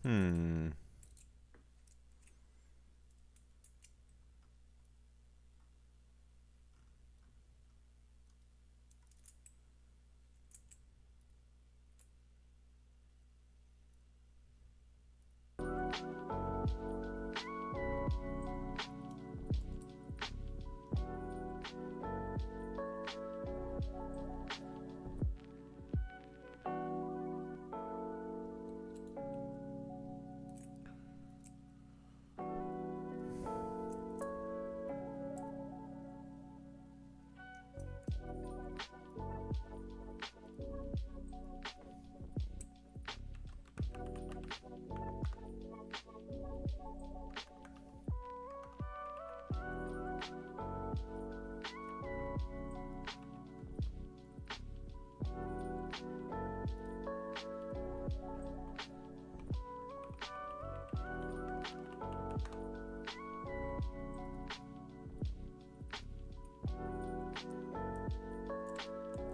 Hmm.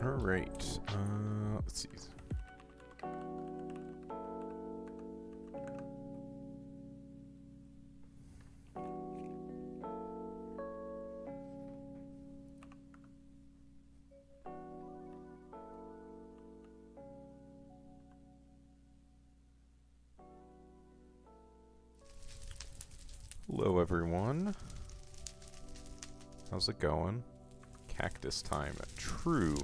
All right. Let's see. Hello, everyone. How's it going? Cactus time. True.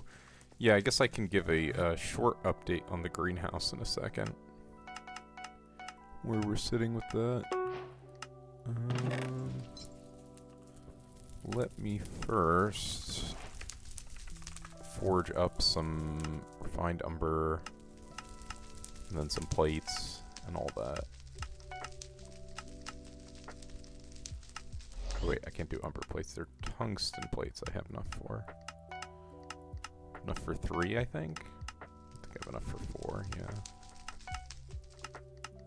Yeah, I guess I can give a short update on the greenhouse in a second. Where we're sitting with that. Let me first forge up some refined umber, and then some plates, and all that. Oh, wait, I can't do umber plates. They're tungsten plates I have enough for. Enough for 3, I think? I think I have enough for 4, yeah.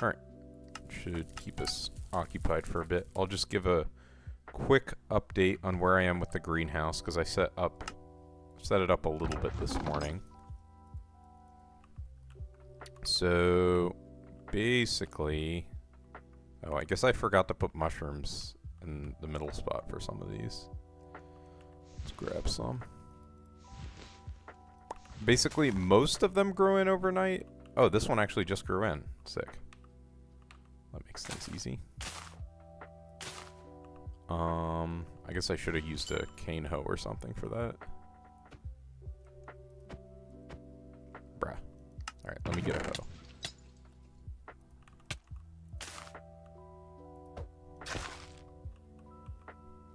Alright. Should keep us occupied for a bit. I'll just give a quick update on where I am with the greenhouse, because I set it up a little bit this morning. So, basically... Oh, I guess I forgot to put mushrooms in the middle spot for some of these. Let's grab some. Basically, most of them grew in overnight. Oh, this one actually just grew in. Sick. That makes things easy. I guess I should have used a cane hoe or something for that. Bruh. Alright, let me get a hoe.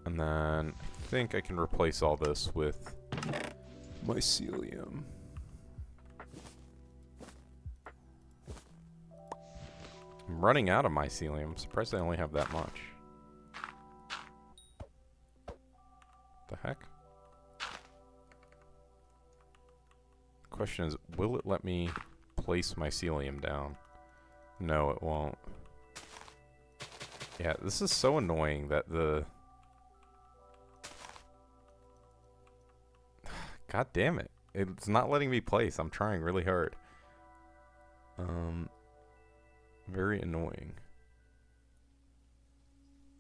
And then I think I can replace all this with mycelium. I'm running out of mycelium. I'm surprised I only have that much. The heck? Question is, will it let me place mycelium down? No, it won't. Yeah, this is so annoying that the... God damn it. It's not letting me place. I'm trying really hard. Very annoying.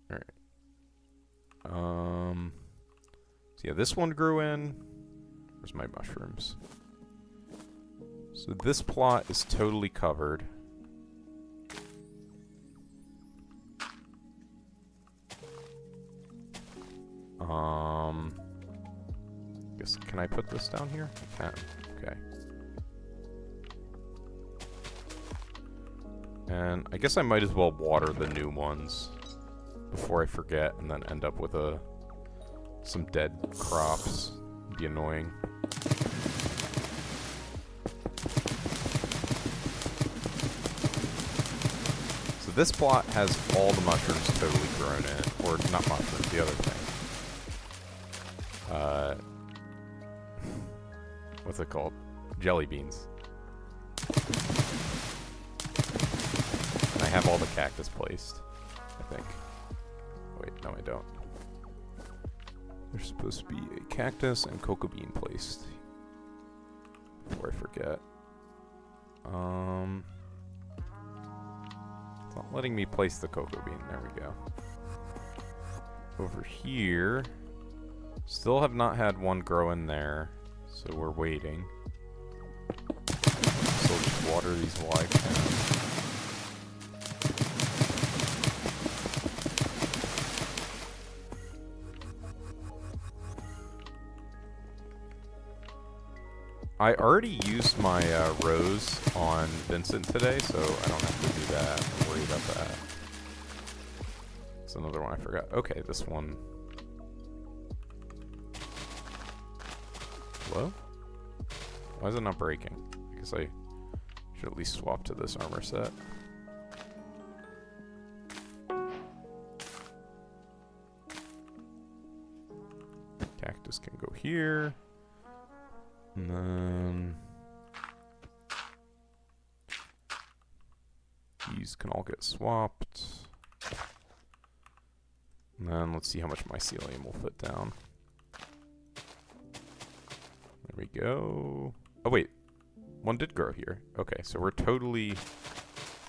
Alright. So yeah, this one grew in. Where's my mushrooms? So this plot is totally covered. Guess, can I put this down here? I can. Okay. And I guess I might as well water the new ones before I forget and then end up with some dead crops. It'd be annoying. So this plot has all the mushrooms totally grown in. Or not mushrooms, the other thing. What's it called? Jelly beans. And I have all the cactus placed, I think. Wait, no I don't. There's supposed to be a cactus and cocoa bean placed. Before I forget. letting me place the cocoa bean. There we go. Over here, still have not had one grow in there, so we're waiting. So just water these while I can. I already used my rose on Vincent today, so I don't have to do that. I'm worried about that. It's another one I forgot. Okay, this one. Hello? Why is it not breaking? I guess I should at least swap to this armor set. Cactus can go here. And then these can all get swapped. And then let's see how much mycelium will fit down. There we go. Oh wait, one did grow here. Okay, so we're totally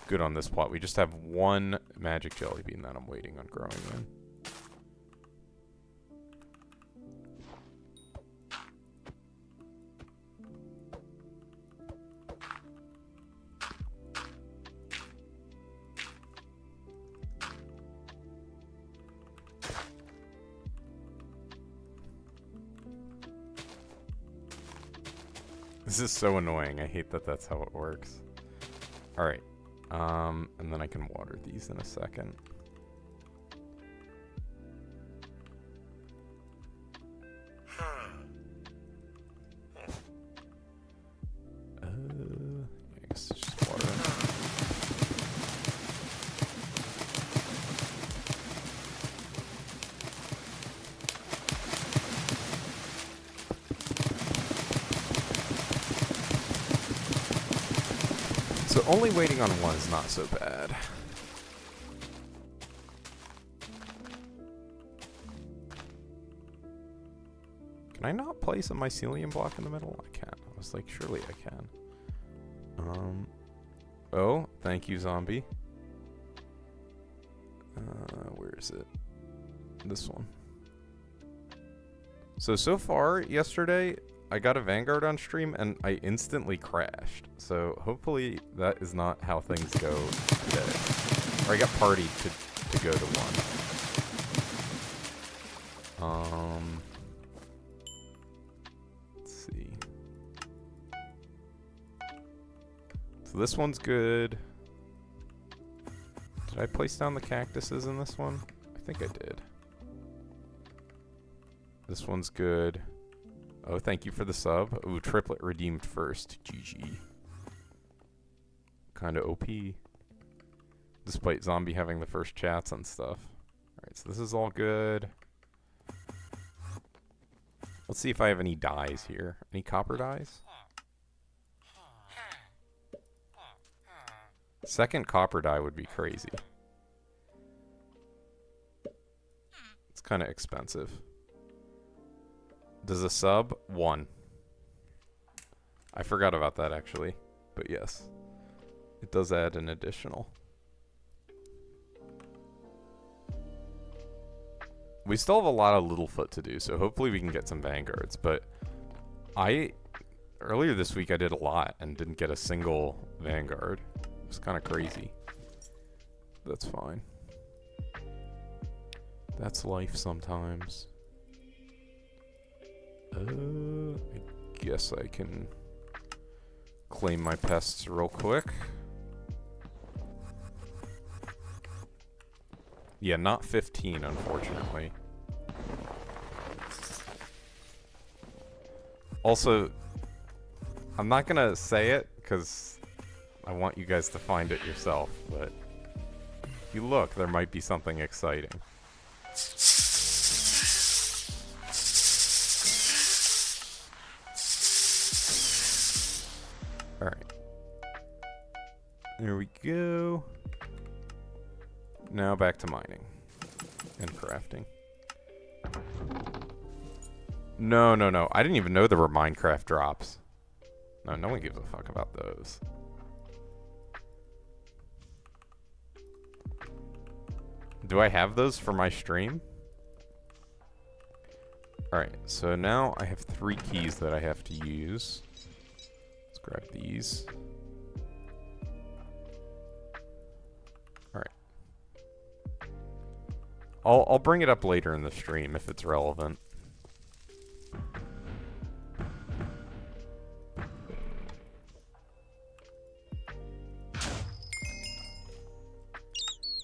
good on this plot. We just have one magic jelly bean that I'm waiting on growing in. This is so annoying. I hate that that's how it works. Alright. And then I can water these in a second. I guess it's just water. So only waiting on one is not so bad. Can I not place a mycelium block in the middle? I can. I was like, surely I can. Oh, thank you, zombie. Where is it? This one. So far, yesterday, I got a Vanguard on stream and I instantly crashed. So hopefully that is not how things go today. Or I got partied to go to one. Let's see. So this one's good. Did I place down the cactuses in this one? I think I did. This one's good. Oh, thank you for the sub. Ooh, triplet redeemed first. GG. Kinda OP. Despite zombie having the first chats and stuff. Alright, so this is all good. Let's see if I have any dyes here. Any copper dyes? Second copper dye would be crazy. It's kinda expensive. Does a sub? 1. I forgot about that actually, but yes. It does add an additional. We still have a lot of Littlefoot to do, so hopefully we can get some Vanguards, but earlier this week I did a lot and didn't get a single Vanguard. It was kind of crazy. That's fine. That's life sometimes. I guess I can claim my pests real quick. Yeah, not 15, unfortunately. Also, I'm not gonna say it, because I want you guys to find it yourself, but if you look, there might be something exciting. Alright. There we go. Now back to mining. And crafting. No. I didn't even know there were Minecraft drops. No, no one gives a fuck about those. Do I have those for my stream? Alright, so now I have 3 keys that I have to use. Let's grab these. Alright. I'll bring it up later in the stream if it's relevant.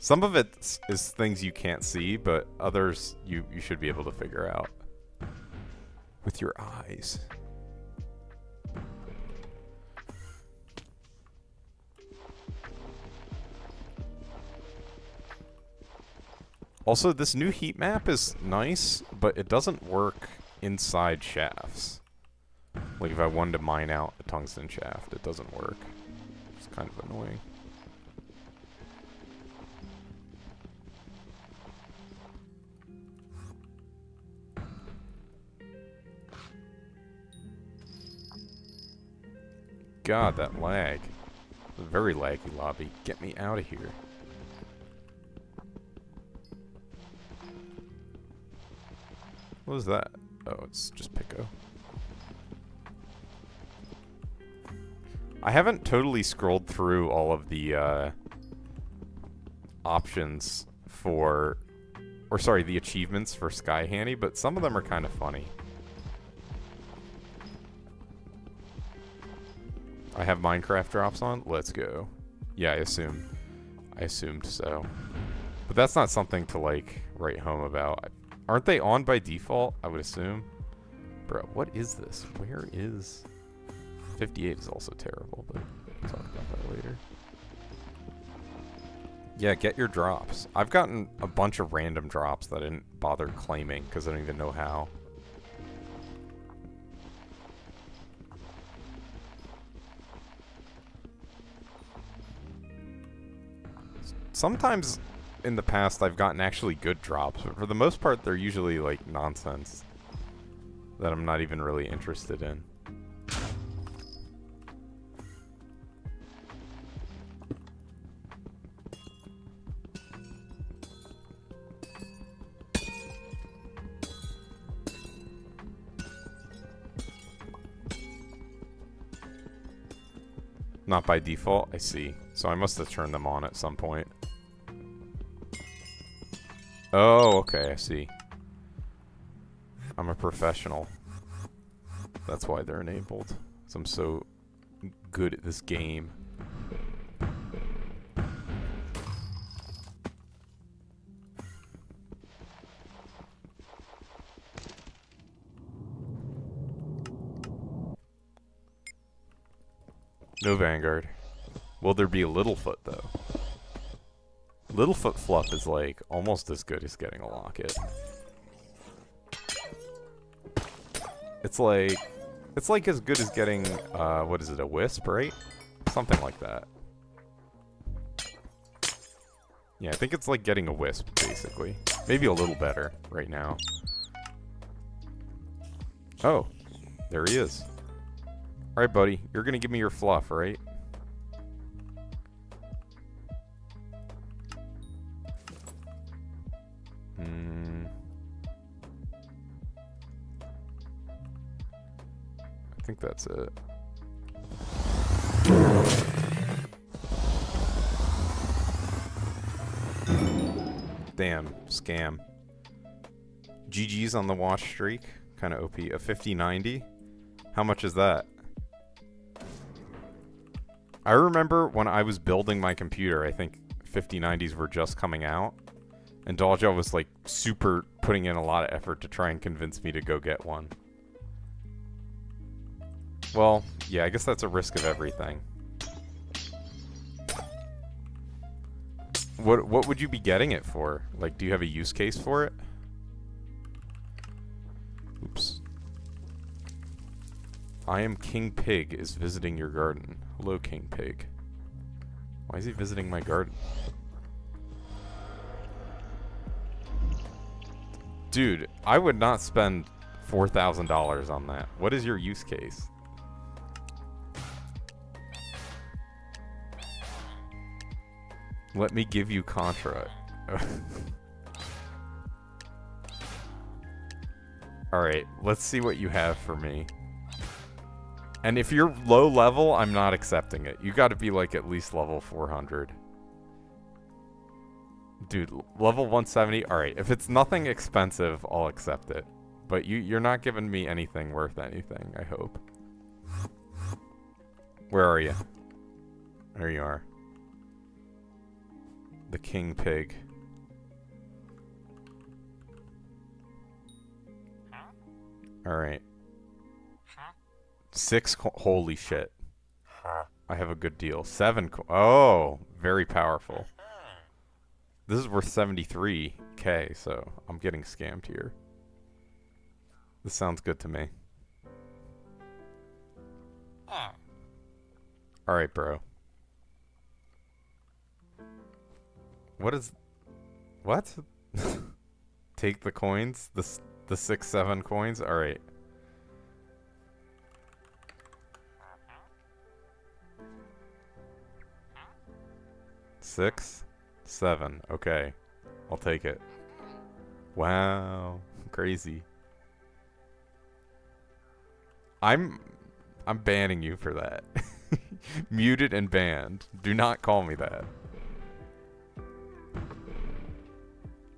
Some of it is things you can't see, but others you should be able to figure out with your eyes. Also, this new heat map is nice, but it doesn't work inside shafts. Like if I wanted to mine out a tungsten shaft, it doesn't work. It's kind of annoying. God, that lag. It's a very laggy lobby. Get me out of here. What is that? Oh, it's just Pico. I haven't totally scrolled through all of the options for, or sorry, the achievements for Sky Handy, but some of them are kind of funny. I have Minecraft drops on? Let's go. Yeah, I assumed so. But that's not something to, like, write home about. Aren't they on by default? I would assume. Bro, what is this? Where is... 58 is also terrible, but we'll talk about that later. Yeah, get your drops. I've gotten a bunch of random drops that I didn't bother claiming because I don't even know how. Sometimes in the past I've gotten actually good drops, but for the most part they're usually like nonsense that I'm not even really interested in. Not by default, I see. So I must have turned them on at some point. Oh, okay, I see. I'm a professional. That's why they're enabled. 'Cause I'm so good at this game. No Vanguard. Will there be a Littlefoot, though? Littlefoot fluff is like almost as good as getting a locket. It's like as good as getting what is it, a wisp, right? Something like that. Yeah, I think it's like getting a wisp, basically. Maybe a little better right now. Oh, there he is. Alright, buddy, you're gonna give me your fluff, right? I think that's it. Damn, scam. GG's on the watch streak. Kind of OP. A 5090. How much is that? I remember when I was building my computer, I think 5090s were just coming out. And Dolja was like super putting in a lot of effort to try and convince me to go get one. Well, yeah, I guess that's a risk of everything. What would you be getting it for? Like, do you have a use case for it? Oops. I am King Pig is visiting your garden. Hello, King Pig. Why is he visiting my garden? Dude, I would not spend $4,000 on that. What is your use case? Let me give you Contra. Alright, let's see what you have for me. And if you're low level, I'm not accepting it. You gotta be like at least level 400. Dude, level 170? Alright, if it's nothing expensive, I'll accept it. But you're not giving me anything worth anything, I hope. Where are you? There you are. The king pig. Alright. 6 holy shit. I have a good deal. 7 oh, very powerful. This is worth 73k, so I'm getting scammed here. This sounds good to me. Alright, bro. What is... What? Take the coins? The 6, 7 coins? Alright. Six, 7. Okay. I'll take it. Wow. Crazy. I'm banning you for that. Muted and banned. Do not call me that.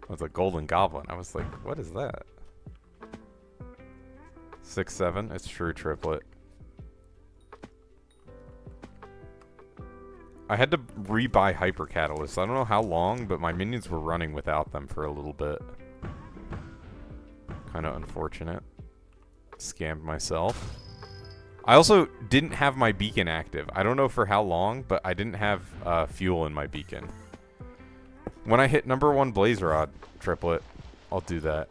That's a golden goblin. I was like, what is that? 6, 7. It's true triplet. I had to rebuy hyper catalysts. I don't know how long, but my minions were running without them for a little bit. Kind of unfortunate. Scammed myself. I also didn't have my beacon active. I don't know for how long, but I didn't have fuel in my beacon. When I hit number 1 blaze rod triplet, I'll do that.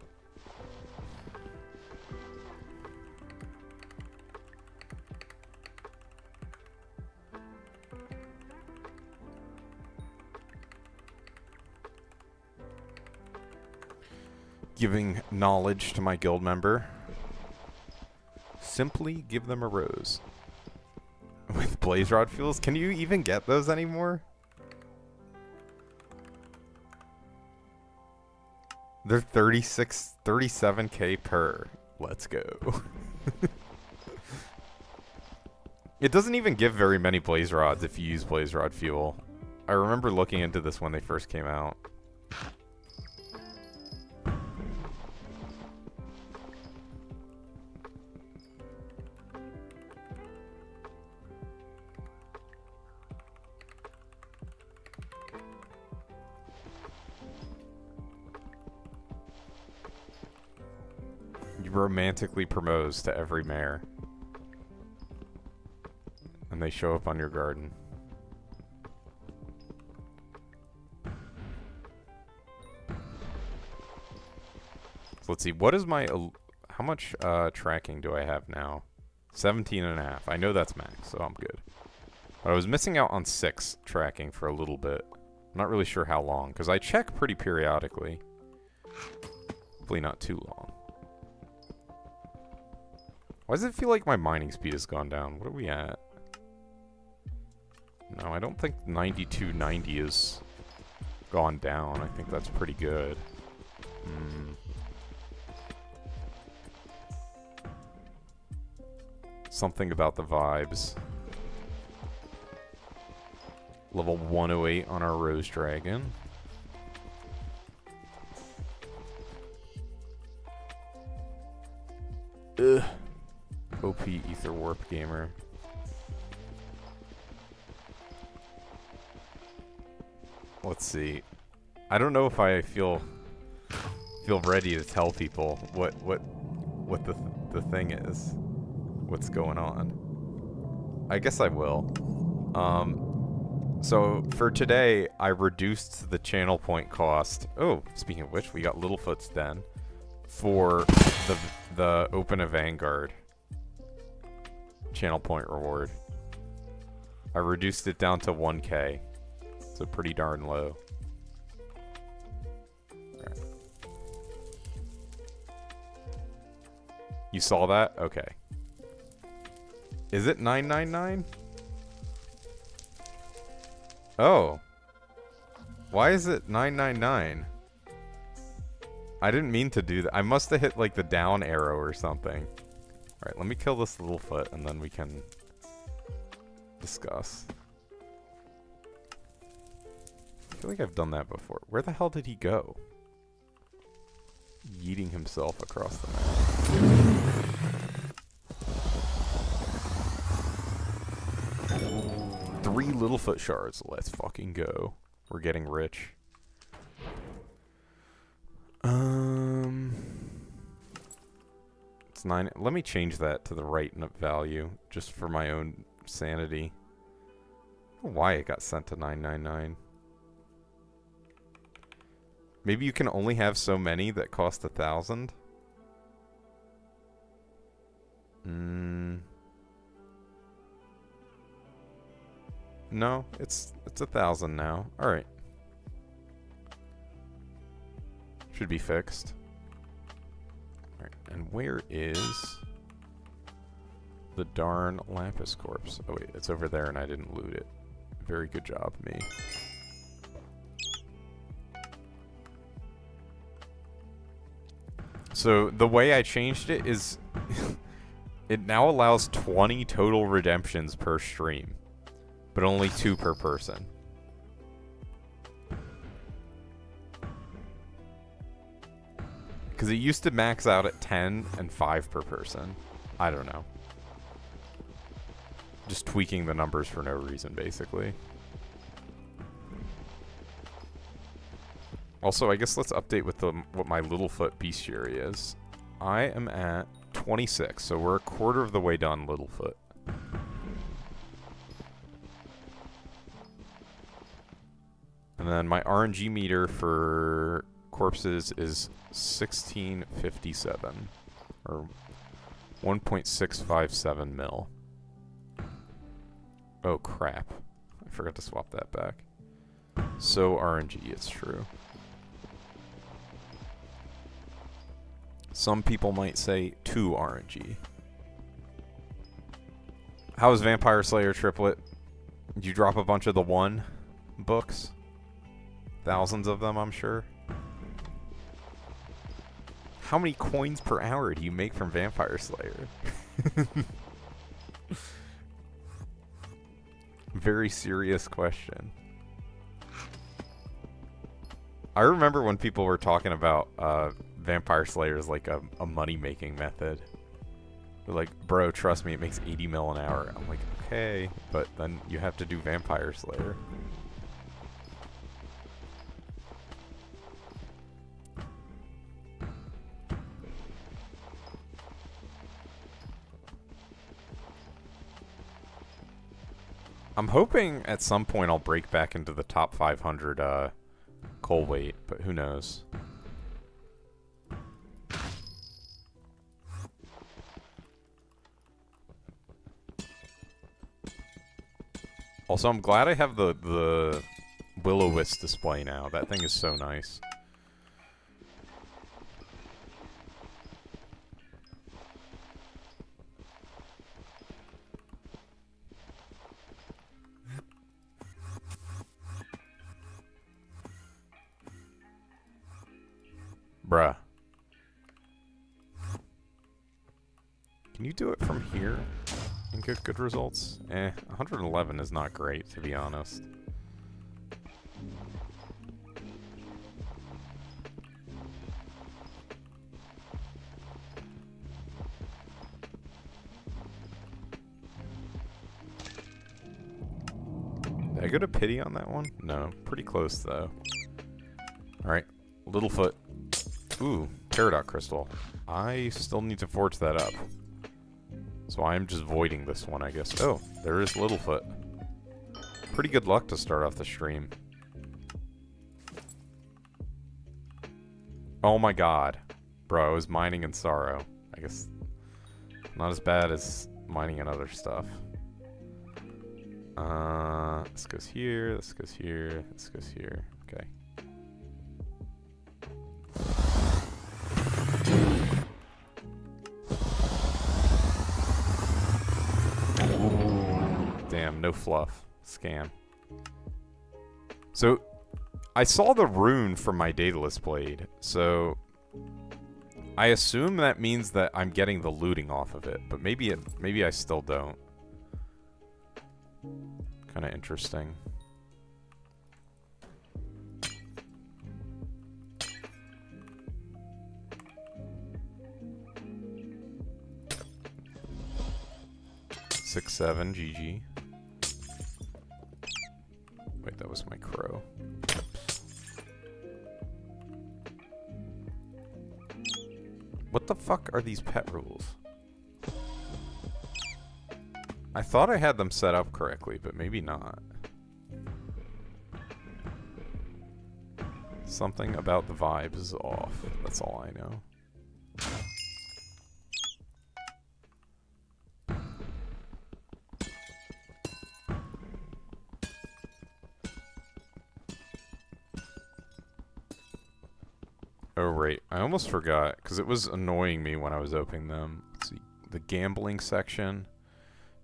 Giving knowledge to my guild member. Simply give them a rose. With blaze rod fuels? Can you even get those anymore? They're 37k per. Let's go. It doesn't even give very many blaze rods if you use blaze rod fuel. I remember looking into this when they first came out. You romantically propose to every mare. And they show up on your garden. So let's see, what is my... how much tracking do I have now? 17.5. I know that's max, so I'm good. But I was missing out on 6 tracking for a little bit. I'm not really sure how long, because I check pretty periodically. Hopefully not too long. Why does it feel like my mining speed has gone down? What are we at? No, I don't think 9290 has gone down. I think that's pretty good. Something about the vibes. Level 108 on our Rose Dragon. Ugh. OP Ether Warp Gamer. Let's see. I don't know if I feel ready to tell people what the thing is. What's going on. I guess I will. So for today, I reduced the channel point cost. Oh, speaking of which, we got Littlefoot's Den for the Open a Vanguard channel point reward. I reduced it down to 1k. So pretty darn low. Right. You saw that? Okay. Is it 999? Oh. Why is it 999? I didn't mean to do that. I must have hit like the down arrow or something. Alright, let me kill this Littlefoot and then we can discuss. I feel like I've done that before. Where the hell did he go? Yeeting himself across the map. 3 Littlefoot shards. Let's fucking go. We're getting rich. It's 9. Let me change that to the right value just for my own sanity. I don't know why it got sent to 999. Maybe you can only have so many that cost 1,000. No, it's 1,000 now. All right. Should be fixed. All right, and where is the darn Lapis corpse? Oh wait, it's over there and I didn't loot it. Very good job, me. So the way I changed it is it now allows 20 total redemptions per stream, but only 2 per person. Because it used to max out at 10 and 5 per person. I don't know. Just tweaking the numbers for no reason, basically. Also, I guess let's update with what my Littlefoot Bestiary is. I am at 26, so we're a quarter of the way done Littlefoot. And then my RNG meter for corpses is 1657, or 1.657 mil. Oh crap, I forgot to swap that back. So RNG, it's true. Some people might say 2 RNG. How was Vampire Slayer Triplet? Did you drop a bunch of the 1 books? Thousands of them, I'm sure. How many coins per hour do you make from Vampire Slayer? Very serious question. I remember when people were talking about Vampire Slayer as like a money-making method. They're like, bro, trust me, it makes 80 mil an hour. I'm like, okay, but then you have to do Vampire Slayer. I'm hoping at some point I'll break back into the top 500 coal weight, but who knows. Also, I'm glad I have the Will-O-Wisp display now. That thing is so nice. Bruh. Can you do it from here and get good results? 111 is not great, to be honest. Did I go to pity on that one? No. Pretty close, though. Alright. Littlefoot. Ooh, Peridot Crystal. I still need to forge that up. So I'm just voiding this one, I guess. Oh, there is Littlefoot. Pretty good luck to start off the stream. Oh my god. Bro, I was mining in sorrow. I guess not as bad as mining in other stuff. This goes here, this goes here, this goes here. Okay. Damn, no fluff. Scam. So, I saw the rune from my Daedalus blade, so I assume that means that I'm getting the looting off of it, but maybe I still don't. Kind of interesting. Six, 7, GG. Wait, that was my crow. What the fuck are these pet rules? I thought I had them set up correctly, but maybe not. Something about the vibes is off. That's all I know. Oh, right. I almost forgot, because it was annoying me when I was opening them. Let's see. The gambling section.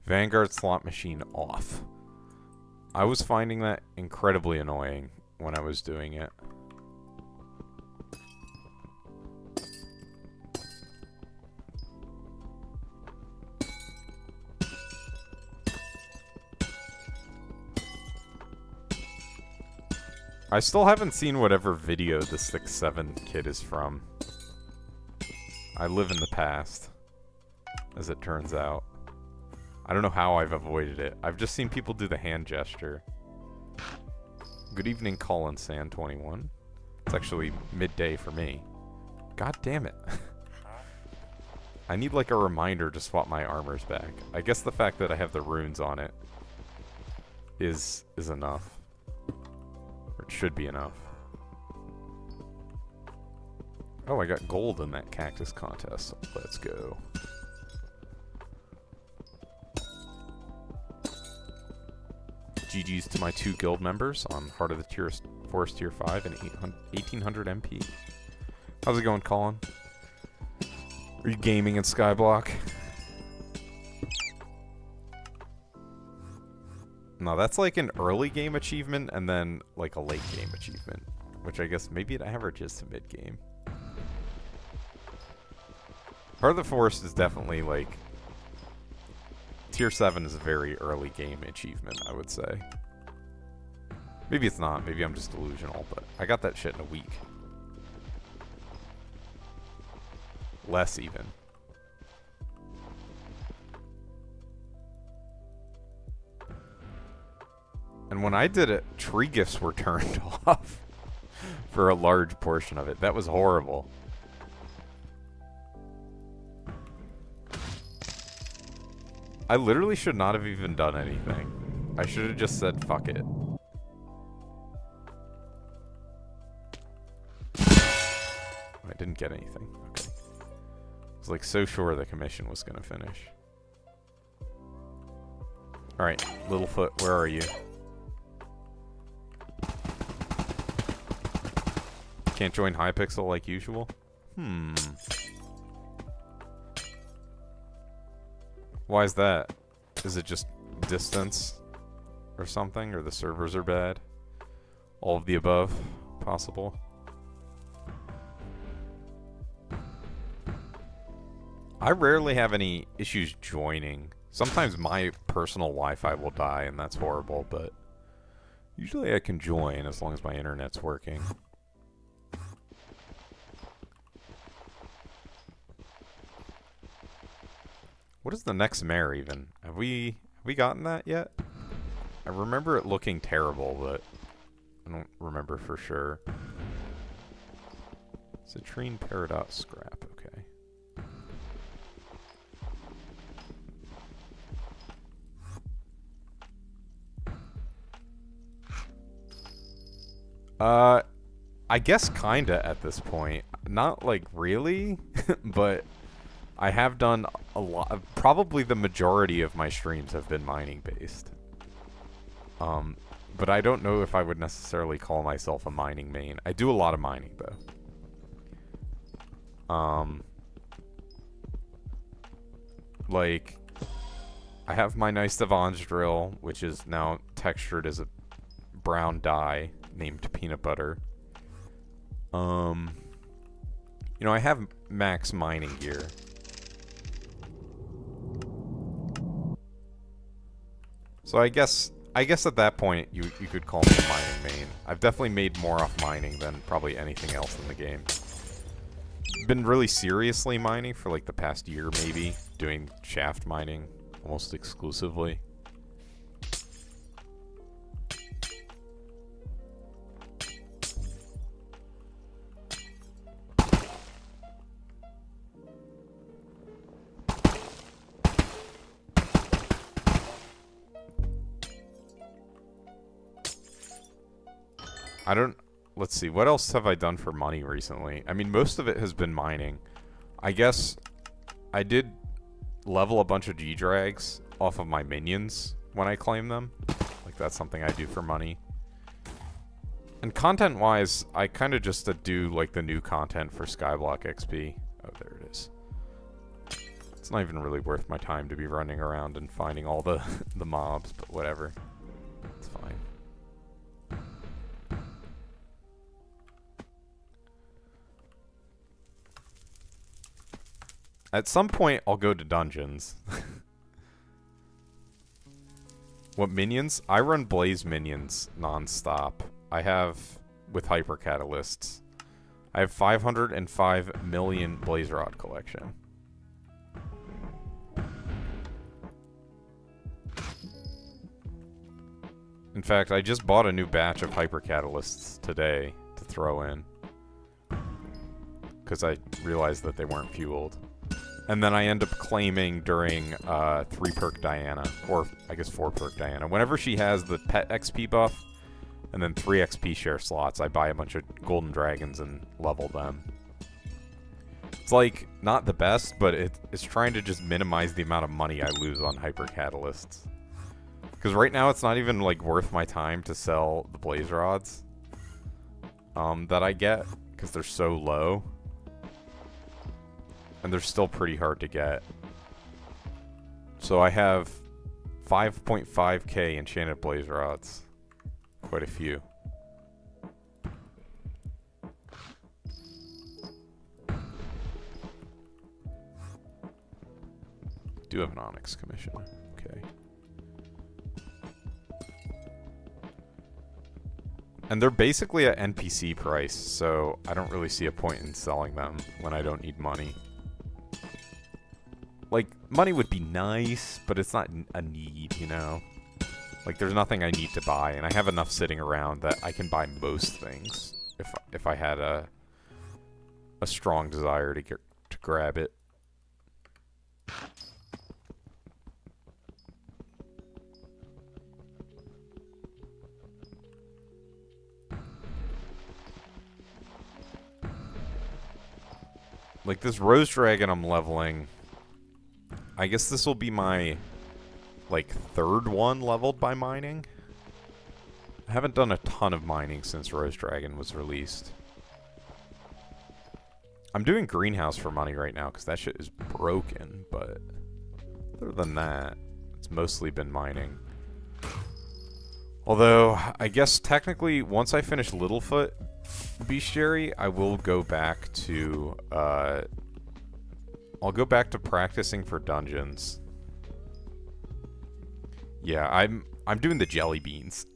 Vanguard slot machine off. I was finding that incredibly annoying when I was doing it. I still haven't seen whatever video the 6-7 kid is from. I live in the past, as it turns out. I don't know how I've avoided it. I've just seen people do the hand gesture. Good evening, Colin Sand 21. It's actually midday for me. God damn it. I need like a reminder to swap my armors back. I guess the fact that I have the runes on it is enough. Or it should be enough. Oh, I got gold in that cactus contest. Let's go. GG's to my 2 guild members on Heart of the Forest Tier 5 and 1800 MP. How's it going, Colin? Are you gaming in Skyblock? No, that's like an early game achievement and then like a late game achievement. Which I guess maybe it averages to mid-game. Heart of the Forest is definitely like... Tier 7 is a very early game achievement, I would say. Maybe it's not. Maybe I'm just delusional, but I got that shit in a week. Less even. And when I did it, tree gifts were turned off for a large portion of it. That was horrible. I literally should not have even done anything. I should have just said, fuck it. I didn't get anything. Okay. I was like so sure the commission was gonna finish. Alright, Littlefoot, where are you? Can't join Hypixel like usual? Why is that? Is it just distance or something? Or the servers are bad? All of the above possible? I rarely have any issues joining. Sometimes my personal Wi-Fi will die and that's horrible, but usually I can join as long as my internet's working. What is the next mare even? Have we gotten that yet? I remember it looking terrible, but I don't remember for sure. Citrine Peridot scrap, okay. I guess kinda at this point. Not like really, but I have done a lot of, probably the majority of my streams have been mining based. But I don't know if I would necessarily call myself a mining main. I do a lot of mining though. Like, I have my nice Devon's drill, which is now textured as a brown dye, named Peanut Butter. You know, I have max mining gear. So I guess at that point you could call me a mining main. I've definitely made more off mining than probably anything else in the game. Been really seriously mining for like the past year maybe, doing shaft mining almost exclusively. Let's see, what else have I done for money recently? I mean, most of it has been mining. I guess I did level a bunch of G-Drags off of my minions when I claim them. Like, that's something I do for money. And content-wise, I kind of just do, like, the new content for Skyblock XP. Oh, there it is. It's not even really worth my time to be running around and finding all the, the mobs, but whatever. It's fine. At some point, I'll go to dungeons. What minions? I run Blaze minions non-stop. I have, with Hyper Catalysts, I have 505 million Blaze Rod collection. In fact, I just bought a new batch of Hyper Catalysts today to throw in. Because I realized that they weren't fueled. And then I end up claiming during 3-perk Diana, or I guess 4-perk Diana. Whenever she has the pet XP buff, and then 3 XP share slots, I buy a bunch of golden dragons and level them. It's like, not the best, but it's trying to just minimize the amount of money I lose on Hyper Catalysts. Because right now it's not even like worth my time to sell the Blaze Rods that I get, because they're so low. And they're still pretty hard to get. So I have 5.5k enchanted Blaze Rods. Quite a few. Do have an Onyx commission. Okay. And they're basically at NPC price, so I don't really see a point in selling them when I don't need money. Like, money would be nice, but it's not a need, you know? Like, there's nothing I need to buy, and I have enough sitting around that I can buy most things if I had a strong desire to grab it. Like, this Rose Dragon I'm leveling, I guess this will be my, like, 3rd one leveled by mining. I haven't done a ton of mining since Rose Dragon was released. I'm doing Greenhouse for money right now, because that shit is broken, but other than that, it's mostly been mining. Although, I guess technically, once I finish Littlefoot Bestiary, I will go back to, I'll go back to practicing for dungeons. Yeah, I'm doing the jelly beans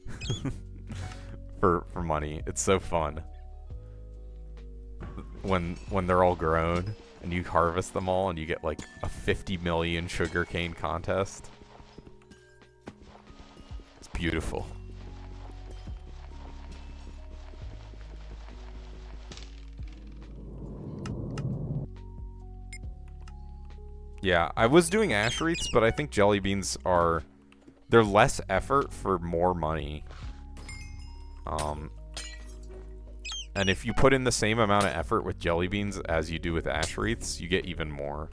for money. It's so fun. When they're all grown and you harvest them all and you get like a 50 million sugarcane contest. It's beautiful. Yeah, I was doing ash wreaths, but I think jelly beans are... they're less effort for more money. And if you put in the same amount of effort with jelly beans as you do with ash wreaths, you get even more.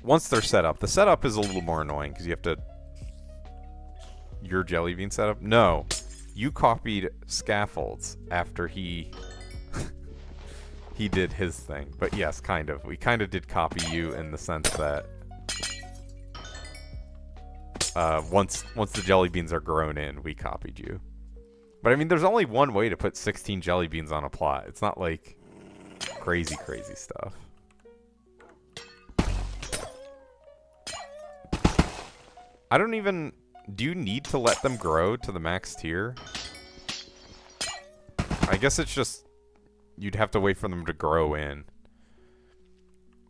Once they're set up. The setup is a little more annoying, because you have to... Your jelly bean setup? No. You copied scaffolds after he... he did his thing. But yes, kind of. We kind of did copy you in the sense that once the jelly beans are grown in, we copied you. But I mean, there's only one way to put 16 jelly beans on a plot. It's not like crazy stuff. I don't even... Do you need to let them grow to the max tier? I guess it's just... You'd have to wait for them to grow in.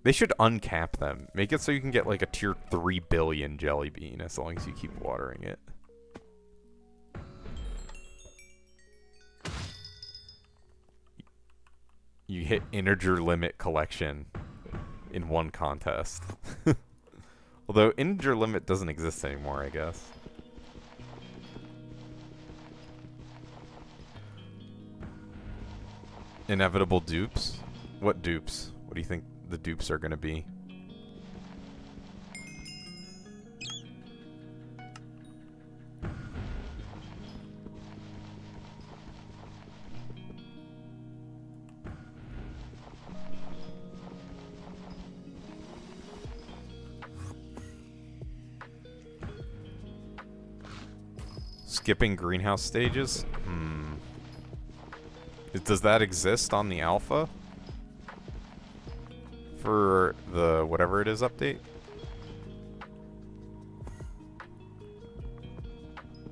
They should uncap them. Make it so you can get like a tier 3 billion jelly bean as long as you keep watering it. You hit integer limit collection in one contest. Although integer limit doesn't exist anymore, I guess. Inevitable dupes? What dupes? What do you think the dupes are going to be? Skipping greenhouse stages? Does that exist on the alpha? For the whatever it is update?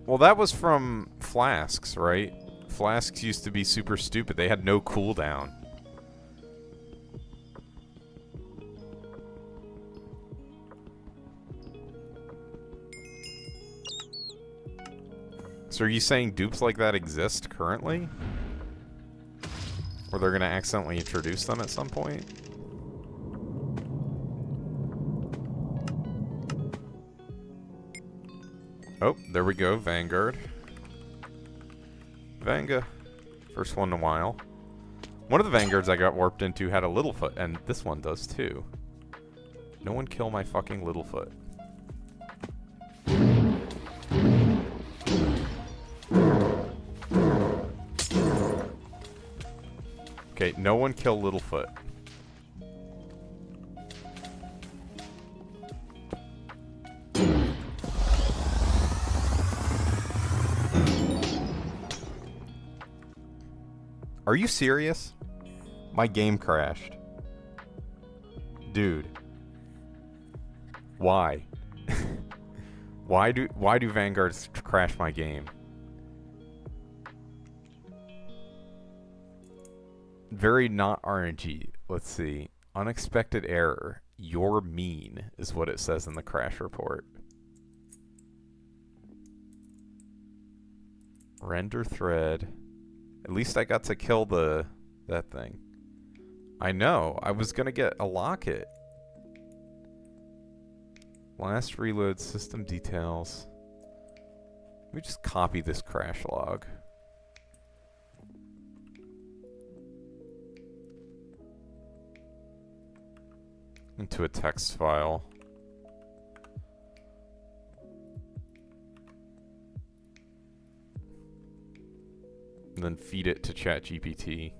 Well, that was from flasks, right? Flasks used to be super stupid. They had no cooldown. So are you saying dupes like that exist currently? Or they're gonna accidentally introduce them at some point? Oh, there we go, Vanguard. Vanga. First one in a while. One of the Vanguards I got warped into had a Littlefoot, and this one does too. No one kill my fucking Littlefoot. Okay, no one kill Littlefoot. Are you serious? My game crashed. Dude. Why? Why do Vanguards crash my game? Very not RNG. Let's see. Unexpected error. You're mean is what it says in the crash report. Render thread. At least I got to kill that thing. I know. I was gonna get a locket. Last reload system details. Let me just copy this crash log. Into a text file. And then feed it to ChatGPT.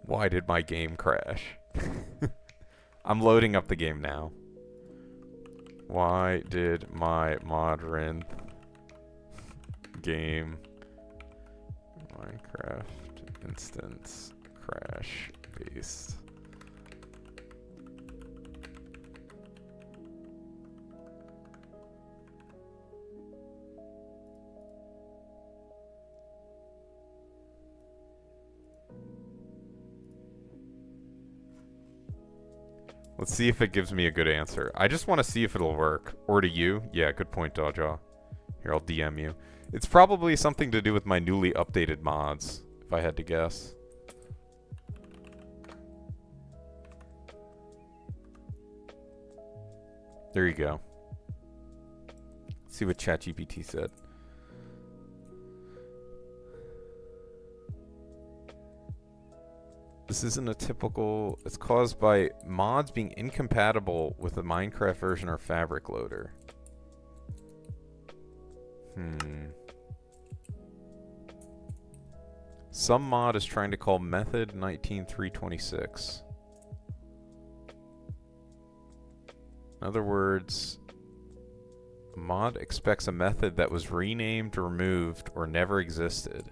Why did my game crash? I'm loading up the game now. Why did my Modrinth game Minecraft instance crash based? Let's see if it gives me a good answer. I just want to see if it'll work. Or to you. Yeah, good point, Dawjaw. Here, I'll DM you. It's probably something to do with my newly updated mods, if I had to guess. There you go. Let's see what ChatGPT said. This isn't a typical... It's caused by mods being incompatible with the Minecraft version or fabric loader. Some mod is trying to call method 19326. In other words, a mod expects a method that was renamed, removed, or never existed.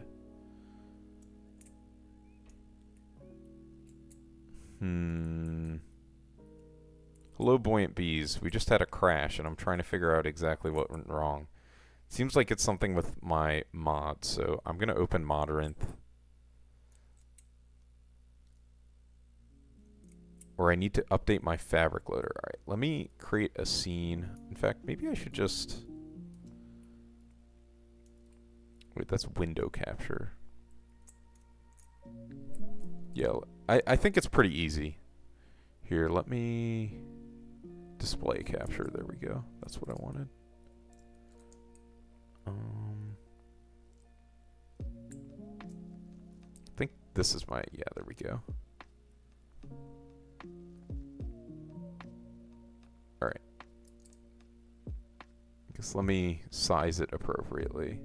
Hello, buoyant bees. We just had a crash, and I'm trying to figure out exactly what went wrong. Seems like it's something with my mod, so I'm going to open Modrinth. Or I need to update my fabric loader. Alright, let me create a scene. In fact, maybe I should just... Wait, that's window capture. Yeah, I think it's pretty easy. Here, let me... display capture. There we go. That's what I wanted. I think this is my... Yeah, there we go. Alright. I guess let me size it appropriately.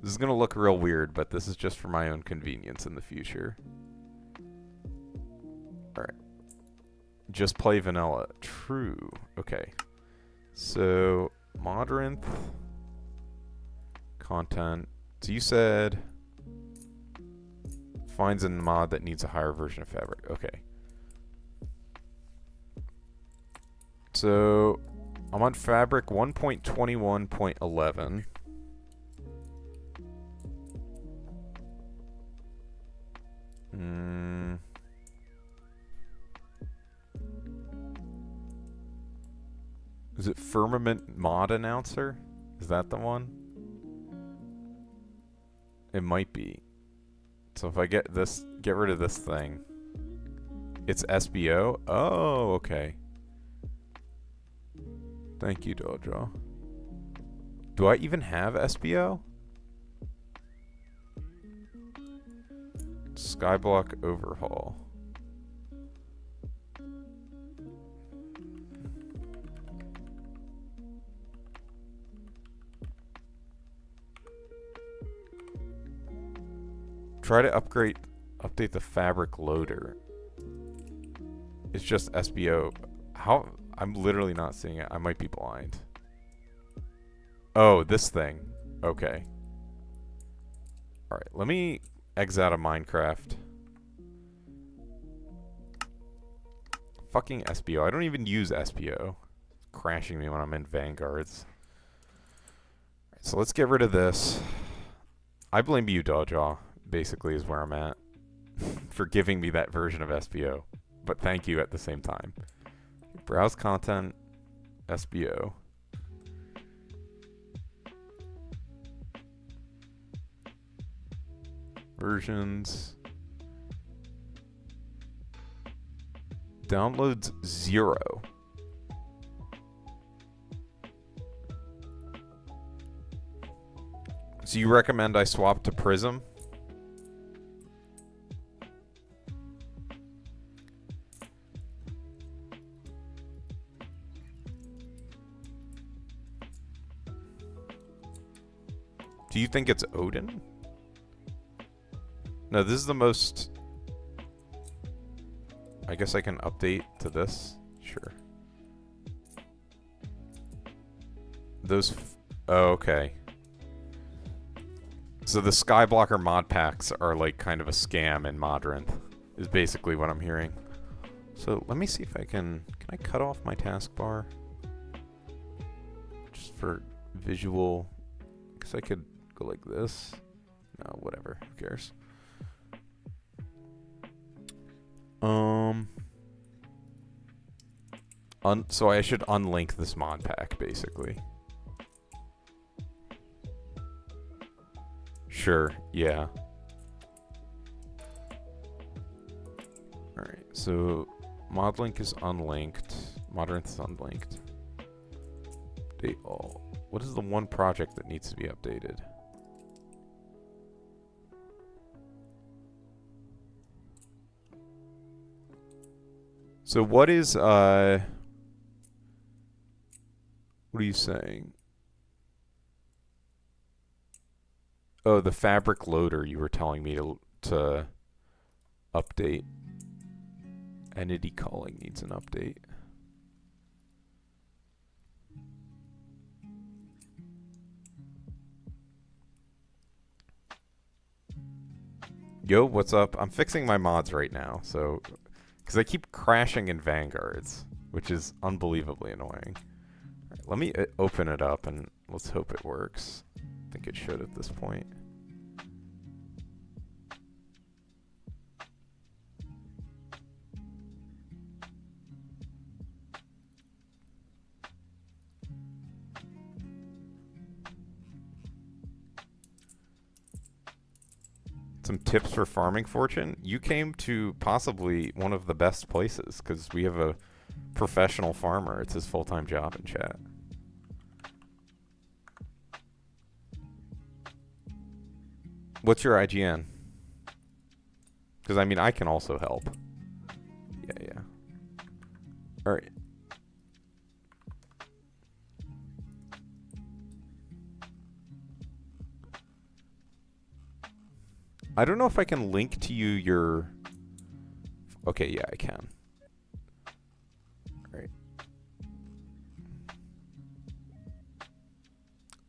This is going to look real weird, but this is just for my own convenience in the future. Alright. Just play vanilla. True. Okay. So, Modrinth. Content. So you said... finds a mod that needs a higher version of Fabric. Okay. So, I'm on Fabric 1.21.11. Is it Firmament Mod Announcer? Is that the one? It might be. So if I get rid of this thing, it's SBO? Oh, okay. Thank you, Dojo. Do I even have SBO? Skyblock overhaul. Try to update the fabric loader. It's just SBO. How? I'm literally not seeing it. I might be blind. Oh, this thing. Okay. Alright, let me exit out of Minecraft. Fucking SBO. I don't even use SBO. It's crashing me when I'm in Vanguards. Right, so let's get rid of this. I blame you, Dawjaw, basically is where I'm at. For giving me that version of SBO. But thank you at the same time. Browse content, SBO. Versions. Downloads 0. So you recommend I swap to Prism? Do you think it's Odin? No, this is the most... I guess I can update to this. Sure. Those... Oh, okay. So the Skyblocker mod packs are like kind of a scam in Modrinth, is basically what I'm hearing. So let me see if I can... Can I cut off my taskbar? Just for visual... Because I could go like this. No, whatever. Who cares? So I should unlink this mod pack, basically. Sure, yeah. Alright, so modlink is unlinked. Modrinth is unlinked. Update all. What is the one project that needs to be updated? So what is, what are you saying? Oh, the fabric loader you were telling me to update. Entity calling needs an update. Yo, what's up? I'm fixing my mods right now, so... Because I keep crashing in Vanguards, which is unbelievably annoying. Right, let me open it up, and let's hope it works. I think it should at this point. Some tips for farming fortune. You came to possibly one of the best places because we have a professional farmer. It's his full-time job in chat. What's your IGN? Because I mean, I can also help. Yeah. All right. I don't know if I can link to you your... Okay, yeah, I can. All right.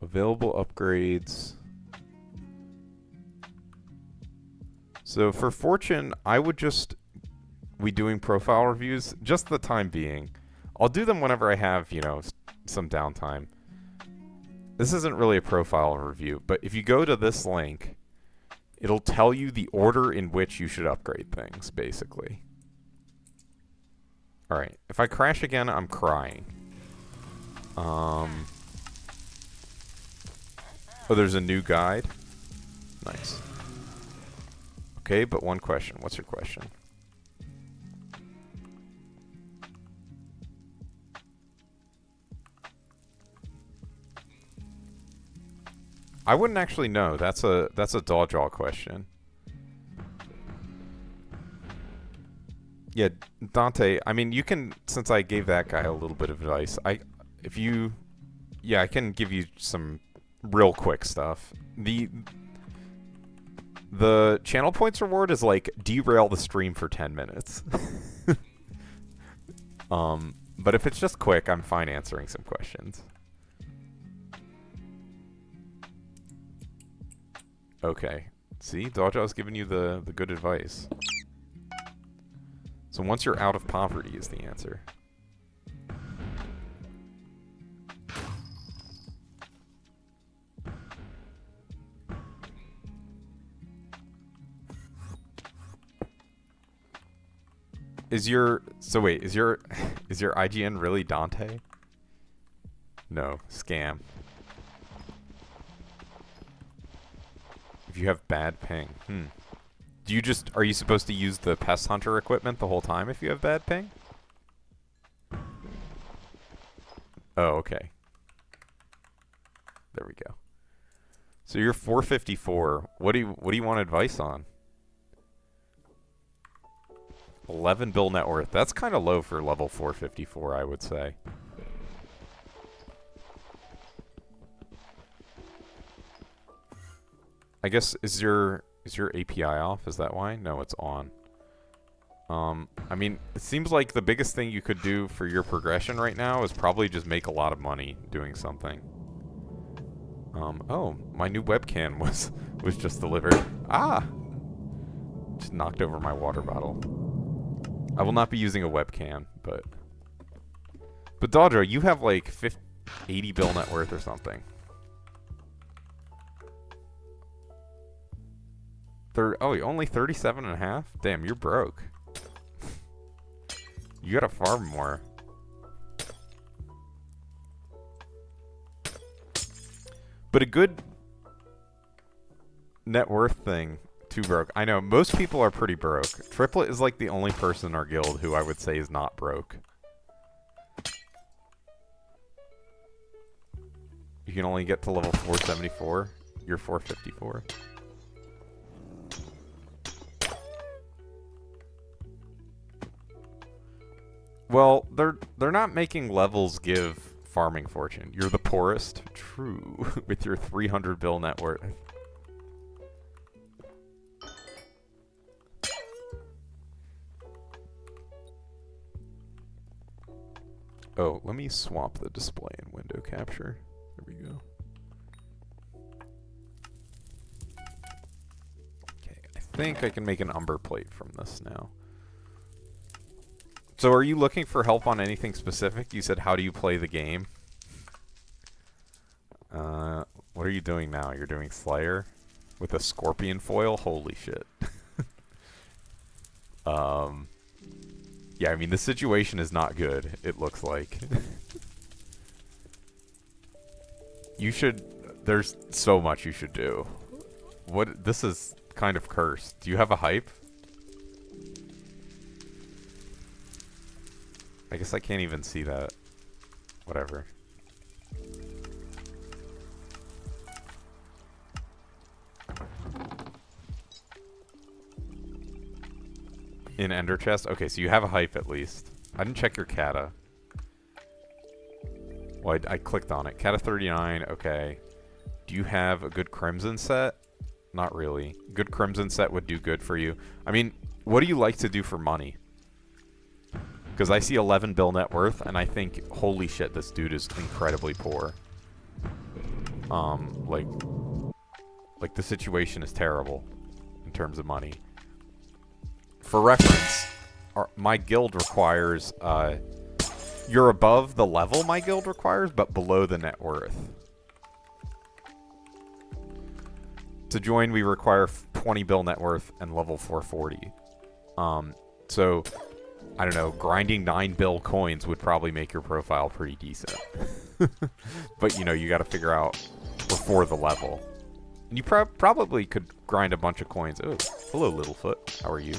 Available upgrades. So for Fortune, I would just be doing profile reviews just the time being. I'll do them whenever I have, you know, some downtime. This isn't really a profile review, but if you go to this link... It'll tell you the order in which you should upgrade things, basically. Alright, if I crash again, I'm crying. Oh, there's a new guide? Nice. Okay, but one question. What's your question? I wouldn't actually know. That's a Dawjaw question. Yeah, Dante, I mean, you can, since I gave that guy a little bit of advice, I can give you some real quick stuff. The channel points reward is like derail the stream for 10 minutes. But if it's just quick, I'm fine answering some questions. Okay. See, Dawjaw's giving you the good advice. So once you're out of poverty is the answer. Is your IGN really Dante? No, scam. If you have bad ping. Are you supposed to use the Pest Hunter equipment the whole time if you have bad ping? Oh, okay. There we go. So you're 454. What do you want advice on? 11 bill net worth. That's kind of low for level 454, I would say. I guess is your API off? Is that why? No, it's on. I mean, it seems like the biggest thing you could do for your progression right now is probably just make a lot of money doing something. Oh, my new webcam was just delivered. Ah! Just knocked over my water bottle. I will not be using a webcam, but Dawdra, you have like 80 bill net worth or something. Only 37.5? Damn, you're broke. You gotta farm more. But a good net worth thing, too broke. I know, most people are pretty broke. Triplet is like the only person in our guild who I would say is not broke. You can only get to level 474. You're 454. Well, they're not making levels give farming fortune. You're the poorest. True. With your 300 bill net worth. Oh, let me swap the display and window capture. There we go. Okay, I think I can make an umber plate from this now. So are you looking for help on anything specific? You said, how do you play the game? What are you doing now? You're doing Slayer with a scorpion foil? Holy shit. Yeah, I mean, the situation is not good, it looks like. There's so much you should do. This is kind of cursed. Do you have a hype? I guess I can't even see that. Whatever. In Ender Chest? Okay, so you have a hype at least. I didn't check your kata. Well, I clicked on it. Kata 39, okay. Do you have a good Crimson set? Not really. Good Crimson set would do good for you. I mean, what do you like to do for money? Because I see 11 bill net worth, and I think, holy shit, this dude is incredibly poor. Like the situation is terrible in terms of money. For reference, my guild requires, you're above the level my guild requires, but below the net worth. To join, we require 20 bill net worth and level 440. So, I don't know, grinding 9 bill coins would probably make your profile pretty decent. But, you know, you gotta figure out before the level. And you probably could grind a bunch of coins. Oh, hello, Littlefoot. How are you?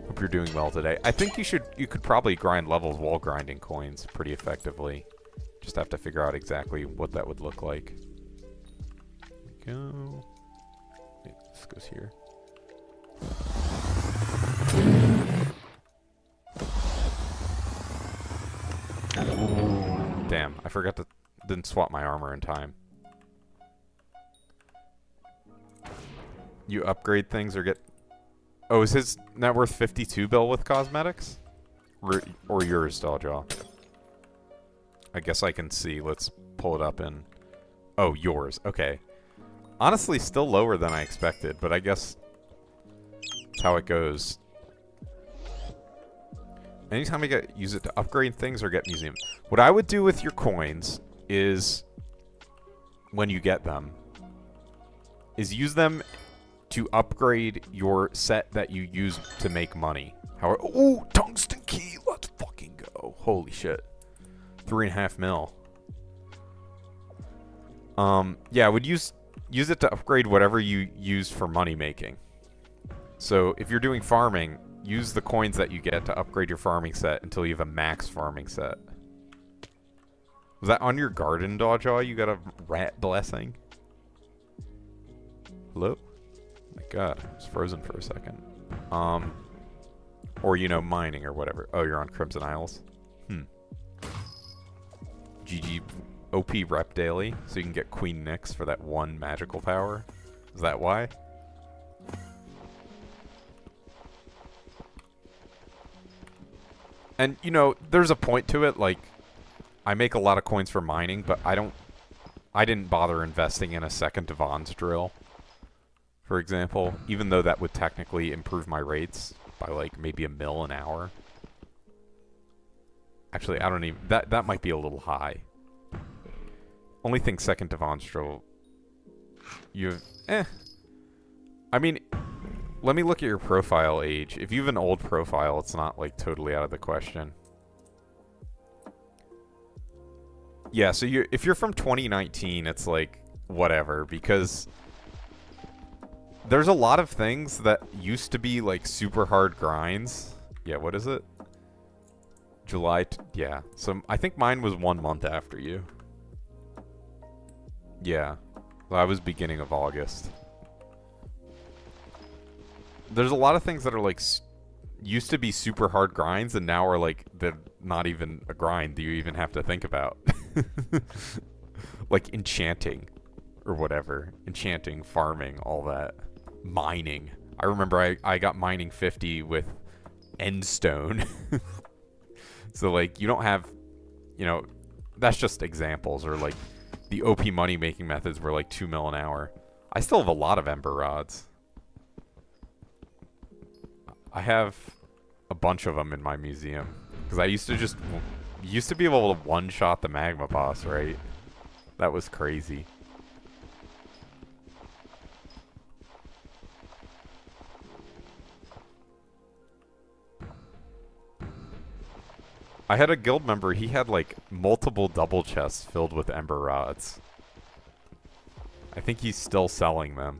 Hope you're doing well today. I think you could probably grind levels while grinding coins pretty effectively. Just have to figure out exactly what that would look like. There we go. Wait, this goes here. Damn, I forgot to didn't swap my armor in time. You upgrade things or get... Oh, is his net worth 52 bill with cosmetics? Or yours, Dawjaw? I guess I can see. Let's pull it up in... Oh, yours. Okay. Honestly, still lower than I expected, but I guess that's how it goes. Anytime I use it to upgrade things or get museum. What I would do with your coins is, when you get them, is use them to upgrade your set that you use to make money. Ooh, tungsten key! Let's fucking go. Holy shit. 3.5 mil. Yeah, I would use it to upgrade whatever you use for money making. So, if you're doing farming, use the coins that you get to upgrade your farming set until you have a max farming set. Was that on your garden, Dawjaw? You got a rat blessing? Hello? My god, I was frozen for a second. Or, you know, mining or whatever. Oh, you're on Crimson Isles? GG OP rep daily, so you can get Queen Nyx for that one magical power. Is that why? And, you know, there's a point to it, like, I make a lot of coins for mining, but I didn't bother investing in a second Devon's drill, for example, even though that would technically improve my rates by, like, maybe 1 mil an hour. Actually, I don't even... That might be a little high. Only thing second Devon's drill... I mean... Let me look at your profile age. If you have an old profile, it's not, like, totally out of the question. Yeah, so if you're from 2019, it's, like, whatever, because there's a lot of things that used to be, like, super hard grinds. Yeah, what is it? July... yeah, so I think mine was 1 month after you. Yeah, well, I was beginning of August. There's a lot of things that are, like, used to be super hard grinds, and now are, like, they're not even a grind that you even have to think about. Like, enchanting, or whatever. Enchanting, farming, all that. Mining. I remember I got mining 50 with endstone. So, like, you don't have, you know, that's just examples, or, like, the OP money-making methods were, like, 2 mil an hour. I still have a lot of ember rods. I have a bunch of them in my museum. Because I used to be able to one-shot the magma boss, right? That was crazy. I had a guild member, he had like multiple double chests filled with ember rods. I think he's still selling them.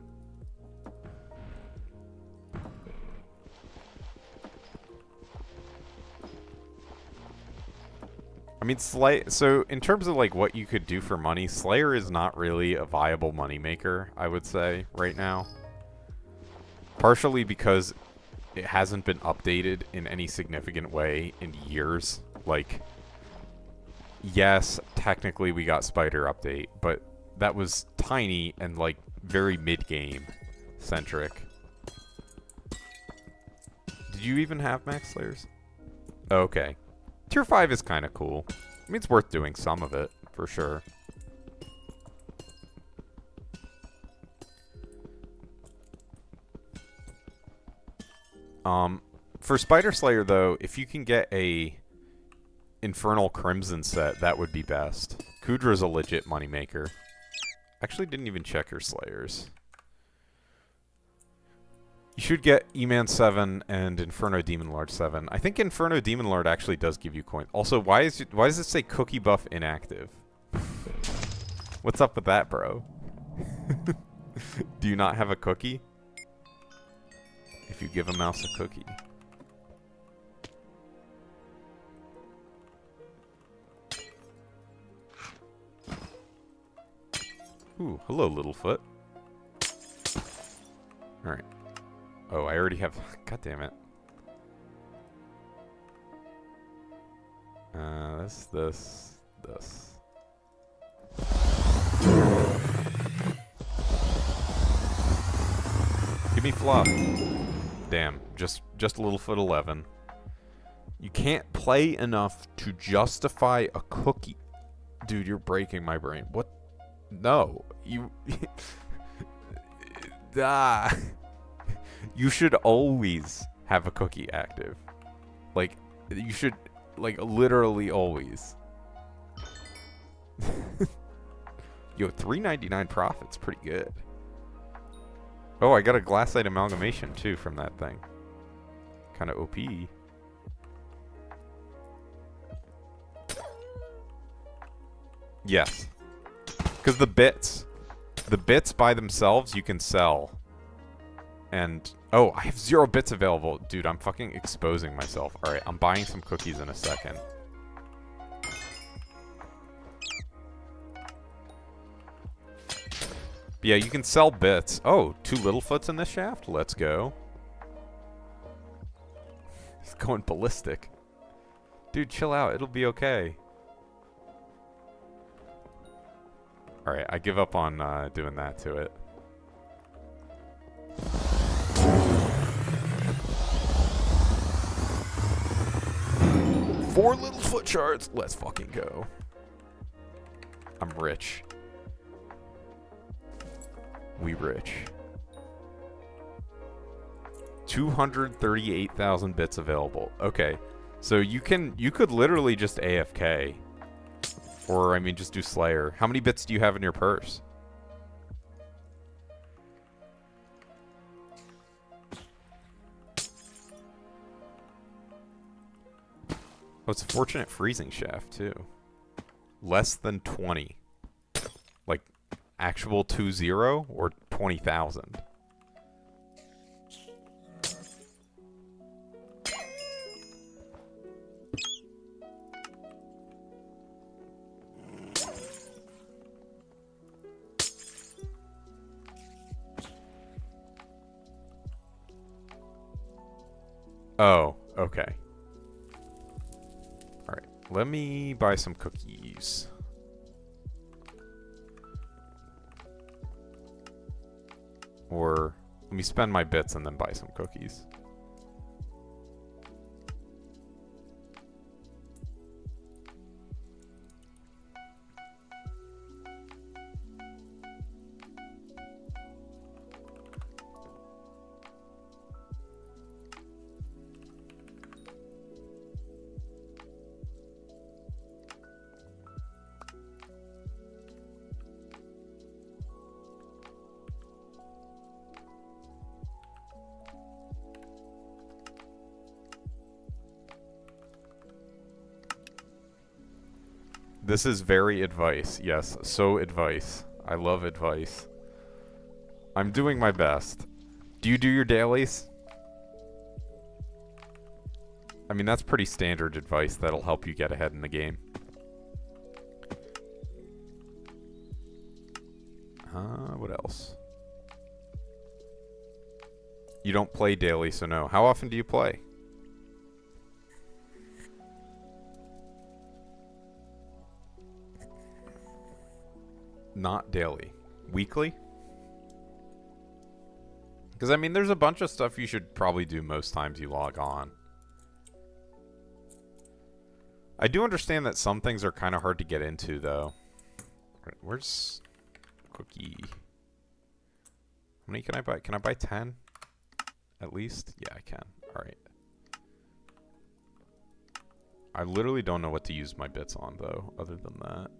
I mean, so in terms of like what you could do for money, Slayer is not really a viable moneymaker, I would say, right now. Partially because it hasn't been updated in any significant way in years. Like, yes, technically we got Spider update, but that was tiny and like very mid-game centric. Did you even have Max Slayers? Oh, okay. Tier 5 is kind of cool. I mean, it's worth doing some of it, for sure. For Spider Slayer, though, if you can get a Infernal Crimson set, that would be best. Kudra's a legit moneymaker. Actually, didn't even check her Slayers. You should get E-Man 7 and Inferno Demon Lord 7. I think Inferno Demon Lord actually does give you coins. Also, why does it say cookie buff inactive? What's up with that, bro? Do you not have a cookie? If you give a mouse a cookie. Ooh, hello, Littlefoot. Alright. Oh, I already have... God damn it. This. Give me fluff. Damn, just Littlefoot 11. You can't play enough to justify a cookie. Dude, you're breaking my brain. What? No. You... You should always have a cookie active. Like, you should, like, literally always. Yo, $3.99 profit's pretty good. Oh, I got a glassite amalgamation, too, from that thing. Kind of OP. Yes. Because the bits by themselves you can sell. And, oh, I have 0 bits available. Dude, I'm fucking exposing myself. Alright, I'm buying some cookies in a second. But yeah, you can sell bits. Oh, 2 Littlefoots in this shaft? Let's go. He's going ballistic. Dude, chill out. It'll be okay. Alright, I give up on doing that to it. Four Littlefoot shards. Let's fucking go. I'm rich. We rich. 238,000 bits available. Okay. So you could literally just AFK. Or, I mean, just do Slayer. How many bits do you have in your purse? Oh, it's a Fortunate Freezing Shaft, too. Less than 20. Like, actual 20 or 20,000? Oh, okay. Alright, let me buy some cookies. Or, let me spend my bits and then buy some cookies. This is very advice. Yes, so advice. I love advice. I'm doing my best. Do you do your dailies? I mean, that's pretty standard advice that'll help you get ahead in the game. What else? You don't play daily, so no. How often do you play? Not daily. Weekly? Because, I mean, there's a bunch of stuff you should probably do most times you log on. I do understand that some things are kind of hard to get into, though. Where's Cookie? How many can I buy? Can I buy 10? At least? Yeah, I can. Alright. I literally don't know what to use my bits on, though, other than that.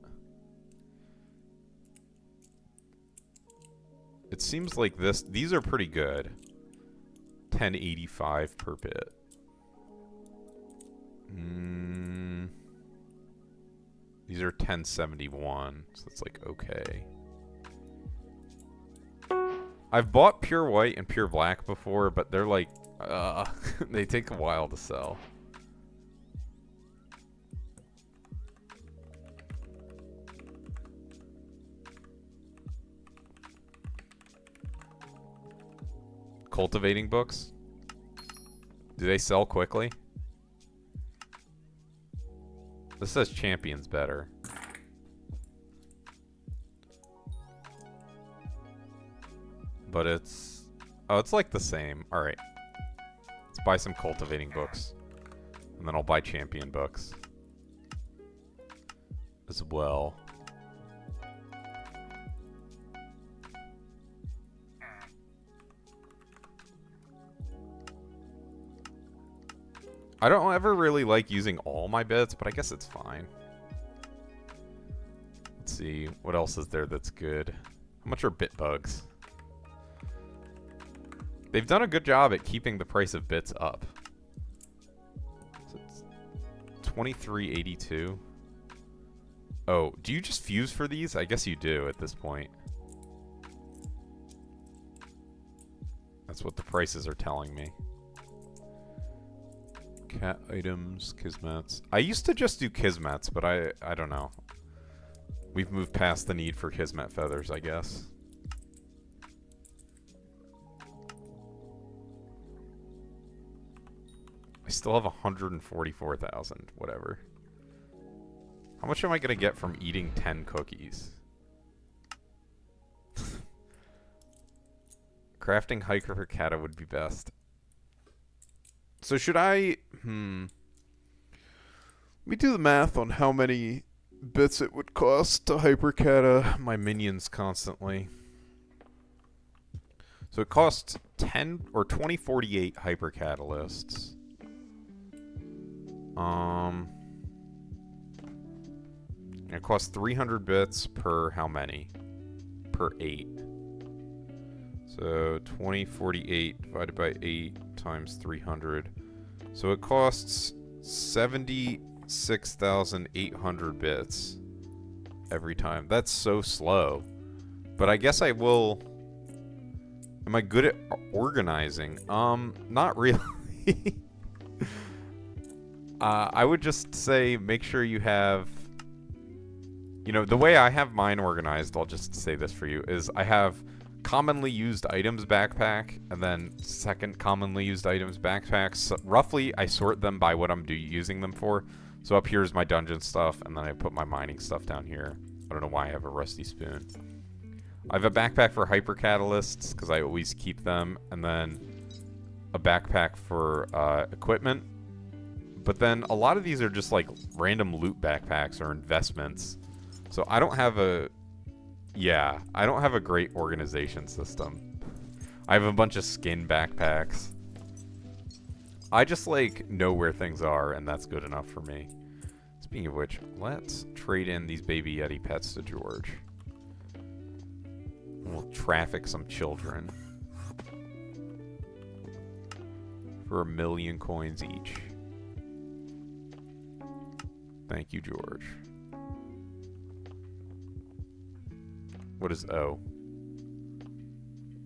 It seems like these are pretty good. 1085 per bit. These are 1071, so it's like okay. I've bought pure white and pure black before, but they're like, they take a while to sell. Cultivating books? Do they sell quickly? This says champions better. But it's... oh, it's like the same. Alright. Let's buy some cultivating books. And then I'll buy champion books. As well. I don't ever really like using all my bits, but I guess it's fine. Let's see. What else is there that's good? How much are bit bugs? They've done a good job at keeping the price of bits up. So it's $23.82. Oh, do you just fuse for these? I guess you do at this point. That's what the prices are telling me. Cat items, Kismets. I used to just do Kismets, but I don't know. We've moved past the need for Kismet feathers, I guess. I still have 144,000, whatever. How much am I gonna get from eating 10 cookies? Crafting Hypixel would be best. So should I... Let me do the math on how many bits it would cost to hypercata my minions constantly. So it costs 10 or 2048 hypercatalysts. It costs 300 bits per how many? Per 8. So 2048 divided by 8 times 300. So it costs 76,800 bits every time. That's so slow. But I guess I will... Am I good at organizing? Not really. I would just say make sure you have... You know, the way I have mine organized, I'll just say this for you, is I have commonly used items backpack, and then second commonly used items backpack. So roughly, I sort them by what I'm using them for. So up here is my dungeon stuff, and then I put my mining stuff down here. I don't know why I have a rusty spoon. I have a backpack for hypercatalysts, because I always keep them, and then a backpack for equipment. But then a lot of these are just like random loot backpacks or investments. So I don't have a... Yeah, I don't have a great organization system. I have a bunch of skin backpacks. I just, like, know where things are, and that's good enough for me. Speaking of which, let's trade in these Baby Yeti pets to George. We'll traffic some children. For 1,000,000 coins each. Thank you, George. What is O?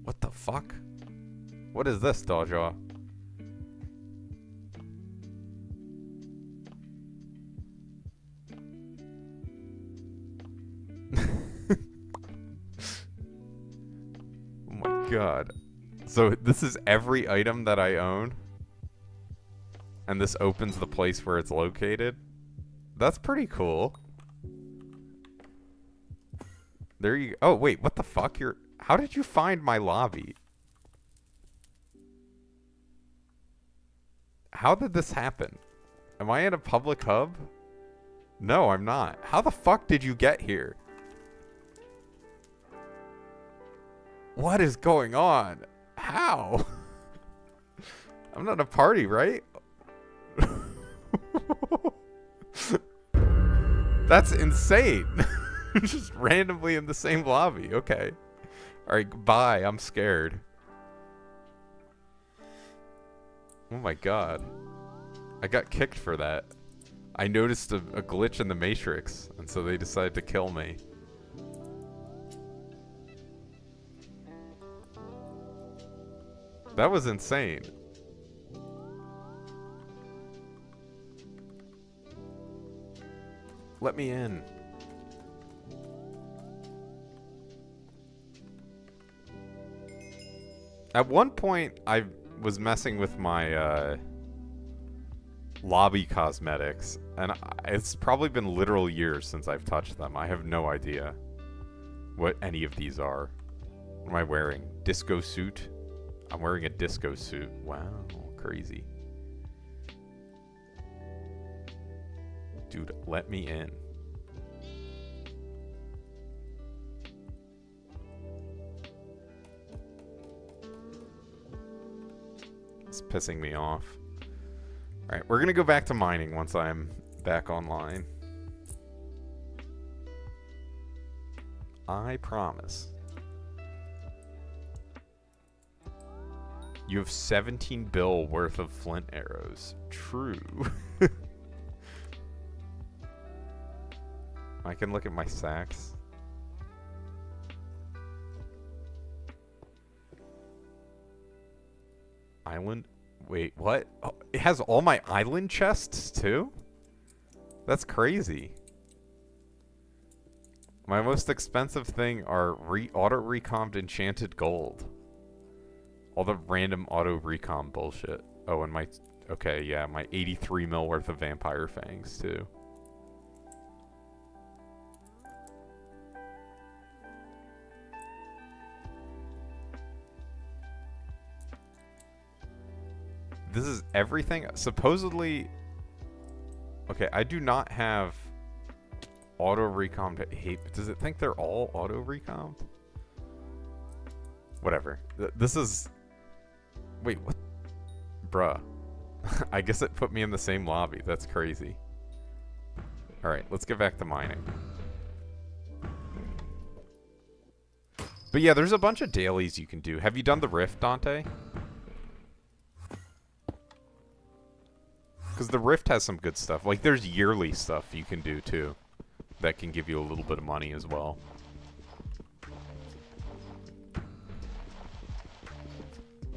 What the fuck? What is this, Dawjaw? Oh my god. So this is every item that I own? And this opens the place where it's located? That's pretty cool. There you... Oh, wait, what the fuck? How did you find my lobby? How did this happen? Am I in a public hub? No, I'm not. How the fuck did you get here? What is going on? How? I'm not a party, right? That's insane. Just randomly in the same lobby. Okay. Alright, bye. I'm scared. Oh my god. I got kicked for that. I noticed a glitch in the Matrix, and so they decided to kill me. That was insane. Let me in. At one point, I was messing with my lobby cosmetics, and it's probably been literal years since I've touched them. I have no idea what any of these are. What am I wearing? Disco suit? I'm wearing a disco suit. Wow, crazy. Dude, let me in. It's pissing me off. Alright, we're gonna go back to mining once I'm back online. I promise. You have 17 bill worth of flint arrows. True. I can look at my sacks. Island? Wait, what? Oh, it has all my island chests too? That's crazy. My most expensive thing are auto-recomped enchanted gold. All the random auto-recomp bullshit. Oh, and my... Okay, yeah, my 83 mil worth of vampire fangs too. This is everything? Supposedly... Okay, I do not have auto-recomped... Does it think they're all auto-recomped? Whatever. This is... Wait, what? Bruh. I guess it put me in the same lobby. That's crazy. Alright, let's get back to mining. But yeah, there's a bunch of dailies you can do. Have you done the Rift, Dante? Because the Rift has some good stuff. Like, there's yearly stuff you can do, too. That can give you a little bit of money as well.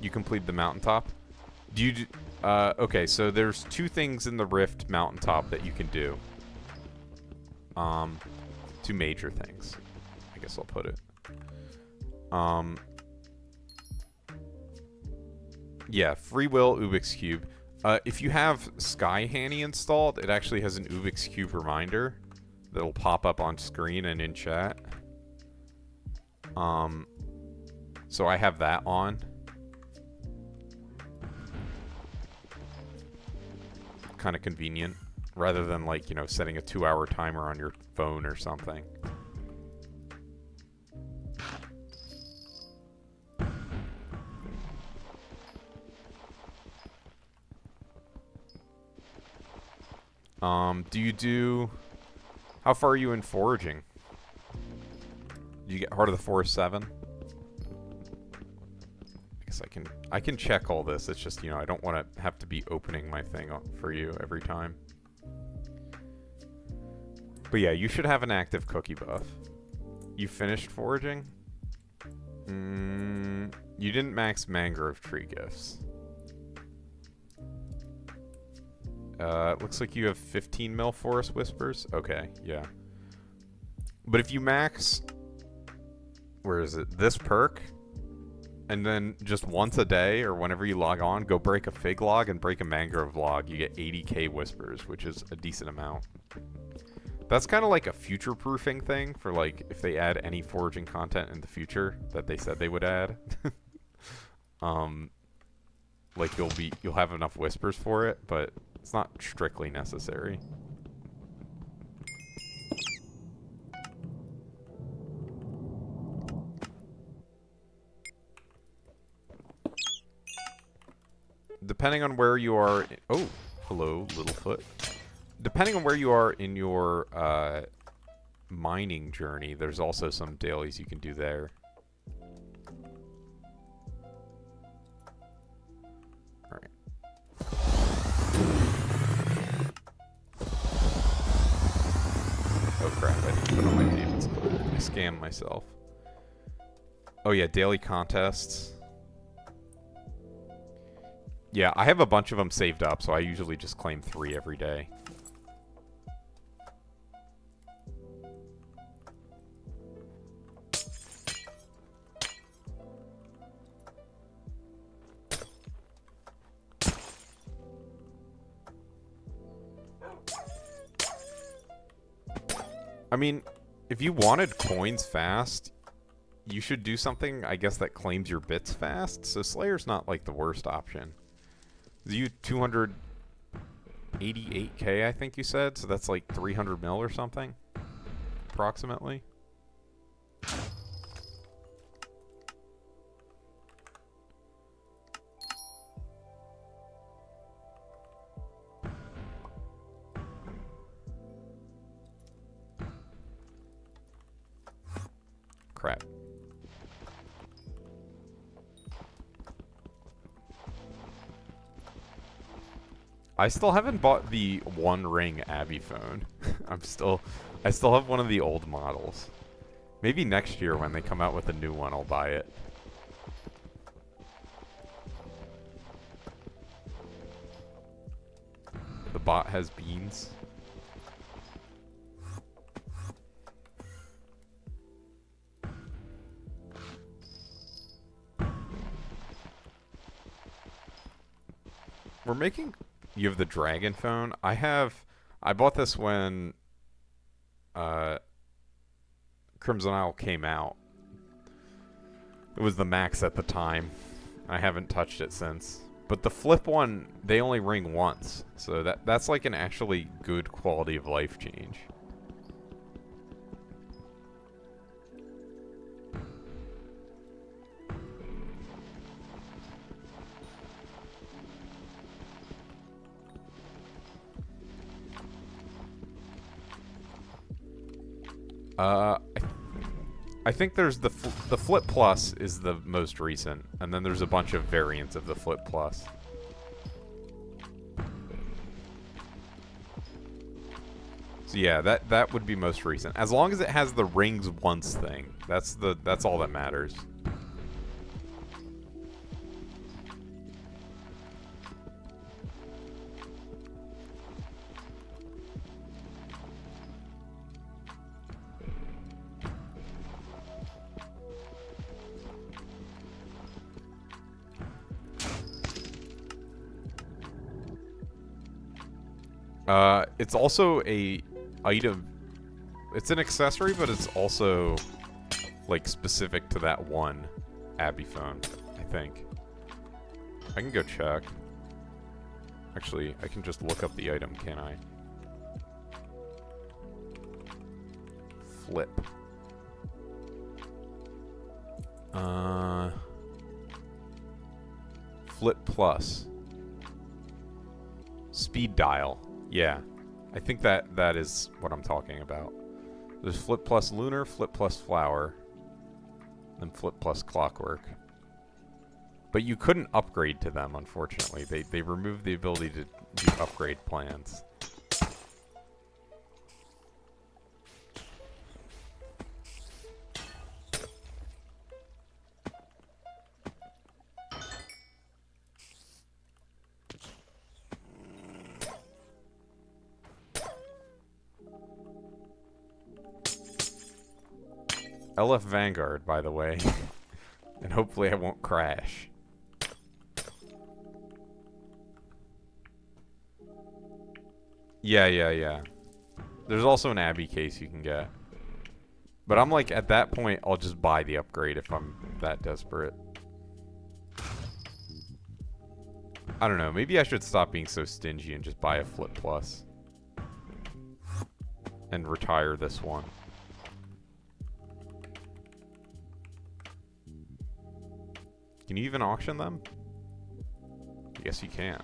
You complete the mountaintop? Do you... okay, so there's two things in the Rift mountaintop that you can do. Two major things. I guess I'll put it. Yeah, free will Ubix Cube. If you have Sky Hanny installed, it actually has an Ubix Cube reminder that'll pop up on screen and in chat. So I have that on. Kind of convenient, rather than, like, you know, setting a 2-hour timer on your phone or something. Do you do... How far are you in foraging? Do you get Heart of the Forest 7? I guess I can check all this. It's just, you know, I don't want to have to be opening my thing for you every time. But yeah, you should have an active cookie buff. You finished foraging? You didn't max mangrove tree gifts. It looks like you have 15 mil forest whispers. Okay, yeah. But if you max, where is it? This perk, and then just once a day or whenever you log on, go break a fig log and break a mangrove log, you get 80k whispers, which is a decent amount. That's kind of like a future-proofing thing for like if they add any foraging content in the future that they said they would add. Like you'll have enough whispers for it, but it's not strictly necessary. Depending on where you are... Oh, hello, Littlefoot. Depending on where you are in your mining journey, there's also some dailies you can do there. Alright. Oh crap, I didn't put on my David's clothes. I scammed myself. Oh yeah, daily contests. Yeah, I have a bunch of them saved up, so I usually just claim 3 every day. I mean, if you wanted coins fast, you should do something, I guess, that claims your bits fast. So Slayer's not, like, the worst option. You 288k, I think you said, so that's like 300 mil or something, approximately. Crap. I still haven't bought the One Ring Abby phone. I still have one of the old models. Maybe next year when they come out with a new one, I'll buy it. The bot has beans. We're making... You have the Dragon phone? I bought this when Crimson Isle came out. It was the max at the time. I haven't touched it since. But the flip one, they only ring once. So that's like an actually good quality of life change. I think there's the Flip Plus is the most recent, and then there's a bunch of variants of the Flip Plus. So yeah, that would be most recent. As long as it has the rings once thing, that's all that matters. It's also a item. It's an accessory, but it's also like specific to that one Abby phone, I think. I can go check. Actually, I can just look up the item, can't I? Flip. Flip Plus. Speed dial. Yeah. I think that is what I'm talking about. There's Flip Plus Lunar, Flip Plus Flower, and Flip Plus Clockwork. But you couldn't upgrade to them, unfortunately. They removed the ability to do upgrade plans. LF Vanguard, by the way. And hopefully I won't crash. Yeah. There's also an Abbey case you can get. But I'm like, at that point, I'll just buy the upgrade if I'm that desperate. I don't know, maybe I should stop being so stingy and just buy a Flip Plus. And retire this one. Can you even auction them? I guess you can't.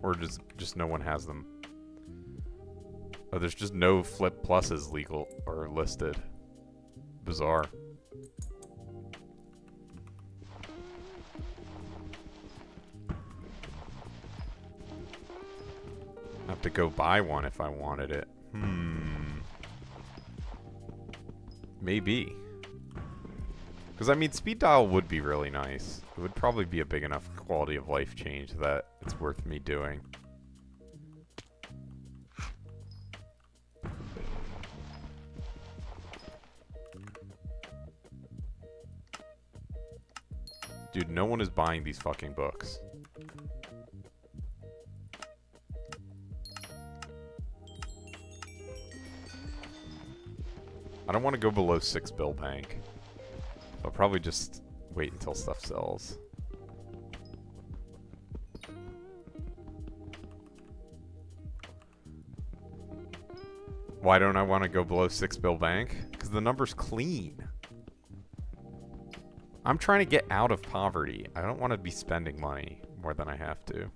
Or just no one has them. Oh, there's just no Flip Pluses legal or listed. Bizarre. I have to go buy one if I wanted it. Maybe. Because, I mean, speed dial would be really nice. It would probably be a big enough quality of life change that it's worth me doing. Dude, no one is buying these fucking books. I don't want to go below 6 bill bank. I'll probably just wait until stuff sells. Why don't I want to go below 6 bill bank? Because the number's clean. I'm trying to get out of poverty. I don't want to be spending money more than I have to.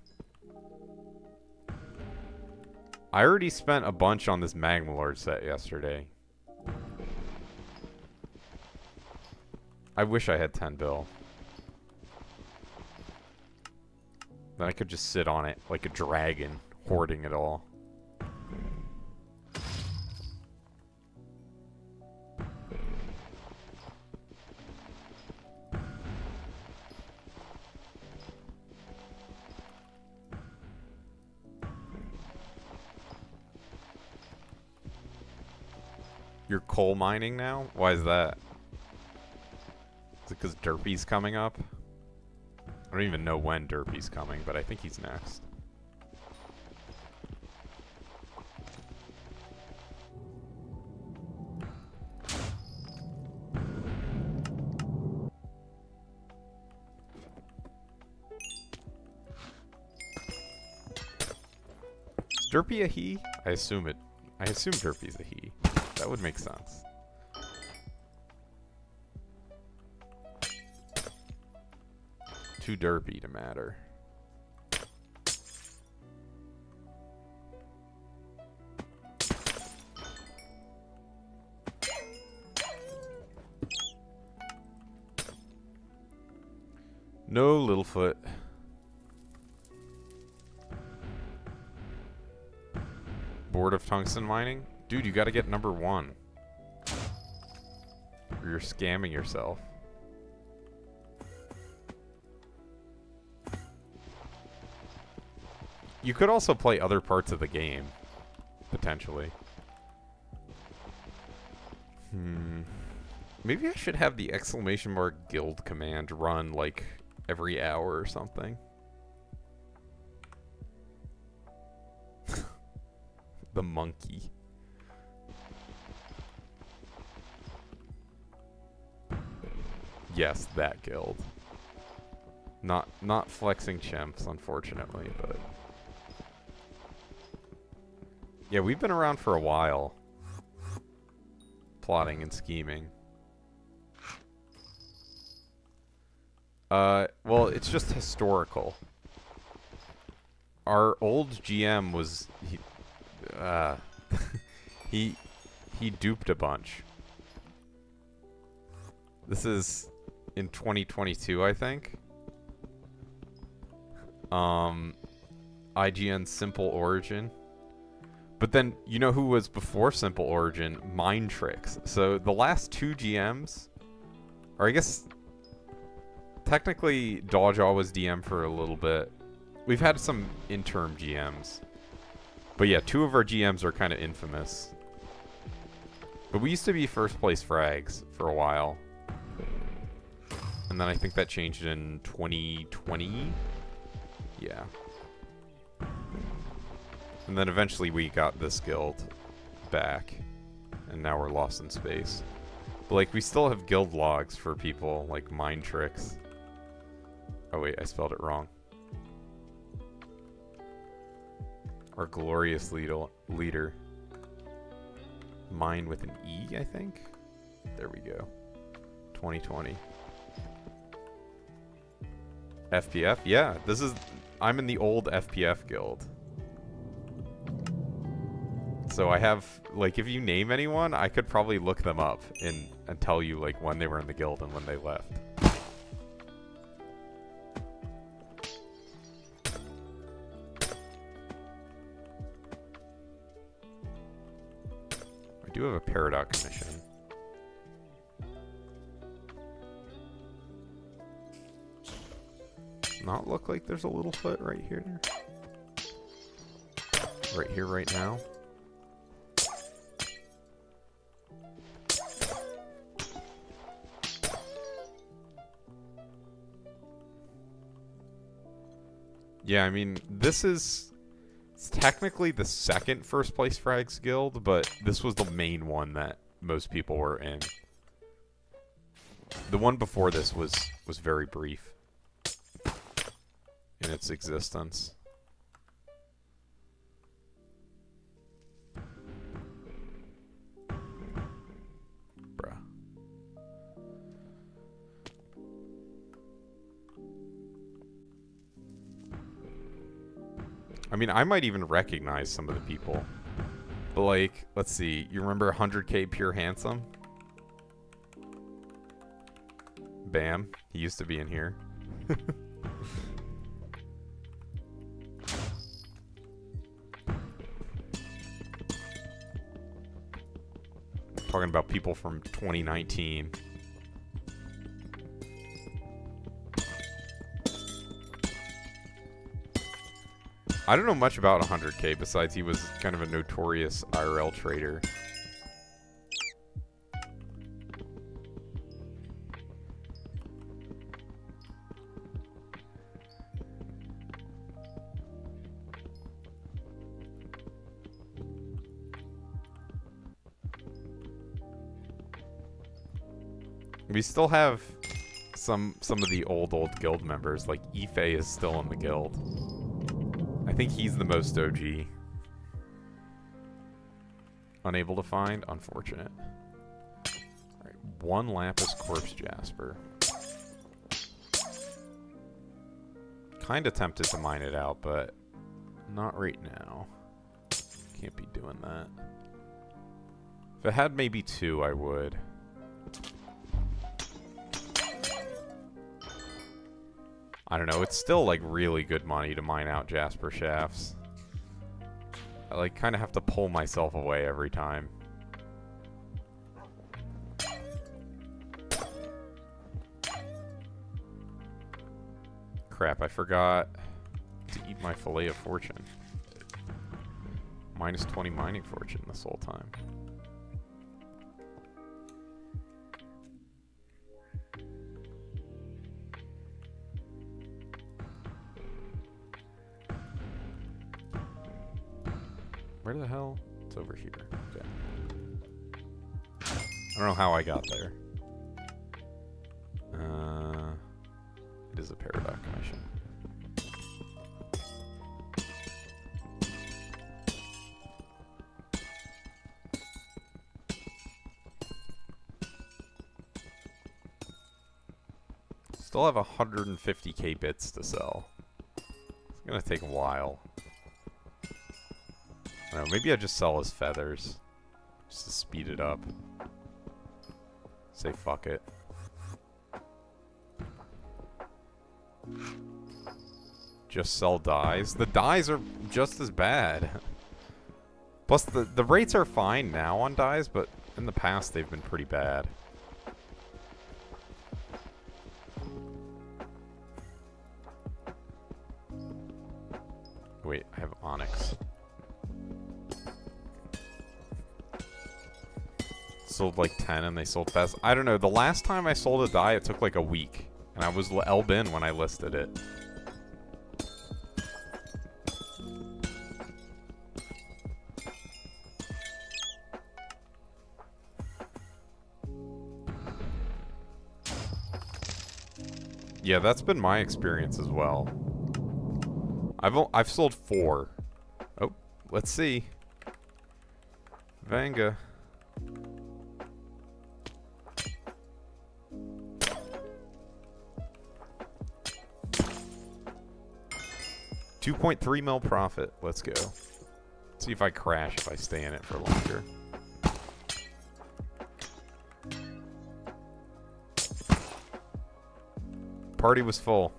I already spent a bunch on this Magma Lord set yesterday. I wish I had 10 bill. Then I could just sit on it like a dragon, hoarding it all. You're coal mining now? Why is that? Is it because Derpy's coming up? I don't even know when Derpy's coming, but I think he's next. Is Derpy a he? I assume Derpy's a he. That would make sense. Too derpy to matter. No, Littlefoot. Bored of tungsten mining? Dude, you gotta get number 1. Or you're scamming yourself. You could also play other parts of the game, potentially. Maybe I should have the exclamation mark guild command run like every hour or something. The monkey. Yes, that guild. Not flexing chimps, unfortunately, but yeah, we've been around for a while. Plotting and scheming. Well, it's just historical. Our old GM was he duped a bunch. This is in 2022, I think. IGN Simple Origin. But then, you know who was before Simple Origin? Mind Tricks. So the last 2 GMs, or I guess technically Dawjaw was DM for a little bit. We've had some interim GMs. But yeah, 2 of our GMs are kind of infamous. But we used to be first place frags for a while. And then I think that changed in 2020. Yeah. And then eventually we got this guild back. And now we're lost in space. But like, we still have guild logs for people, like mind tricks. Oh wait, I spelled it wrong. Our glorious leader. Mine with an E, I think? There we go. 2020. FPF? Yeah, this is... I'm in the old FPF guild. So I have... Like, if you name anyone, I could probably look them up and tell you, like, when they were in the guild and when they left. I do have a paradox mission. Not look like there's a Littlefoot right here. Right here, right now. Yeah, I mean, this is... It's technically the second first place frags guild, but this was the main one that most people were in. The one before this was very brief in its existence. Bruh. I mean, I might even recognize some of the people. But like, let's see. You remember 100k Pure Handsome? Bam. He used to be in here. Talking about people from 2019. I don't know much about 100k besides he was kind of a notorious IRL trader. We still have some of the old guild members, like Ife is still in the guild. I think he's the most OG. Unable to find? Unfortunate. Alright, 1 Lapis Corpse Jasper. Kinda tempted to mine it out, but not right now. Can't be doing that. If it had maybe 2, I would. I don't know, it's still like really good money to mine out Jasper shafts. I like kind of have to pull myself away every time. Crap, I forgot to eat my fillet of fortune. Minus 20 mining fortune this whole time. Where the hell? It's over here. Okay. I don't know how I got there. It is a paradox mission. Still have 150k bits to sell. It's gonna take a while. I don't know, maybe I just sell his feathers. Just to speed it up. Say fuck it. Just sell dyes. The dyes are just as bad. Plus the rates are fine now on dyes, but in the past they've been pretty bad. Wait, I have onyx. sold like 10 and they sold fast. I don't know. The last time I sold a die, it took like a week. And I was L-bin when I listed it. Yeah, that's been my experience as well. I've sold 4. Oh, let's see. Vanga. $2.3 mil profit. Let's go. See if I crash if I stay in it for longer. Party was full.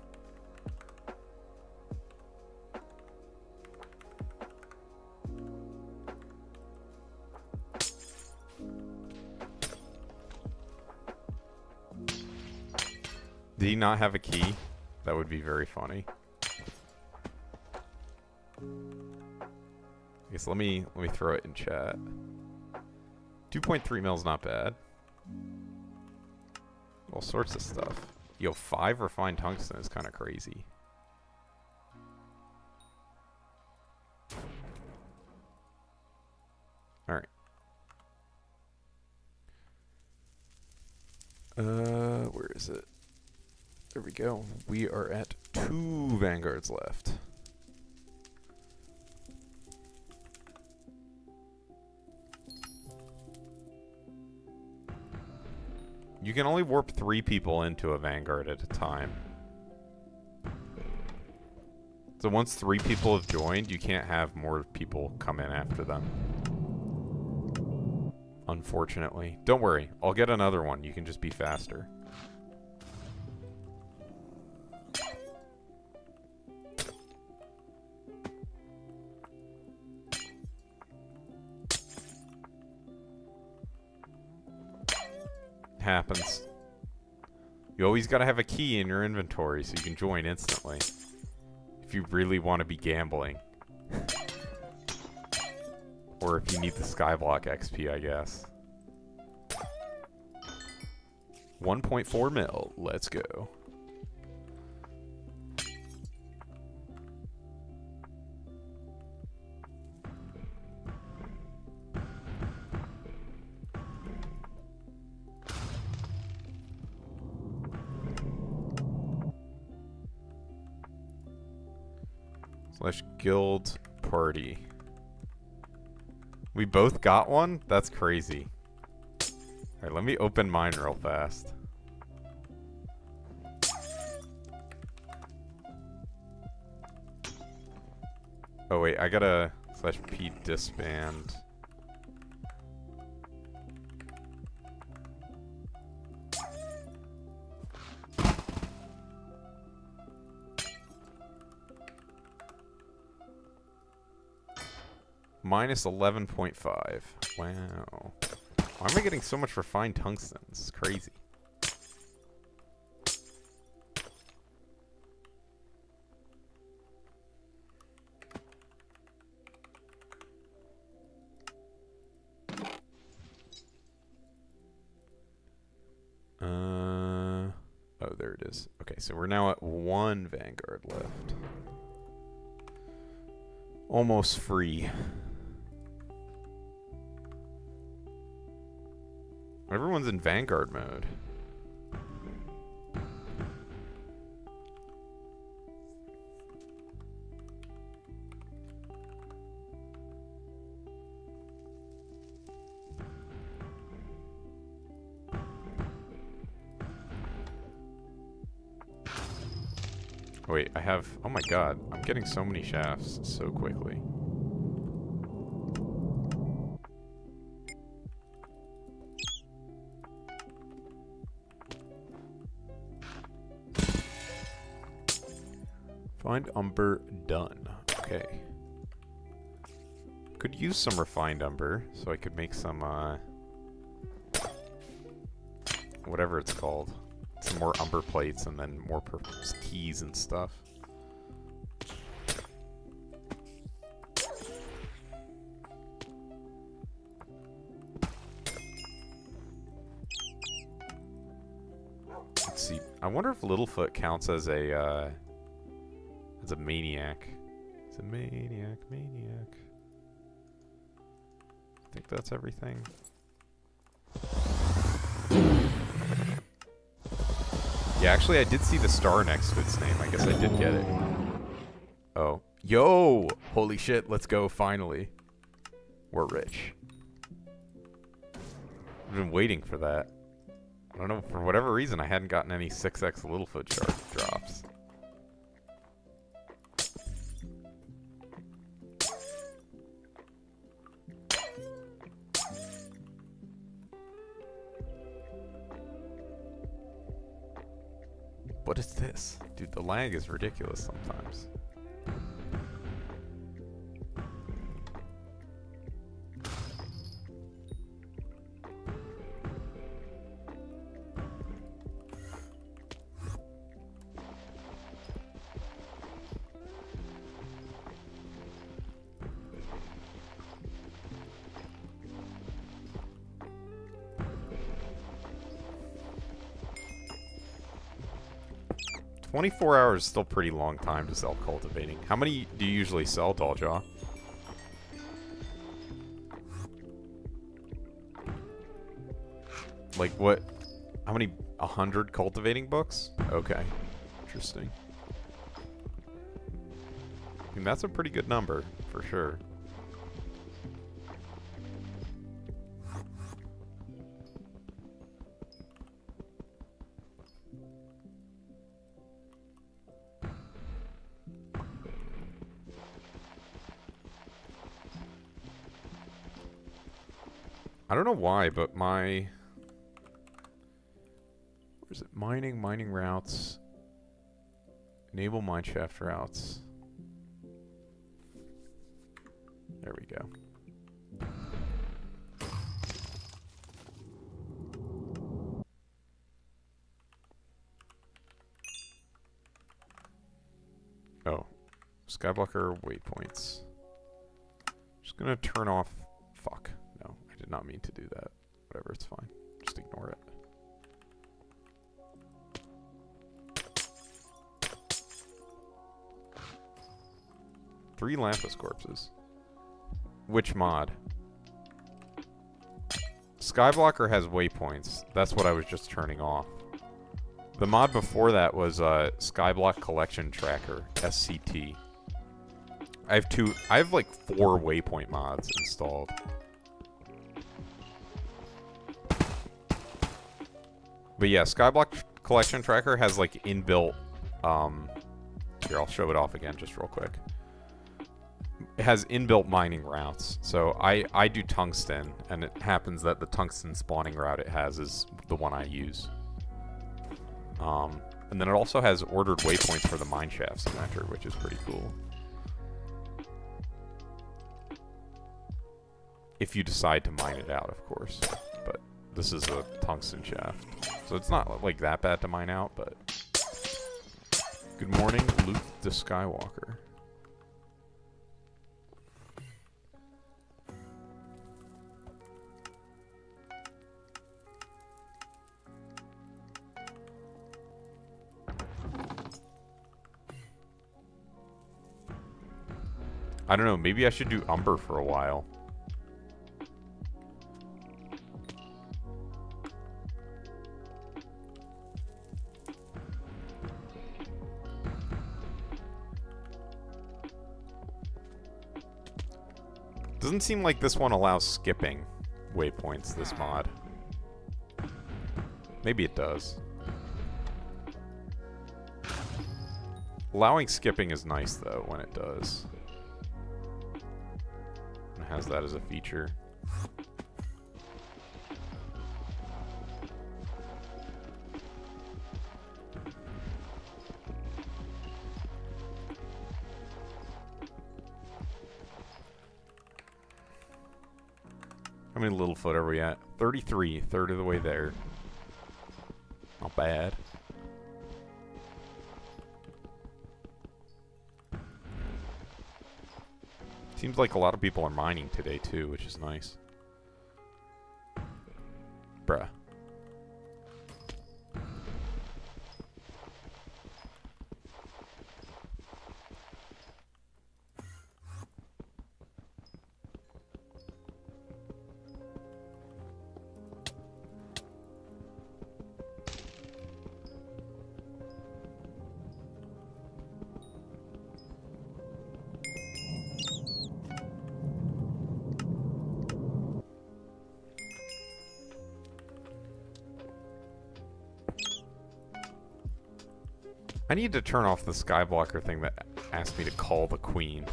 Did he not have a key? That would be very funny. I guess let me throw it in chat. 2.3 mil is not bad. All sorts of stuff. Yo, 5 refined tungsten is kind of crazy. All right. Where is it? There we go. We are at 2 vanguards left. You can only warp 3 people into a vanguard at a time. So once 3 people have joined, you can't have more people come in after them. Unfortunately. Don't worry, I'll get another one. You can just be faster. Happens. You always gotta have a key in your inventory so you can join instantly. If you really want to be gambling. Or if you need the Skyblock XP, I guess. 1.4 mil. Let's go. / guild party. We both got one? That's crazy. Alright, let me open mine real fast. Oh wait, I gotta /p disband. Minus 11.5. Wow. Why am I getting so much refined tungsten? This is crazy. Oh, there it is. Okay, so we're now at 1 vanguard left. Almost free. Everyone's in Vanguard mode. Wait, I have... Oh my god, I'm getting so many shafts so quickly. Find umber done. Okay. Could use some refined umber, so I could make some, whatever it's called. Some more umber plates and then more keys and stuff. I wonder if Littlefoot counts as a maniac. It's a maniac. I think that's everything. Yeah, actually, I did see the star next to its name. I guess I did get it. Oh. Yo! Holy shit, let's go, finally. We're rich. I've been waiting for that. I don't know, for whatever reason, I hadn't gotten any 6x Littlefoot drops. What is this? Dude, the lag is ridiculous sometimes. $24 hours is still a pretty long time to sell cultivating. How many do you usually sell, Dolljaw? Like what? How many? 100 cultivating books? Okay. Interesting. I mean, that's a pretty good number, for sure. I don't know why, but my... Where is it? Mining routes. Enable mineshaft routes. There we go. Oh. Skyblocker waypoints. Just gonna turn off... Fuck. No, I did not mean to do that. Whatever, it's fine. Just ignore it. Three Lampus corpses. Which mod? Skyblocker has waypoints. That's what I was just turning off. The mod before that was Skyblock Collection Tracker, SCT. I have like 4 waypoint mods installed. But yeah, Skyblock Collection Tracker has like inbuilt, here, I'll show it off again just real quick. It has inbuilt mining routes. So I do tungsten, and it happens that the tungsten spawning route it has is the one I use. And then it also has ordered waypoints for the mineshaft center, which is pretty cool. If you decide to mine it out, of course. But this is a tungsten shaft. So it's not like that bad to mine out, but... Good morning, Luke the Skywalker. I don't know, maybe I should do Umber for a while. Doesn't seem like this one allows skipping waypoints, this mod. Maybe it does. Allowing skipping is nice, though, when it does. It has that as a feature. How many Littlefoot are we at? 33, third of the way there. Not bad. Seems like a lot of people are mining today too, which is nice. Bruh. I need to turn off the skyblocker thing that asked me to call the queen.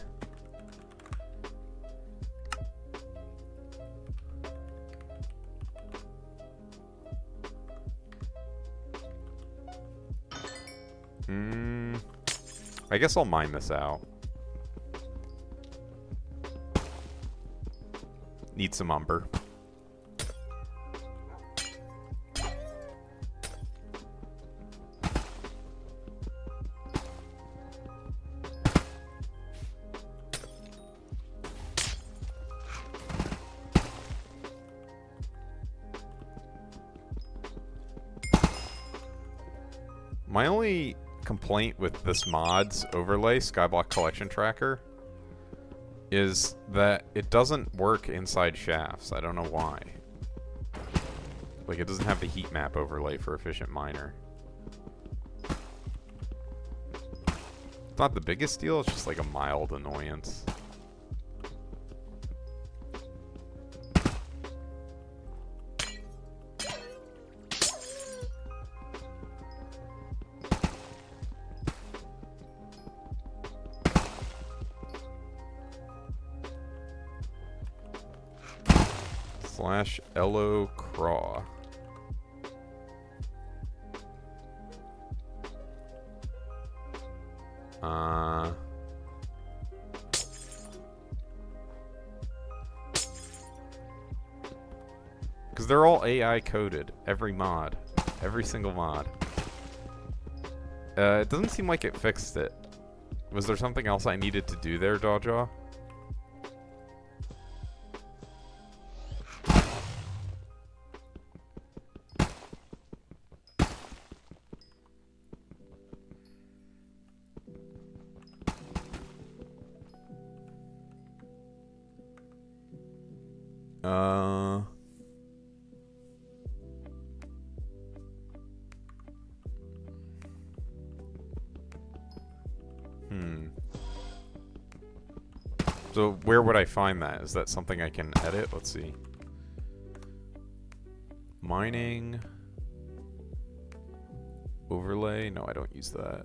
I guess I'll mine this out. Need some umber. My only complaint with this mod's overlay, Skyblock Collection Tracker, is that it doesn't work inside shafts. I don't know why. Like, it doesn't have the heat map overlay for Efficient Miner. It's not the biggest deal, it's just like a mild annoyance. Slash Elo Craw. Because they're all AI coded. Every mod. Every single mod. It doesn't seem like it fixed it. Was there something else I needed to do there, Dawjaw? So where would I find that? Is that something I can edit? Let's see. Mining. Overlay. No, I don't use that.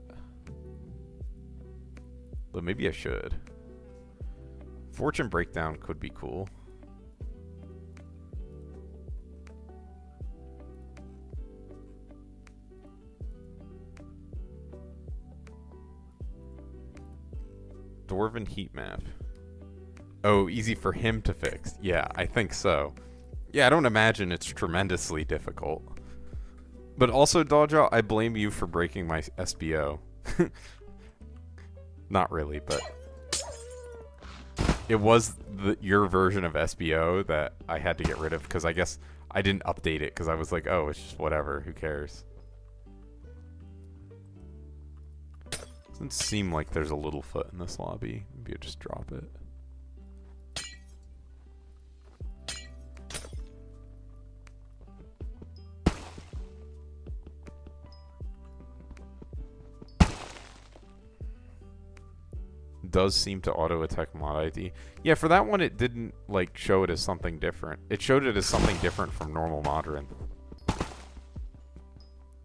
But maybe I should. Fortune breakdown could be cool. Dwarven heat map. Oh, easy for him to fix. Yeah, I think so. Yeah, I don't imagine it's tremendously difficult. But also, Dawjaw, I blame you for breaking my SBO. Not really, but it was your version of SBO that I had to get rid of because I guess I didn't update it because I was like, oh, it's just whatever. Who cares? Doesn't seem like there's a Littlefoot in this lobby. Maybe I'll just drop it. Does seem to auto attack mod ID. Yeah, for that one it didn't like show it as something different. It showed it as something different from normal Modern.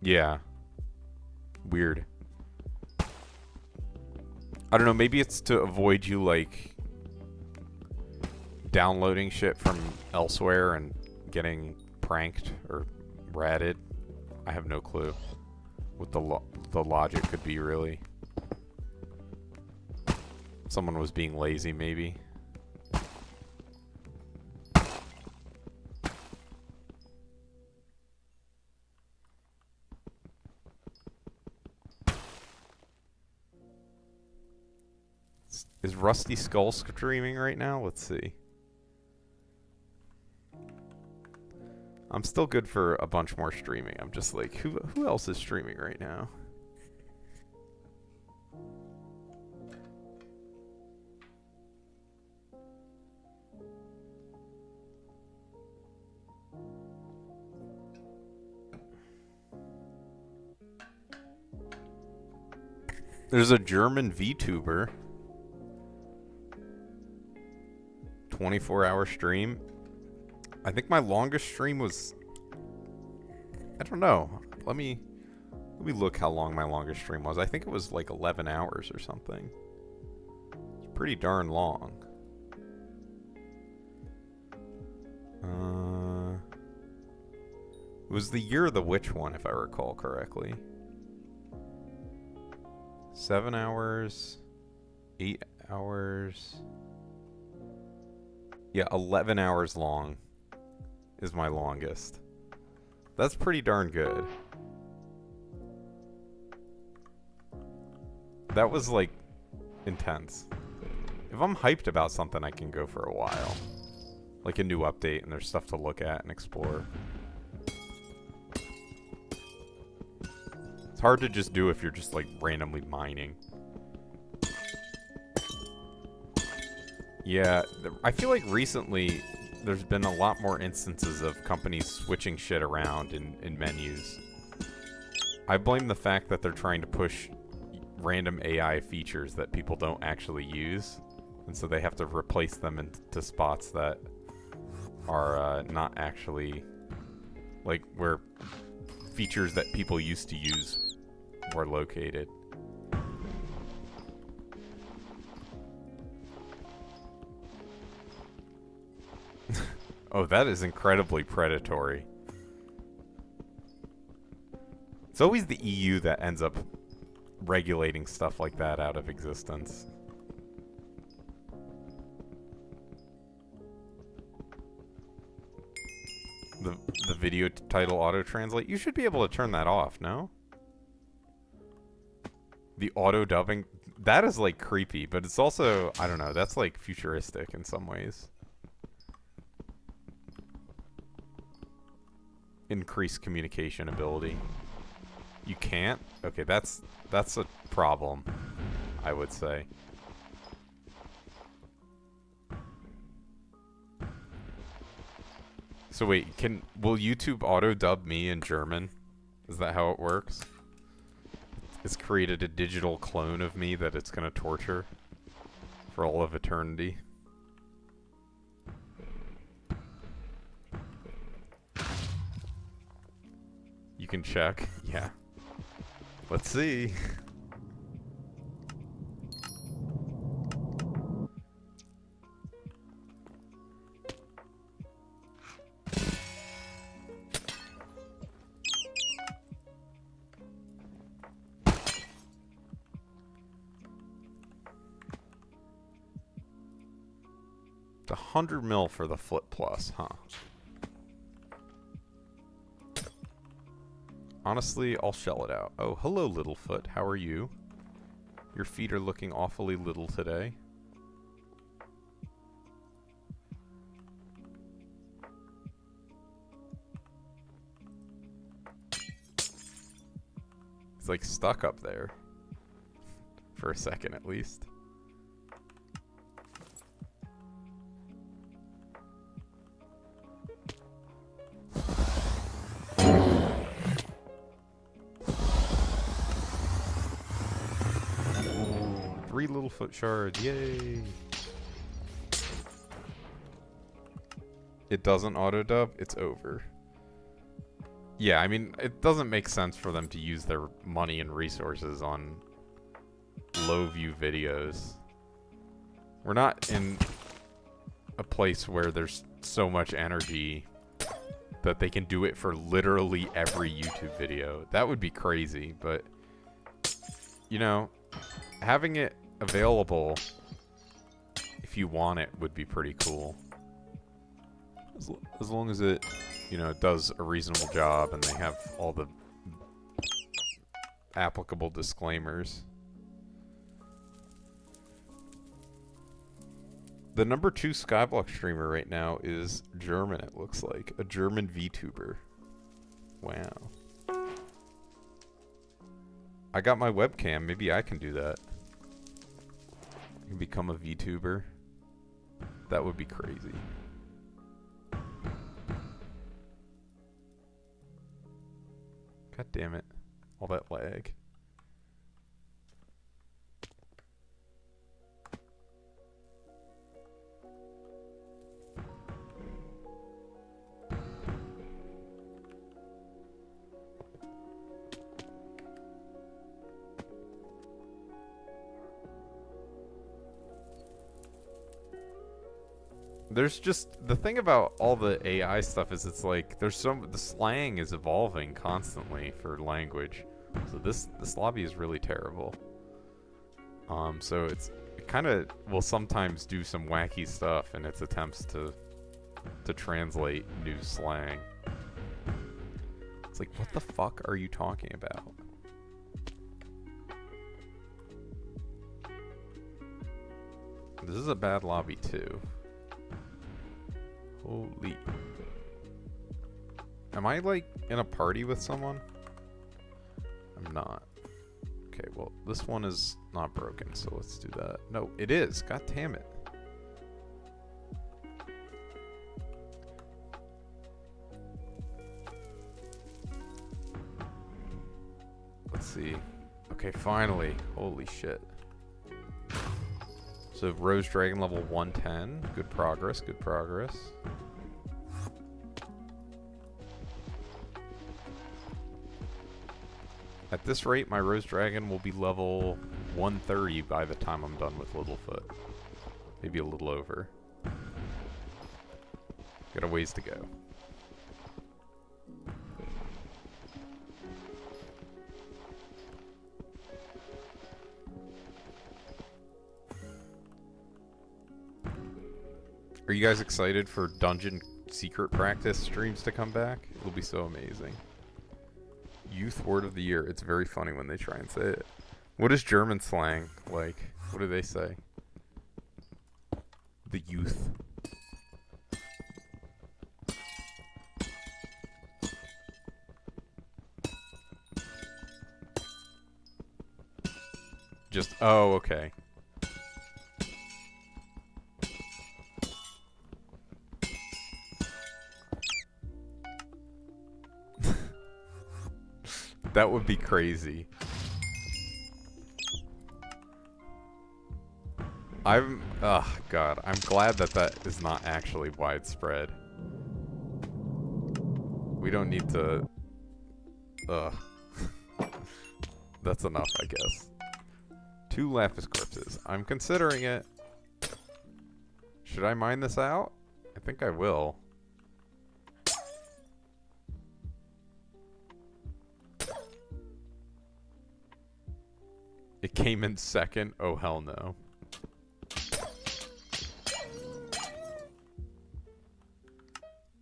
Yeah. Weird. I don't know, maybe it's to avoid you like downloading shit from elsewhere and getting pranked or ratted. I have no clue what the logic could be, really. Someone was being lazy, maybe. Is Rusty Skull streaming right now? Let's see. I'm still good for a bunch more streaming. I'm just like, who else is streaming right now? There's a German VTuber. 24-hour stream. I think my longest stream was... I don't know. Let me Let me look how long my longest stream was. I think it was like 11 hours or something. It's pretty darn long. It was the Year of the Witch one, if I recall correctly. 7 hours, 8 hours. Yeah, 11 hours long is my longest. That's pretty darn good. That was like intense. If I'm hyped about something, I can go for a while. Like a new update and there's stuff to look at and explore. It's hard to just do if you're just like randomly mining. Yeah, I feel like recently there's been a lot more instances of companies switching shit around in menus. I blame the fact that they're trying to push random AI features that people don't actually use, and so they have to replace them into spots that are not actually like where features that people used to use were located. Oh, that is incredibly predatory. It's always the EU that ends up regulating stuff like that out of existence. The video title auto-translate, you should be able to turn that off, no? The auto-dubbing, that is like creepy, but it's also, I don't know, that's like futuristic in some ways. Increased communication ability. You can't? Okay, that's a problem, I would say. So wait, will YouTube auto-dub me in German? Is that how it works? It's created a digital clone of me that it's gonna torture for all of eternity. You can check. Yeah. Let's see. It's 100 mil for the Flip Plus, huh? Honestly, I'll shell it out. Oh, hello, Littlefoot. How are you? Your feet are looking awfully little today. It's like stuck up there. For a second, at least. Three Littlefoot shards, yay! It doesn't auto-dub, it's over. Yeah, I mean, it doesn't make sense for them to use their money and resources on low-view videos. We're not in a place where there's so much energy that they can do it for literally every YouTube video. That would be crazy, but, you know, having it available if you want it would be pretty cool. As long as it, you know, does a reasonable job and they have all the applicable disclaimers. The number 2 Skyblock streamer right now is German, it looks like. A German VTuber. Wow. I got my webcam, maybe I can do that. I can become a VTuber. That would be crazy. God damn it. All that lag. There's just the thing about all the AI stuff is it's like the slang is evolving constantly for language. So this lobby is really terrible. So it kind of will sometimes do some wacky stuff in its attempts to translate new slang. It's like, what the fuck are you talking about? This is a bad lobby too. Holy. Am I like in a party with someone? I'm not. Okay, well, this one is not broken, so let's do that. No, it is. God damn it. Let's see. Okay, finally. Holy shit. So Rose Dragon level 110. Good progress, good progress. At this rate, my Rose Dragon will be level 130 by the time I'm done with Littlefoot. Maybe a little over. Got a ways to go. Are you guys excited for Dungeon Secret Practice streams to come back? It'll be so amazing. Youth word of the year. It's very funny when they try and say it. What is German slang like? What do they say? The youth. Just, oh, okay. That would be crazy. Oh god, I'm glad that that is not actually widespread. We don't need to... That's enough, I guess. 2 Lapis Corpses. I'm considering it. Should I mine this out? I think I will. It came in second? Oh, hell no.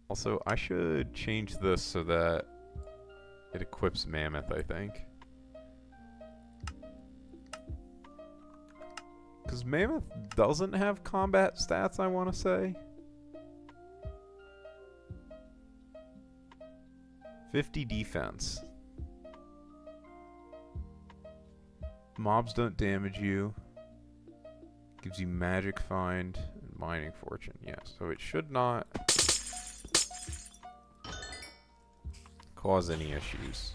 Also, I should change this so that it equips Mammoth, I think. Because Mammoth doesn't have combat stats, I want to say. 50 defense. Mobs don't damage you. Gives you magic find and mining fortune. Yeah, so it should not cause any issues.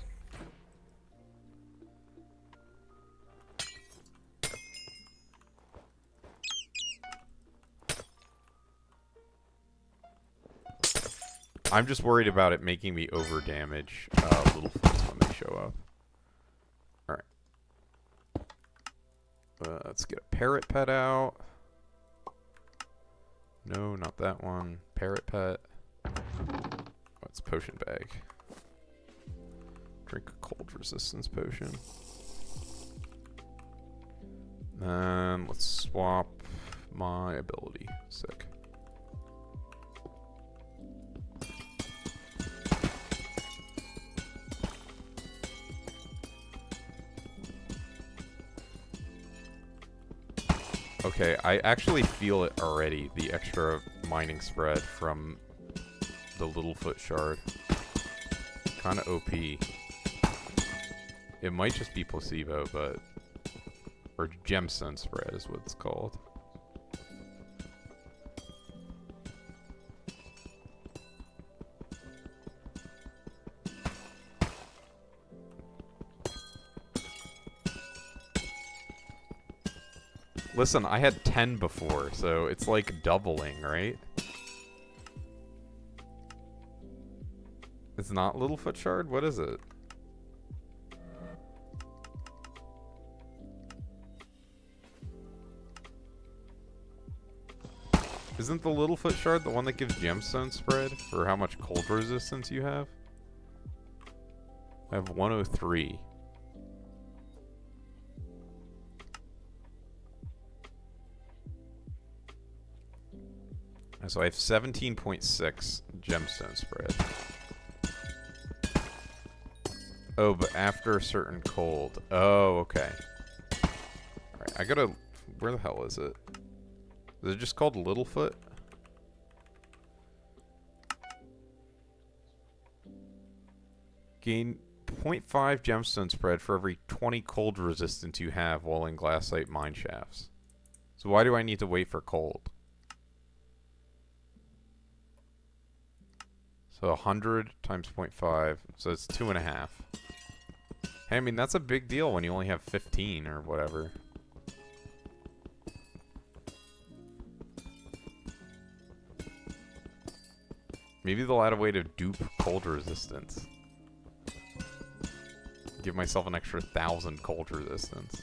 I'm just worried about it making me over damage Littlefoots when they show up. Let's get a parrot pet out. No, not that one. Parrot pet. Oh, it's potion bag. Drink a cold resistance potion. And let's swap my ability. Sick. Okay, I actually feel it already, the extra mining spread from the Littlefoot shard. Kinda OP. It might just be placebo, but... Or gemstone spread is what it's called. Listen, I had 10 before, so it's like doubling, right? It's not Littlefoot shard? What is it? Isn't the Littlefoot shard the one that gives gemstone spread for how much cold resistance you have? I have 103. So I have 17.6 gemstone spread. Oh, but after a certain cold. Oh, okay. Alright, I gotta... Where the hell is it? Is it just called Littlefoot? Gain 0.5 gemstone spread for every 20 cold resistance you have while in glassite mine shafts. So why do I need to wait for cold? So 100 times 0.5, so it's 2.5. Hey, I mean, that's a big deal when you only have 15 or whatever. Maybe they'll add a way to dupe cold resistance. Give myself an extra 1,000 cold resistance.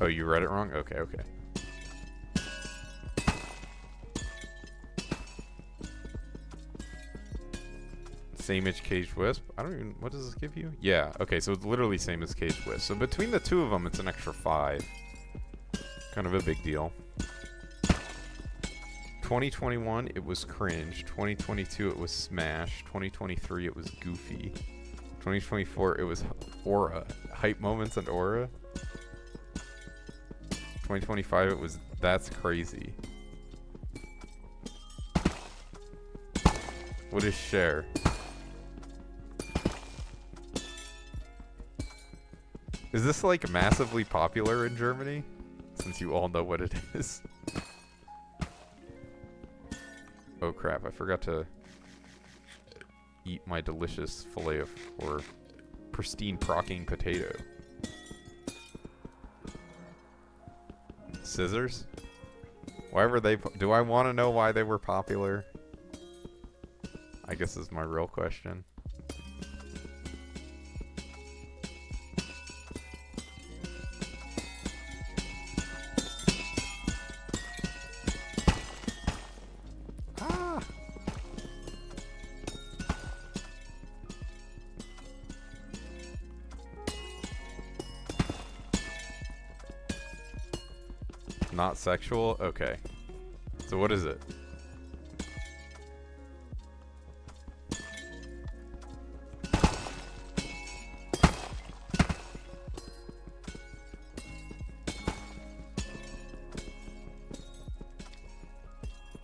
Oh, you read it wrong? Okay, okay. Same as Caged Wisp? I don't even... What does this give you? Yeah, okay, so it's literally same as Caged Wisp. So between the two of them, it's an extra 5. Kind of a big deal. 2021, it was cringe. 2022, it was smash. 2023, it was goofy. 2024, it was aura. Hype moments and aura. 2025, it was that's crazy. What is share? Is this like massively popular in Germany? Since you all know what it is. Oh crap, I forgot to eat my delicious fillet of or pristine procking potato. Scissors? Why were they... Do I want to know why they were popular? I guess is my real question. Ah! Not sexual? Okay. So what is it?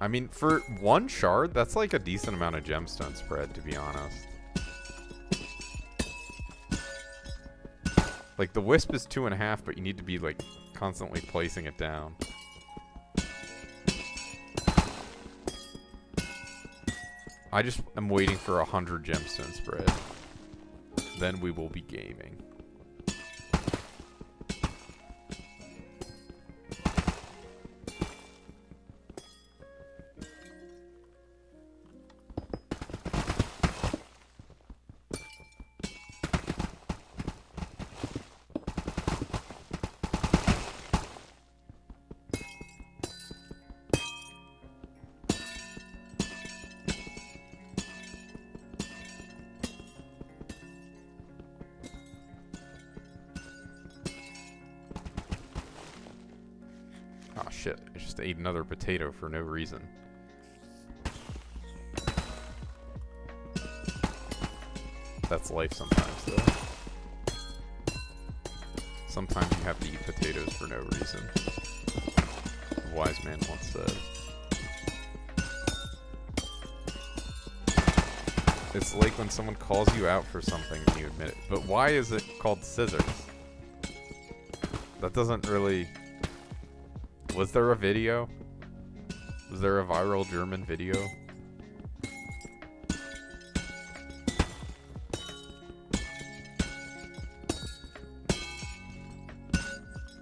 I mean, for one shard, that's like a decent amount of gemstone spread, to be honest. Like, the wisp is 2.5, but you need to be, like, constantly placing it down. I just am waiting for 100 gemstone spread. Then we will be gaming. Oh shit, I just ate another potato for no reason. That's life sometimes, though. Sometimes you have to eat potatoes for no reason. A wise man once said. It's like when someone calls you out for something and you admit it. But why is it called scissors? That doesn't really... Was there a video? Was there a viral German video?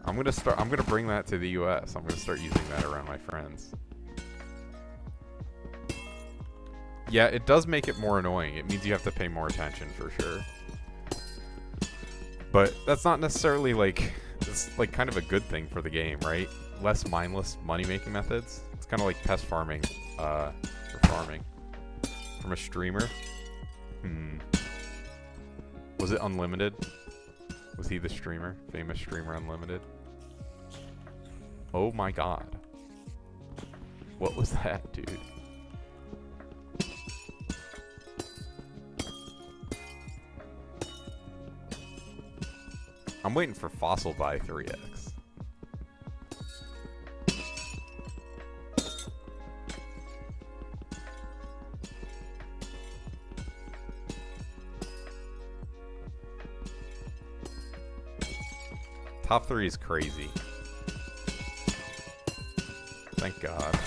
I'm gonna bring that to the US. I'm gonna start using that around my friends. Yeah, it does make it more annoying. It means you have to pay more attention for sure. But that's not necessarily like, it's like kind of a good thing for the game, right? Less mindless money-making methods. It's kind of like pest farming, for farming. From a streamer. Was it Unlimited? Was he the streamer? Famous streamer Unlimited? Oh my god. What was that, dude? I'm waiting for Fossil by 3x. Top 3 is crazy. Thank God.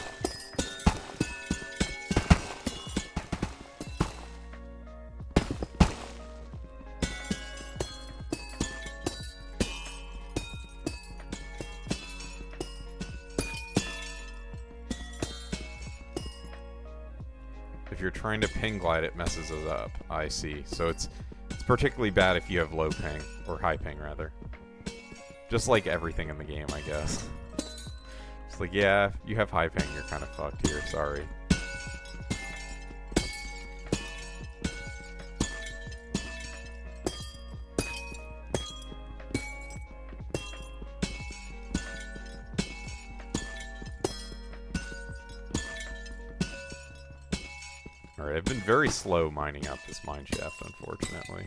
If you're trying to ping glide, it messes us up. I see. So it's particularly bad if you have low ping, or high ping rather. Just like everything in the game, I guess. It's like, yeah, if you have high ping, you're kind of fucked here. Sorry. Alright, I've been very slow mining out this mine shaft, unfortunately.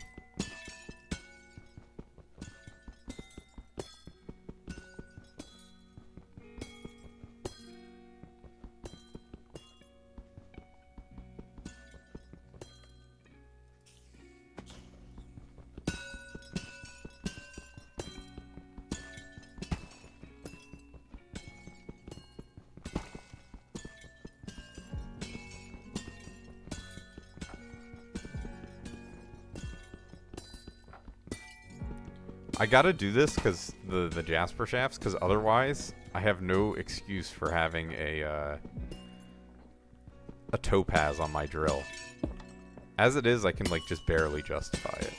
I gotta do this because the Jasper shafts, because otherwise I have no excuse for having a topaz on my drill. As it is, I can like just barely justify it.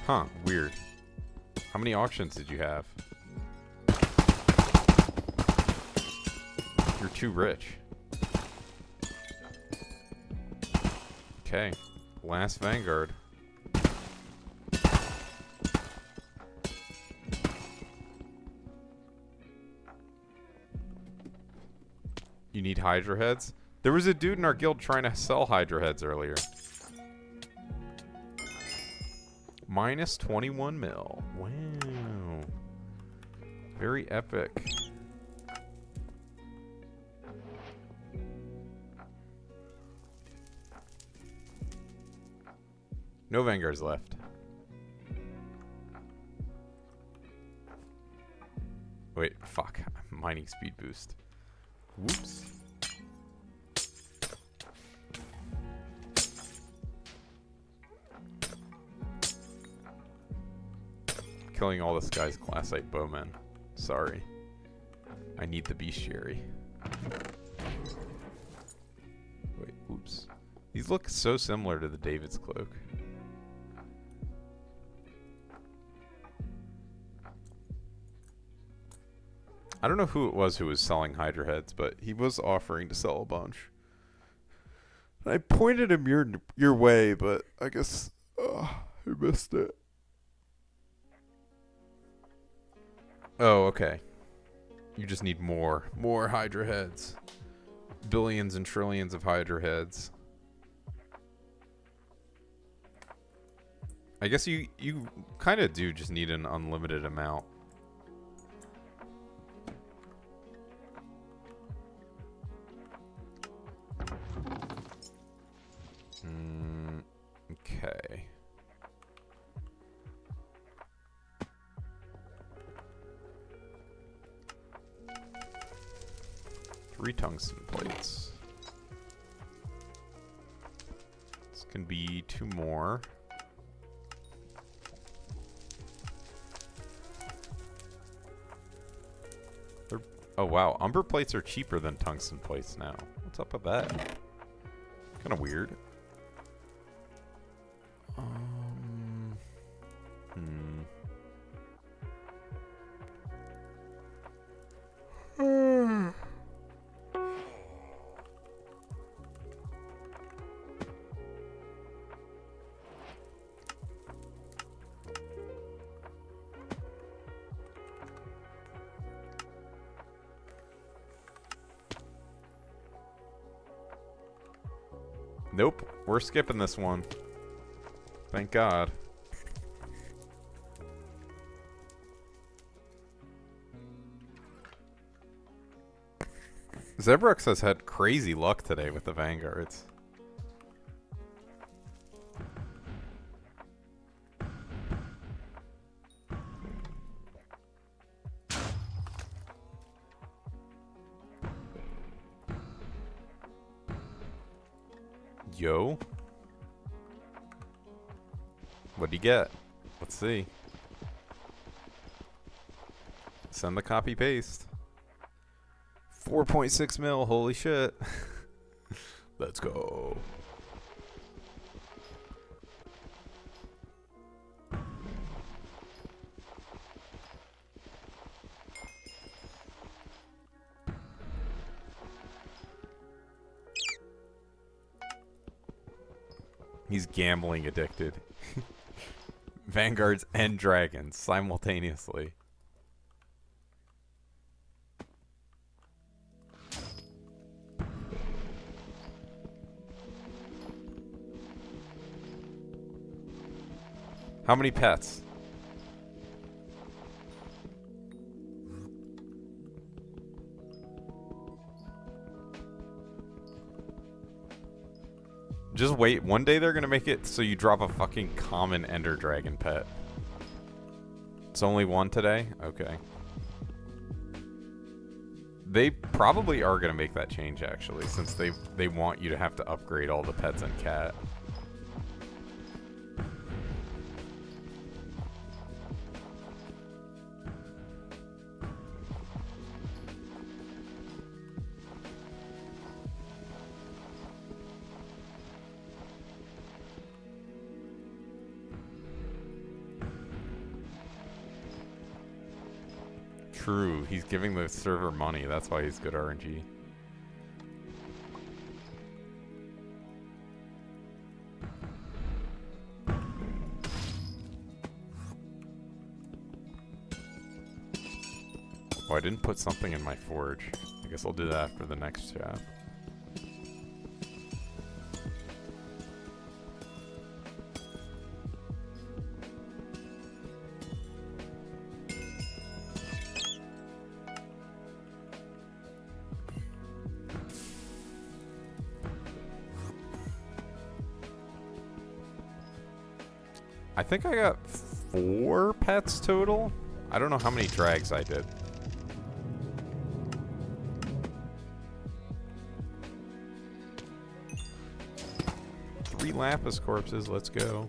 Huh, weird. How many auctions did you have? You're too rich. Okay. Last Vanguard. You need Hydra heads? There was a dude in our guild trying to sell Hydra heads earlier. Minus 21 mil. Wow. Very epic. No Vanguards left. Wait, fuck. Mining speed boost. Whoops. Killing all this guy's glassite bowmen. Sorry. I need the Bestiary. Wait, oops. These look so similar to the David's Cloak. I don't know who it was who was selling Hydra heads, but he was offering to sell a bunch. I pointed him your way, but I guess I missed it. Oh, okay. You just need more Hydra heads. Billions and trillions of Hydra heads. I guess you kind of do just need an unlimited amount. Okay. Three tungsten plates. This can be 2 more. Oh wow, umber plates are cheaper than tungsten plates now. What's up with that? Kind of weird. Nope, we're skipping this one. Thank God. Zebrux has had crazy luck today with the Vanguards. Yo. What'd you get? Let's see. Send the copy paste. 4.6 mil, holy shit. Let's go. He's gambling addicted. Vanguards and dragons simultaneously. How many pets? Just wait. One day they're gonna make it so you drop a fucking common Ender Dragon pet. It's only one today? Okay. They probably are gonna make that change actually, since they want you to have to upgrade all the pets and cat. True, he's giving the server money, that's why he's good RNG. Oh, I didn't put something in my forge. I guess I'll do that after the next chat. I think I got 4 pets total. I don't know how many drags I did. Three Lapis corpses, let's go.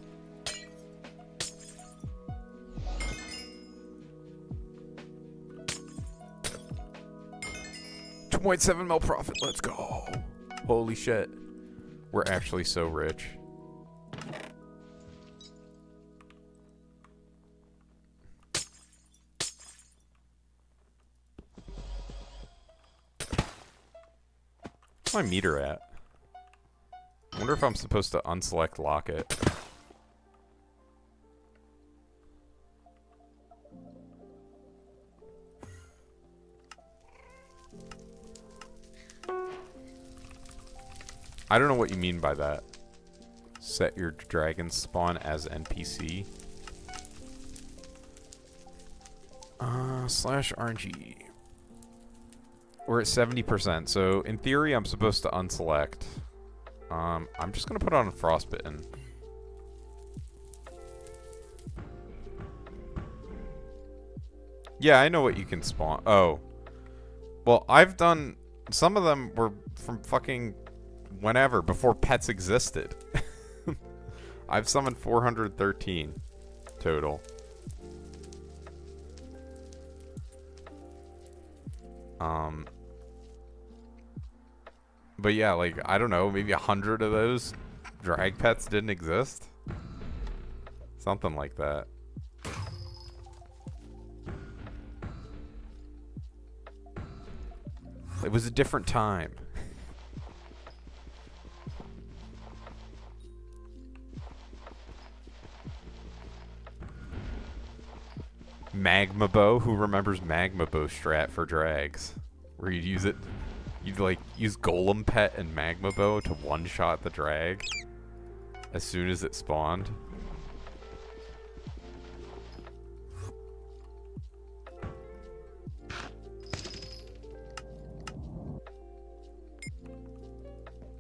$2.7 mil profit, let's go. Holy shit. We're actually so rich. What's my meter at? I wonder if I'm supposed to unselect lock it. I don't know what you mean by that. Set your dragon spawn as NPC. Slash RNG. We're at 70%, so in theory I'm supposed to unselect. I'm just gonna put on Frostbitten. Yeah, I know what you can spawn. Oh. Well, I've done... Some of them were from fucking whenever, before pets existed. I've summoned 413 total. But yeah, like, I don't know, maybe 100 of those drag pets didn't exist? Something like that. It was a different time. Magma bow? Who remembers magma bow strat for drags? Where you'd use it, you'd like use golem pet and magma bow to one-shot the drag as soon as it spawned.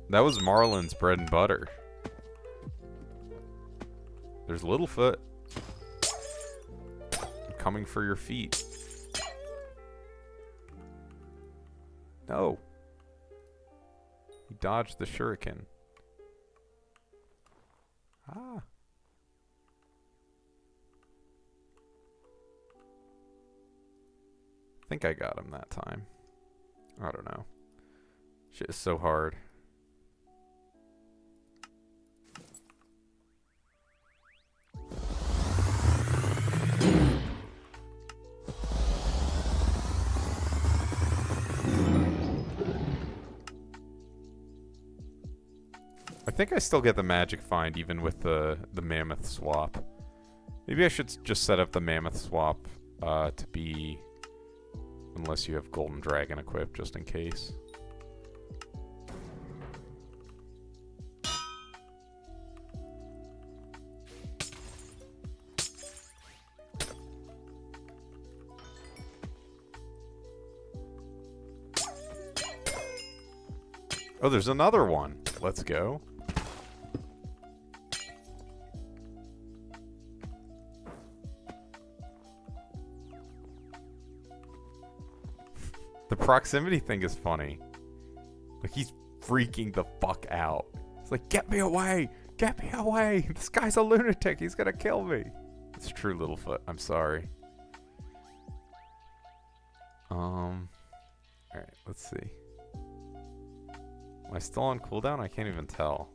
That was Marlin's bread and butter. There's Littlefoot. I'm coming for your feet. No. He dodged the shuriken. Ah. I think I got him that time. I don't know. Shit is so hard. I think I still get the magic find even with the mammoth swap. Maybe I should just set up the mammoth swap to be, unless you have golden dragon equipped, just in case. Oh, there's another one. Let's go. The proximity thing is funny. Like, he's freaking the fuck out. It's like, get me away! Get me away! This guy's a lunatic! He's gonna kill me! It's true, Littlefoot. I'm sorry. Alright, let's see. Am I still on cooldown? I can't even tell.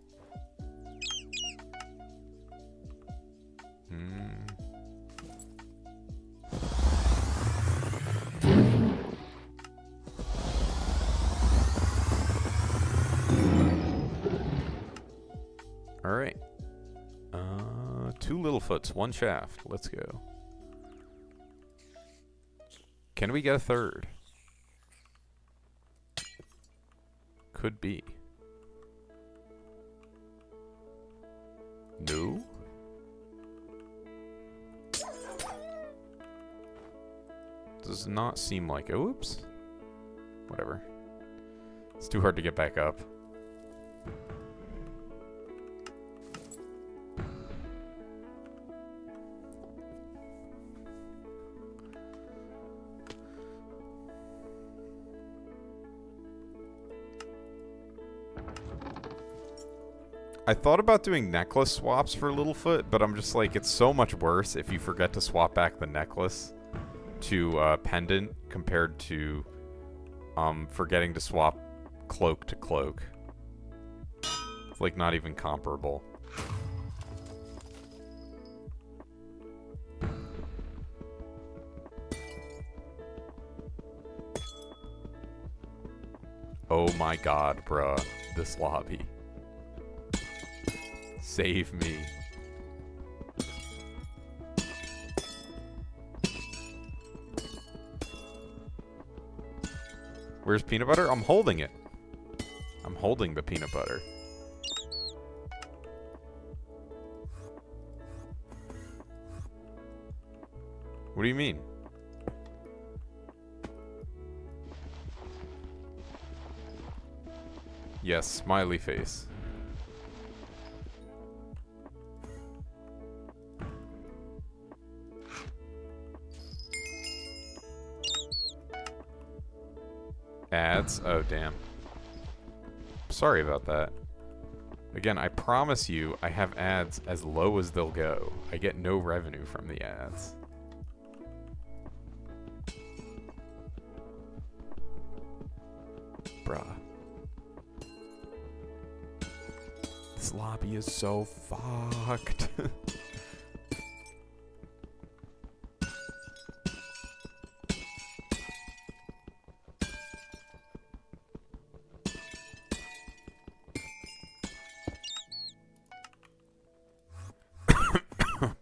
Alright. 2 Littlefoots, 1 shaft. Let's go. Can we get a third? Could be. No? Does not seem like it. Oops. Whatever. It's too hard to get back up. I thought about doing necklace swaps for Littlefoot, but I'm just like, it's so much worse if you forget to swap back the necklace to pendant compared to forgetting to swap cloak to cloak. It's like not even comparable. Oh my god, bruh. This lobby. Save me. Where's peanut butter? I'm holding it. I'm holding the peanut butter. What do you mean? Yes, smiley face. Ads? Oh, damn. Sorry about that. Again, I promise you I have ads as low as they'll go. I get no revenue from the ads. bruh. This lobby is so fucked.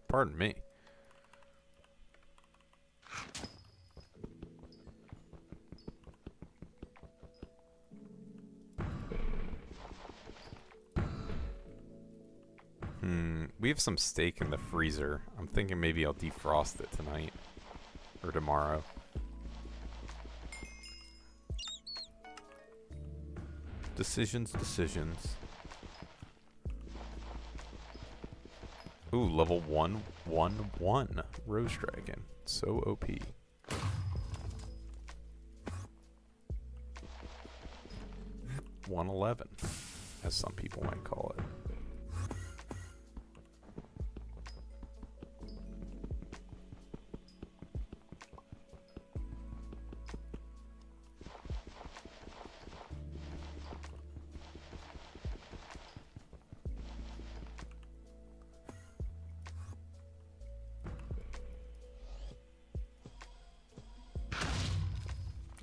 Pardon me. We have some steak in the freezer. I'm thinking maybe I'll defrost it tonight. Or tomorrow. Decisions. Ooh, level 111 Rose Dragon. So OP. 111, as some people might call it.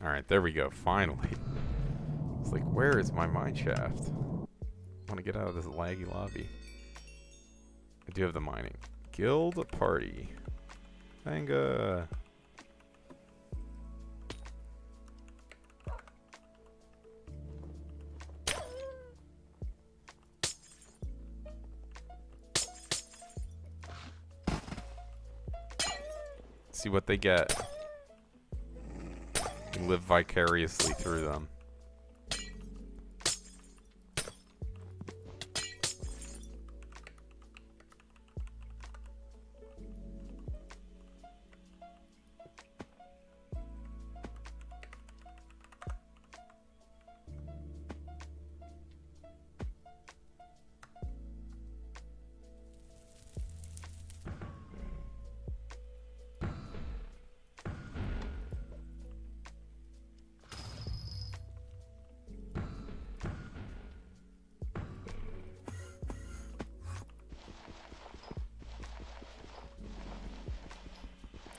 Alright, there we go, finally. It's like, where is my mine shaft? I want to get out of this laggy lobby. I do have the mining. Guild party. Manga. See what they get. Live vicariously through them.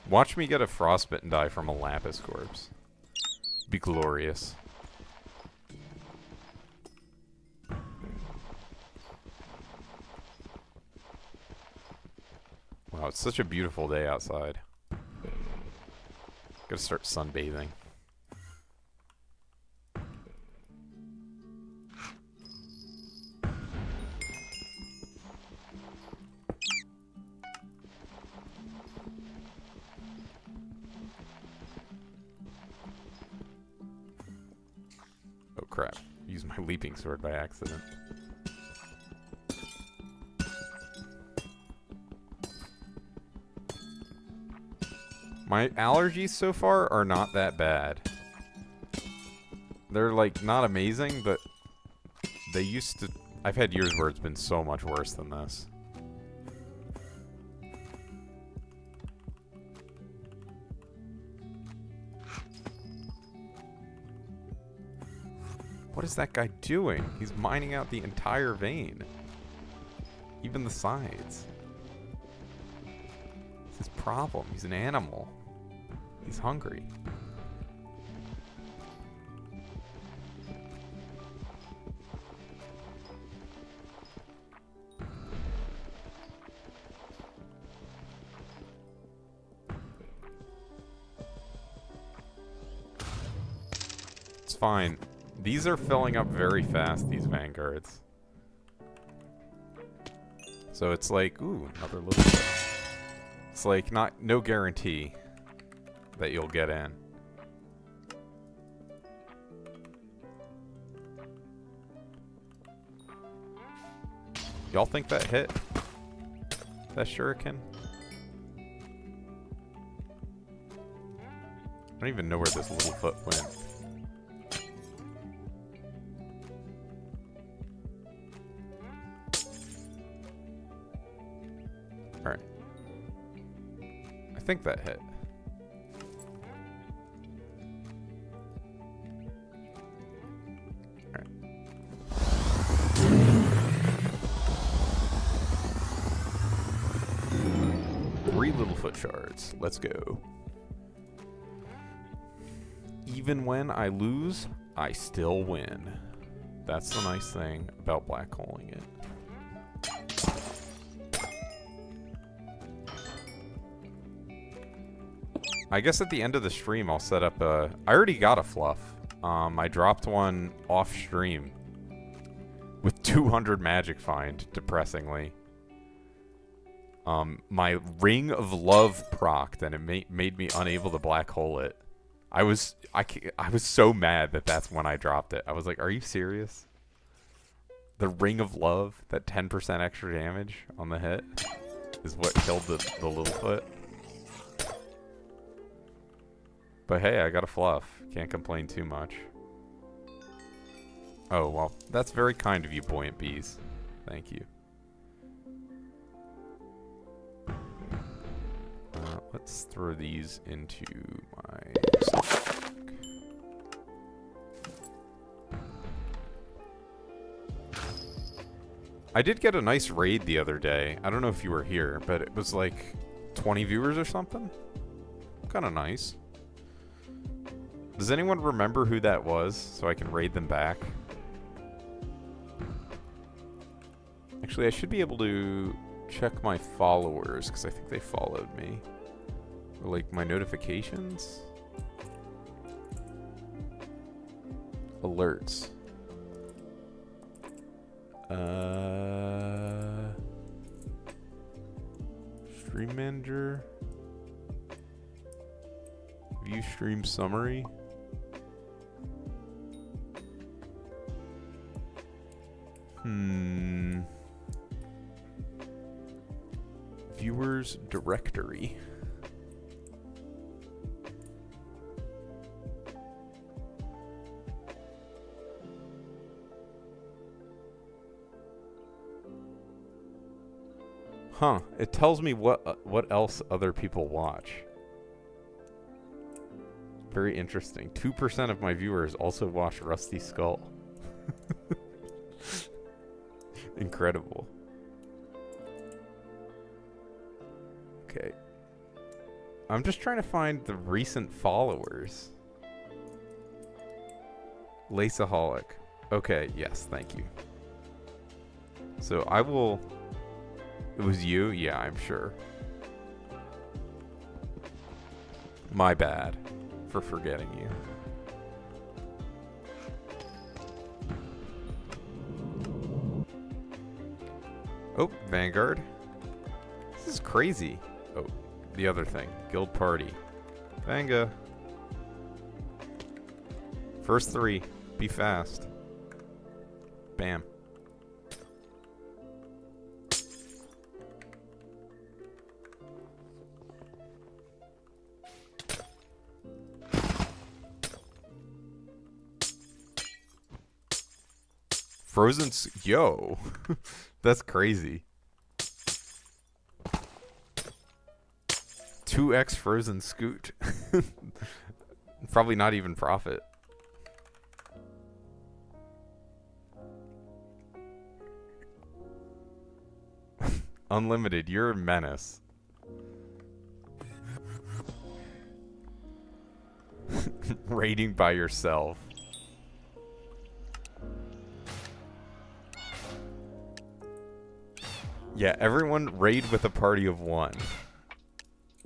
Watch me get a frostbitten die from a lapis corpse. Be glorious. Wow, it's such a beautiful day outside. Gotta start sunbathing. Crap. Used my leaping sword by accident. My allergies so far are not that bad. They're like not amazing, but they used to... I've had years where it's been so much worse than this. What is that guy doing? He's mining out the entire vein. Even the sides. It's his problem. He's an animal. He's hungry. It's fine. These are filling up very fast, these vanguards. So it's like, ooh, another little bit. It's like no guarantee that you'll get in. Y'all think that hit? That shuriken? I don't even know where this Littlefoot went. Alright. I think that hit. shards. Let's go. Even when I lose, I still win. That's the nice thing about black holing it. I guess at the end of the stream, I'll set up a... I already got a fluff. I dropped one off stream with 200 magic find, depressingly. My Ring of Love procced, and it made me unable to black hole it. I was so mad that that's when I dropped it. I was like, are you serious? The Ring of Love, that 10% extra damage on the hit, is what killed the Littlefoot. But hey, I got a fluff. Can't complain too much. Oh, well, that's very kind of you, Buoyant Bees. Thank you. Let's throw these into my stock. I did get a nice raid the other day. I don't know if you were here, but it was like 20 viewers or something. Kind of nice. Does anyone remember who that was so I can raid them back? Actually, I should be able to check my followers because I think they followed me. Or like my notifications. Alerts. Stream manager. View stream summary. Viewers directory. Huh, it tells me what else other people watch. Very interesting. 2% of my viewers also watch Rusty Skull. Incredible. Okay. I'm just trying to find the recent followers. Laceaholic. Okay, yes, thank you. So I will... It was you? Yeah, I'm sure. My bad for forgetting you. Oh, Vanguard. This is crazy. Oh, the other thing. Guild Party. Vanga. First 3. Be fast. Bam. Frozen... Yo. That's crazy. 2x Frozen Scoot. Probably not even profit. Unlimited, you're a menace. Raiding by yourself. Yeah, everyone raid with a party of 1.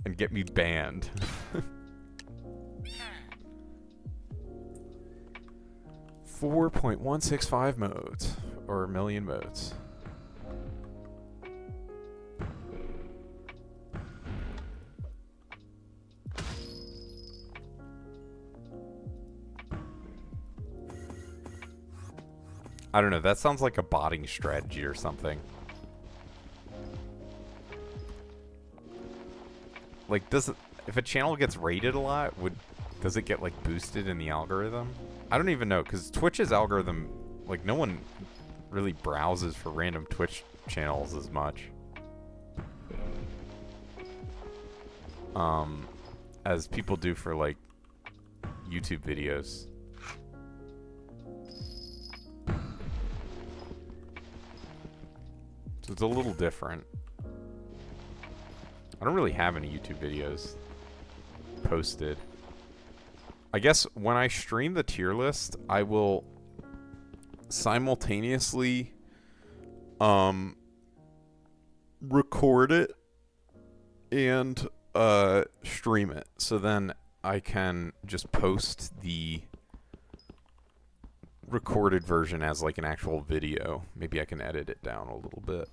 And get me banned. 4.165 modes. Or a million modes. I don't know, that sounds like a botting strategy or something. Like, if a channel gets rated a lot, does it get, like, boosted in the algorithm? I don't even know, because Twitch's algorithm, like, no one really browses for random Twitch channels as much. As people do for, like, YouTube videos. So it's a little different. I don't really have any YouTube videos posted. I guess when I stream the tier list, I will simultaneously record it and stream it. So then I can just post the recorded version as like an actual video. Maybe I can edit it down a little bit.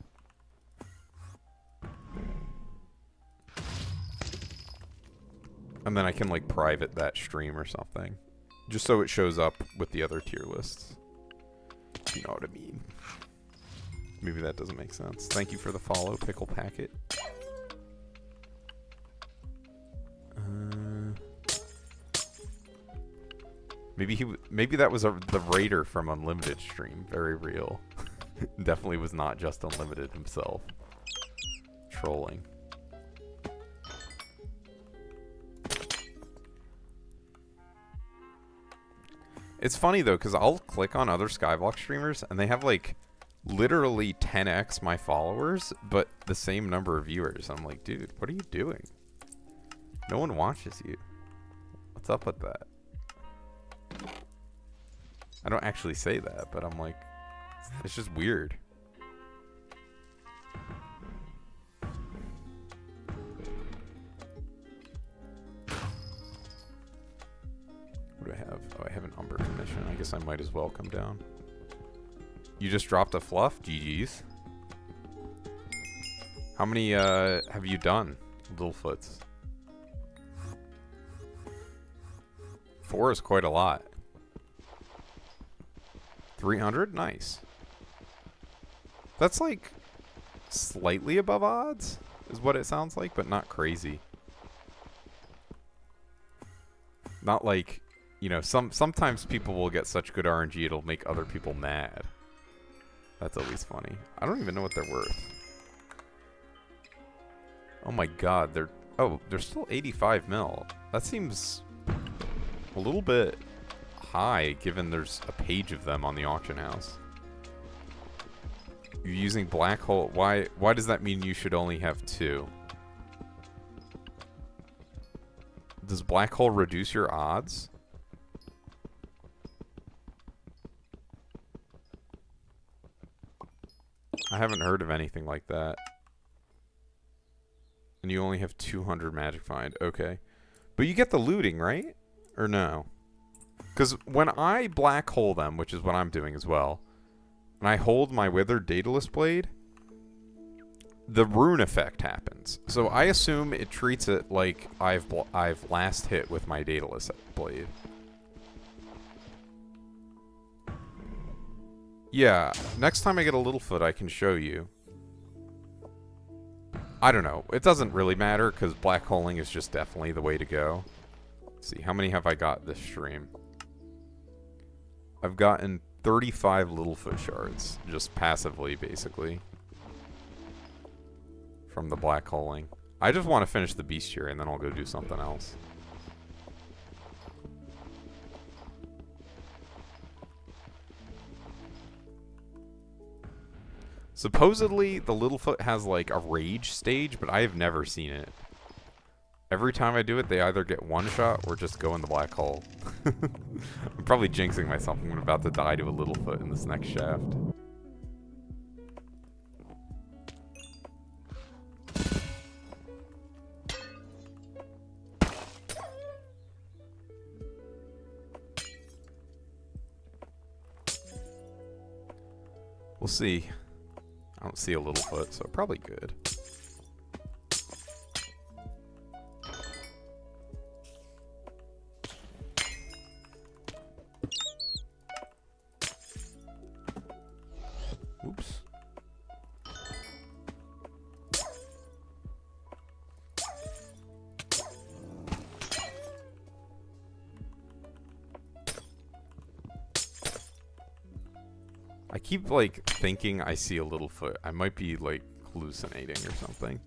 And then I can like private that stream or something. Just so it shows up with the other tier lists. You know what I mean. Maybe that doesn't make sense. Thank you for the follow, Pickle Packet. Maybe that was the Raider from Unlimited stream. Very real. Definitely was not just Unlimited himself. Trolling. It's funny though, because I'll click on other Skyblock streamers and they have like literally 10x my followers, but the same number of viewers. I'm like, dude, what are you doing? No one watches you. What's up with that? I don't actually say that, but I'm like, it's just weird. What do I have? Oh, I have an Umber commission. I guess I might as well come down. You just dropped a fluff? GG's. How many have you done, Littlefoots? 4 is quite a lot. 300? Nice. That's like slightly above odds, is what it sounds like, but not crazy. Not like, you know, sometimes people will get such good RNG it'll make other people mad. That's always funny. I don't even know what they're worth. Oh my god, they're still 85 mil. That seems a little bit high given there's a page of them on the auction house. You're using black hole. Why does that mean you should only have 2? Does black hole reduce your odds? I haven't heard of anything like that. And you only have 200 magic find. Okay. But you get the looting, right? Or no? Because when I black hole them, which is what I'm doing as well, and I hold my withered Daedalus blade, the rune effect happens. So I assume it treats it like I've last hit with my Daedalus blade. Yeah, next time I get a Littlefoot, I can show you. I don't know. It doesn't really matter, because black holing is just definitely the way to go. Let's see, how many have I got this stream? I've gotten 35 Littlefoot shards, just passively, basically. From the black holing. I just want to finish the Bestiary, and then I'll go do something else. Supposedly, the Littlefoot has like a rage stage, but I have never seen it. Every time I do it, they either get one shot or just go in the black hole. I'm probably jinxing myself. I'm about to die to a Littlefoot in this next shaft. We'll see. I don't see a Littlefoot, so probably good. Oops. I keep, like, thinking I see a Littlefoot. I might be, like, hallucinating or something.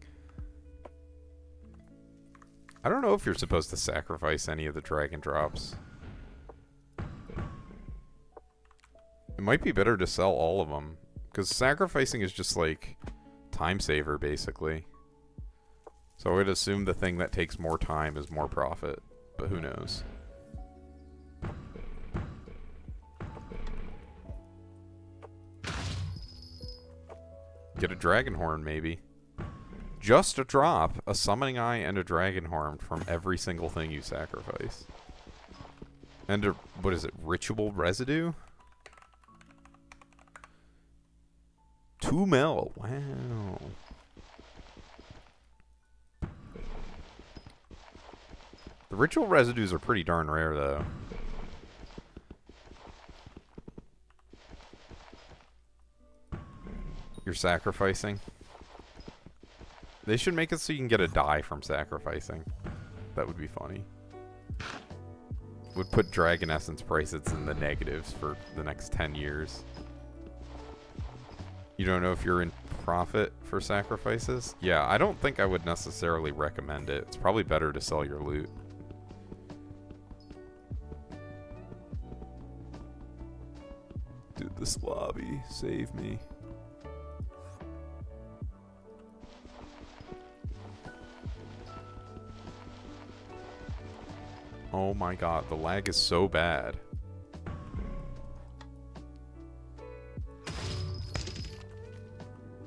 I don't know if you're supposed to sacrifice any of the dragon drops. It might be better to sell all of them. Because sacrificing is just, like, time saver, basically. So I would assume the thing that takes more time is more profit, but who knows? Get a dragon horn, maybe. Just a drop, a summoning eye and a dragon horn from every single thing you sacrifice. And a, what is it, ritual residue? 2 mil, wow. The ritual residues are pretty darn rare, though. You're sacrificing. They should make it so you can get a die from sacrificing. That would be funny. Would put Dragon Essence prices in the negatives for the next 10 years. You don't know if you're in profit for sacrifices? Yeah, I don't think I would necessarily recommend it. It's probably better to sell your loot. Dude, this lobby, save me. Oh my god, the lag is so bad.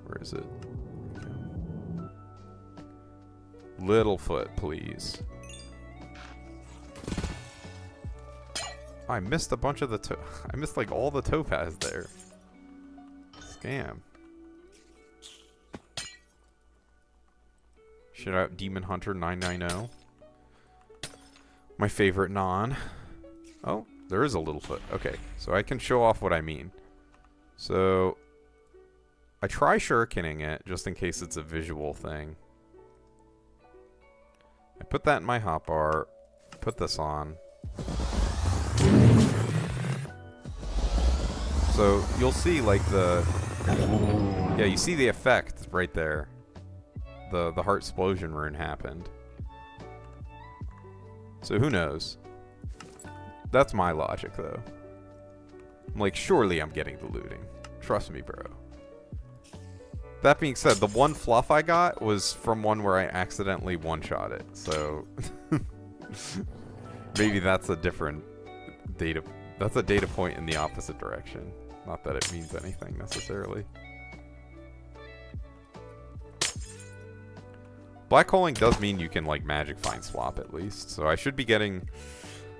Where is it? Littlefoot, please. I missed a bunch of the I missed like all the topaz there. Scam. Shout out Demon Hunter 990. My favorite non. Oh, there is a Littlefoot. Okay, so I can show off what I mean. So I try shurikening it just in case it's a visual thing. I put that in my hotbar. Put this on. So you'll see like the yeah, you see the effect right there. The heart explosion rune happened. So who knows? That's my logic though. I'm like, surely I'm getting the looting. Trust me, bro. That being said, the one fluff I got was from one where I accidentally one-shot it. So maybe that's a different data. That's a data point in the opposite direction. Not that it means anything necessarily. Black holing does mean you can like magic find swap at least. So I should be getting,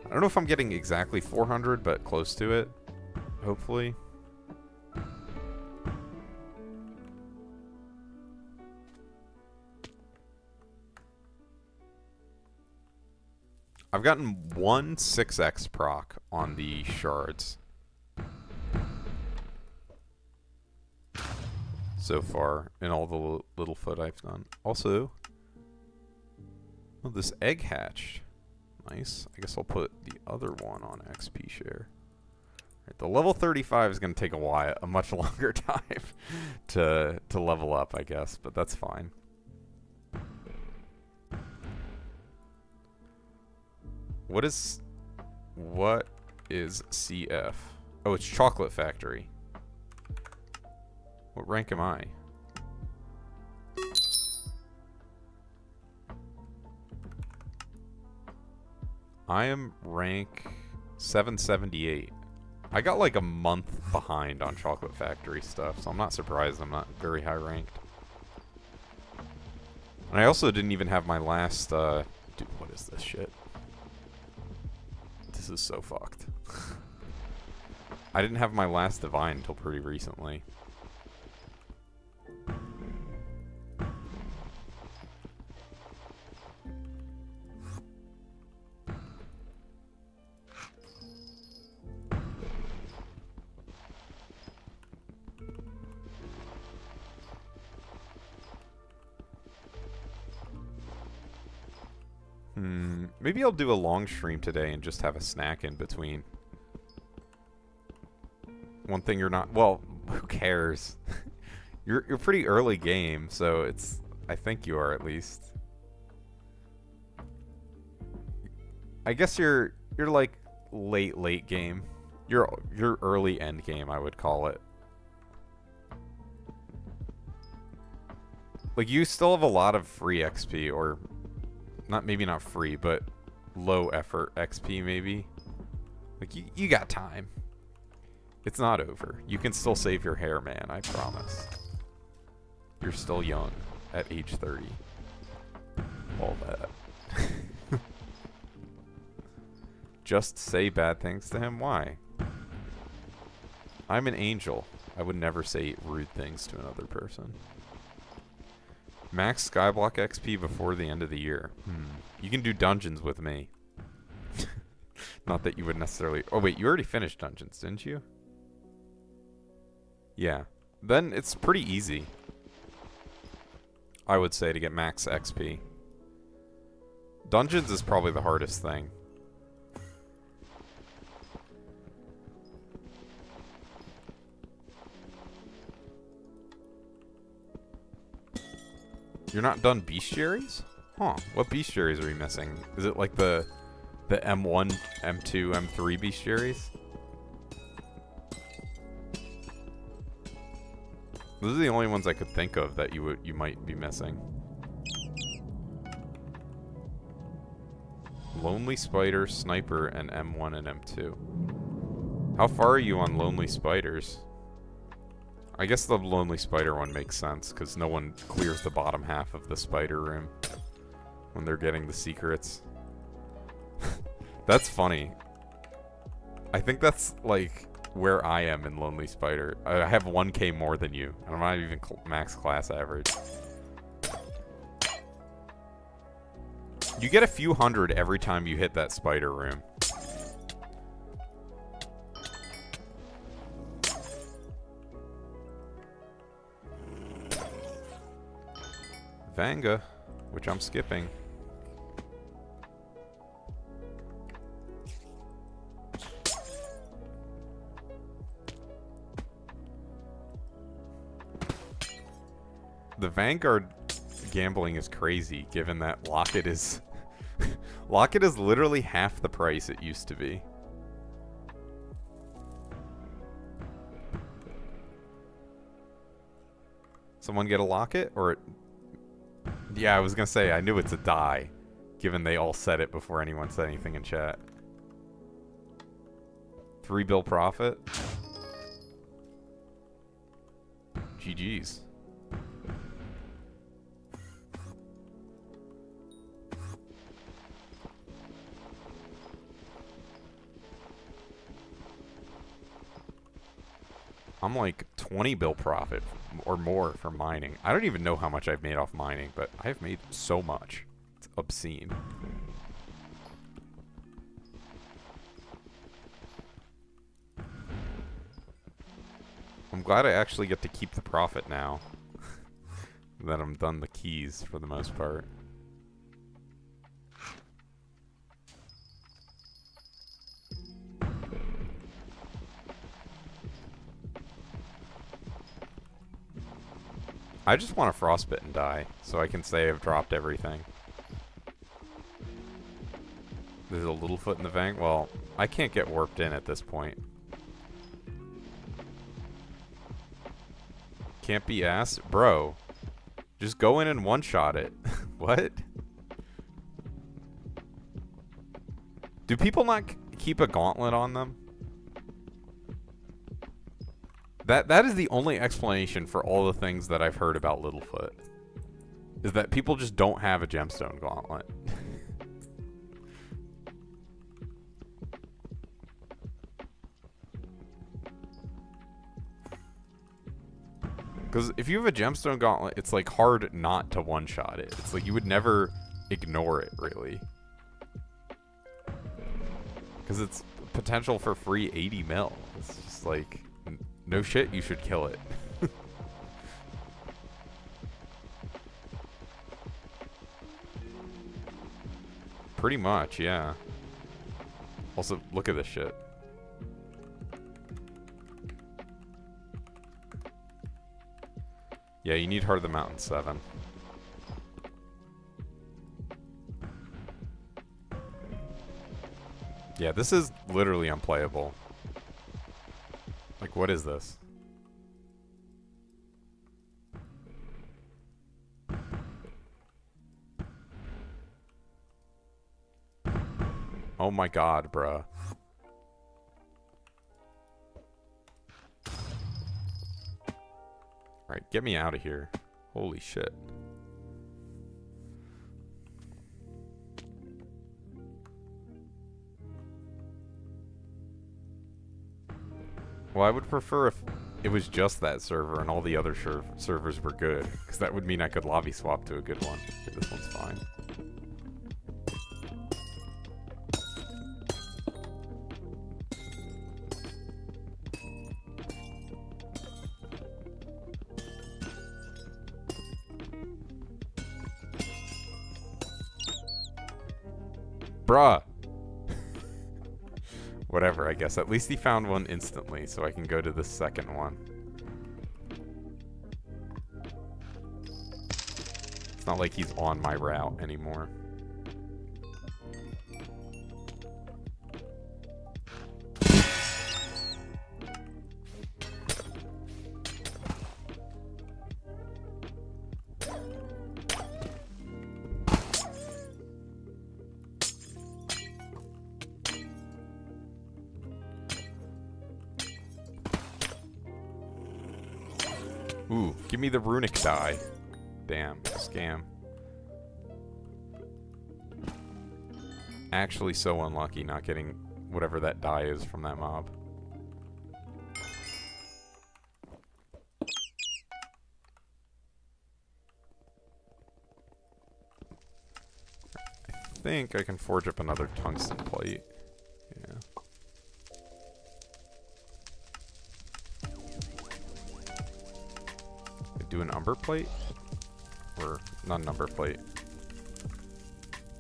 I don't know if I'm getting exactly 400, but close to it. Hopefully. I've gotten one 6x proc on the shards so far in all the Littlefoot I've done. Also, oh, this egg hatched. Nice. I guess I'll put the other one on XP share. Right, the level 35 is going to take a much longer time to level up, I guess, but that's fine. What is CF? Oh, it's Chocolate Factory. What rank am I? I am rank 778. I got like a month behind on Chocolate Factory stuff, so I'm not surprised I'm not very high ranked. And I also didn't even have my last, dude, what is this shit? This is so fucked. I didn't have my last divine until pretty recently. Maybe I'll do a long stream today and just have a snack in between. One thing you're not... Well, who cares? You're pretty early game, so it's... I think you are, at least. I guess you're like late game. You're early end game, I would call it. Like, you still have a lot of free XP, or maybe not free, but low effort XP maybe. Like, you got time. It's not over. You can still save your hair, man, I promise. You're still young at age 30. All that. Just say bad things to him? Why? I'm an angel. I would never say rude things to another person. Max Skyblock XP before the end of the year. You can do dungeons with me. Not that you would necessarily... Oh, wait, you already finished dungeons, didn't you? Yeah. Then it's pretty easy, I would say, to get max XP. Dungeons is probably the hardest thing. You're not done bestiaries? Huh. What bestiaries are you missing? Is it like the M1, M2, M3 bestiaries? Those are the only ones I could think of that you might be missing. Lonely Spider, Sniper, and M1 and M2. How far are you on Lonely Spiders? I guess the Lonely Spider one makes sense, because no one clears the bottom half of the spider room when they're getting the secrets. That's funny. I think that's, like, where I am in Lonely Spider. I have 1k more than you. I'm not even max class average. You get a few hundred every time you hit that spider room. Vanga, which I'm skipping. The Vanguard gambling is crazy, given that Locket is... Locket is literally half the price it used to be. Someone get a Locket? Or... Yeah, I was gonna say, I knew it's a die, given they all said it before anyone said anything in chat. 3 bill profit? GG's. I'm like 20 bill profit or more for mining. I don't even know how much I've made off mining, but I've made so much. It's obscene. I'm glad I actually get to keep the profit now that I'm done the keys for the most part. I just want a frostbitten die, so I can say I've dropped everything. There's a Littlefoot in the bank. Well, I can't get warped in at this point. Can't be asked? Bro, just go in and one-shot it. What? Do people not keep a gauntlet on them? That is the only explanation for all the things that I've heard about Littlefoot. Is that people just don't have a gemstone gauntlet. Because if you have a gemstone gauntlet, it's like hard not to one-shot it. It's like you would never ignore it, really. Because it's potential for free 80 mil. It's just like... No shit, you should kill it. Pretty much, yeah. Also, look at this shit. Yeah, you need Heart of the Mountain 7. Yeah, this is literally unplayable. Like, what is this? Oh my god, bruh. Alright, get me out of here. Holy shit. Well, I would prefer if it was just that server and all the other servers were good, because that would mean I could lobby swap to a good one. Okay, this one's fine. Bruh! Whatever, I guess. At least he found one instantly, so I can go to the second one. It's not like he's on my route anymore. Ooh, give me the runic die. Damn, scam. Actually so unlucky not getting whatever that die is from that mob. I think I can forge up another tungsten plate. Yeah. Do an umber plate? Or not an umber plate.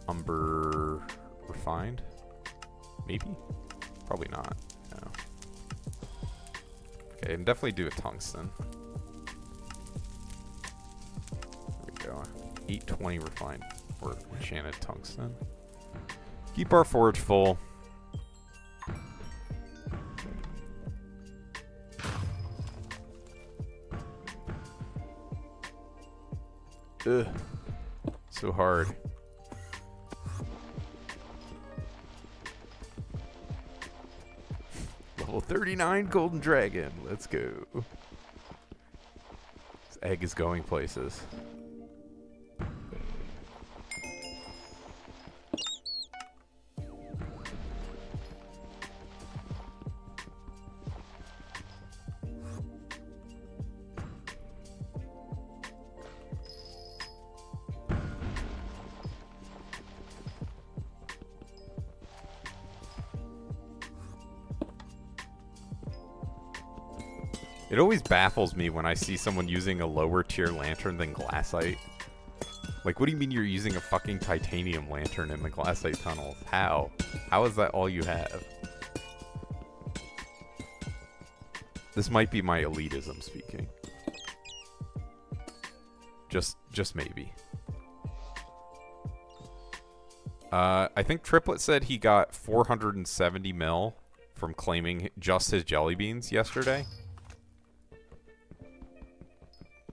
Umber refined? Maybe? Probably not. No. Okay, and definitely do a tungsten. There we go. 820 refined or enchanted tungsten. Keep our forge full. Ugh. So hard. Level 39 golden dragon. Let's go. This egg is going places. It always baffles me when I see someone using a lower tier lantern than glassite. Like, what do you mean you're using a fucking titanium lantern in the glassite tunnels? How? How is that all you have? This might be my elitism speaking. Just maybe. I think Triplet said he got 470 mil from claiming just his jelly beans yesterday.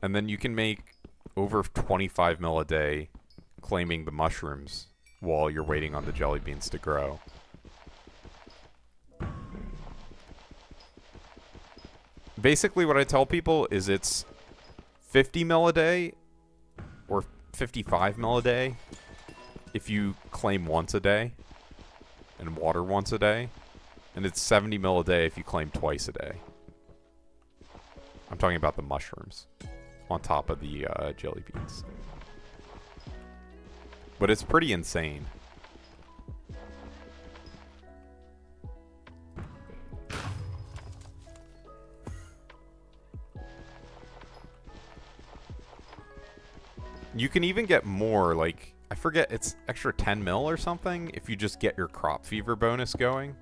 And then you can make over 25 mil a day claiming the mushrooms while you're waiting on the jelly beans to grow. Basically what I tell people is it's 50 mil a day or 55 mil a day if you claim once a day and water once a day. And it's 70 mil a day if you claim twice a day. I'm talking about the mushrooms on top of the jelly beans. But it's pretty insane. You can even get more, like, I forget, it's extra 10 mil or something if you just get your crop fever bonus going.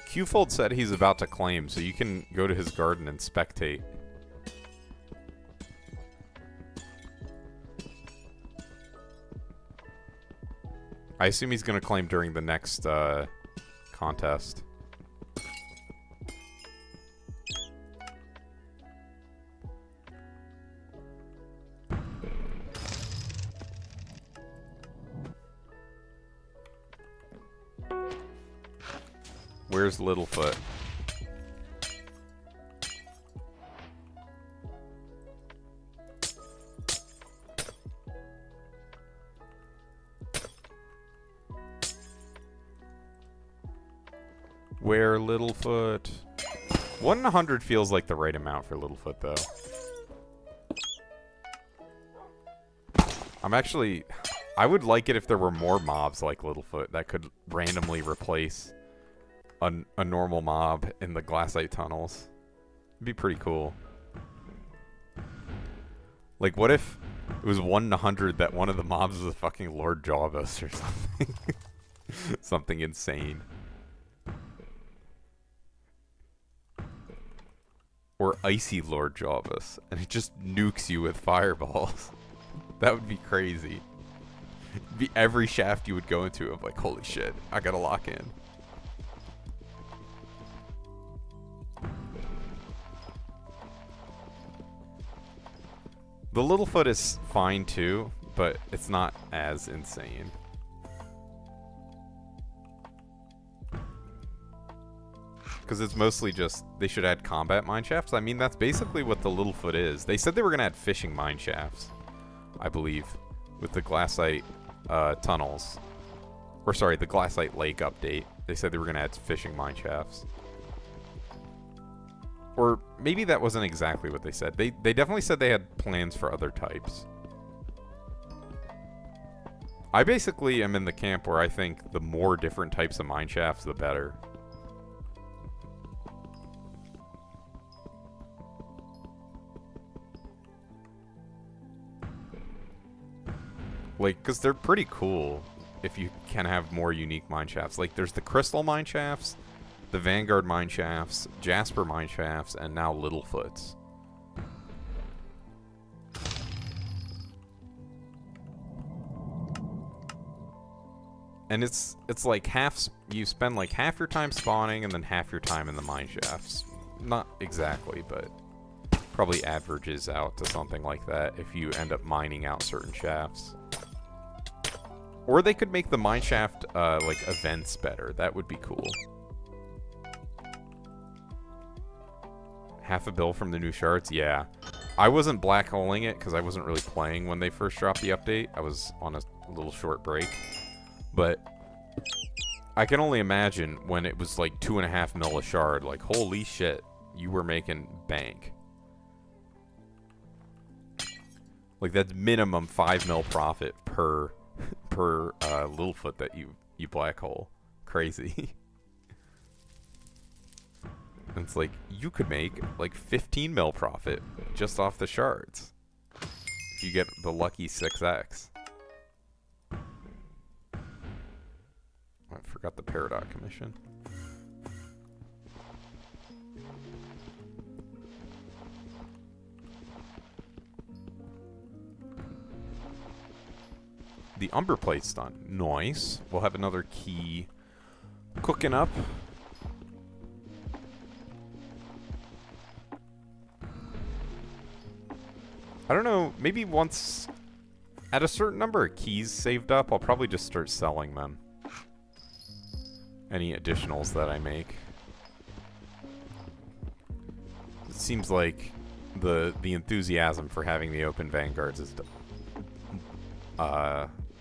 Qfold said he's about to claim, so you can go to his garden and spectate. I assume he's going to claim during the next contest. Where's Littlefoot? Where Littlefoot? 1 in 100 feels like the right amount for Littlefoot, though. I would like it if there were more mobs like Littlefoot that could randomly replace a normal mob in the glassite tunnels. It'd be pretty cool. Like, what if it was 1 in 100 that one of the mobs was a fucking Lord Jawbus or something? Something insane. Or Icy Lord Jawbus, and it just nukes you with fireballs. That would be crazy. It'd be every shaft you would go into of like, holy shit, I gotta lock in. The Littlefoot is fine too, but it's not as insane. Because it's mostly just, they should add combat mineshafts. I mean, that's basically what the Littlefoot is. They said they were going to add fishing mineshafts, I believe, with the glassite tunnels. Or sorry, the glassite lake update. They said they were going to add fishing mineshafts. Or maybe that wasn't exactly what they said. They definitely said they had plans for other types. I basically am in the camp where I think the more different types of mineshafts, the better. Like, because they're pretty cool if you can have more unique mineshafts. Like, there's the Crystal mineshafts, the Vanguard mineshafts, Jasper mineshafts, and now Littlefoots. And it's like you spend like half your time spawning and then half your time in the mineshafts. Not exactly, but probably averages out to something like that if you end up mining out certain shafts. Or they could make the mineshaft like events better. That would be cool. Half a bill from the new shards? Yeah. I wasn't black holing it because I wasn't really playing when they first dropped the update. I was on a little short break. But I can only imagine when it was like 2.5 mil a shard. Like, holy shit, you were making bank. Like, that's minimum 5 mil profit per Littlefoot that you black hole. Crazy. And it's like, you could make like 15 mil profit just off the shards if you get the lucky 6x. I forgot the Peridot commission. The Umber Plate's done. Nice. We'll have another key cooking up. I don't know, maybe once at a certain number of keys saved up, I'll probably just start selling them. Any additionals that I make. It seems like the enthusiasm for having the open vanguards is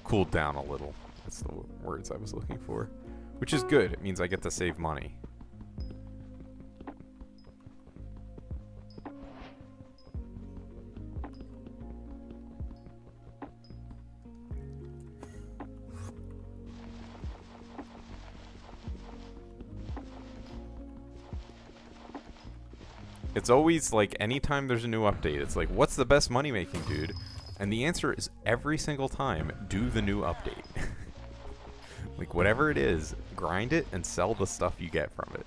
cooled down a little. That's the words I was looking for. Which is good. It means I get to save money. It's always like, anytime there's a new update, it's like, what's the best money making, dude? And the answer is every single time, do the new update. Like, whatever it is, grind it and sell the stuff you get from it.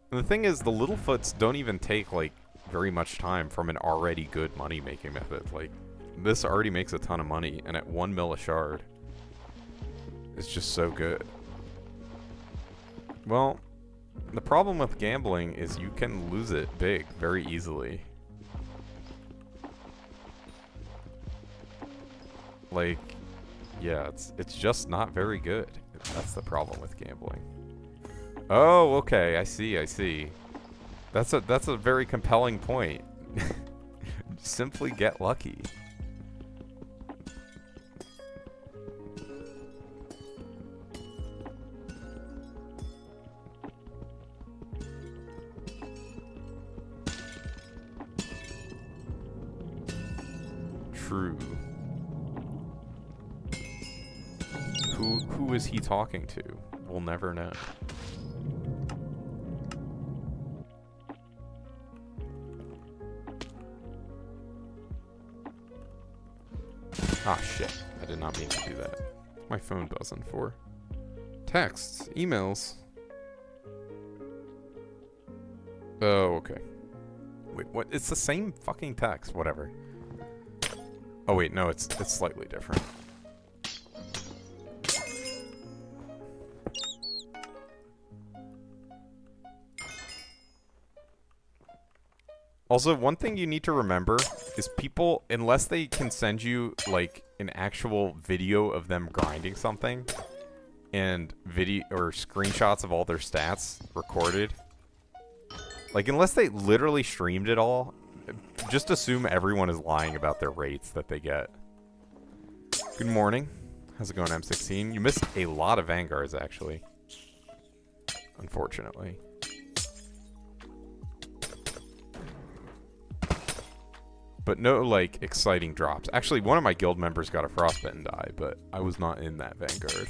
And the thing is, the Littlefoots don't even take, like, very much time from an already good money making method. Like, this already makes a ton of money, and at 1 mil a shard, it's just so good. Well, the problem with gambling is you can lose it big very easily. Like, Yeah, it's just not very good. That's the problem with gambling. Oh, okay. I see. I see. That's a very compelling point. Simply get lucky. True. Who is he talking to? We'll never know. Ah, shit. I did not mean to do that. What's my phone buzzing for? Texts, emails. Oh, okay. Wait, what? It's the same fucking text. Whatever. Oh wait, no, it's slightly different. Also, one thing you need to remember is people, unless they can send you like an actual video of them grinding something and video or screenshots of all their stats recorded, like unless they literally streamed it all, just assume everyone is lying about their rates that they get. Good morning. How's it going, M16? You missed a lot of Vanguards, actually. Unfortunately. But no, like, exciting drops. Actually, one of my guild members got a frostbitten die, but I was not in that Vanguard.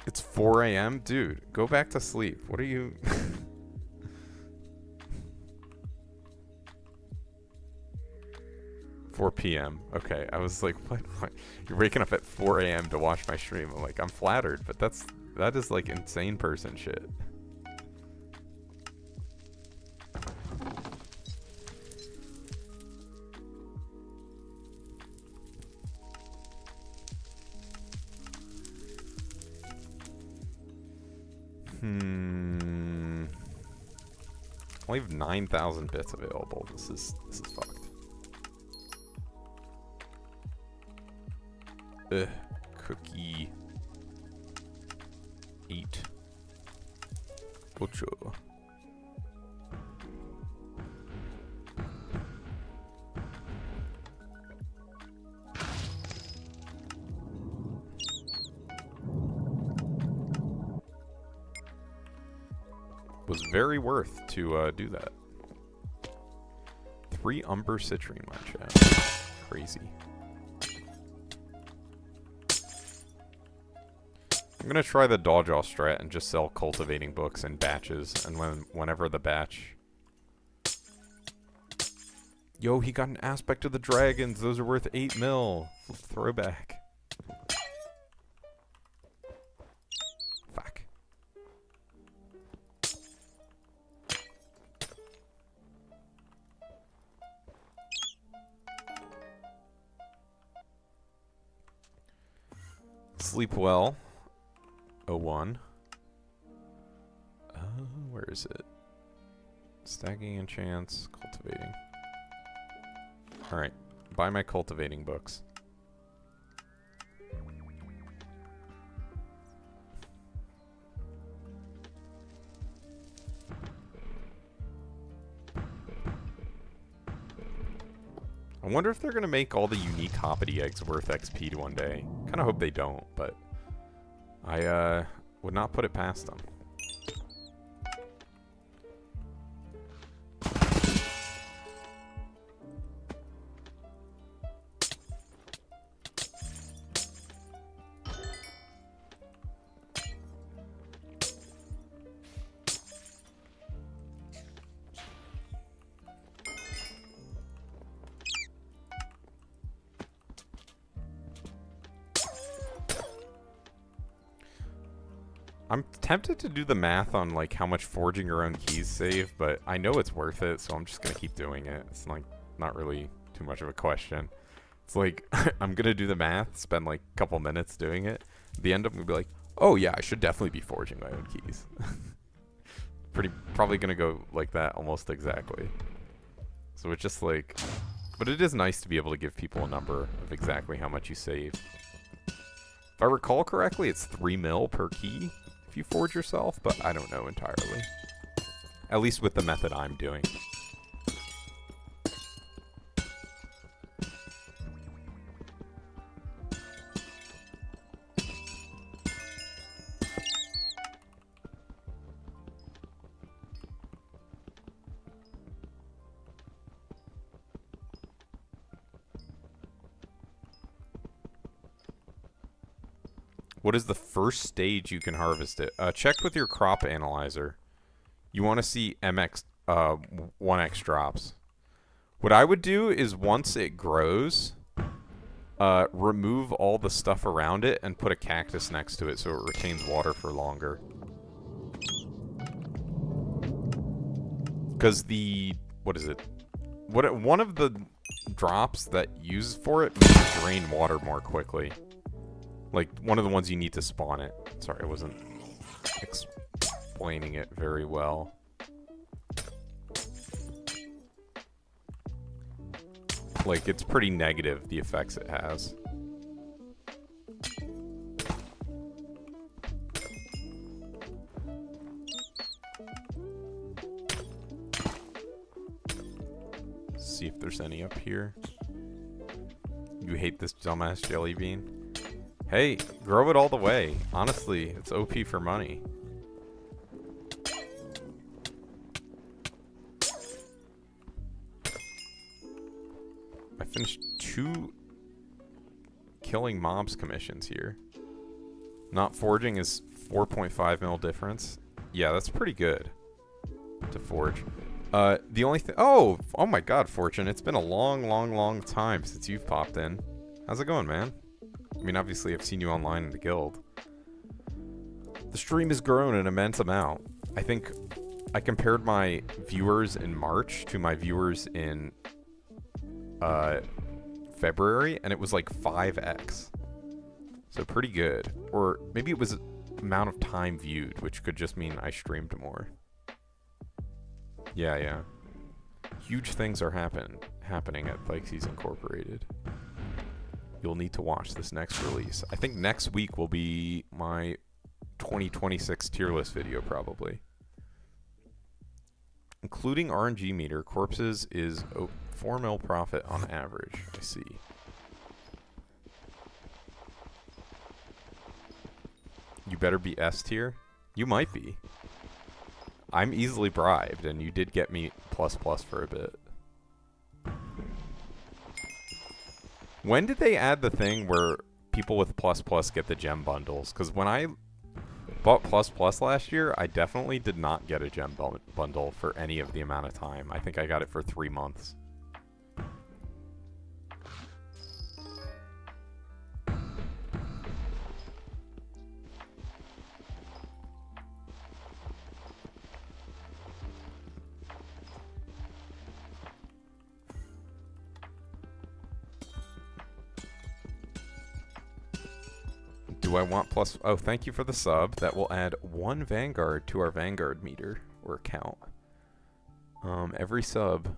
It's 4 a.m.? Dude, go back to sleep. What are you... 4 p.m. Okay, I was like, what? You're waking up at 4 a.m. to watch my stream. I'm like, I'm flattered, but that is like insane person shit. I only have 9,000 bits available. This is fucked. Ugh, cookie. Eat. Ocho. Was very worth to do that. 3 Umber Citrine, my chat. Crazy. I'm gonna try the dodge off strat and just sell cultivating books in batches, and whenever the batch. Yo, he got an aspect of the dragons. Those are worth 8 mil. Throwback. Fuck. Sleep well. 01. Where is it? Stacking enchants, cultivating. Alright, buy my cultivating books. I wonder if they're gonna make all the unique hoppity eggs worth XP one day. Kinda hope they don't, but I would not put it past them. I'm tempted to do the math on like how much forging your own keys save, but I know it's worth it, so I'm just gonna keep doing it. It's like not really too much of a question. It's like I'm gonna do the math, spend like a couple minutes doing it. At the end, I'm gonna be like, oh yeah, I should definitely be forging my own keys. Probably gonna go like that almost exactly. So it's just like... But it is nice to be able to give people a number of exactly how much you save. If I recall correctly, it's 3 mil per key if you forge yourself, but I don't know entirely. At least with the method I'm doing. What is the first stage you can harvest it? Check with your crop analyzer. You want to see MX, 1x drops. What I would do is once it grows, remove all the stuff around it and put a cactus next to it so it retains water for longer. Because what is it? One of the drops that uses for it makes it drain water more quickly. Like, one of the ones you need to spawn it. Sorry, I wasn't explaining it very well. Like, it's pretty negative, the effects it has. See if there's any up here. You hate this dumbass jelly bean? Hey, grow it all the way. Honestly, it's OP for money. I finished 2 killing mobs commissions here. Not forging is 4.5 mil difference. Yeah, that's pretty good to forge. The only thing... Oh my god, Fortune. It's been a long time since you've popped in. How's it going, man? I mean, obviously, I've seen you online in the guild. The stream has grown an immense amount. I think I compared my viewers in March to my viewers in February, and it was like 5x. So pretty good. Or maybe it was amount of time viewed, which could just mean I streamed more. Yeah. Huge things are happening at Hypixel Incorporated. You'll need to watch this next release. I think next week will be my 2026 tier list video, probably. Including RNG meter, corpses is 4 mil profit on average. I see. You better be S tier? You might be. I'm easily bribed, and you did get me ++ for a bit. When did they add the thing where people with ++ get the gem bundles? Because when I bought ++ last year, I definitely did not get a gem bundle for any of the amount of time. I think I got it for 3 months. Do I want +? Oh, thank you for the sub. That will add 1 Vanguard to our Vanguard meter or account. Every sub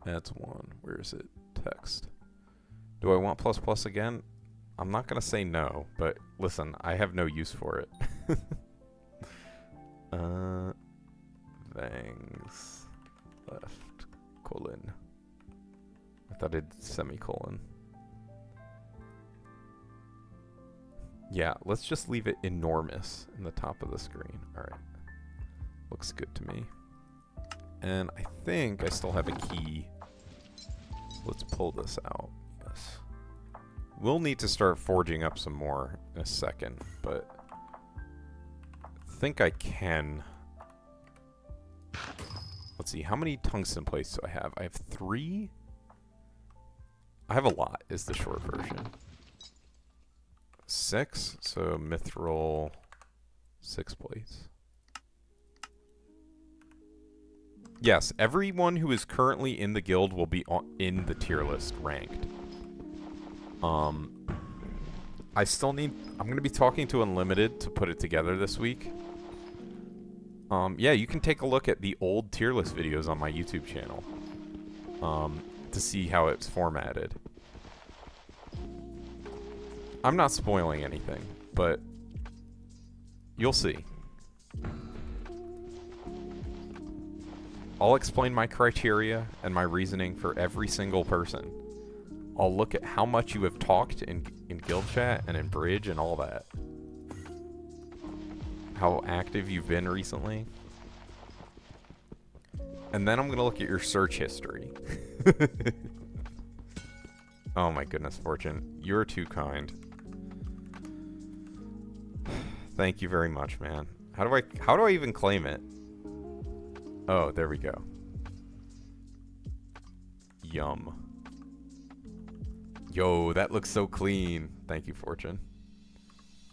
adds 1. Where is it? Text. Do I want ++ again? I'm not gonna say no, but listen, I have no use for it. Vangs left colon. I thought it semicolon. Yeah, let's just leave it enormous in the top of the screen. Alright. Looks good to me. And I think I still have a key. Let's pull this out. Yes. We'll need to start forging up some more in a second, but I think I can. Let's see, how many tungsten plates do I have? I have 3? I have a lot, is the short version. 6, so mithril 6 plates. Yes, everyone who is currently in the guild will be in the tier list ranked. I still need... I'm going to be talking to Unlimited to put it together this week. Yeah, you can take a look at the old tier list videos on my YouTube channel. to see how it's formatted. I'm not spoiling anything, but you'll see. I'll explain my criteria and my reasoning for every single person. I'll look at how much you have talked in guild chat and in bridge and all that. How active you've been recently. And then I'm going to look at your search history. Oh my goodness, Fortune. You're too kind. Thank you very much, man. How do I even claim it? Oh, there we go. Yum. Yo, that looks so clean. Thank you, Fortune.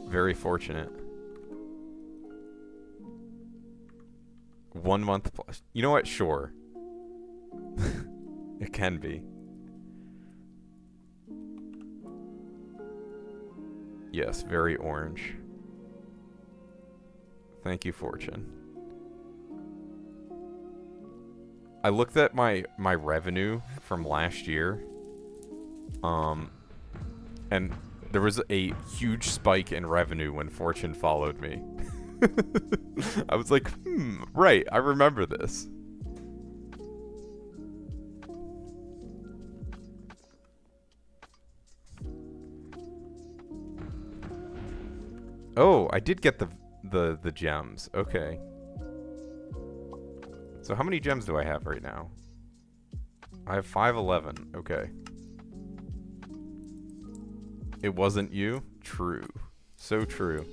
Very fortunate. 1 month plus. You know what? Sure. It can be. Yes, very orange. Thank you, Fortune. I looked at my revenue from last year. And there was a huge spike in revenue when Fortune followed me. I was like, right, I remember this. Oh, I did get the gems. Okay. So how many gems do I have right now? I have 511. Okay. It wasn't you? True. So true.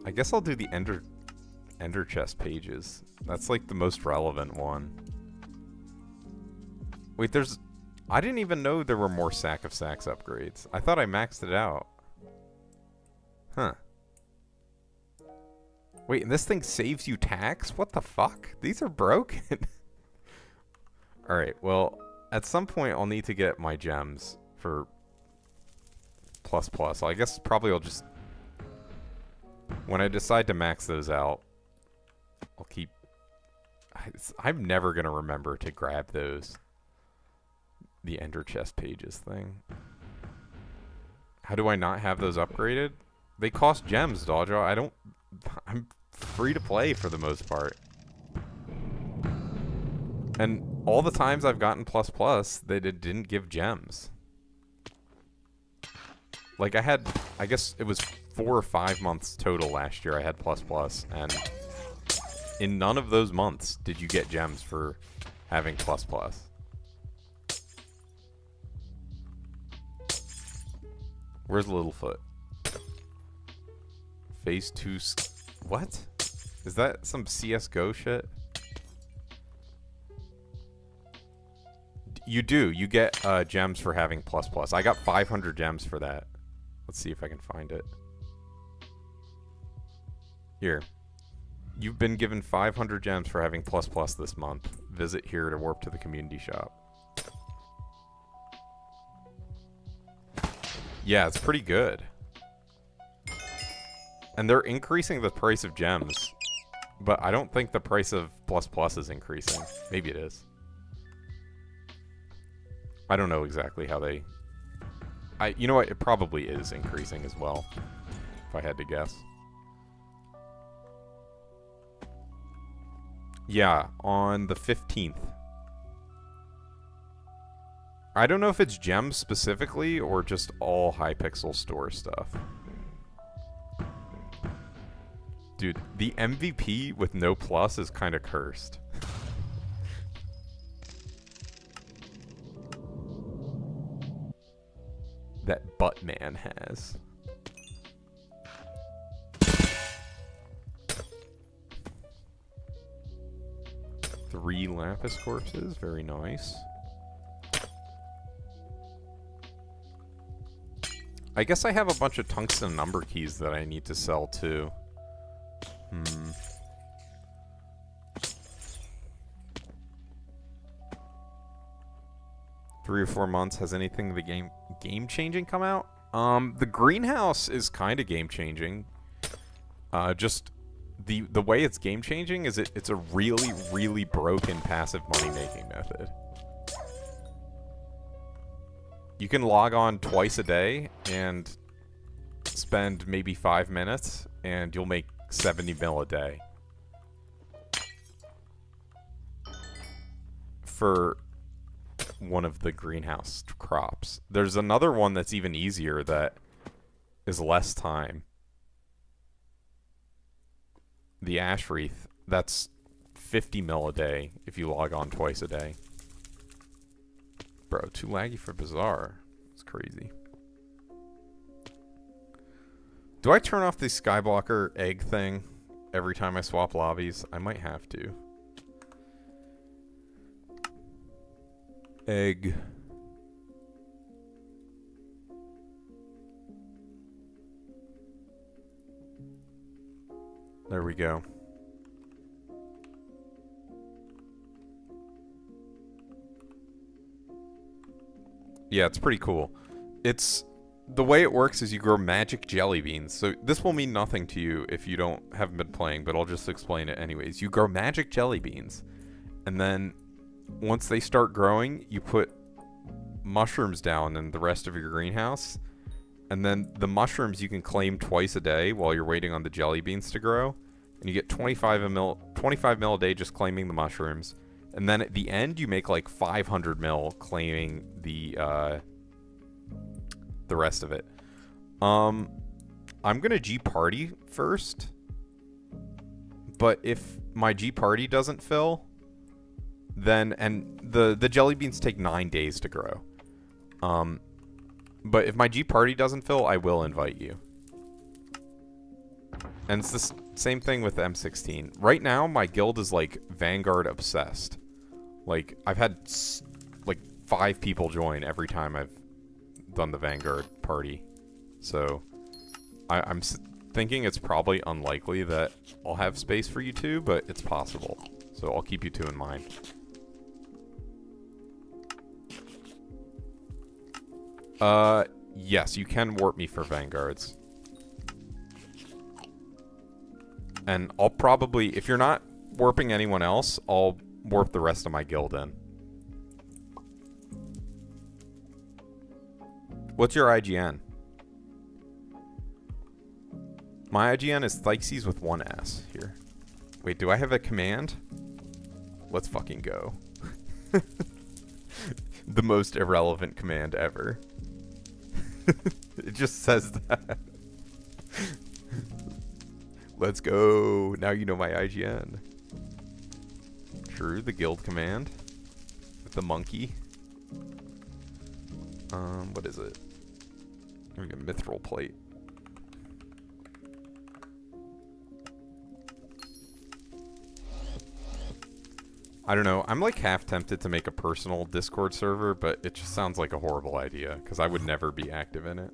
I guess I'll do the Ender chest pages. That's like the most relevant one. Wait, I didn't even know there were more Sack of Sacks upgrades. I thought I maxed it out. Huh. Wait, and this thing saves you tax? What the fuck? These are broken. Alright, well, at some point I'll need to get my gems for ++. I guess probably I'll just... When I decide to max those out, I'll keep... I'm never going to remember to grab those. The Ender chest pages thing. How do I not have those upgraded? They cost gems, Dodger. I'm free to play for the most part. And all the times I've gotten ++, they didn't give gems. Like I guess it was 4 or 5 months total last year I had ++, and in none of those months did you get gems for having ++. Where's Littlefoot? Phase 2... What? Is that some CSGO shit? You do. You get gems for having ++. I got 500 gems for that. Let's see if I can find it. Here. You've been given 500 gems for having ++ this month. Visit here to warp to the community shop. Yeah, it's pretty good. And they're increasing the price of gems. But I don't think the price of ++ is increasing. Maybe it is. I don't know exactly how they... You know what? It probably is increasing as well. If I had to guess. Yeah, on the 15th. I don't know if it's gems specifically or just all Hypixel store stuff. Dude, the MVP with no plus is kind of cursed. That Buttman has. Three Lapis corpses, very nice. I guess I have a bunch of tungsten number keys that I need to sell too. 3 or 4 months. Has anything the game changing come out? The greenhouse is kind of game changing. Just the way it's game changing is it's a really, really broken passive money making method. You can log on twice a day and spend maybe 5 minutes, and you'll make 70 mil a day. For one of the greenhouse crops. There's another one that's even easier that is less time. The ash wreath, that's 50 mil a day if you log on twice a day. Bro, too laggy for Bazaar. It's crazy. Do I turn off the Skyblocker egg thing every time I swap lobbies? I might have to. Egg. There we go. Yeah, it's pretty cool. It's the way it works is you grow magic jelly beans. So this will mean nothing to you if you haven't been playing, but I'll just explain it anyways. You grow magic jelly beans, and then once they start growing, you put mushrooms down in the rest of your greenhouse, and then the mushrooms you can claim twice a day while you're waiting on the jelly beans to grow, and you get 25 mil a day just claiming the mushrooms, and then at the end you make like 500 mil claiming the rest of it. I'm gonna G party first, but if my G party doesn't fill, then, and the jelly beans take 9 days to grow. But if my G party doesn't fill, I will invite you. And it's the same thing with M16. Right now, my guild is like Vanguard obsessed. Like, I've had like 5 people join every time I've done the Vanguard party. So I'm thinking it's probably unlikely that I'll have space for you two, but it's possible. So I'll keep you two in mind. Yes, you can warp me for Vanguards. And I'll probably, if you're not warping anyone else, I'll warp the rest of my guild in. What's your IGN? My IGN is Thixes with 1 S here. Wait, do I have a command? Let's fucking go. The most irrelevant command ever. It just says that. Let's go. Now you know my IGN. True, the guild command. With the monkey. What is it? Here we go, mithril plate. I don't know. I'm like half tempted to make a personal Discord server, but it just sounds like a horrible idea because I would never be active in it.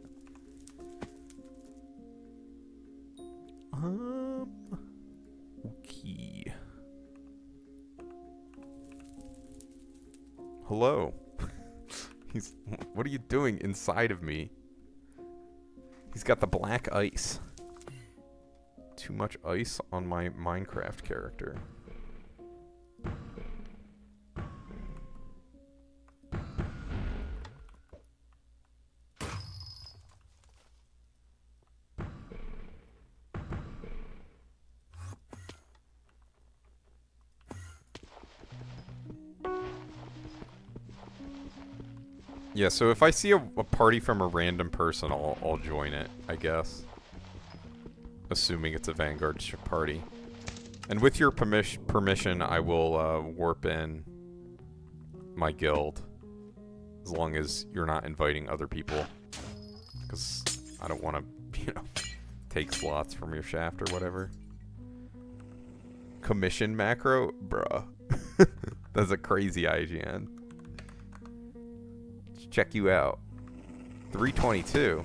Okay. Hello. What are you doing inside of me? He's got the black ice. Too much ice on my Minecraft character. Yeah, so if I see a party from a random person, I'll join it, I guess. Assuming it's a Vanguard party. And with your permission, I will warp in my guild. As long as you're not inviting other people. Because I don't want to, you know, take slots from your shaft or whatever. Commission macro? Bruh. That's a crazy IGN. Check you out. 322.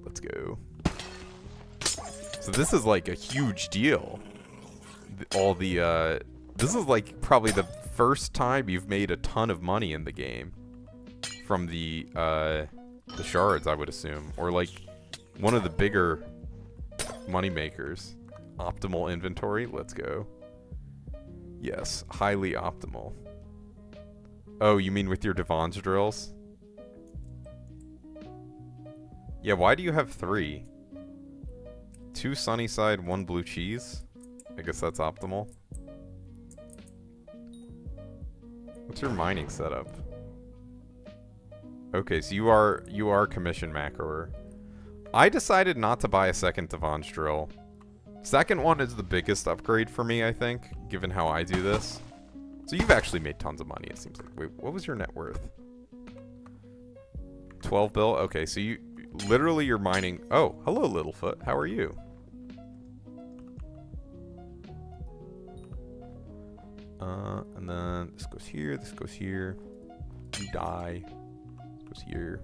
Let's go. So this is like a huge deal. This is like probably the first time you've made a ton of money in the game from the shards, I would assume, or like one of the bigger money makers. Optimal inventory. Let's go. Yes, highly optimal. Oh, you mean with your Devon's drills? Yeah, why do you have 3? 2 Sunnyside, 1 blue cheese? I guess that's optimal. What's your mining setup? Okay, so you are commission macroer. I decided not to buy a second Devon's drill. Second one is the biggest upgrade for me, I think, given how I do this. So you've actually made tons of money, it seems like. Wait, what was your net worth? 12 bill? Okay, so you literally you're mining. Oh, hello Littlefoot. How are you? And then this goes here, this goes here. You die. This goes here.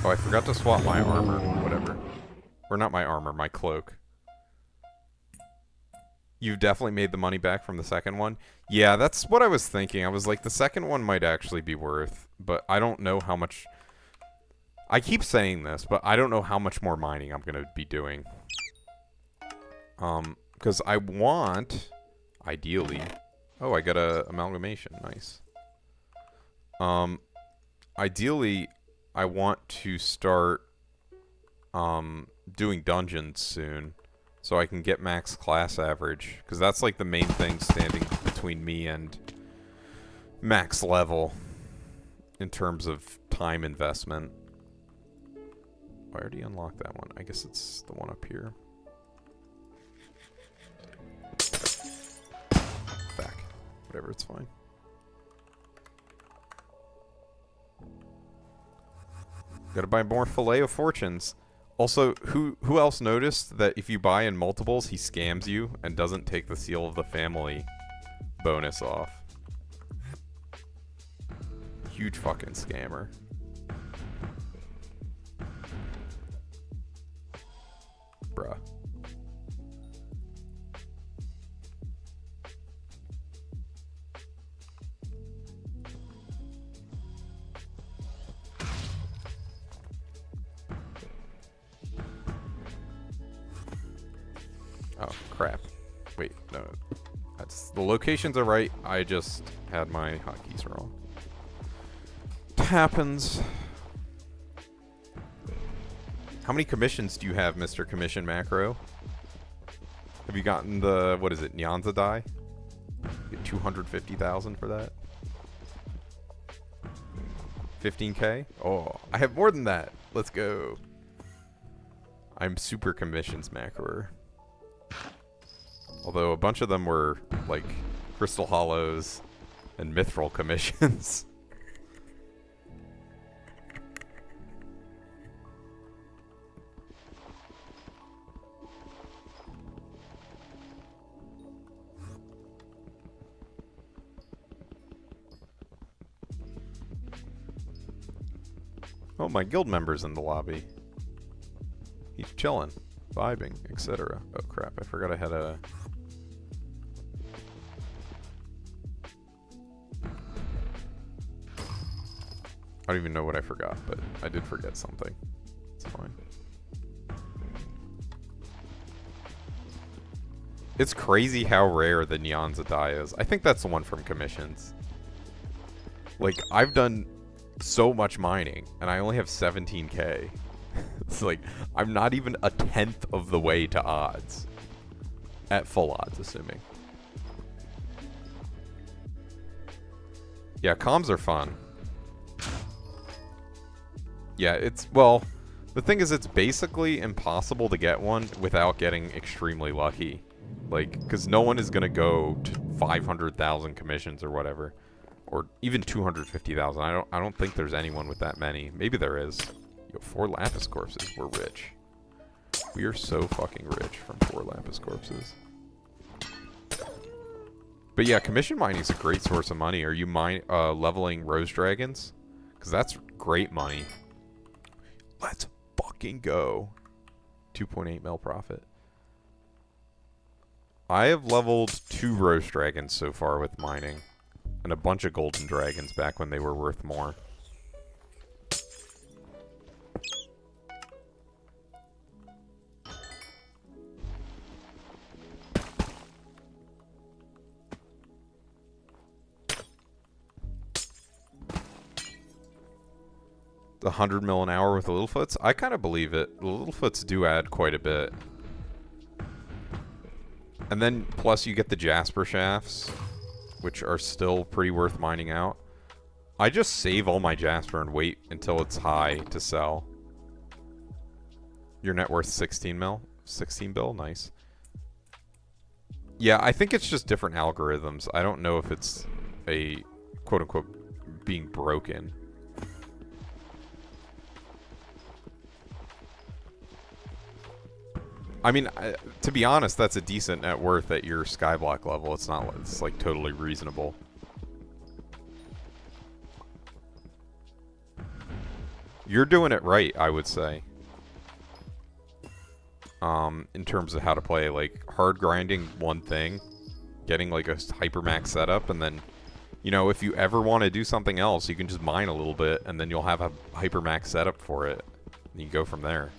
Oh, I forgot to swap my armor. Whatever. Or not my armor, my cloak. You've definitely made the money back from the second one? Yeah, that's what I was thinking. I was like, the second one might actually be worth, but I don't know how much... I keep saying this, but I don't know how much more mining I'm going to be doing. Because I want, ideally... Oh, I got a amalgamation. Nice. Ideally, I want to start doing dungeons soon, so I can get max class average, because that's like the main thing standing between me and max level in terms of time investment. I already unlocked that one. I guess it's the one up here. Back. Whatever, it's fine. Gotta buy more Fillet of Fortunes. Also, who else noticed that if you buy in multiples, he scams you and doesn't take the Seal of the Family bonus off? Huge fucking scammer. Bruh. Oh, crap. Wait, no. That's, the locations are right. I just had my hotkeys wrong. It happens. How many commissions do you have, Mr. Commission Macro? Have you gotten the, what is it, Nyanza die? Get 250,000 for that? 15k? Oh, I have more than that. Let's go. I'm super commissions macroer. Although a bunch of them were like Crystal Hollows and Mithril commissions. Oh, my guild member's in the lobby. He's chilling, vibing, etc. Oh crap, I forgot I had a... I don't even know what I forgot, but I did forget something. It's fine. It's crazy how rare the Nyanza die is. I think that's the one from commissions. Like, I've done so much mining, and I only have 17k. It's like, I'm not even a tenth of the way to odds. At full odds, assuming. Yeah, comms are fun. Yeah, it's, well, the thing is, it's basically impossible to get one without getting extremely lucky. Like, because no one is going to go to 500,000 commissions or whatever. Or even 250,000. I don't think there's anyone with that many. Maybe there is. Yo, 4 Lapis Corpses. We're rich. We are so fucking rich from 4 Lapis Corpses. But yeah, commission mining is a great source of money. Are you leveling Rose Dragons? Because that's great money. Let's fucking go. 2.8 mil profit. I have leveled 2 Rose Dragons so far with mining. And a bunch of Golden Dragons back when they were worth more. The 100 mil an hour with the Littlefoots? I kind of believe it. The Littlefoots do add quite a bit. And then, plus you get the Jasper shafts, which are still pretty worth mining out. I just save all my Jasper and wait until it's high to sell. Your net worth 16 mil? 16 bill? Nice. Yeah, I think it's just different algorithms. I don't know if it's a quote-unquote being broken. I mean, to be honest, that's a decent net worth at your Skyblock level. It's not, it's like totally reasonable. You're doing it right, I would say. In terms of how to play, like, hard grinding one thing, getting like a hypermax setup, and then, you know, if you ever want to do something else, you can just mine a little bit, and then you'll have a hypermax setup for it. And you go from there.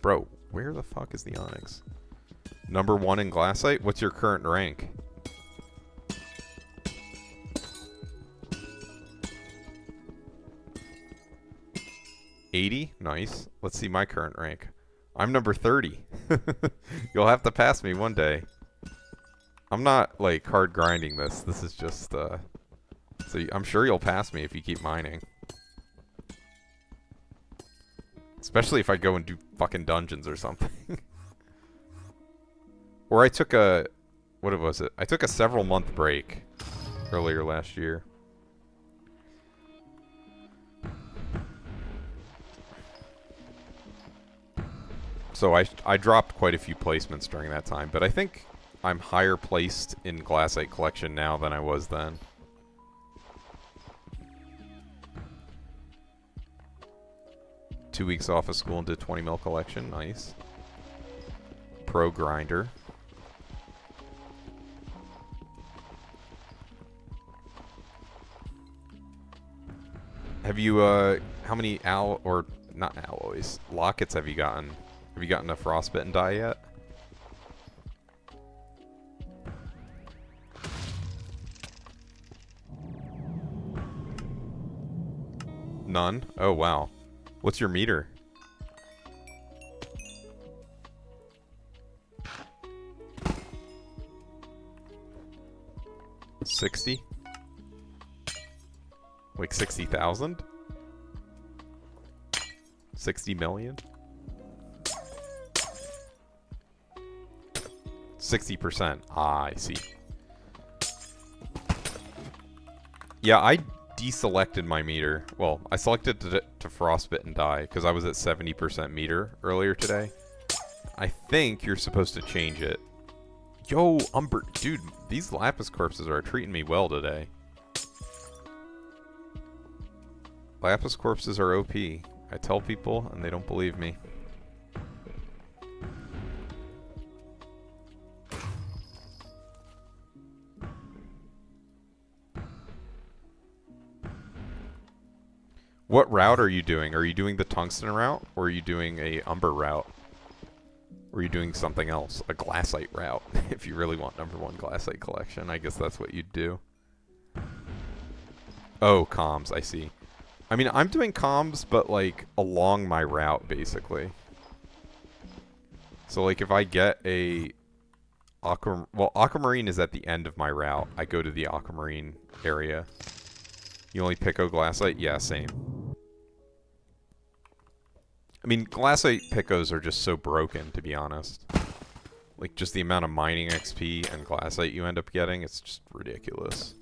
Bro, where the fuck is the Onyx? Number 1 in Glassite? What's your current rank? $80? Nice. Let's see my current rank. I'm number 30. You'll have to pass me one day. I'm not, like, hard grinding this. This is just, so I'm sure you'll pass me if you keep mining. Especially if I go and do fucking dungeons or something. Or I took a... What was it? I took a several-month break earlier last year. So I dropped quite a few placements during that time, but I think I'm higher placed in Glassite Collection now than I was then. Two weeks off of school and did 20 mil collection. Nice. Pro grinder. Have you, how many not alloys, lockets have you gotten? Have you gotten a frostbitten die yet? None? Oh, wow. What's your meter? $60? Like 60,000? 60 million? 60%. Ah, I see. Yeah, I deselected my meter. Well, I selected to frostbitten die because I was at 70% meter earlier today. I think you're supposed to change it. Yo, Umber, dude, these Lapis corpses are treating me well today. Lapis corpses are OP. I tell people and they don't believe me. What route are you doing? Are you doing the tungsten route, or are you doing a umber route? Or are you doing something else? A glassite route, if you really want number 1 glassite collection. I guess that's what you'd do. Oh, comms, I see. I mean, I'm doing comms, but, like, along my route, basically. So, like, if I get a... Well, Aquamarine is at the end of my route. I go to the Aquamarine area. You only Pico Glassite? Yeah, same. I mean, Glassite Picos are just so broken, to be honest. Like, just the amount of mining XP and Glassite you end up getting, it's just ridiculous.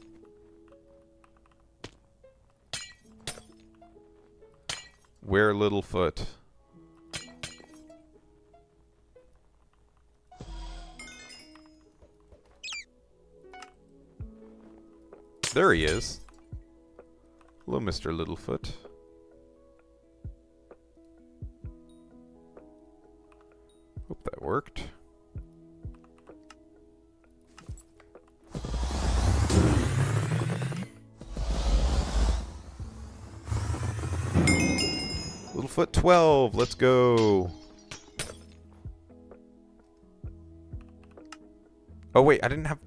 Where Littlefoot? There he is. Hello, Mr. Littlefoot. Hope that worked. Littlefoot 12, let's go. Oh wait, I didn't have,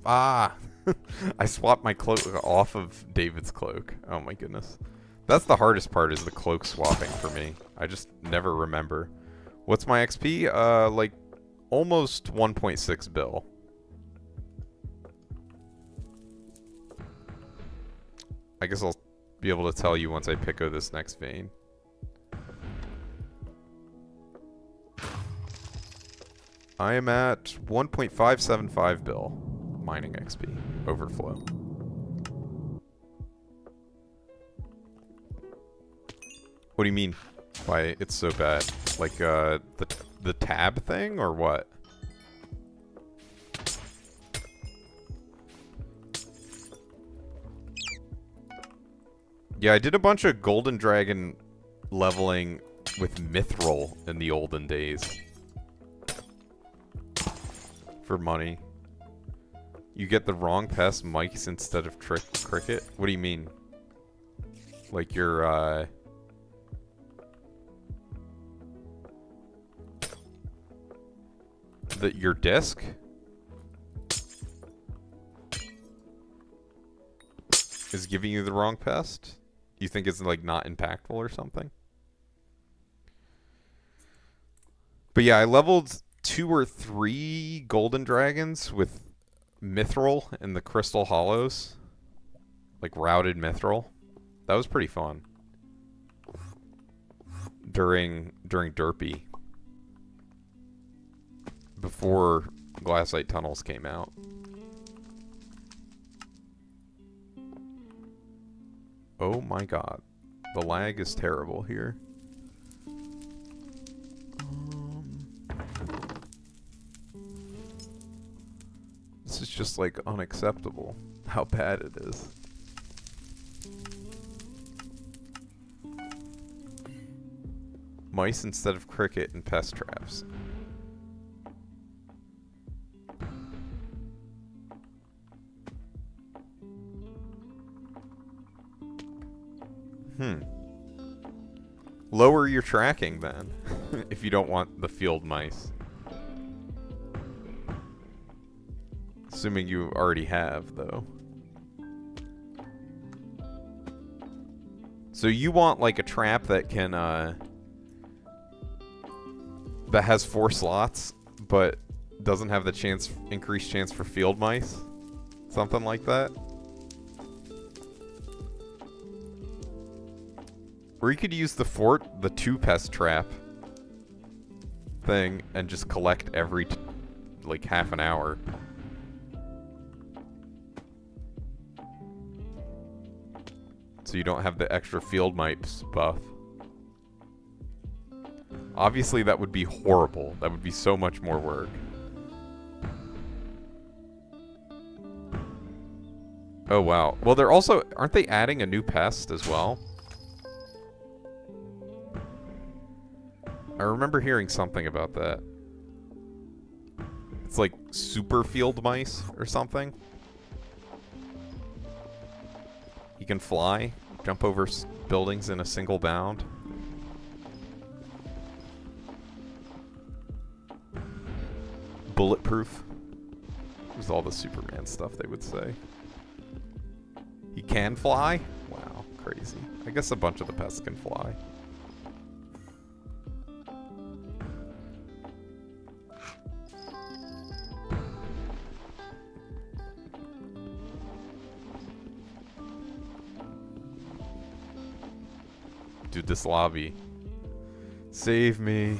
I swapped my cloak off of David's cloak. Oh my goodness. That's the hardest part, is the cloak swapping for me. I just never remember. What's my XP? Like almost 1.6 bill. I guess I'll be able to tell you once I picko this next vein. I am at 1.575 bill mining XP overflow. What do you mean by it's so bad? Like the tab thing or what? Yeah, I did a bunch of Golden Dragon leveling with Mithril in the olden days. For money. You get the wrong pest mics instead of cricket? What do you mean? Like your, your disc? Is giving you the wrong pest? You think it's like not impactful or something? But yeah, I leveled 2 or 3 golden dragons with mithril in the crystal hollows, like routed mithril. That was pretty fun during Derpy, before glassite tunnels came out. Oh my god, the lag is terrible here. This is just like unacceptable how bad it is. Mice instead of cricket and pest traps. Lower your tracking then, if you don't want the field mice. Assuming you already have, though. So you want like a trap that can, that has 4 slots, but doesn't have the increased chance for field mice? Something like that? Or you could use the 2 pest trap thing and just collect every, like, half an hour. So you don't have the extra field mice buff. Obviously that would be horrible. That would be so much more work. Oh wow. Well, they're also, aren't they adding a new pest as well? I remember hearing something about that. It's like super field mice or something. He can fly, jump over buildings in a single bound. Bulletproof. There's all the Superman stuff they would say. He can fly? Wow, crazy. I guess a bunch of the pests can fly. Dude, this lobby. Save me.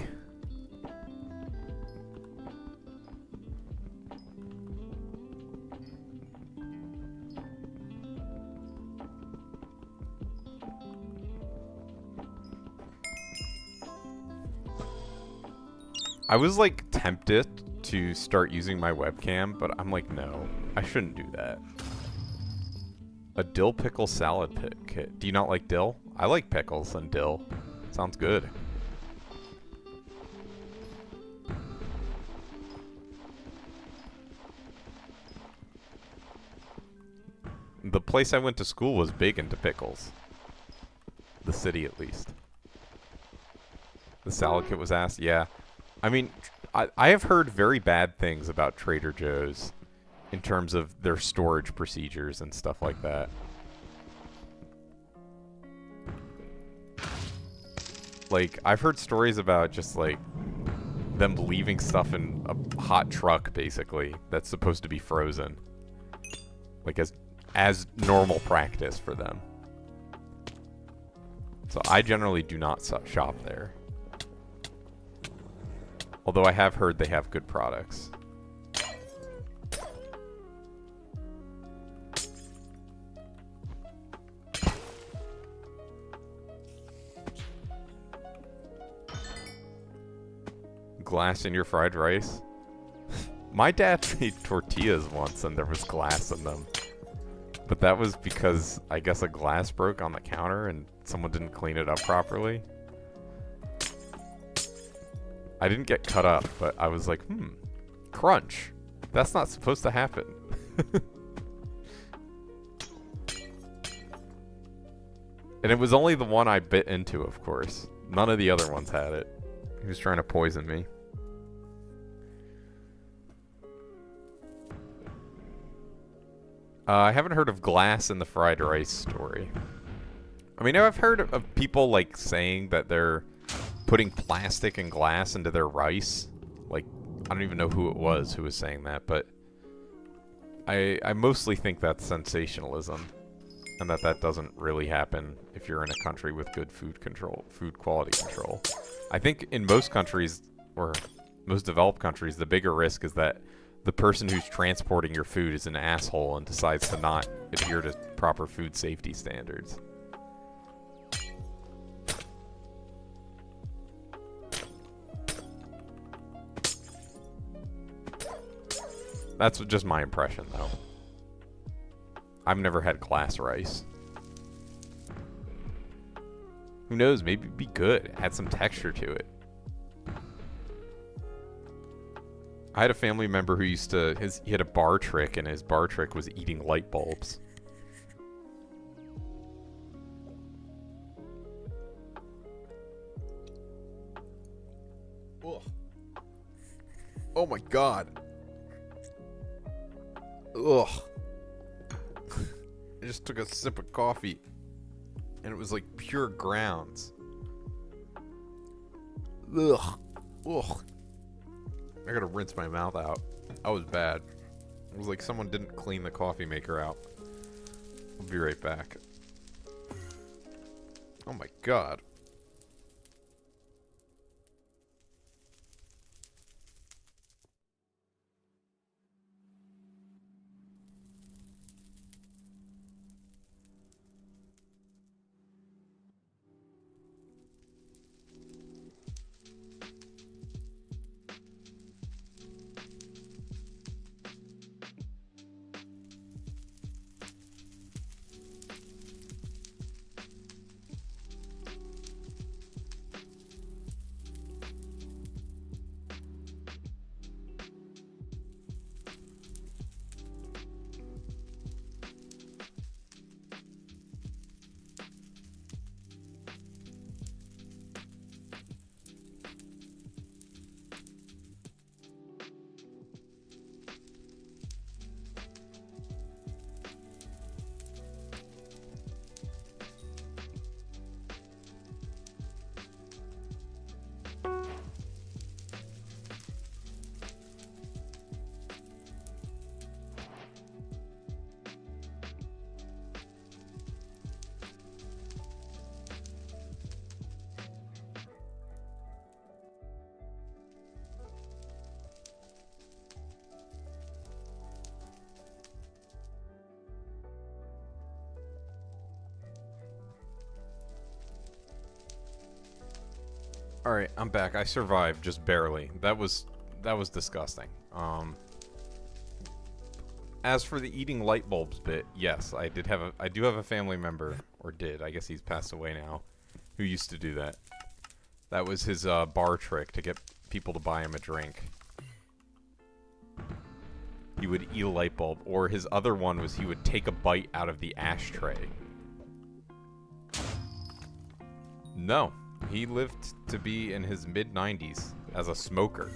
I was like tempted to start using my webcam, but I'm like, no, I shouldn't do that. A dill pickle salad kit. Do you not like dill? I like pickles and dill. Sounds good. The place I went to school was big into pickles. The city, at least. The salad kit was asked. Yeah. I mean, I have heard very bad things about Trader Joe's in terms of their storage procedures and stuff like that. Like, I've heard stories about just, like, them leaving stuff in a hot truck, basically, that's supposed to be frozen. Like, as normal practice for them. So I generally do not shop there. Although I have heard they have good products. Glass in your fried rice? My dad made tortillas once and there was glass in them. But that was because, I guess, a glass broke on the counter and someone didn't clean it up properly. I didn't get cut up, but I was like, crunch. That's not supposed to happen. And it was only the one I bit into, of course. None of the other ones had it. He was trying to poison me. I haven't heard of glass in the fried rice story. I mean, I've heard of people, like, saying that they're putting plastic and glass into their rice. Like, I don't even know who it was who was saying that, but I mostly think that's sensationalism. And that doesn't really happen if you're in a country with good food quality control. I think in most countries, or most developed countries, the bigger risk is that the person who's transporting your food is an asshole and decides to not adhere to proper food safety standards. That's just my impression, though. I've never had glass rice. Who knows? Maybe it'd be good. Add some texture to it. I had a family member who used to... he had a bar trick, and his bar trick was eating light bulbs. Ugh. Oh my god. Ugh. I just took a sip of coffee, and it was like pure grounds. Ugh. Ugh. I gotta rinse my mouth out. That was bad. It was like someone didn't clean the coffee maker out. I'll be right back. Oh my god. Alright, I'm back. I survived, just barely. That was disgusting. As for the eating light bulbs bit, yes, I do have a family member, or did, I guess he's passed away now, who used to do that. That was his bar trick to get people to buy him a drink. He would eat a light bulb, or his other one was he would take a bite out of the ashtray. No. He lived to be in his mid-90s as a smoker.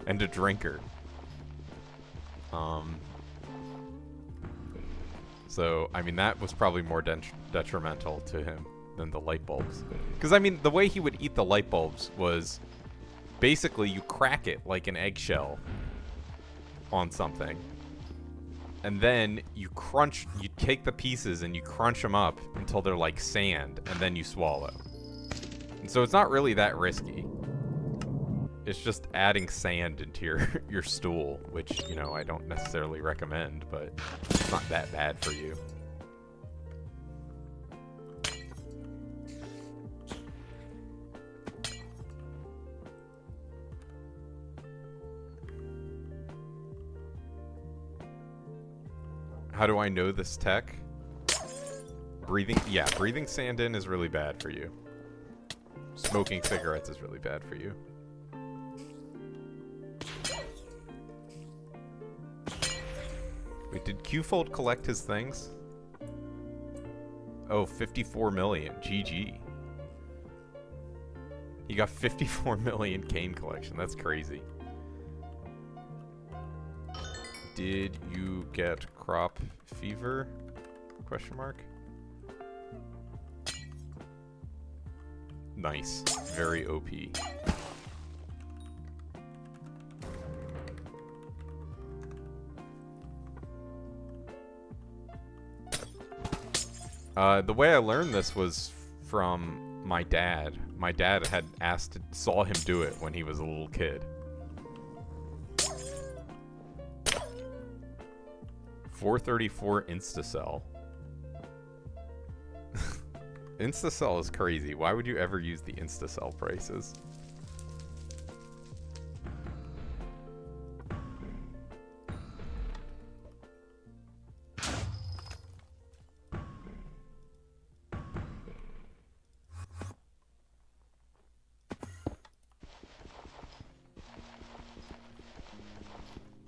And a drinker. So, I mean, that was probably more detrimental to him than the light bulbs. Because, I mean, the way he would eat the light bulbs was basically you crack it like an eggshell on something. And then you take the pieces and you crunch them up until they're like sand, and then you swallow. And so it's not really that risky. It's just adding sand into your stool, which, you know, I don't necessarily recommend, but it's not that bad for you. How do I know this tech? Breathing sand in is really bad for you. Smoking cigarettes is really bad for you. Wait, did Qfold collect his things? Oh, 54 million. GG. He got 54 million cane collection. That's crazy. Did you get crop fever? Question mark. Nice. Very OP. The way I learned this was from my dad. My dad had saw him do it when he was a little kid. 434 Instacell. Instacell is crazy. Why would you ever use the Instacell prices?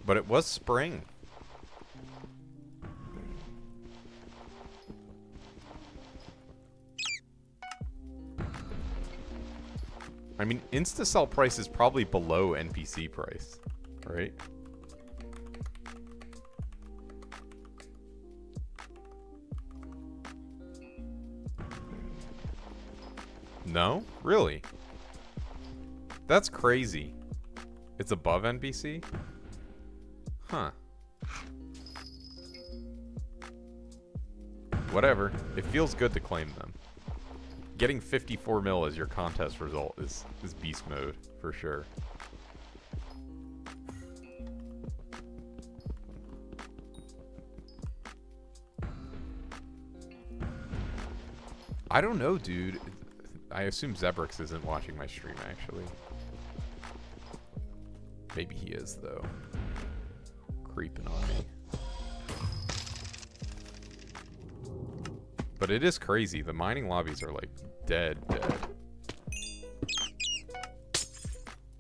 But it was spring. I mean, Instacell price is probably below NPC price, right? No? Really? That's crazy. It's above NPC? Huh. Whatever. It feels good to claim them. Getting 54 mil as your contest result is beast mode, for sure. I don't know, dude. I assume Zebrix isn't watching my stream, actually. Maybe he is, though. Creeping on me. But it is crazy. The mining lobbies are like dead.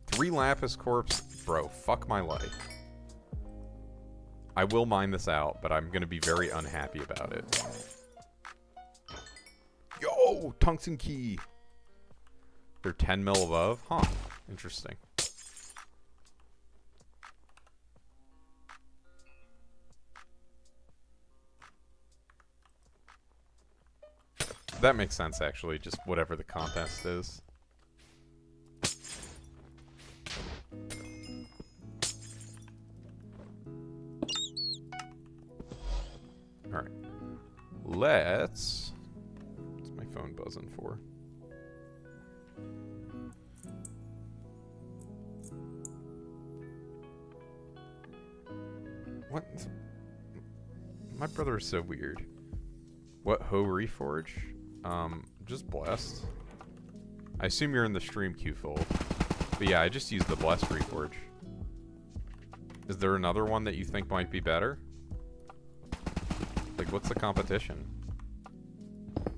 3 Lapis Corpse? Bro, fuck my life. I will mine this out, but I'm gonna be very unhappy about it. Yo! Tungsten Key! They're 10 mil above? Huh. Interesting. That makes sense, actually. Just whatever the contest is. Alright. What's my phone buzzing for? What? My brother is so weird. What, Ho Reforge? Just Blessed. I assume you're in the stream queue fold. But yeah, I just used the Blessed Reforge. Is there another one that you think might be better? Like, what's the competition?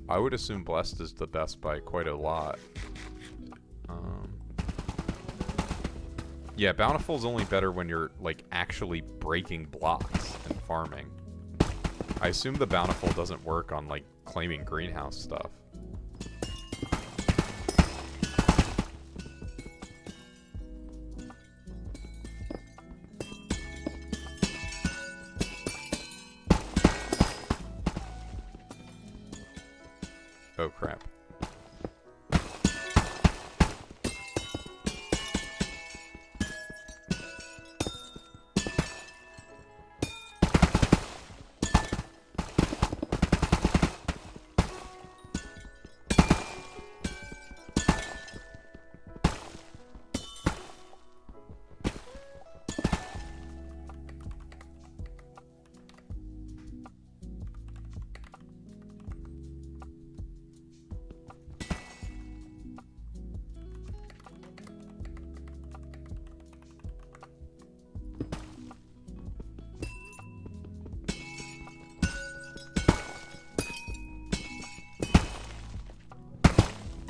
I would assume Blessed is the best by quite a lot. Yeah, Bountiful's only better when you're, like, actually breaking blocks and farming. I assume the Bountiful doesn't work on, like, claiming greenhouse stuff. Oh, crap.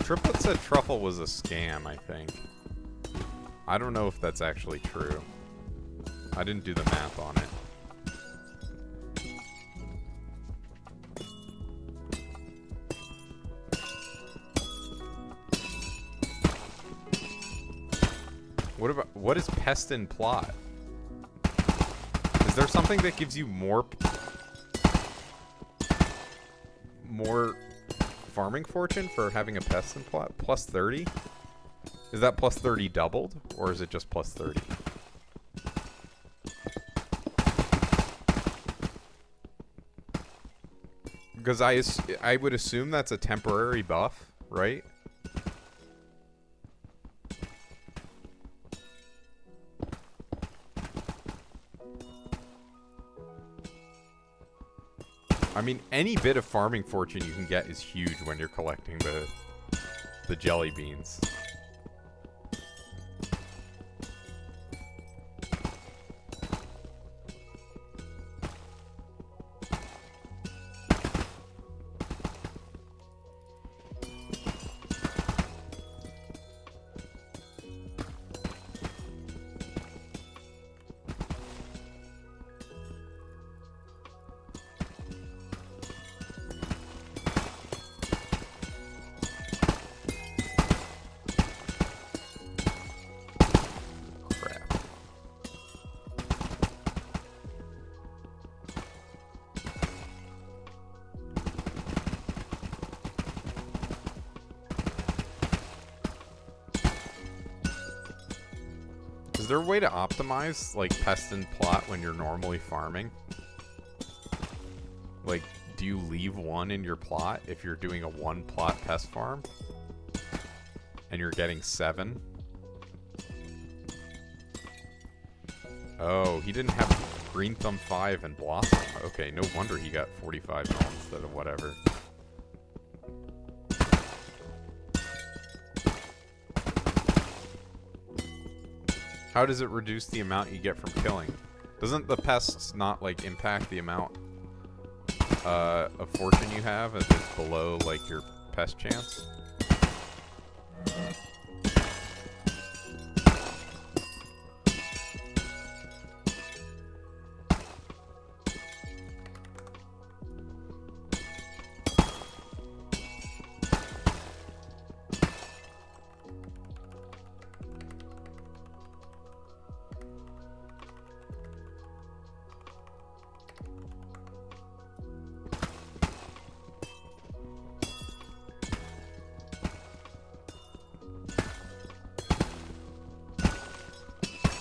Triplet said truffle was a scam, I think. I don't know if that's actually true. I didn't do the math on it. What is pest and plot? Is there something that gives you more farming fortune for having a pest and plot? Plus 30? Is that plus 30 doubled? Or is it just plus 30? Because I would assume that's a temporary buff, right? I mean, any bit of farming fortune you can get is huge when you're collecting the jelly beans. Is there a way to optimize, like, pest and plot when you're normally farming? Like, do you leave one in your plot if you're doing a one plot pest farm? And you're getting 7? Oh, he didn't have Green Thumb 5 and Blossom. Okay, no wonder he got 45 mil instead of whatever. How does it reduce the amount you get from killing? Doesn't the pests not, like, impact the amount of fortune you have if it's below, like, your pest chance?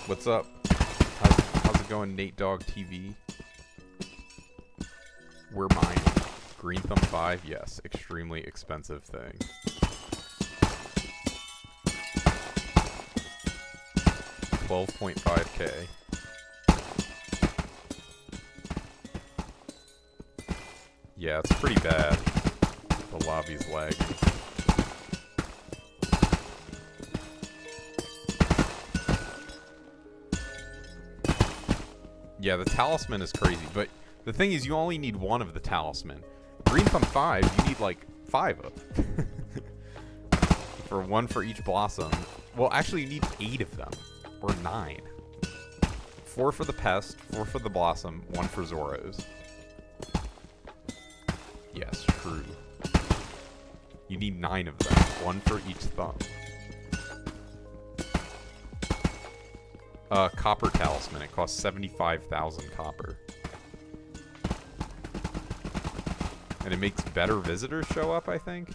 What's up? How's it going, Nate Dog TV? We're mining. Green Thumb 5, yes. Extremely expensive thing. $12.5K. Yeah, it's pretty bad. The lobby's lagging. Yeah, the talisman is crazy, but the thing is you only need one of the talisman. Green Thumb 5, you need like 5 of. For one for each blossom. Well, actually you need 8 of them. Or 9. 4 for the pest, 4 for the blossom, 1 for Zoros. Yes, true. You need 9 of them. 1 for each thumb. Copper talisman. It costs 75,000 copper. And it makes better visitors show up, I think.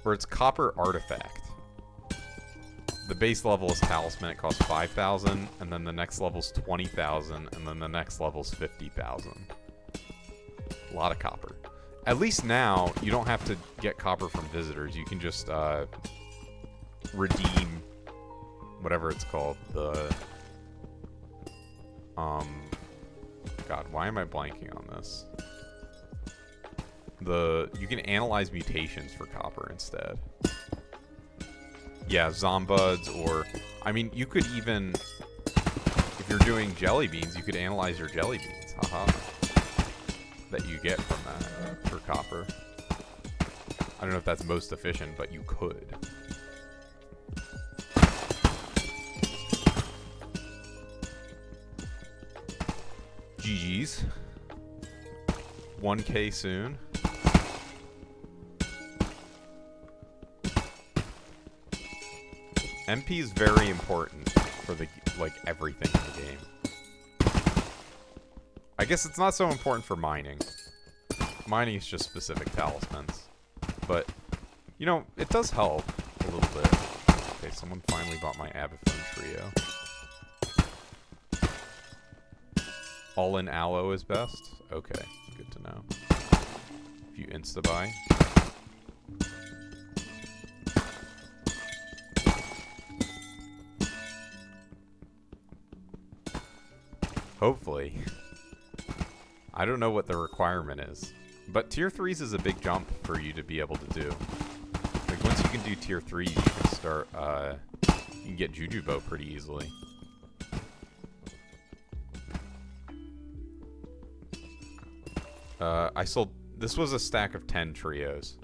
Or it's copper artifact. The base level is talisman, it costs 5,000, and then the next level's 20,000, and then the next level's 50,000. A lot of copper. At least now, you don't have to get copper from visitors. You can just redeem whatever it's called. The God, why am I blanking on this? You can analyze mutations for copper instead. Yeah, Zombuds, or I mean, you could even, if you're doing jelly beans, you could analyze your jelly beans. Haha. That you get from that for copper. I don't know if that's most efficient, but you could. GG's. 1K soon. MP is very important for the everything in the game. I guess it's not so important for mining. Mining is just specific talismans. But, you know, it does help a little bit. Okay, someone finally bought my Abaphone Trio. All in aloe is best? Okay, good to know. If you insta-buy. Hopefully. I don't know what the requirement is. But tier 3s is a big jump for you to be able to do. Like, once you can do tier 3, you can start, you can get Jujubo pretty easily. I sold, this was a stack of 10 trios.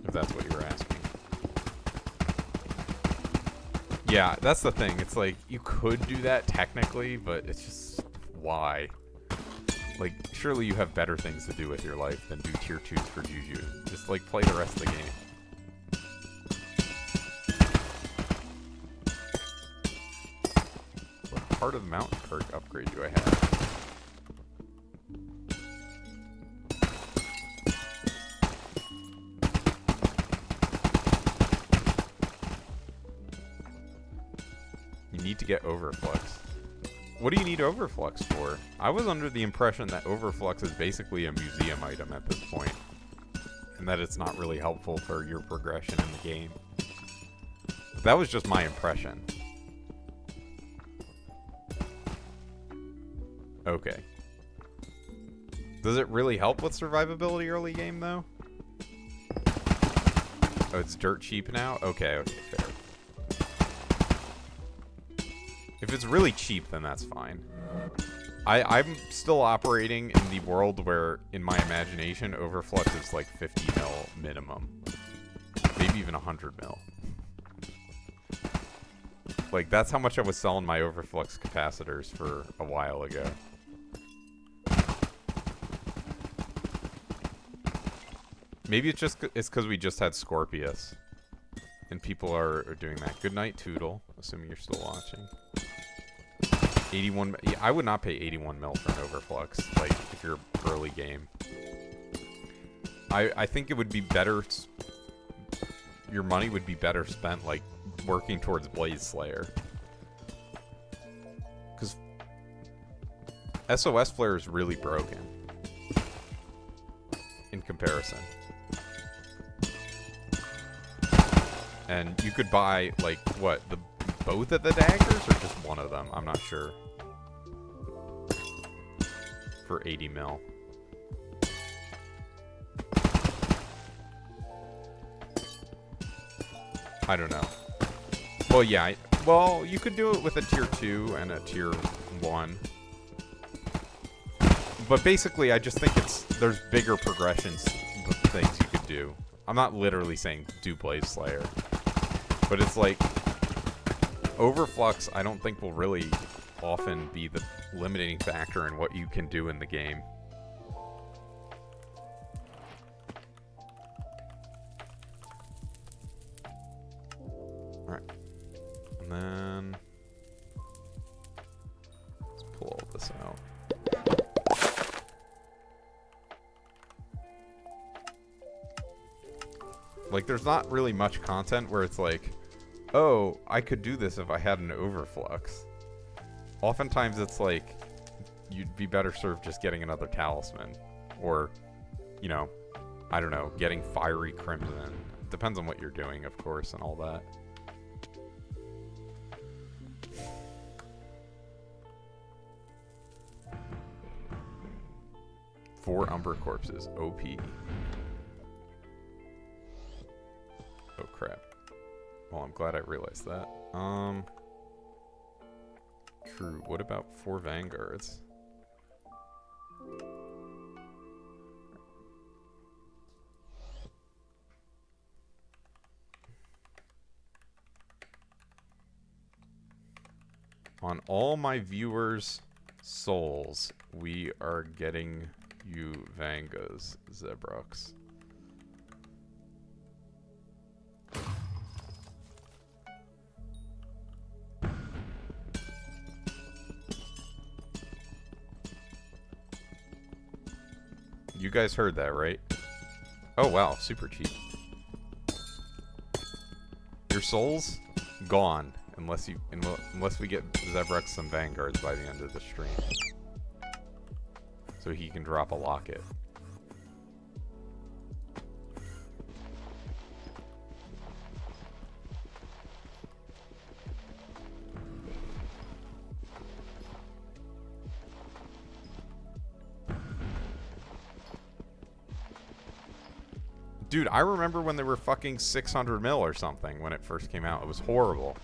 If that's what you were asking. Yeah, that's the thing. It's like, you could do that technically, but it's just, why? Like, surely you have better things to do with your life than do tier 2s for Juju. Just, like, play the rest of the game. What part of the mountain perk upgrade do I have? You need to get Overflux. What do you need Overflux for? I was under the impression that Overflux is basically a museum item at this point, and that it's not really helpful for your progression in the game. But that was just my impression. Okay. Does it really help with survivability early game, though? Oh, it's dirt cheap now? Okay, okay, fair. If it's really cheap, then that's fine. I'm still operating in the world where, in my imagination, Overflux is like 50 mil minimum. Maybe even 100 mil. Like, that's how much I was selling my Overflux capacitors for a while ago. Maybe it's just because we just had Scorpius. And people are doing that. Good night, Toodle. Assuming you're still watching. 81. Yeah, I would not pay 81 mil for an Overflux. Like, if you're early game. I think it would be better. Your money would be better spent, like, working towards Blaze Slayer. Because SOS Flare is really broken. In comparison. And you could buy, like, what, both of the daggers or just one of them? I'm not sure. For 80 mil. I don't know. Well, yeah. Well, you could do it with a tier 2 and a tier 1. But basically, I just think there's bigger progressions of things you could do. I'm not literally saying do Blaze Slayer. But it's like, Overflux, I don't think will really often be the limiting factor in what you can do in the game. Alright. And then... let's pull all this out. Like, there's not really much content where it's like, oh, I could do this if I had an overflux. Oftentimes it's like, you'd be better served just getting another talisman. Or, you know, I don't know, getting fiery crimson. Depends on what you're doing, of course, and all that. Four Umber Corpses, OP. Oh crap. Well, I'm glad I realized that. True. What about 4 Vanguards? On all my viewers' souls, we are getting you Vangas, Zebrox. You guys heard that, right? Oh wow, super cheap. Your souls gone unless we get Zebrex some Vanguards by the end of the stream, so he can drop a locket. Dude, I remember when they were fucking 600 mil or something when it first came out. It was horrible.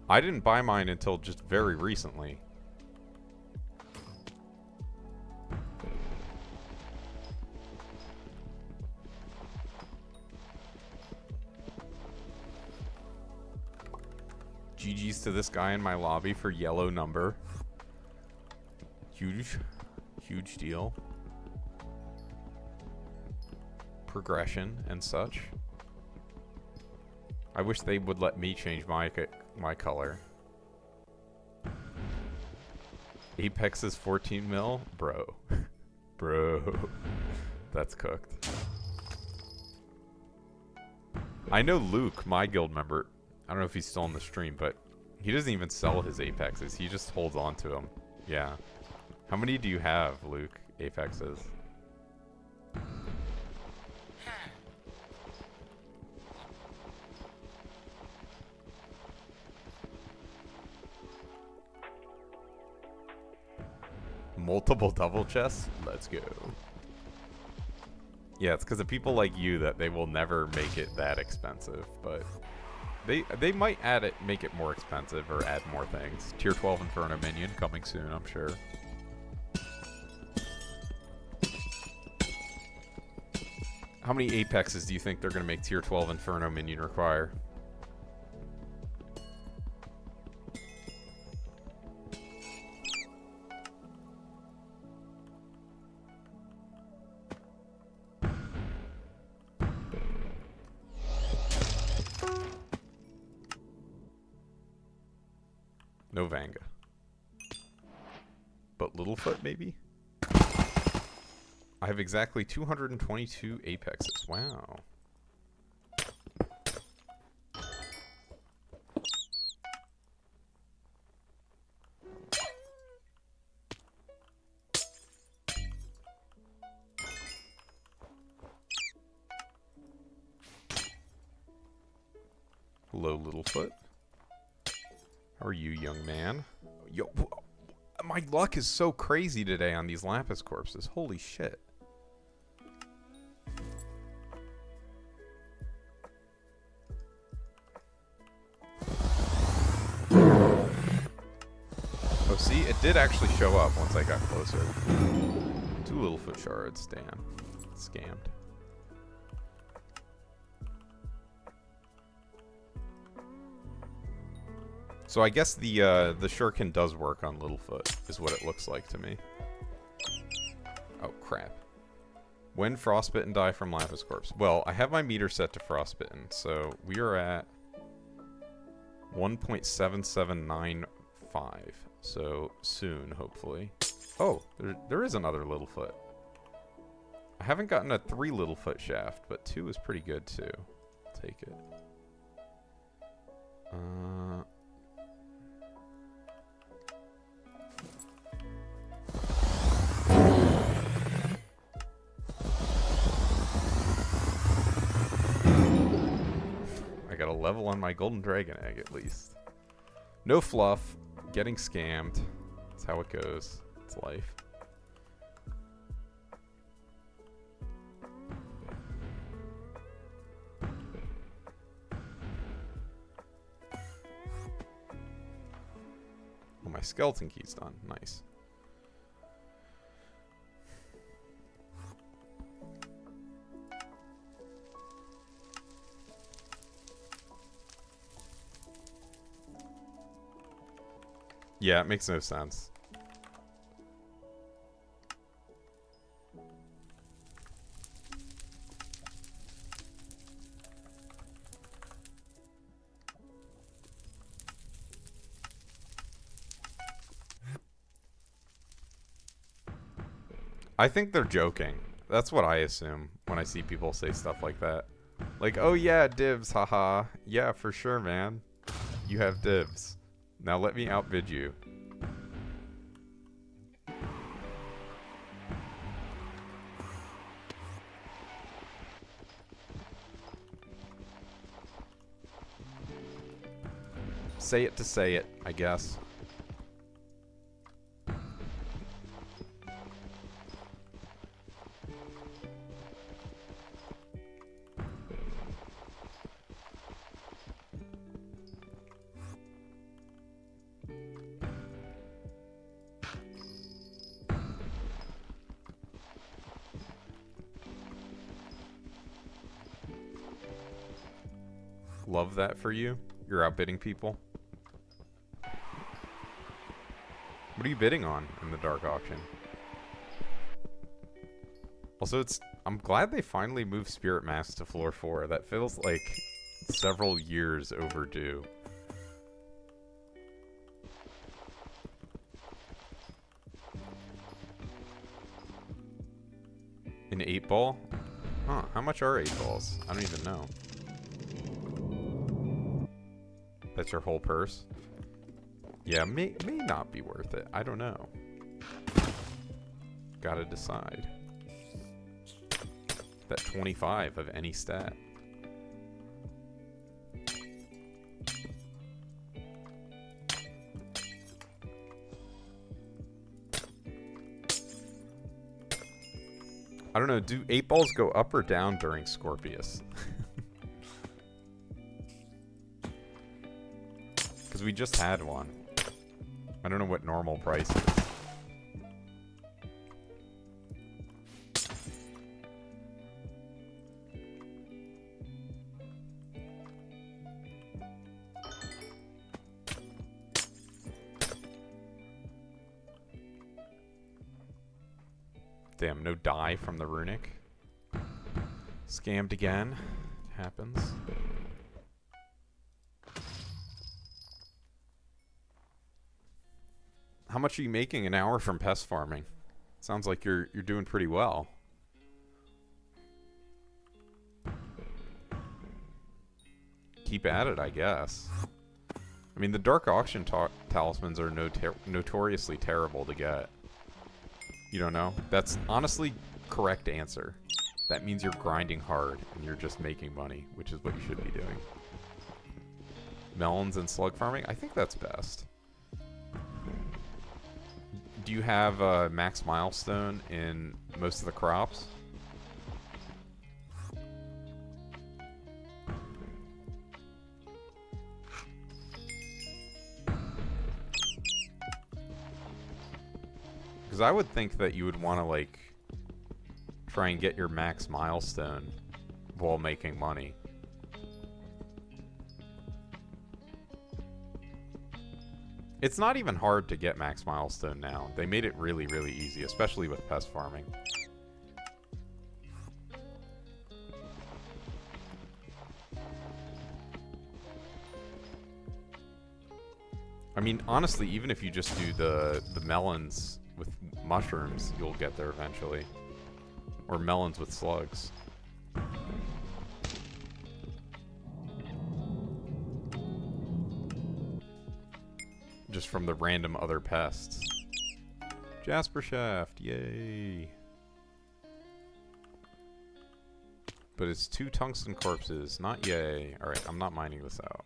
I didn't buy mine until just very recently. GG's to this guy in my lobby for yellow number. Huge deal. Progression and such. I wish they would let me change my color. Apex is 14 mil? Bro. Bro. That's cooked. I know Luke, my guild member, I don't know if he's still on the stream, but he doesn't even sell his Apexes. He just holds on to them. Yeah. How many do you have, Luke, Apexes? Multiple double chests? Let's go. Yeah, it's because of people like you that they will never make it that expensive, but they might make it more expensive or add more things. Tier 12 Inferno minion coming soon, I'm sure. How many Apexes do you think they're going to make Tier 12 Inferno minion require? No Vanga. But Littlefoot, maybe? I have exactly 222 Apexes. Wow. Hello, Littlefoot. How are you, young man? Yo, my luck is so crazy today on these Lapis corpses. Holy shit. Oh, see, it did actually show up once I got closer. 2 Littlefoot shards, damn. Scammed. So I guess the shuriken does work on Littlefoot, is what it looks like to me. Oh, crap. When frostbitten die from Lapis Corpse. Well, I have my meter set to frostbitten, so we are at 1.7795. So soon, hopefully. Oh, there is another Littlefoot. I haven't gotten a 3 Littlefoot shaft, but 2 is pretty good too. Take it. I got a level on my golden dragon egg at least. No fluff. Getting scammed. That's how it goes. It's life. Oh, my skeleton key's done. Nice. Yeah, it makes no sense. I think they're joking. That's what I assume when I see people say stuff like that. Like, oh yeah, dibs, haha. Yeah, for sure, man. You have dibs. Now let me outbid you. Say it to say it, I guess. Love that for you. You're outbidding people. What are you bidding on in the dark auction? Also, I'm glad they finally moved Spirit Mask to floor 4. That feels like several years overdue. An 8-ball? Huh, how much are 8 balls? I don't even know. That's your whole purse? Yeah, may not be worth it. I don't know. Gotta decide. That 25 of any stat. I don't know, do 8 balls go up or down during Scorpius? Because we just had one. I don't know what normal price is. Damn, no die from the runic. Scammed again. Happens. How much are you making an hour from pest farming? Sounds like you're doing pretty well. Keep at it, I guess. I mean, the dark auction talismans are notoriously terrible to get. You don't know? That's honestly correct answer. That means you're grinding hard and you're just making money, which is what you should be doing. Melons and slug farming? I think that's best. Do you have a max milestone in most of the crops? Because I would think that you would want to, like, try and get your max milestone while making money. It's not even hard to get max milestone now. They made it really, really easy, especially with pest farming. I mean, honestly, even if you just do the melons with mushrooms, you'll get there eventually. Or melons with slugs. Just from the random other pests. Jasper Shaft, yay! But it's 2 tungsten corpses, not yay. Alright, I'm not mining this out.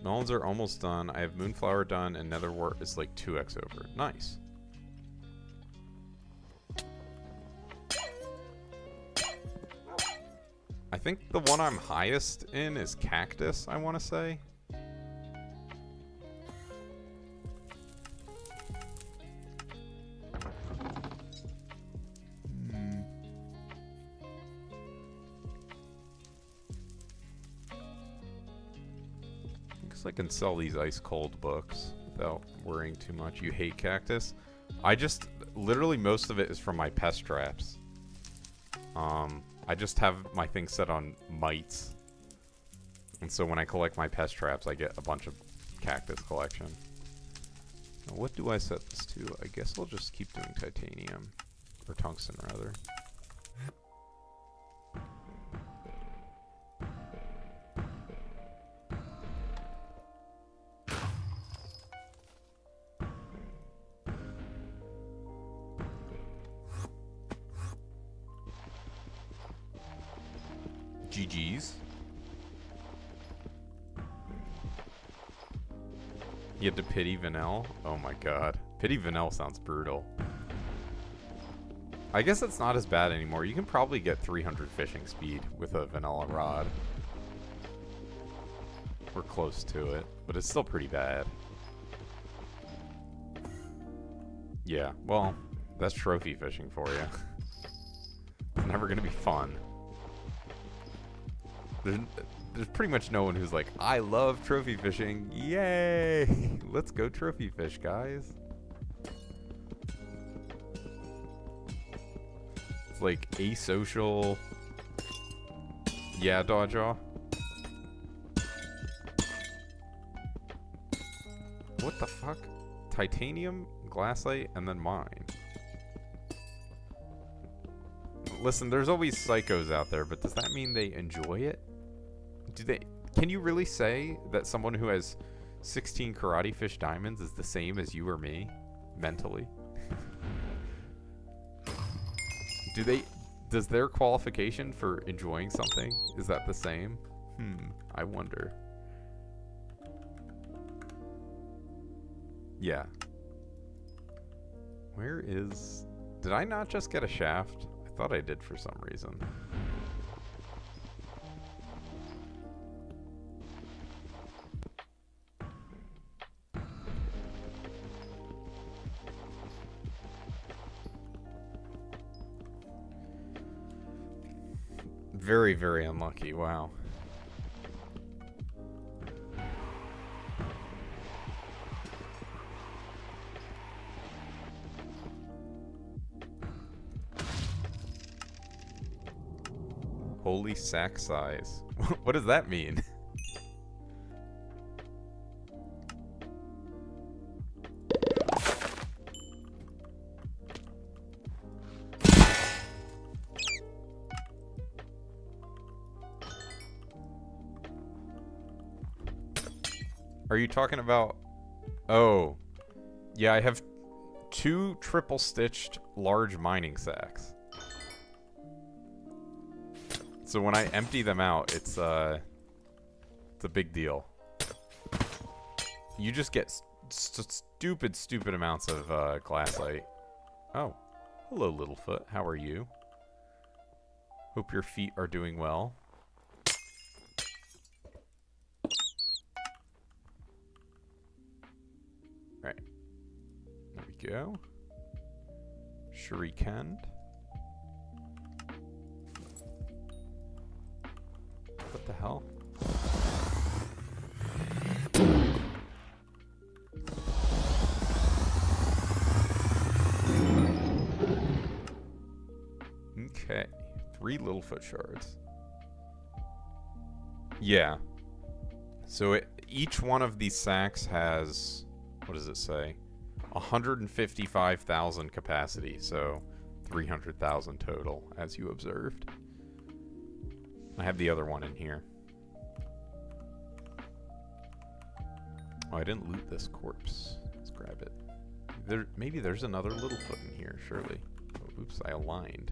Melons are almost done. I have Moonflower done, and Netherwort is like 2x over. Nice. I think the one I'm highest in is Cactus, I want to say. I can sell these ice cold books without worrying too much. You hate Cactus? I just literally most of it is from my pest traps. I just have my thing set on mites, and so when I collect my pest traps, I get a bunch of Cactus collection. Now, what do I set this to? I guess I'll just keep doing titanium or tungsten rather. GG's. You had to pity Vanel? Oh my god. Pity Vanel sounds brutal. I guess it's not as bad anymore. You can probably get 300 fishing speed with a vanilla rod. We're close to it, but it's still pretty bad. Yeah, well, that's trophy fishing for you. It's never gonna be fun. There's pretty much no one who's like, I love trophy fishing. Yay! Let's go trophy fish, guys. It's like asocial. Yeah, Dodjaw. What the fuck? Titanium, glassite, and then mine. Listen, there's always psychos out there, but does that mean they enjoy it? Do they? Can you really say that someone who has 16 karate fish diamonds is the same as you or me, mentally? Do they? Does their qualification for enjoying something, is that the same? I wonder. Yeah. Where is? Did I not just get a shaft? I thought I did for some reason. Very, very unlucky. Wow. Holy sack size. What does that mean? Are you talking about... Oh. Yeah, I have 2 triple-stitched large mining sacks. So when I empty them out, it's a big deal. You just get stupid amounts of glassite. Oh. Hello, Littlefoot. How are you? Hope your feet are doing well. Right. There we go. Shuriken. What the hell? Okay. 3 Littlefoot shards. Yeah. So each one of these sacks has, what does it say? 155,000 capacity, so 300,000 total, as you observed. I have the other one in here. Oh, I didn't loot this corpse. Let's grab it. Maybe there's another Littlefoot in here, surely. Oh, oops, I aligned.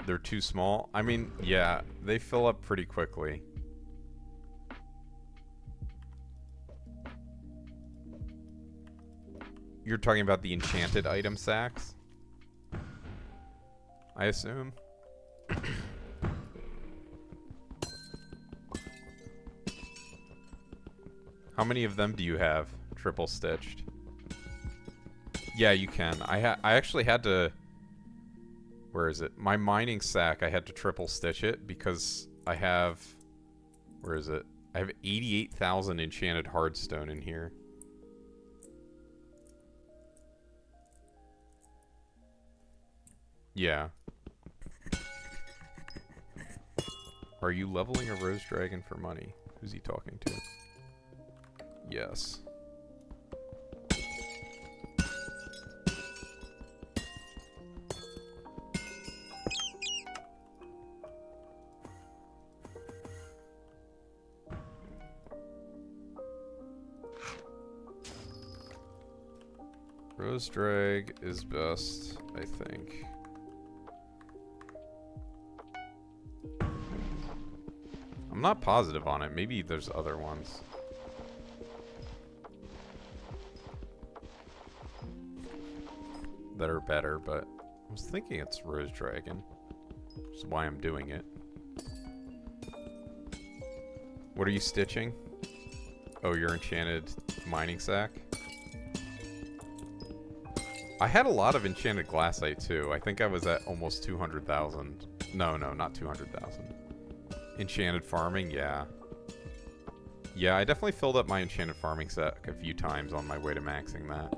They're too small? I mean, yeah, they fill up pretty quickly. You're talking about the enchanted item sacks? I assume? How many of them do you have triple stitched? Yeah, you can. I actually had to... Where is it? My mining sack, I had to triple stitch it because I have... Where is it? I have 88,000 enchanted hardstone in here. Yeah. Are you leveling a rose dragon for money? Who's he talking to? Yes. Rose drag is best, I think. I'm not positive on it. Maybe there's other ones. That are better, but I was thinking it's Rose Dragon. Which is why I'm doing it. What are you stitching? Oh, your enchanted mining sack? I had a lot of enchanted glassite too. I think I was at almost 200,000. No, not 200,000. Enchanted farming, yeah. Yeah, I definitely filled up my enchanted farming sack a few times on my way to maxing that.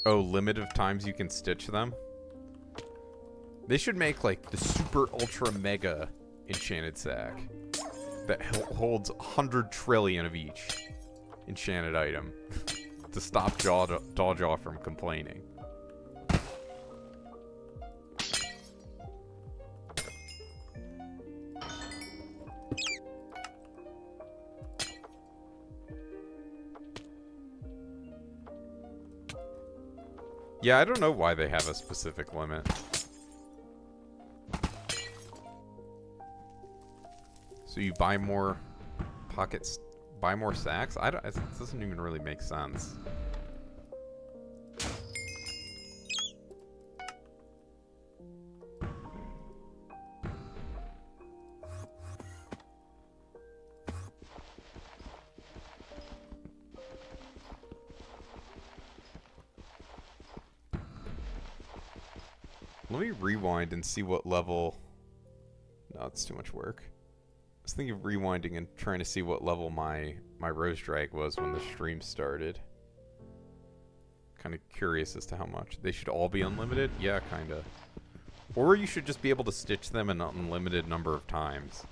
Oh, limit of times you can stitch them? They should make, like, the super ultra mega enchanted sack that holds 100 trillion of each enchanted item to stop Dawjaw from complaining. Yeah, I don't know why they have a specific limit. So you buy more pockets, buy more sacks? It doesn't even really make sense. Let me rewind and see what level... No, it's too much work. I was thinking of rewinding and trying to see what level my rose drag was when the stream started. Kind of curious as to how much. They should all be unlimited? Yeah, kind of. Or you should just be able to stitch them an unlimited number of times.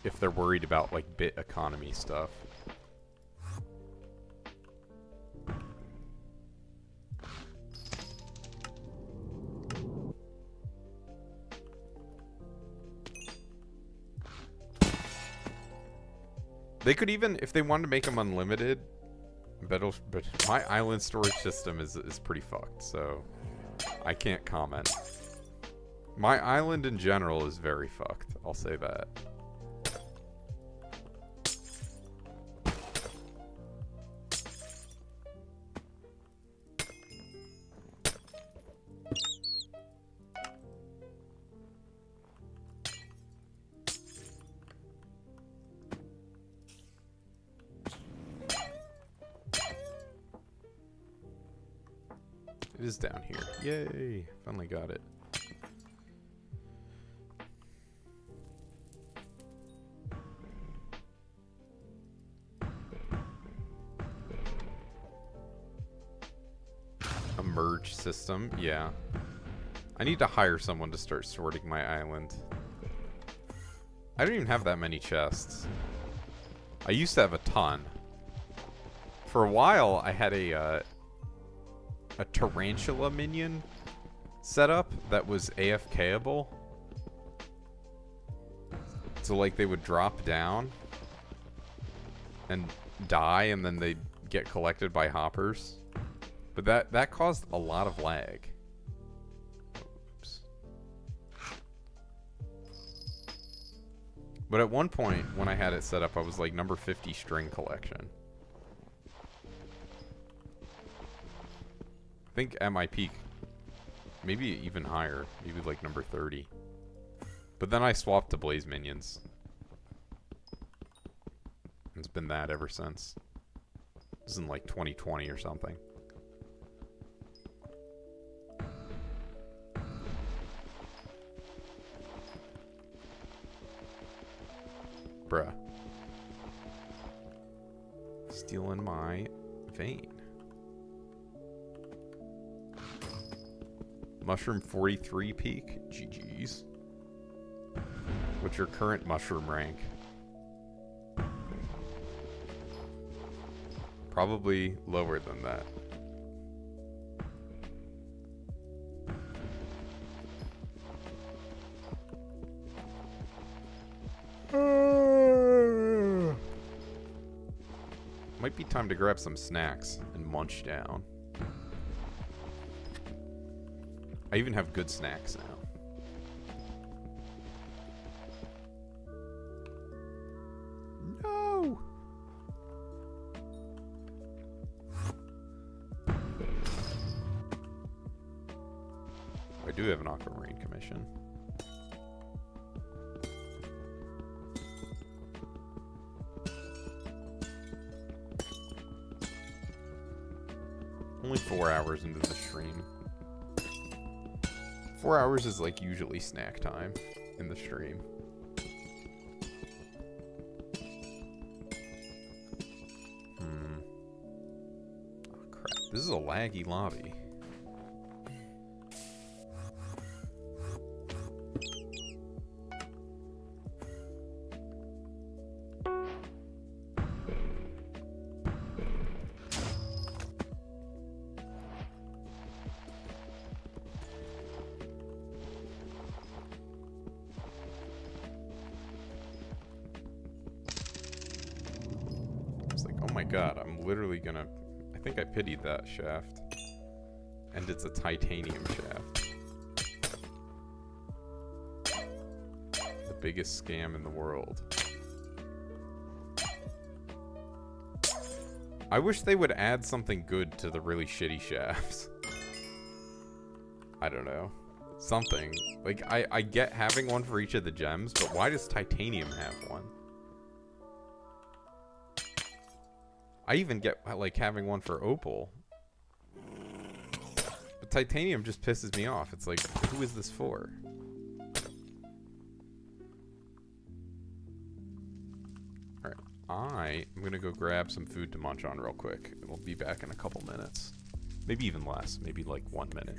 If they're worried about, like, bit economy stuff. They could even, if they wanted to make them unlimited, but my island storage system is pretty fucked, so I can't comment. My island in general is very fucked, I'll say that. It is down here. Yay! Finally got it. A merge system? Yeah. I need to hire someone to start sorting my island. I don't even have that many chests. I used to have a ton. For a while, I had a tarantula minion setup that was AFKable. So like they would drop down and die and then they'd get collected by hoppers. But that caused a lot of lag. Oops. But at one point when I had it set up, I was like number 50 string collection. I think at my peak, maybe even higher, maybe like number 30. But then I swapped to Blaze Minions. It's been that ever since. This is in like 2020 or something. Bruh. Stealing my vein. Mushroom 43 peak. GG's. What's your current mushroom rank? Probably lower than that. Might be time to grab some snacks and munch down. I even have good snacks now. No! I do have an aquamarine commission. Only 4 hours into the stream. 4 hours is like usually snack time in the stream. Oh crap, this is a laggy lobby. God, I'm literally gonna... I think I pitied that shaft. And it's a titanium shaft. The biggest scam in the world. I wish they would add something good to the really shitty shafts. I don't know. Something. Like, I get having one for each of the gems, but why does titanium have one? I even get, like, having one for opal. But titanium just pisses me off. It's like, who is this for? Alright, I am gonna go grab some food to munch on real quick. And we'll be back in a couple minutes. Maybe even less. Maybe like 1 minute.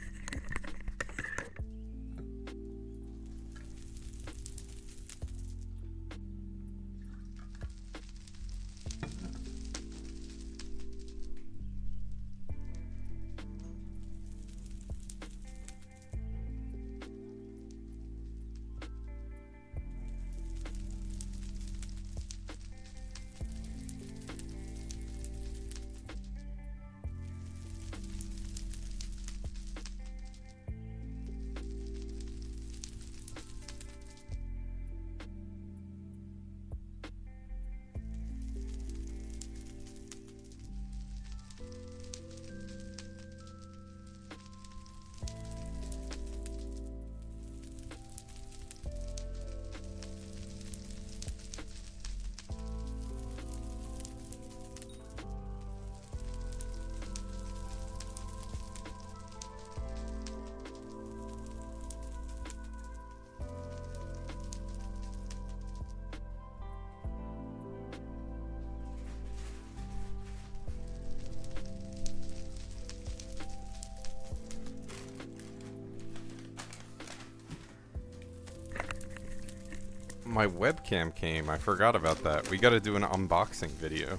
My webcam came. I forgot about that. We gotta do an unboxing video.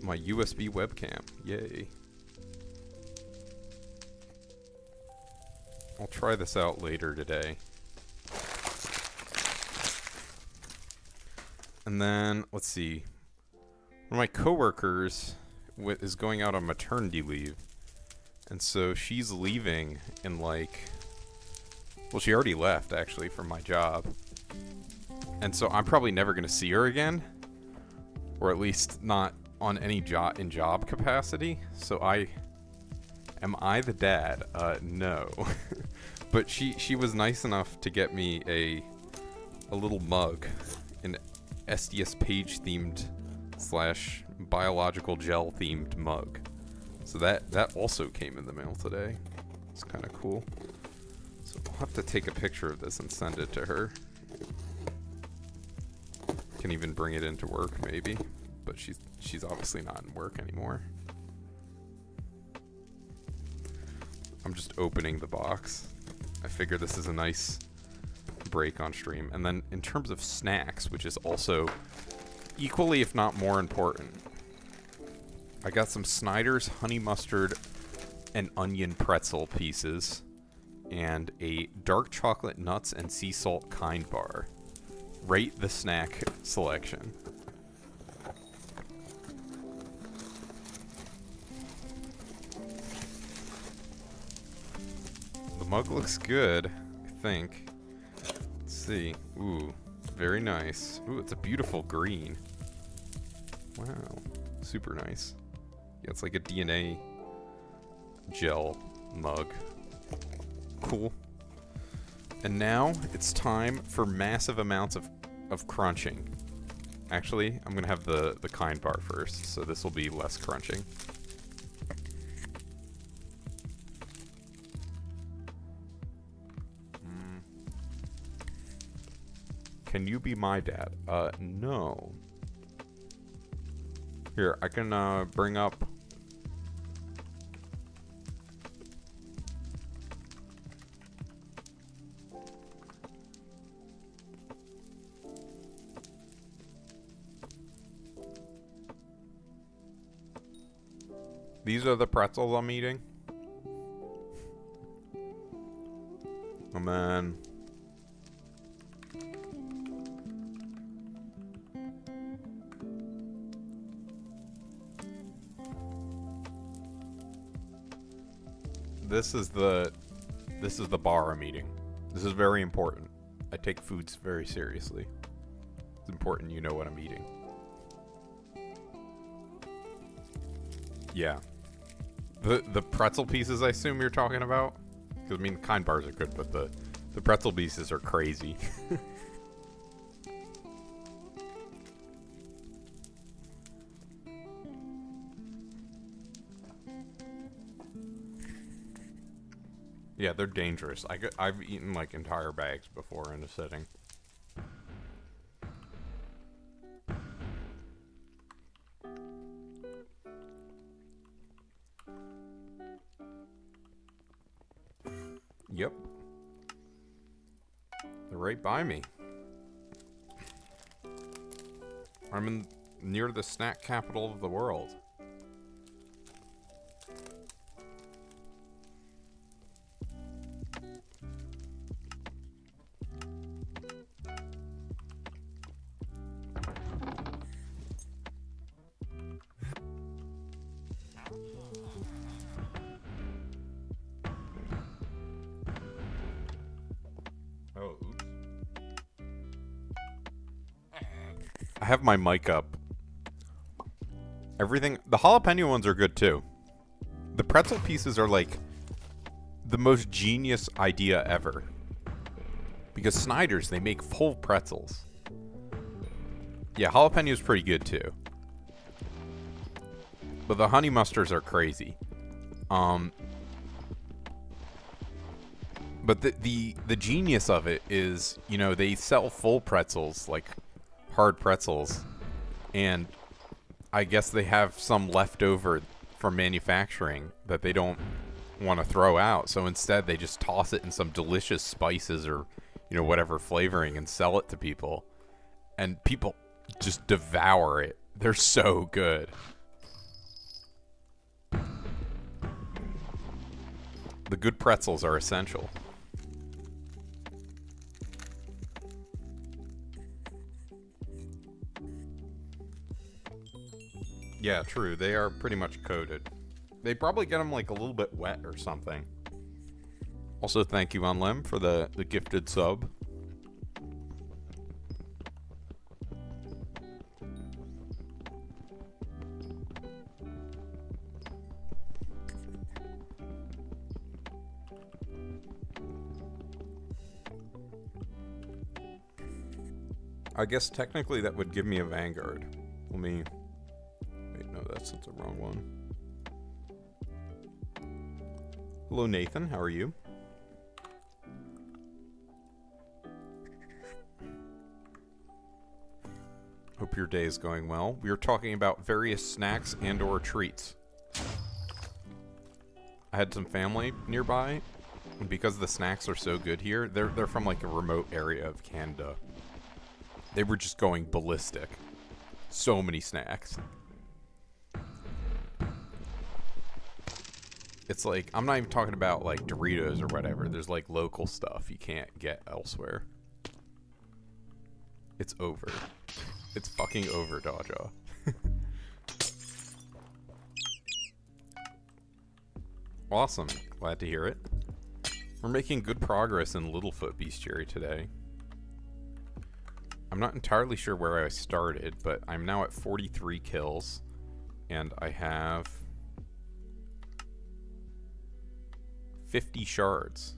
My USB webcam. Yay. I'll try this out later today. And then, let's see. One of my coworkers is going out on maternity leave. And so she's leaving in like... Well, she already left, actually, from my job. And so I'm probably never going to see her again. Or at least not on any job capacity. So am I the dad? No. But she was nice enough to get me a little mug, an SDS Page themed / biological gel themed mug. So that also came in the mail today. It's kind of cool. So I'll have to take a picture of this and send it to her. Can even bring it into work maybe, but she's obviously not in work anymore. I'm just opening the box. I figure this is a nice break on stream. And then in terms of snacks, which is also equally if not more important, I got some Snyder's honey mustard and onion pretzel pieces and a dark chocolate nuts and sea salt kind bar. Rate the snack selection. The mug looks good, I think. Let's see. Ooh, very nice. Ooh, it's a beautiful green. Wow, super nice. Yeah, it's like a DNA gel mug. Cool. And now it's time for massive amounts of crunching. Actually, I'm gonna have the kind bar first, so this will be less crunching. Can you be my dad? No. Here, I can bring up. These are the pretzels I'm eating. And then this is the bar I'm eating. This is very important. I take foods very seriously. It's important you know what I'm eating. Yeah. The pretzel pieces I assume you're talking about? Because I mean kind bars are good, but the pretzel pieces are crazy. Yeah, they're dangerous. I've eaten like entire bags before in a sitting. Yep. They're right by me. I'm near the snack capital of the world. I have my mic up. Everything... The jalapeno ones are good, too. The pretzel pieces are, like, the most genius idea ever. Because Snyder's, they make full pretzels. Yeah, jalapenos pretty good, too. But the honey mustards are crazy. But the genius of it is, you know, they sell full pretzels, like... hard pretzels, and I guess they have some left over from manufacturing that they don't want to throw out. So instead, they just toss it in some delicious spices or, you know, whatever flavoring and sell it to people. And people just devour it. They're so good. The good pretzels are essential. Yeah, true. They are pretty much coated. They probably get them like a little bit wet or something. Also, thank you, Unlem, for the gifted sub. I guess technically that would give me a Vanguard. Let me... Wait, no, that's the wrong one. Hello, Nathan. How are you? Hope your day is going well. We are talking about various snacks and or treats. I had some family nearby, and because the snacks are so good here, they're from like a remote area of Canada. They were just going ballistic. So many snacks. It's like, I'm not even talking about like Doritos or whatever. There's like local stuff you can't get elsewhere. It's over. It's fucking over, Dodger. Awesome. Glad to hear it. We're making good progress in Littlefoot Bestiary today. I'm not entirely sure where I started, but I'm now at 43 kills. And I have 50 shards.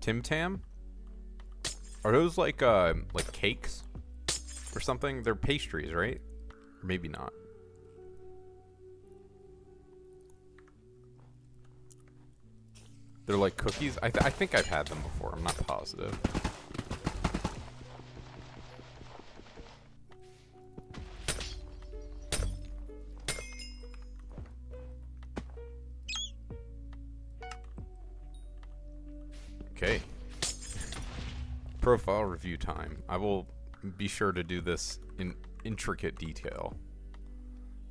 Tim Tam? Are those like cakes or something? They're pastries, right? Or maybe not. They're like cookies? I think I've had them before. I'm not positive. Okay. Profile review time. I will be sure to do this in intricate detail.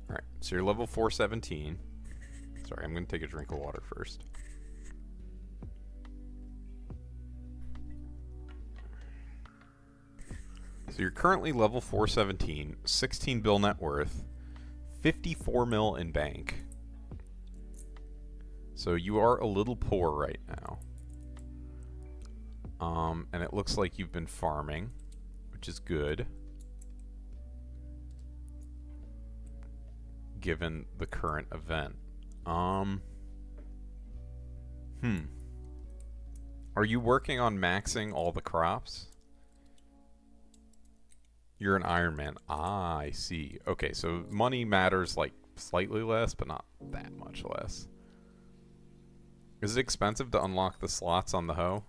Alright, so you're level 417. Sorry, I'm going to take a drink of water first. So you're currently level 417, 16 bill net worth, 54 mil in bank. So you are a little poor right now. And it looks like you've been farming, which is good. Given the current event. Are you working on maxing all the crops? You're an Iron Man. Ah, I see. Okay, so money matters like slightly less, but not that much less. Is it expensive to unlock the slots on the hoe?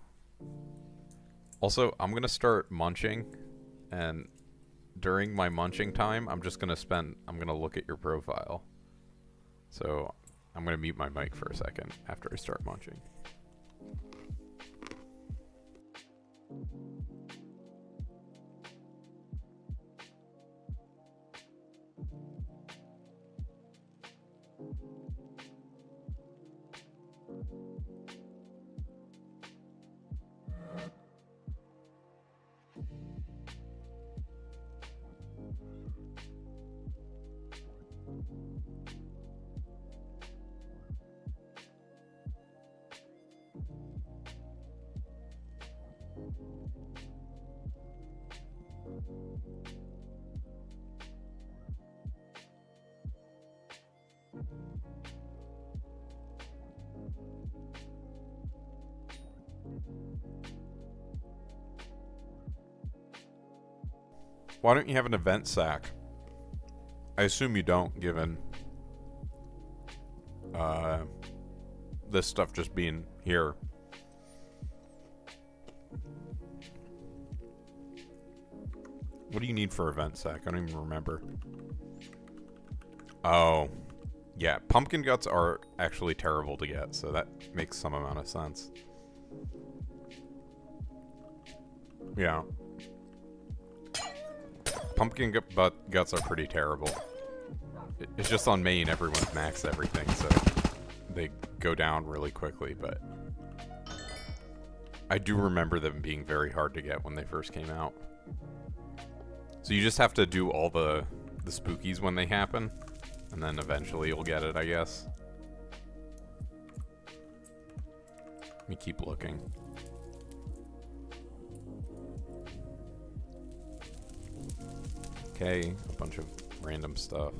Also, I'm going to start munching, and during my munching time, I'm going to look at your profile. So, I'm going to mute my mic for a second after I start munching. Why don't you have an event sack? I assume you don't, given this stuff just being here. What do you need for event sack? I don't even remember. Oh. Yeah, pumpkin guts are actually terrible to get, so that makes some amount of sense. Yeah. Pumpkin guts are pretty terrible. It's just on main, everyone's maxed everything, so they go down really quickly, but I do remember them being very hard to get when they first came out. So you just have to do all the spookies when they happen, and then eventually you'll get it, I guess. Let me keep looking. Okay, a bunch of random stuff.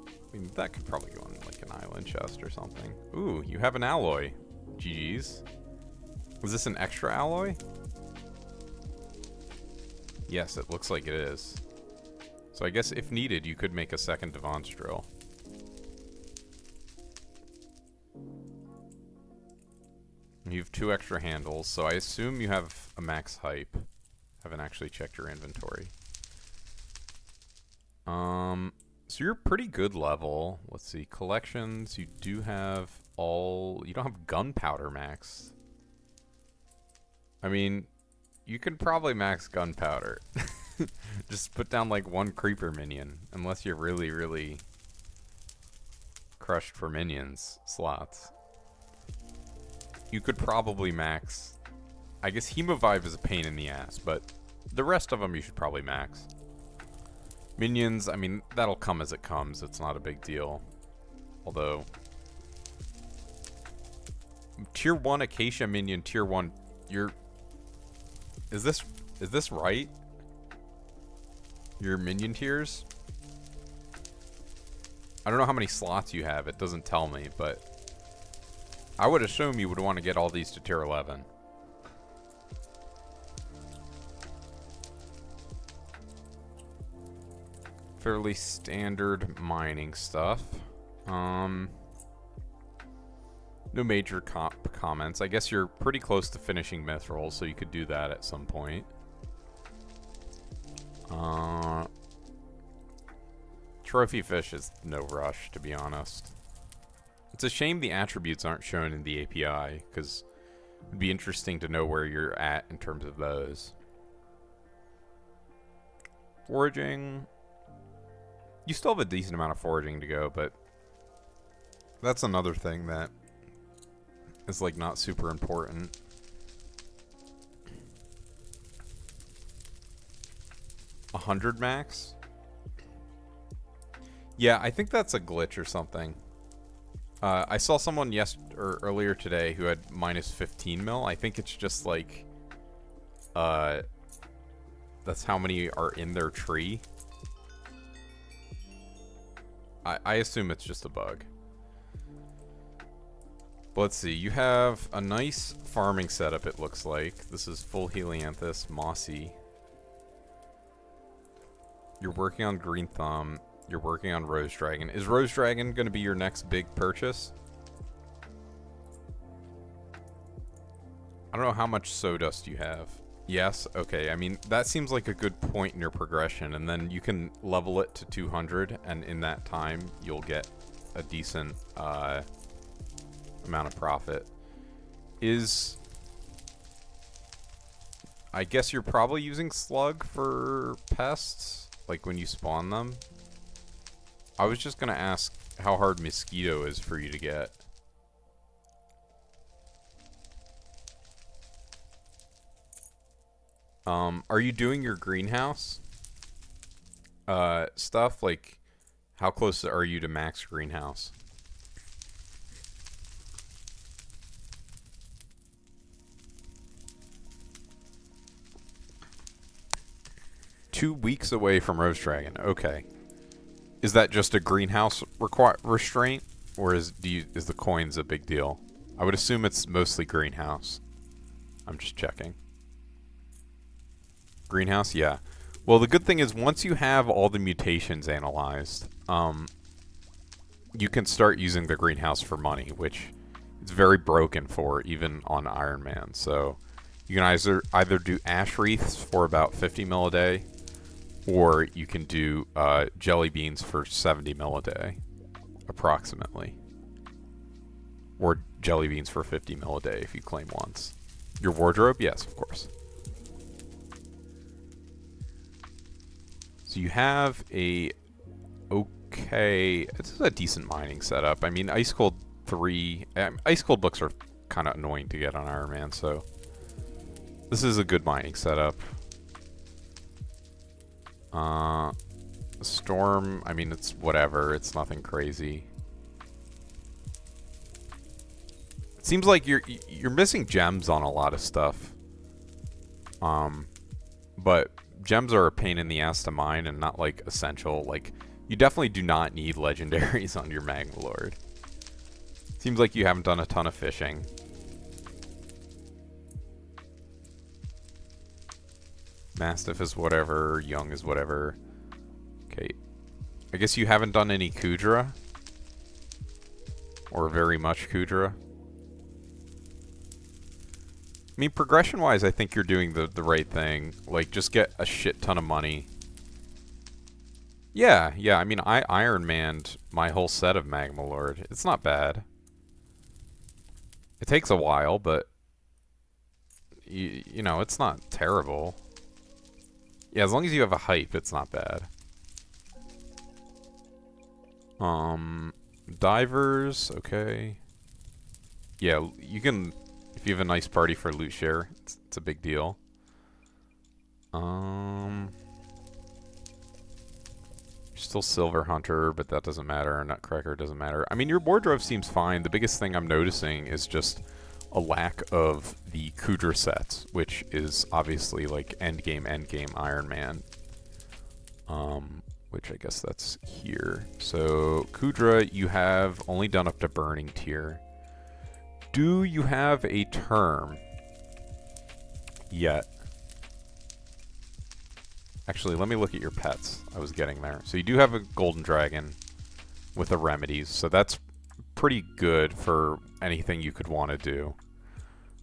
I mean, that could probably go on like an island chest or something. Ooh, you have an alloy. GG's. Was this an extra alloy? Yes, it looks like it is. So I guess if needed, you could make a second Devon's drill. You have 2 extra handles, so I assume you have a max hype. Haven't actually checked your inventory. So you're a pretty good level. Let's see, collections, you do have all... You don't have gunpowder max. I mean, you could probably max gunpowder. Just put down like 1 creeper minion, unless you're really, really crushed for minions slots. You could probably max... I guess Hemovive is a pain in the ass, but the rest of them you should probably max. Minions, I mean, that'll come as it comes. It's not a big deal. Although... Tier 1 Acacia minion, Tier 1... You're... Is this right? Your minion tiers? I don't know how many slots you have. It doesn't tell me, but... I would assume you would want to get all these to Tier 11. Fairly standard mining stuff. No major comments. I guess you're pretty close to finishing mithril, so you could do that at some point. Trophy fish is no rush, to be honest. It's a shame the attributes aren't shown in the API, because it'd be interesting to know where you're at in terms of those. Foraging. You still have a decent amount of foraging to go, but that's another thing that is like not super important. A 100 max? Yeah, I think that's a glitch or something. I saw someone earlier today who had minus 15 mil. I think it's just like that's how many are in their tree. I assume it's just a bug. But let's see. You have a nice farming setup, it looks like. This is full Helianthus, mossy. You're working on Green Thumb. You're working on Rose Dragon. Is Rose Dragon going to be your next big purchase? I don't know how much Sawdust you have. Yes, okay. I mean, that seems like a good point in your progression, and then you can level it to 200, and in that time, you'll get a decent amount of profit. I guess you're probably using Slug for pests, like when you spawn them. I was just gonna ask how hard Mosquito is for you to get. Are you doing your greenhouse stuff? Like, how close are you to max greenhouse? Two weeks away from Rose Dragon. Okay. Is that just a greenhouse restraint, or is the coins a big deal? I would assume it's mostly greenhouse. I'm just checking. Greenhouse, yeah. Well, the good thing is once you have all the mutations analyzed, you can start using the greenhouse for money, which it's very broken for even on Iron Man. So you can either do ash wreaths for about 50 mil a day, or you can do jelly beans for 70 mil a day. approximately. Or jelly beans for 50 mil a day if you claim once. Your wardrobe? Yes, of course. So you have a okay, this is a decent mining setup. I mean, Ice Cold 3, Ice Cold books are kind of annoying to get on Iron Man, so this is a good mining setup. Storm, I mean, it's whatever. It's nothing crazy. It seems like you're missing gems on a lot of stuff. But gems are a pain in the ass to mine and not, like, essential. Like, you definitely do not need legendaries on your Magma Lord. Seems like you haven't done a ton of fishing. Mastiff is whatever. Young is whatever. Okay. I guess you haven't done any Kudra? Or very much Kudra? I mean, progression-wise, I think you're doing the right thing. Like, just get a shit ton of money. Yeah, I mean, I Iron Manned my whole set of Magma Lord. It's not bad. It takes a while, but... You know, it's not terrible. Yeah, as long as you have a hype, it's not bad. Divers, okay. Yeah, you can... If you have a nice party for loot share, it's a big deal. You're still Silver Hunter, but that doesn't matter. Nutcracker doesn't matter. I mean, your wardrobe seems fine. The biggest thing I'm noticing is just a lack of the Kudra sets, which is obviously like endgame Iron Man. Which I guess that's here. So Kudra, you have only done up to Burning Tier. Do you have a term yet? Actually, let me look at your pets. I was getting there. So you do have a Golden Dragon with the remedies, so that's pretty good for anything you could want to do.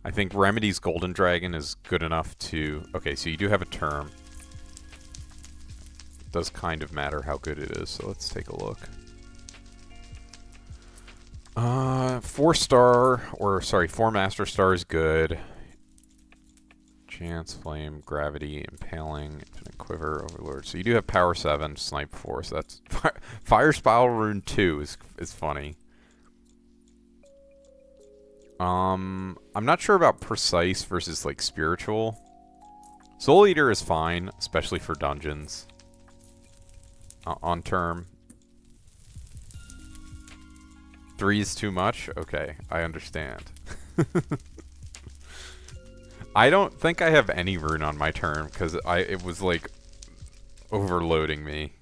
I think Remedies Golden Dragon is good enough to... Okay, so you do have a term. It does kind of matter how good it is, so let's take a look. 4-star, or sorry, 4 Master Star is good. Chance, Flame, Gravity, Impaling, Infinite Quiver, Overlord. So you do have Power 7, Snipe 4, so that's... Fire Spiral Rune 2 is funny. I'm not sure about Precise versus, like, Spiritual. Soul Eater is fine, especially for dungeons. On term. 3 is too much? Okay, I understand. I don't think I have any rune on my turn, because it was, like, overloading me.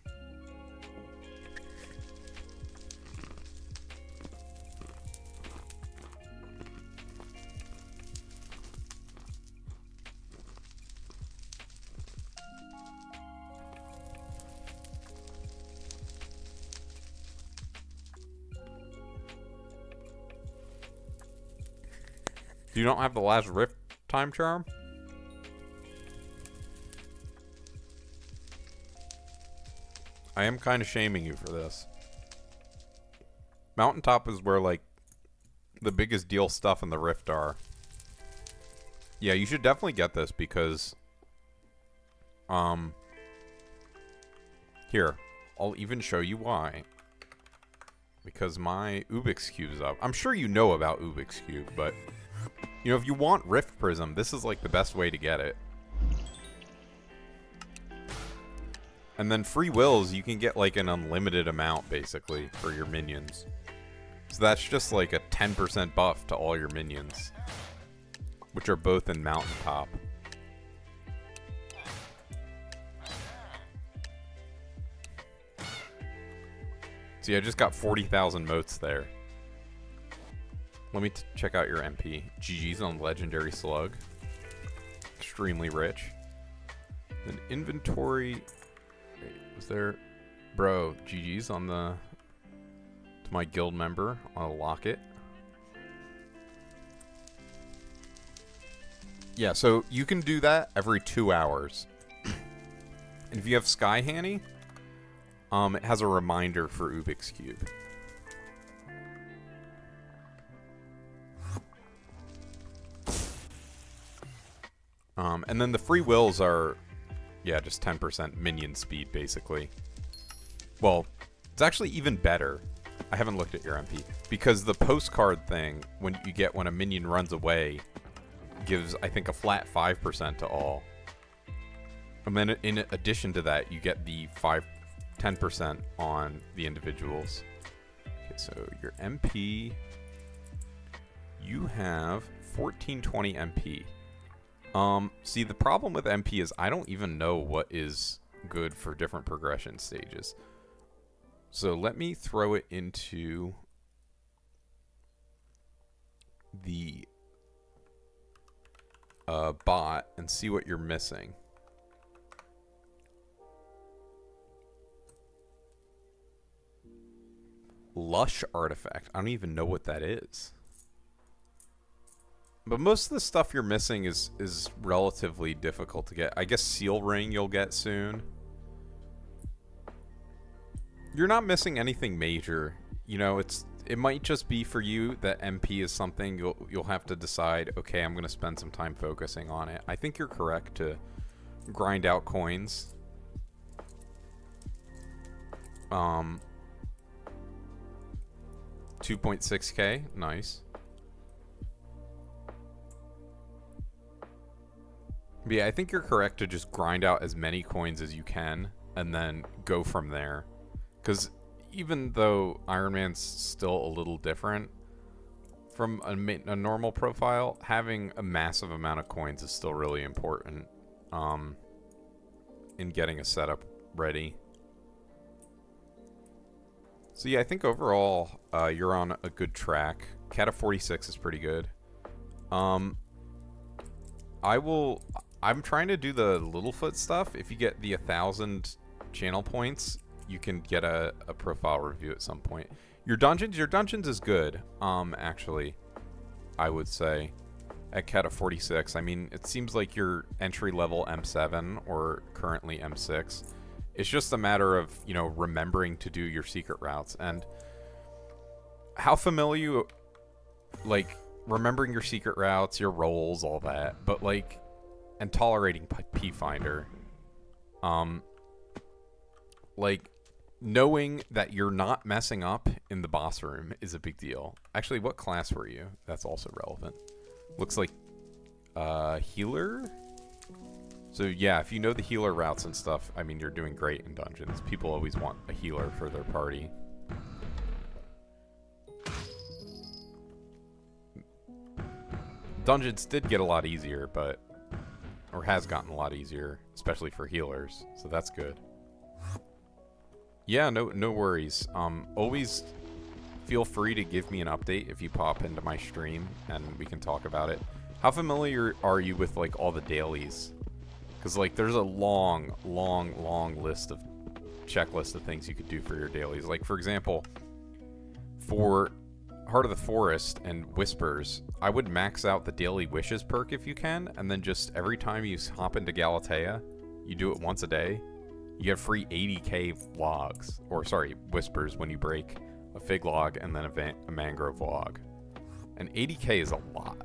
You don't have the last Rift time charm? I am kind of shaming you for this. Mountaintop is where, like, the biggest deal stuff in the Rift are. Yeah, you should definitely get this because... Here, I'll even show you why. Because my Ubix Cube's up. I'm sure you know about Ubix Cube, but... You know, if you want Rift Prism, this is, like, the best way to get it. And then Free Wills, you can get, like, an unlimited amount, basically, for your minions. So that's just, like, a 10% buff to all your minions. Which are both in Mountaintop. See, I just got 40,000 motes there. Let me check out your MP. GG's on Legendary Slug. Extremely rich. Then inventory. Wait, was there... Bro, GG's on the... To my guild member on a locket. Yeah, so you can do that every 2 hours. And if you have Sky Hanny, it has a reminder for Ubix Cube. And then the free wills are, yeah, just 10% minion speed, basically. Well, it's actually even better. I haven't looked at your MP. Because the postcard thing, when you get when a minion runs away, gives, I think, a flat 5% to all. And then in addition to that, you get the 10% on the individuals. Okay, so your MP, you have 1420 MP. See, the problem with MP is I don't even know what is good for different progression stages. So let me throw it into the bot and see what you're missing. Lush artifact. I don't even know what that is. But most of the stuff you're missing is relatively difficult to get. I guess Seal Ring you'll get soon. You're not missing anything major. You know, it might just be for you that MP is something you'll have to decide, okay, I'm going to spend some time focusing on it. I think you're correct to grind out coins. 2.6k, nice. But yeah, I think you're correct to just grind out as many coins as you can and then go from there. Because even though Iron Man's still a little different from a normal profile, having a massive amount of coins is still really important in getting a setup ready. So yeah, I think overall you're on a good track. Cat of 46 is pretty good. I'm trying to do the Littlefoot stuff. If you get the 1,000 channel points, you can get a profile review at some point. Your dungeons is good. Actually, I would say at Cat of 46. I mean, it seems like you're entry level M7 or currently M6. It's just a matter of, you know, remembering to do your secret routes and how familiar, like, remembering your secret routes, your roles, all that, but like, and tolerating P-Finder. Like, knowing that you're not messing up in the boss room is a big deal. Actually, what class were you? That's also relevant. Looks like healer? So yeah, if you know the healer routes and stuff, I mean, you're doing great in dungeons. People always want a healer for their party. Dungeons did get a lot easier, but... or has gotten a lot easier, especially for healers, so that's good. Yeah, no worries. Always feel free to give me an update if you pop into my stream, and we can talk about it. How familiar are you with, like, all the dailies? Because, like, there's a long list of checklist of things you could do for your dailies. Like, for example, for Heart of the Forest and Whispers, I would max out the Daily Wishes perk if you can, and then just every time you hop into Galatea, you do it once a day, you get free 80k logs. Or, sorry, Whispers when you break a fig log and then a mangrove log. And 80k is a lot.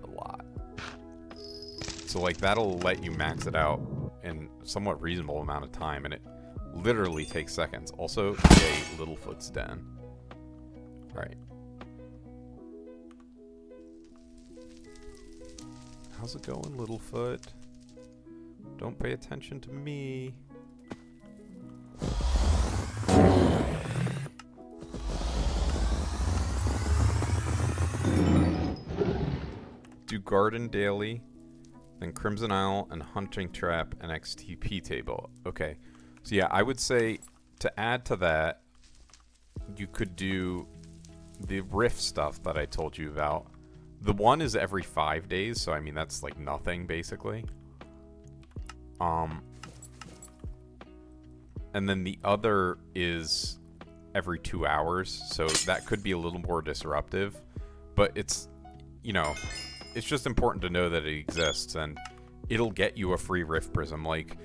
So, like, that'll let you max it out in a somewhat reasonable amount of time, and it literally takes seconds. Also, yay, Littlefoot's Den. Alright. How's it going, Littlefoot? Don't pay attention to me. Do Garden Daily, then Crimson Isle, and Hunting Trap, and XTP Table. Okay. So yeah, I would say to add to that, you could do the Rift stuff that I told you about. The one is every 5 days, so I mean that's like nothing basically. And then the other is every 2 hours, so that could be a little more disruptive, but it's, you know, it's just important to know that it exists, and it'll get you a free Rift Prism. Like,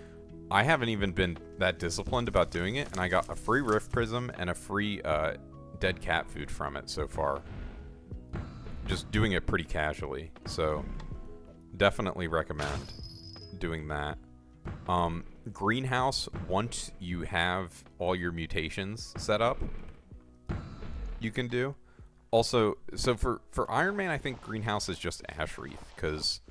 I haven't even been that disciplined about doing it, and I got a free Rift Prism and a free dead cat food from it so far. Just doing it pretty casually, so definitely recommend doing that. Greenhouse, once you have all your mutations set up, you can do. Also, so for Iron Man, I think Greenhouse is just Ash Wreath, because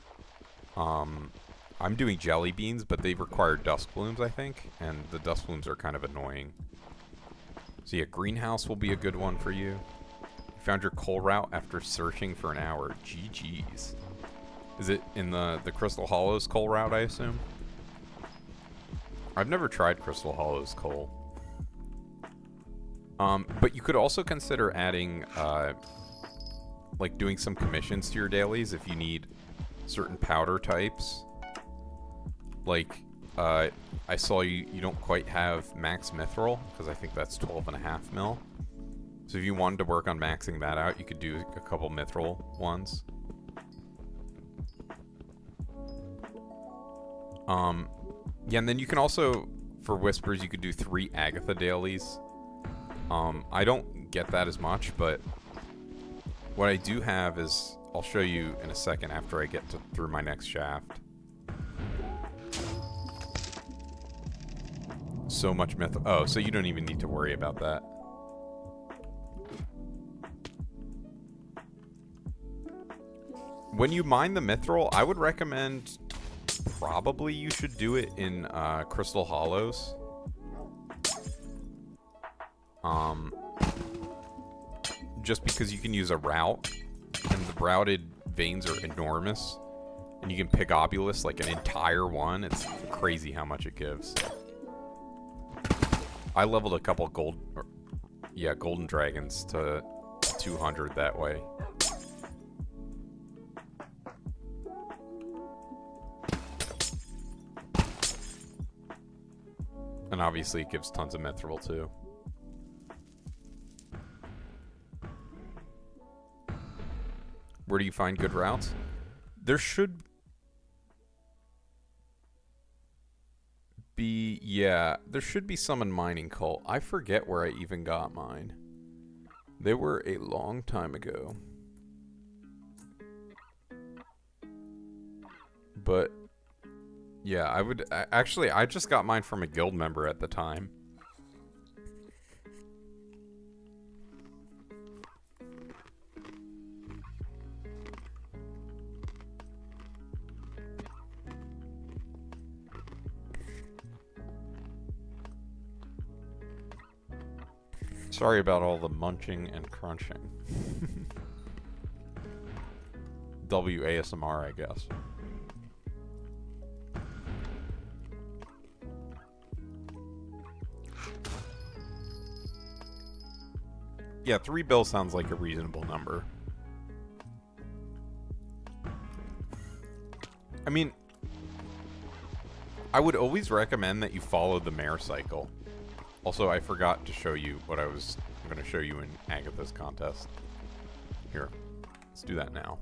I'm doing Jelly Beans, but they require Dust Blooms, I think, and the Dust Blooms are kind of annoying. So yeah, Greenhouse will be a good one for you. You found your coal route after searching for an hour. GG's. Is it in the Crystal Hollows coal route, I assume? I've never tried Crystal Hollows coal. But you could also consider adding, like doing some commissions to your dailies if you need certain powder types. Like, I saw you don't quite have max mithril, because I think that's 12.5 mil. So if you wanted to work on maxing that out, you could do a couple mithril ones. Yeah, and then you can also, for Whispers, you could do 3 Agatha dailies. I don't get that as much, but what I do have is, I'll show you in a second after I get through my next shaft. So much mithril. Oh, so you don't even need to worry about that. When you mine the mithril, I would recommend probably you should do it in Crystal Hollows. Just because you can use a route, and the routed veins are enormous, and you can pick Obulus like an entire one. It's crazy how much it gives. I leveled a couple golden dragons to 200 that way. And obviously it gives tons of mithril too. Where do you find good routes? There should be, yeah, there should be some in Mining Cult. I forget where I even got mine. They were a long time ago. But yeah, actually, I just got mine from a guild member at the time. Sorry about all the munching and crunching. WASMR, I guess. Yeah, 3 bills sounds like a reasonable number. I mean, I would always recommend that you follow the mare cycle. Also, I forgot to show you what I'm going to show you in Agatha's contest. Here, let's do that now.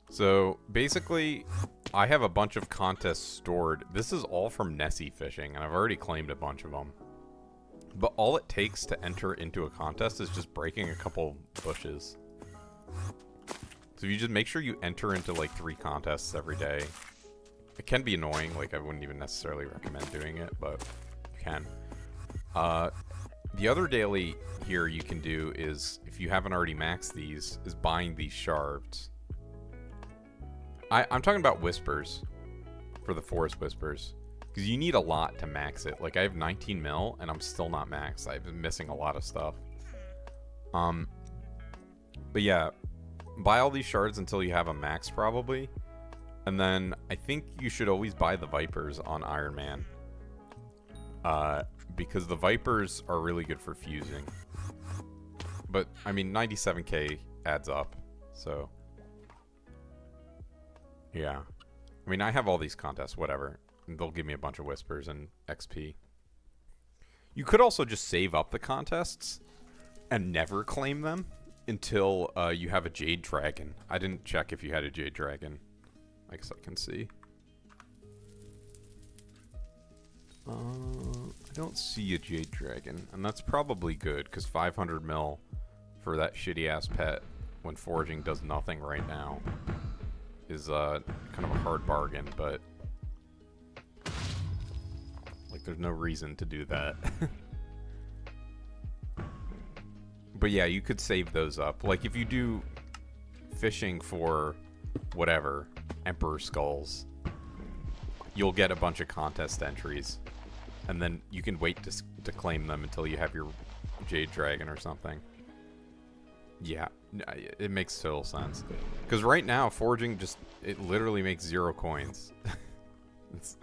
So, basically, I have a bunch of contests stored. This is all from Nessie Fishing, and I've already claimed a bunch of them. But all it takes to enter into a contest is just breaking a couple bushes. So you just make sure you enter into like 3 contests every day. It can be annoying, like I wouldn't even necessarily recommend doing it, but you can. The other daily here you can do is, if you haven't already maxed these, is buying these shards. I'm talking about Whispers, for the Forest Whispers. Because you need a lot to max it. Like, I have 19 mil, and I'm still not maxed. I've been missing a lot of stuff. But yeah, buy all these shards until you have a max, probably. And then, I think you should always buy the Vipers on Iron Man. Because the Vipers are really good for fusing. But, I mean, 97k adds up, so... yeah. I mean, I have all these contests, whatever. They'll give me a bunch of Whispers and XP. You could also just save up the contests and never claim them until you have a Jade Dragon. I didn't check if you had a Jade Dragon. I guess I can see. I don't see a Jade Dragon, and that's probably good, because 500 mil for that shitty-ass pet when foraging does nothing right now. is kind of a hard bargain, but like there's no reason to do that. But yeah, you could save those up. Like if you do fishing for whatever, Emperor Skulls, you'll get a bunch of contest entries, and then you can wait to claim them until you have your Jade Dragon or something. Yeah, it makes total sense. Because right now, forging it literally makes 0 coins. It's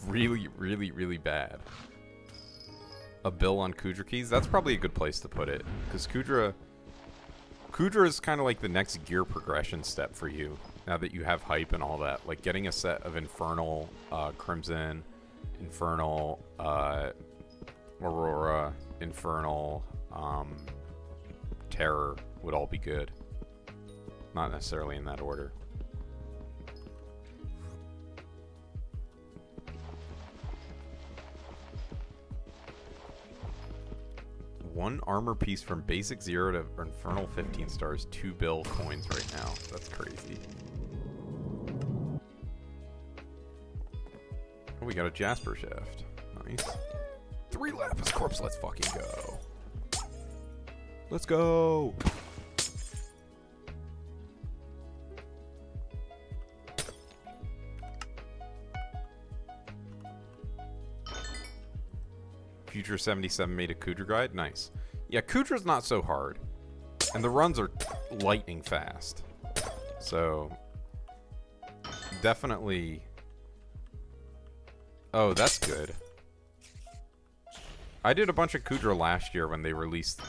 really, really, really bad. A bill on Kudra keys? That's probably a good place to put it. Because Kudra is kind of like the next gear progression step for you. Now that you have hype and all that. Like getting a set of Infernal, Crimson, Infernal, Aurora, Infernal, Terror would all be good. Not necessarily in that order. One armor piece from basic 0 to Infernal 15 stars, 2 bill coins right now. That's crazy. Oh, we got a Jasper Shaft. Nice. 3 Lapis Corpse, let's fucking go. Let's go! Future 77 made a Kudra guide? Nice. Yeah, Kudra's not so hard. And the runs are lightning fast. So, definitely... Oh, that's good. I did a bunch of Kudra last year when they released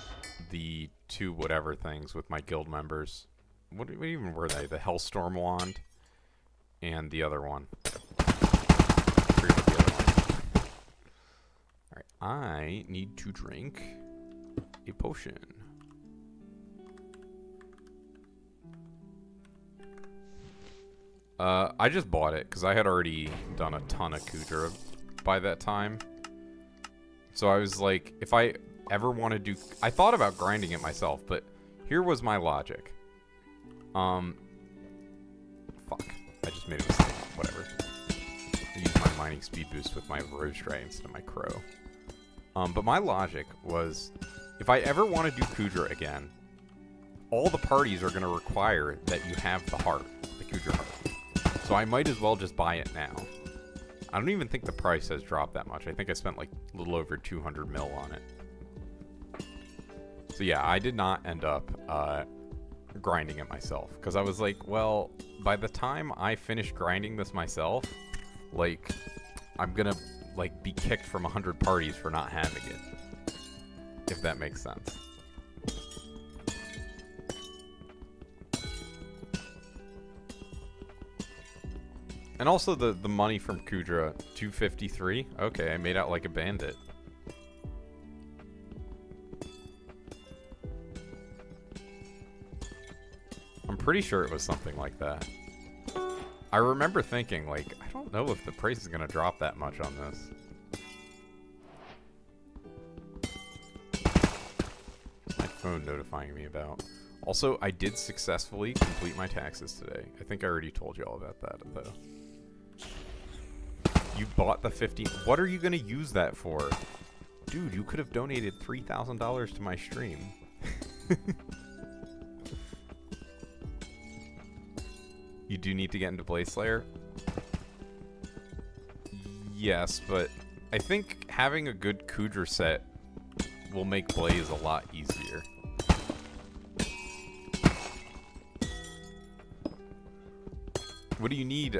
the 2 whatever things with my guild members. What even were they? The Hellstorm Wand and the other one. Alright, I need to drink a potion. I just bought it because I had already done a ton of Kudra by that time. So I was like, if I ever want to do... I thought about grinding it myself, but here was my logic. Fuck. I just made a mistake. Whatever. I used my mining speed boost with my Rosedragon instead of my Crow. But my logic was, if I ever want to do Kudra again, all the parties are going to require that you have the heart, the Kudra heart. So I might as well just buy it now. I don't even think the price has dropped that much. I think I spent like a little over 200 mil on it. So yeah, I did not end up grinding it myself. Because I was like, well, by the time I finish grinding this myself, like, I'm gonna like be kicked from 100 parties for not having it. If that makes sense. And also the money from Kudra, 253. Okay, I made out like a bandit. I'm pretty sure it was something like that. I remember thinking, like, I don't know if the price is gonna drop that much on this. What's my phone notifying me about? Also, I did successfully complete my taxes today. I think I already told you all about that, though. You bought the 15... What are you going to use that for? Dude, you could have donated $3,000 to my stream. You do need to get into Blaze Slayer? Yes, but I think having a good Kudra set will make Blaze a lot easier. What do you need,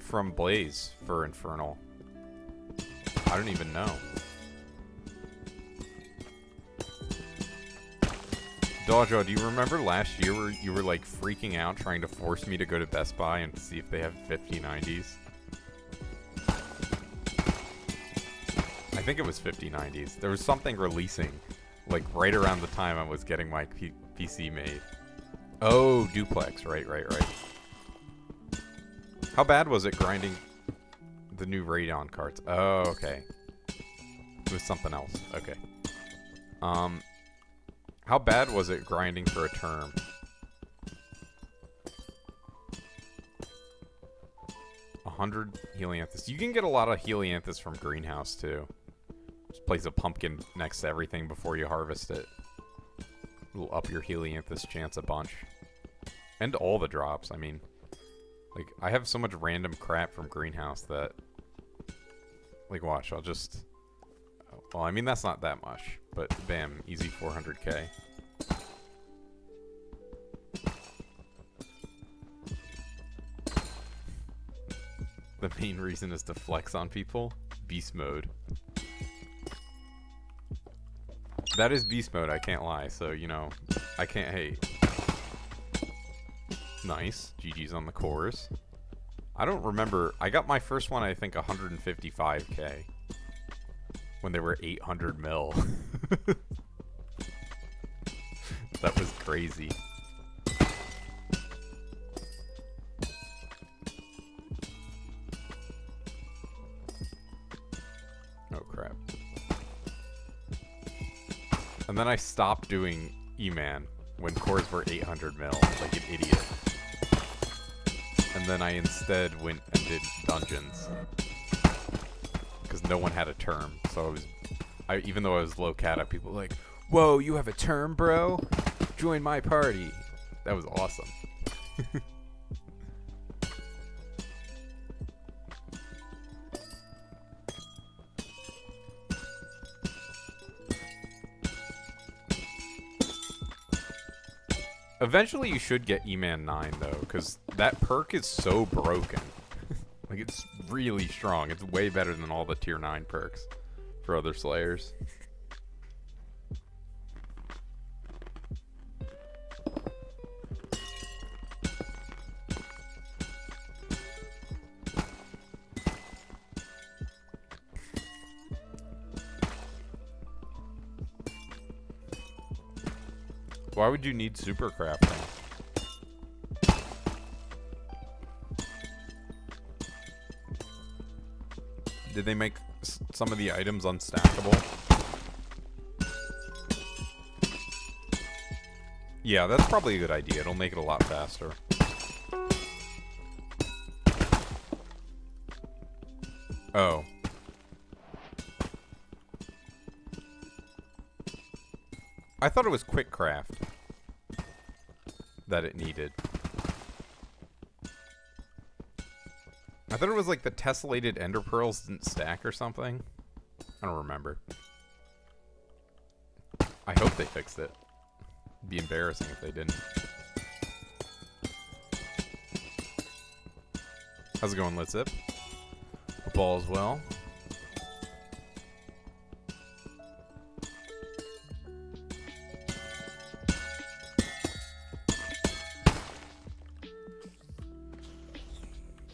from Blaze for Infernal? I don't even know. Dojo, do you remember last year where you were like freaking out trying to force me to go to Best Buy and see if they have 5090s? I think it was 5090s. There was something releasing like right around the time I was getting my PC made. Oh, Duplex. Right. How bad was it grinding the new Radeon cards? Oh, okay. It was something else. Okay. How bad was it grinding for a term? 100 helianthus. You can get a lot of helianthus from greenhouse too. Just place a pumpkin next to everything before you harvest it. It'll up your helianthus chance a bunch. And all the drops, I mean. Like, I have so much random crap from greenhouse that... Like, watch, I'll just... Well, I mean, that's not that much. But, bam, easy 400k. The main reason is to flex on people. Beast mode. That is beast mode, I can't lie. So, you know, I can't hate. Nice. GG's on the cores. I don't remember. I got my first one, I think, 155k. When they were 800 mil. That was crazy. Oh, crap. And then I stopped doing E-Man when cores were 800 mil, like an idiot. And then I instead went and did dungeons. Because no one had a term, so even though I was low cata, people were like, "Whoa, you have a term, bro? Join my party." That was awesome. Eventually you should get E-Man 9 though, because that perk is so broken. Like, it's really strong. It's way better than all the tier 9 perks for other Slayers. Why would you need super crafting? Did they make some of the items unstackable? Yeah, that's probably a good idea. It'll make it a lot faster. Oh. I thought it was quick craft that it needed. I thought it was like the tessellated ender pearls didn't stack or something. I don't remember. I hope they fixed it. It'd be embarrassing if they didn't. How's it going, Litzip? Hope all is well.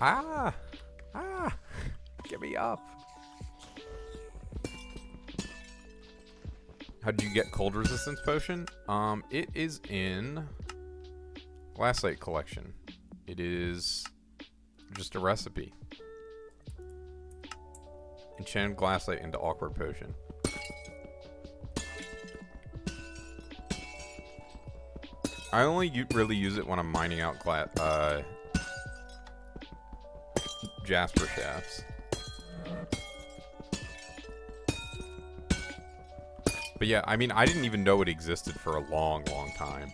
Ah! Ah! Get me up. How did you get cold resistance potion? It is in Glassite collection. It is just a recipe. Enchanted glassite into awkward potion. I only really use it when I'm mining out Jasper shafts. But yeah, I mean, I didn't even know it existed for a long, long time.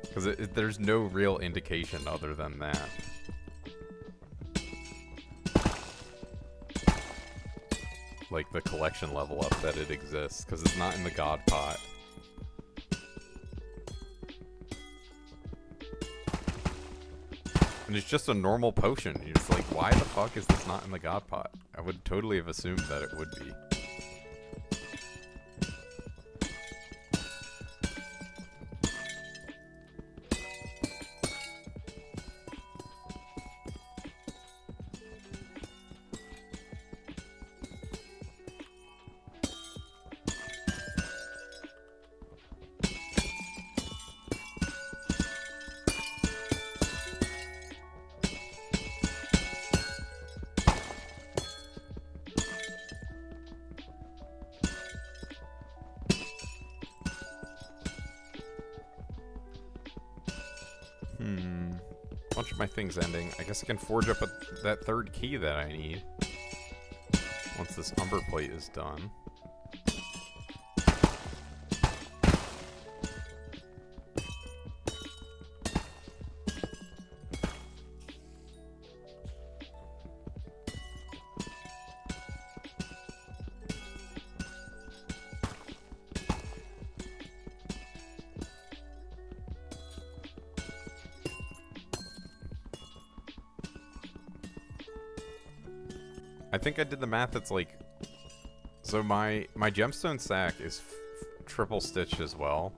Because there's no real indication other than that. Like the collection level up that it exists, because it's not in the God Pot. And it's just a normal potion. You're just like, why the fuck is this not in the God Pot? I would totally have assumed that it would be. bunch of my things ending. I guess I can forge up that third key that I need. Once this umber plate is done. I think I did the math. It's like, so my gemstone sack is triple stitched as well,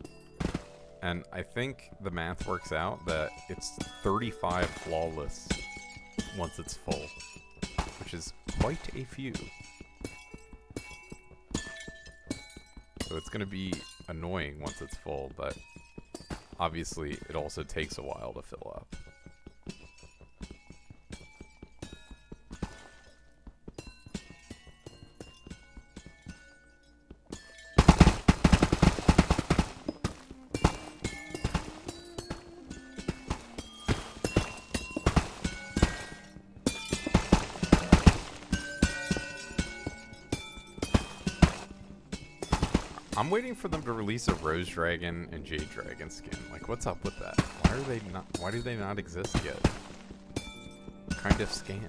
and I think the math works out that it's 35 flawless once it's full, which is quite a few. So it's gonna be annoying once it's full, but obviously it also takes a while to fill up. I'm waiting for them to release a Rose Dragon and Jade Dragon skin. Like, what's up with that? Why do they not exist yet? Kind of scam.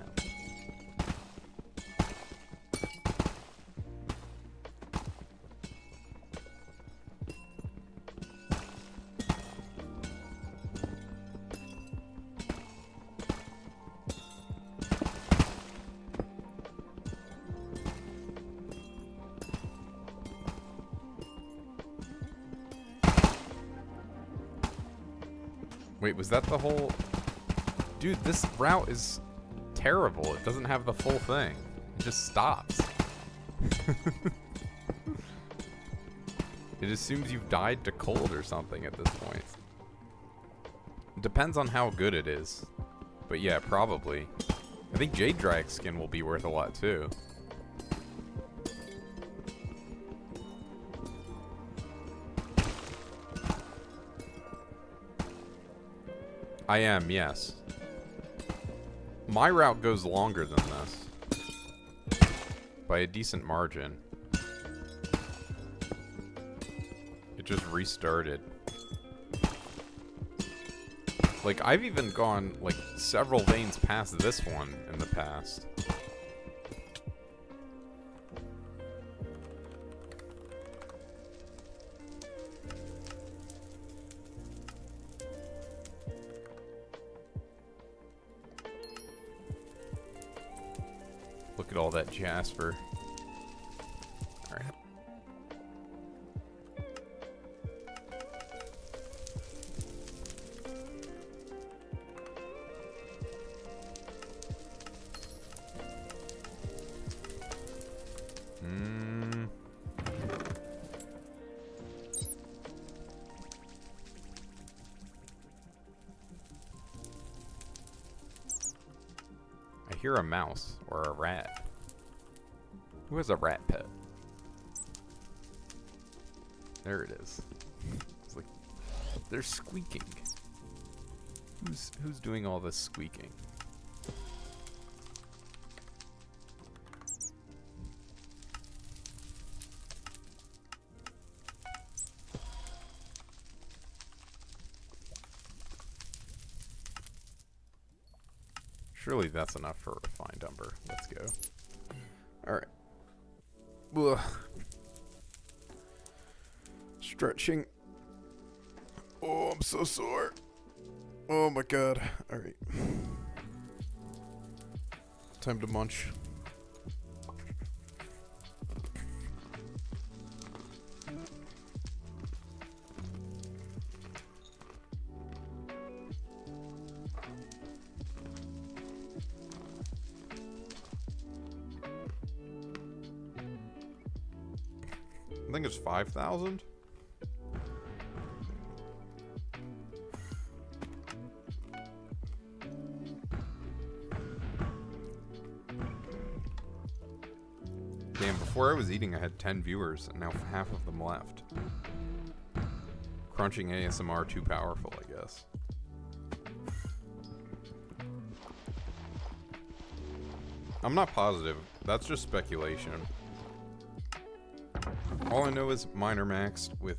Wait, was that the whole... Dude, this route is terrible. It doesn't have the full thing. It just stops. It assumes you've died to cold or something at this point. It depends on how good it is. But yeah, probably. I think Jade Drag skin will be worth a lot too. I am, yes. My route goes longer than this. By a decent margin. It just restarted. Like, I've even gone, like, several veins past this one in the past. Look at all that Jasper. Alright. I hear a mouse or a rat. Who has a rat pet? There it is. It's like they're squeaking. Who's doing all this squeaking? Surely that's enough for a refined umber. Let's go. Alright. Ugh. Stretching. Oh, I'm so sore. Oh my god. Alright. Time to munch. I think it's 5,000. Damn, before I was eating I had 10 viewers and now half of them left. Crunching ASMR too powerful, I guess. I'm not positive. That's just speculation. All I know is mine are maxed with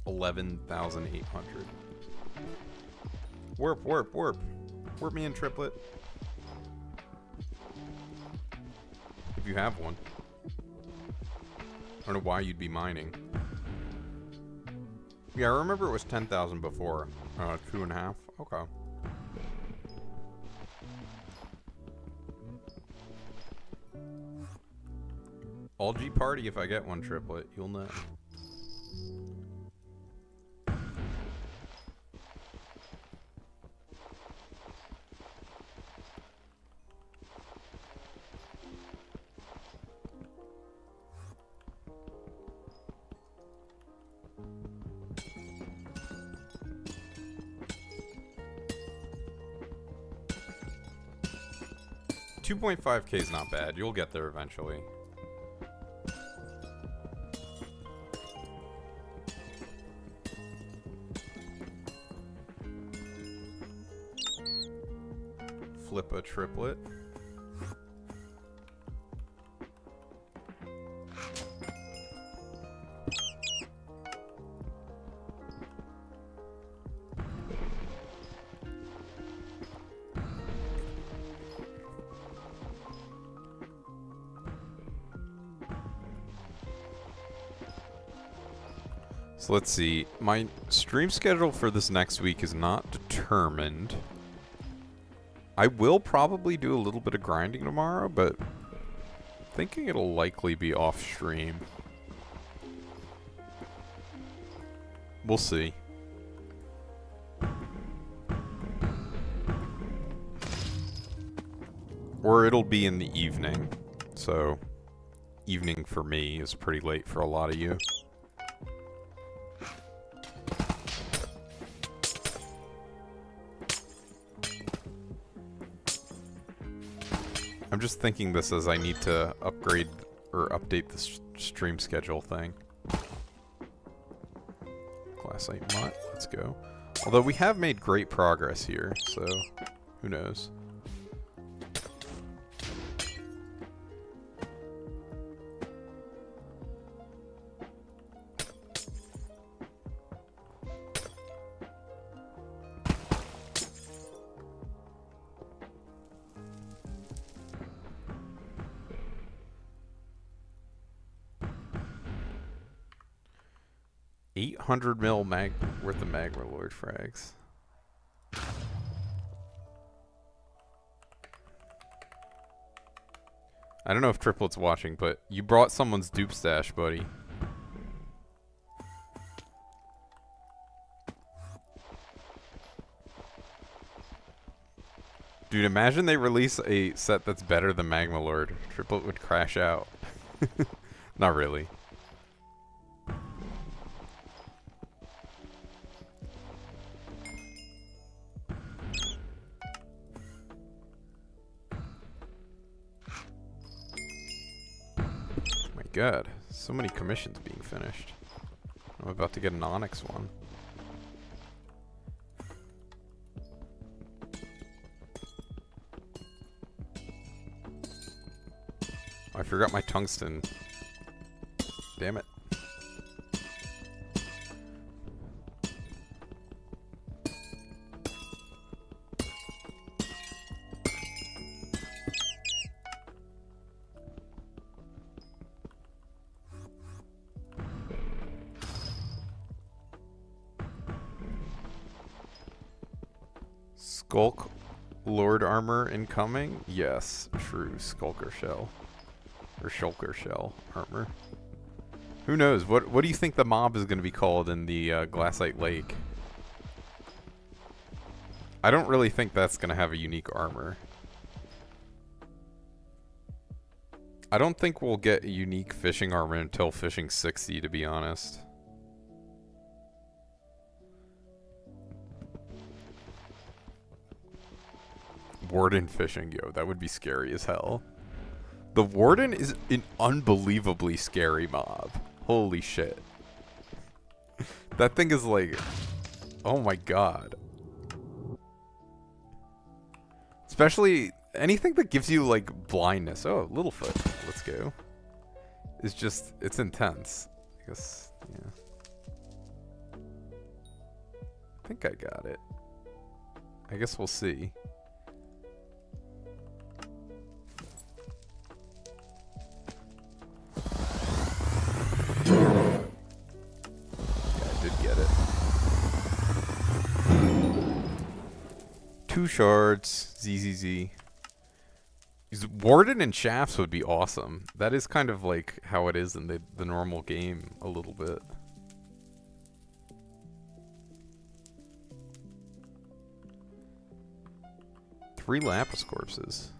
11,800. Warp, warp, warp. Warp me in, triplet. If you have one. I don't know why you'd be mining. Yeah, I remember it was 10,000 before. 2.5. Okay. All G party if I get one, triplet. You'll know. $2.5K is not bad. You'll get there eventually. Flip a triplet. So let's see. My stream schedule for this next week is not determined. I will probably do a little bit of grinding tomorrow, but thinking it'll likely be off stream. We'll see. Or it'll be in the evening. So, evening for me is pretty late for a lot of you. I'm just thinking this as I need to upgrade or update the stream schedule thing. Glassite mutt, let's go. Although we have made great progress here, so who knows. $800 mil worth of Magma Lord frags. I don't know if Triplet's watching, but you brought someone's dupe stash, buddy. Dude, imagine they release a set that's better than Magma Lord. Triplet would crash out. Not really. God, so many commissions being finished. I'm about to get an Onyx one. I forgot my tungsten. Damn it. Skulk Lord armor incoming? Yes, true. Skulker shell. Or Shulker shell armor. Who knows? What do you think the mob is going to be called in the Glassite Lake? I don't really think that's going to have a unique armor. I don't think we'll get a unique fishing armor until fishing 60, to be honest. Warden fishing, yo, that would be scary as hell. The Warden is an unbelievably scary mob. Holy shit. That thing is like, oh my god. Especially anything that gives you like blindness. Oh, Littlefoot. Let's go. It's just, it's intense. I guess, yeah. I think I got it. I guess we'll see. Yeah, I did get it. 2 shards. ZZZ. Warden and shafts would be awesome. That is kind of like how it is in the normal game a little bit. Three lapis corpses.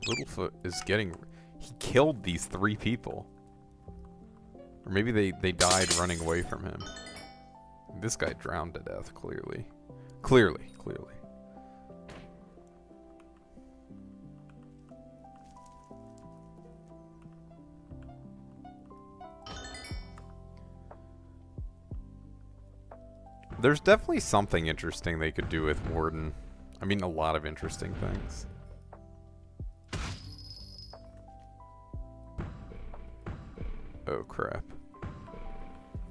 Littlefoot is getting... He killed these 3 people. Or maybe they died running away from him. This guy drowned to death, clearly. Clearly. There's definitely something interesting they could do with Warden. I mean, a lot of interesting things. Oh, crap.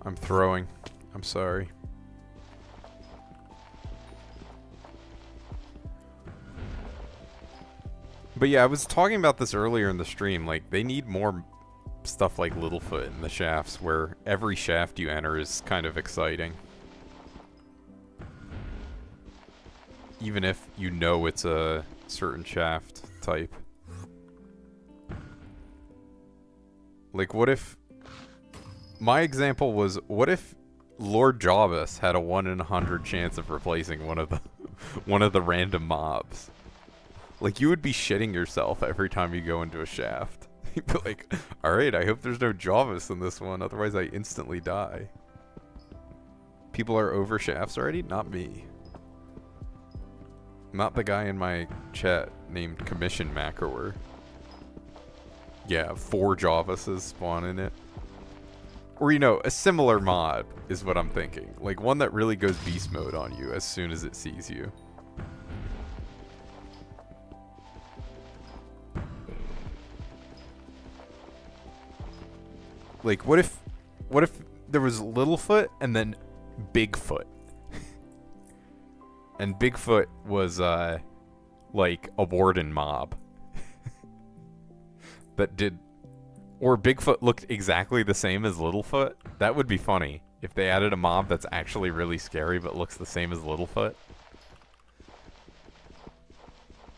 I'm throwing. I'm sorry. But yeah, I was talking about this earlier in the stream. Like, they need more stuff like Littlefoot in the shafts, where every shaft you enter is kind of exciting. Even if you know it's a certain shaft type. Like, what if... My example was, what if Lord Jarvis had a 1 in 100 chance of replacing one of the random mobs? Like, you would be shitting yourself every time you go into a shaft. You'd be like, alright, I hope there's no Jarvis in this one, otherwise I instantly die. People are over shafts already? Not me. Not the guy in my chat named Commission Macrower. Yeah, 4 Jarvises spawn in it. Or, you know, a similar mod is what I'm thinking. Like, one that really goes beast mode on you as soon as it sees you. Like, what if there was Littlefoot and then Bigfoot? And Bigfoot was, like, a warden mob. That did... Or Bigfoot looked exactly the same as Littlefoot. That would be funny. If they added a mob that's actually really scary but looks the same as Littlefoot.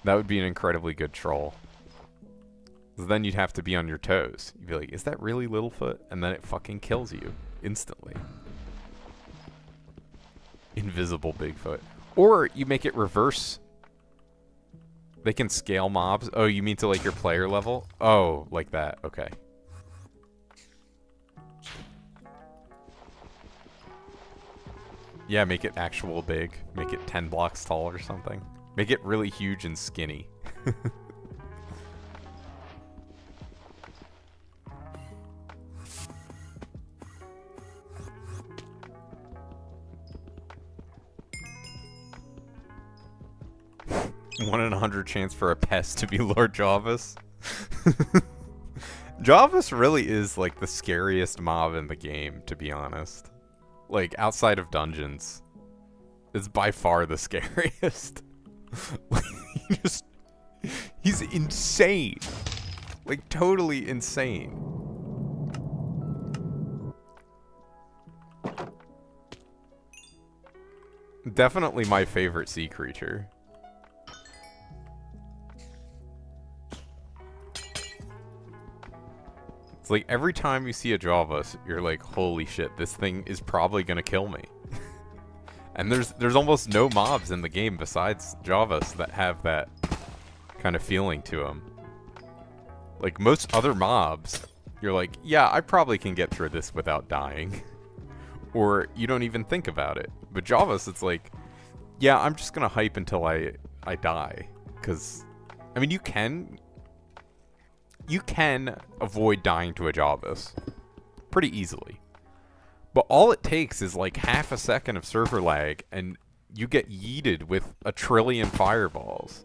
That would be an incredibly good troll. Because then you'd have to be on your toes. You'd be like, is that really Littlefoot? And then it fucking kills you. Instantly. Invisible Bigfoot. Or you make it reverse. They can scale mobs. Oh, you mean to like your player level? Oh, like that. Okay. Yeah, make it actual big. Make it 10 blocks tall or something. Make it really huge and skinny. 1 in 100 chance for a pest to be Lord Jarvis. Jarvis really is like the scariest mob in the game, to be honest. Like, outside of dungeons, it's by far the scariest. He's insane. Like, totally insane. Definitely my favorite sea creature. It's like every time you see a Jarvis, you're like, holy shit, this thing is probably gonna kill me. And there's almost no mobs in the game besides Jarvis that have that kind of feeling to them. Like most other mobs, you're like, yeah, I probably can get through this without dying. Or you don't even think about it. But Jarvis, it's like, yeah, I'm just gonna hype until I die. Because, I mean, you can avoid dying to a Jarvis pretty easily. But all it takes is like half a second of server lag and you get yeeted with 1 trillion fireballs.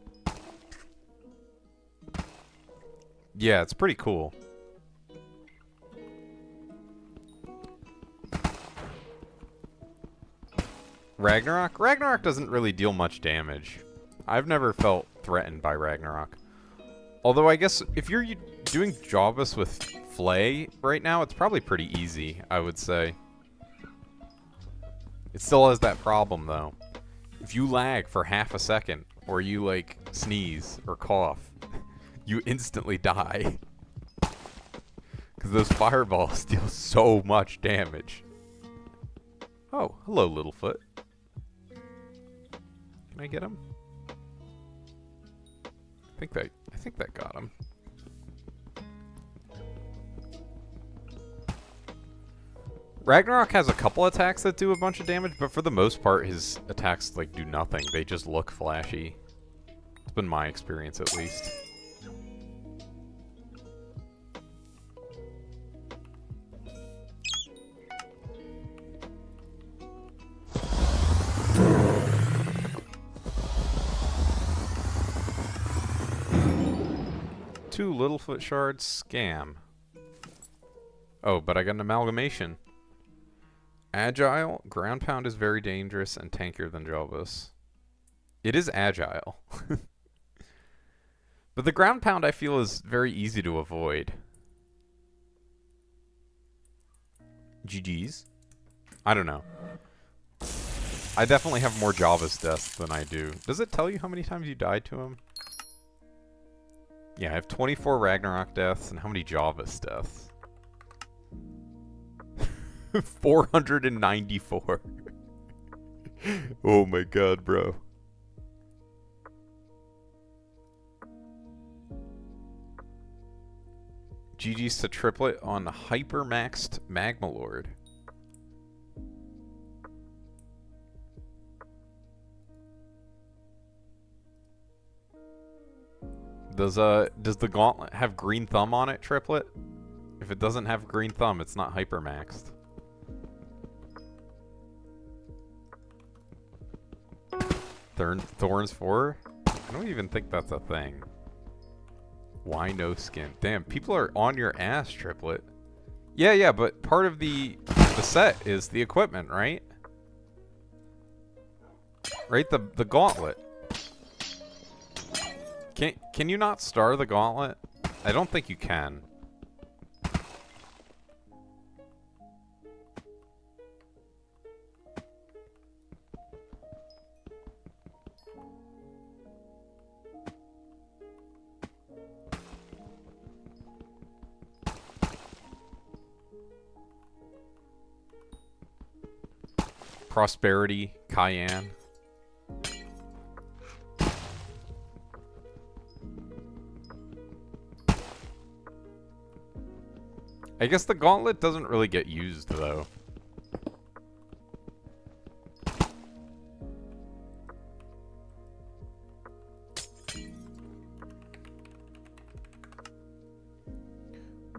Yeah, it's pretty cool. Ragnarok? Ragnarok doesn't really deal much damage. I've never felt threatened by Ragnarok. Although I guess if you're doing Jawbus with Flay right now, it's probably pretty easy, I would say. It still has that problem, though. If you lag for half a second, or you, like, sneeze or cough, you instantly die. Because those fireballs deal so much damage. Oh, hello, Littlefoot. Can I get him? I think that got him. Ragnarok has a couple attacks that do a bunch of damage, but for the most part, his attacks like do nothing. They just look flashy. It's been my experience, at least. Two Littlefoot shards, scam. Oh, but I got an amalgamation. Agile, ground pound is very dangerous and tankier than Jawbus. It is agile. But the ground pound I feel is very easy to avoid. GG's. I don't know. I definitely have more Jawbus deaths than I do. Does it tell you how many times you died to him? Yeah, I have 24 Ragnarok deaths, and how many Jawbus deaths? 494. Oh my god, bro. GG's to Triplet on hyper-maxed Magma Lord. Does the gauntlet have green thumb on it, Triplet? If it doesn't have green thumb, it's not hyper-maxed. Thorns 4? I don't even think that's a thing. Why no skin? Damn, people are on your ass, Triplet. Yeah, but part of the set is the equipment, right? Right, the gauntlet. Can you not star the gauntlet? I don't think you can. Prosperity, Cayenne. I guess the gauntlet doesn't really get used, though.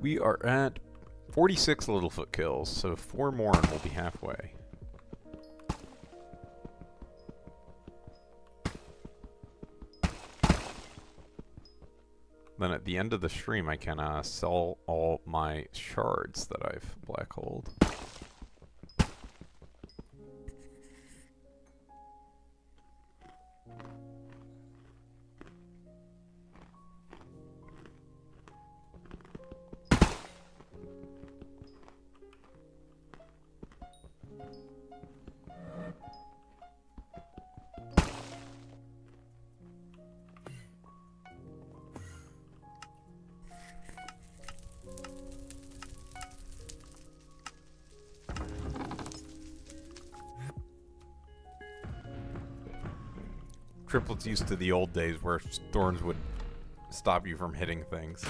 We are at 46 Littlefoot kills, so 4 more and we'll be halfway. Then at the end of the stream, I can sell all my shards that I've black holed. Triplet's used to the old days where thorns would stop you from hitting things.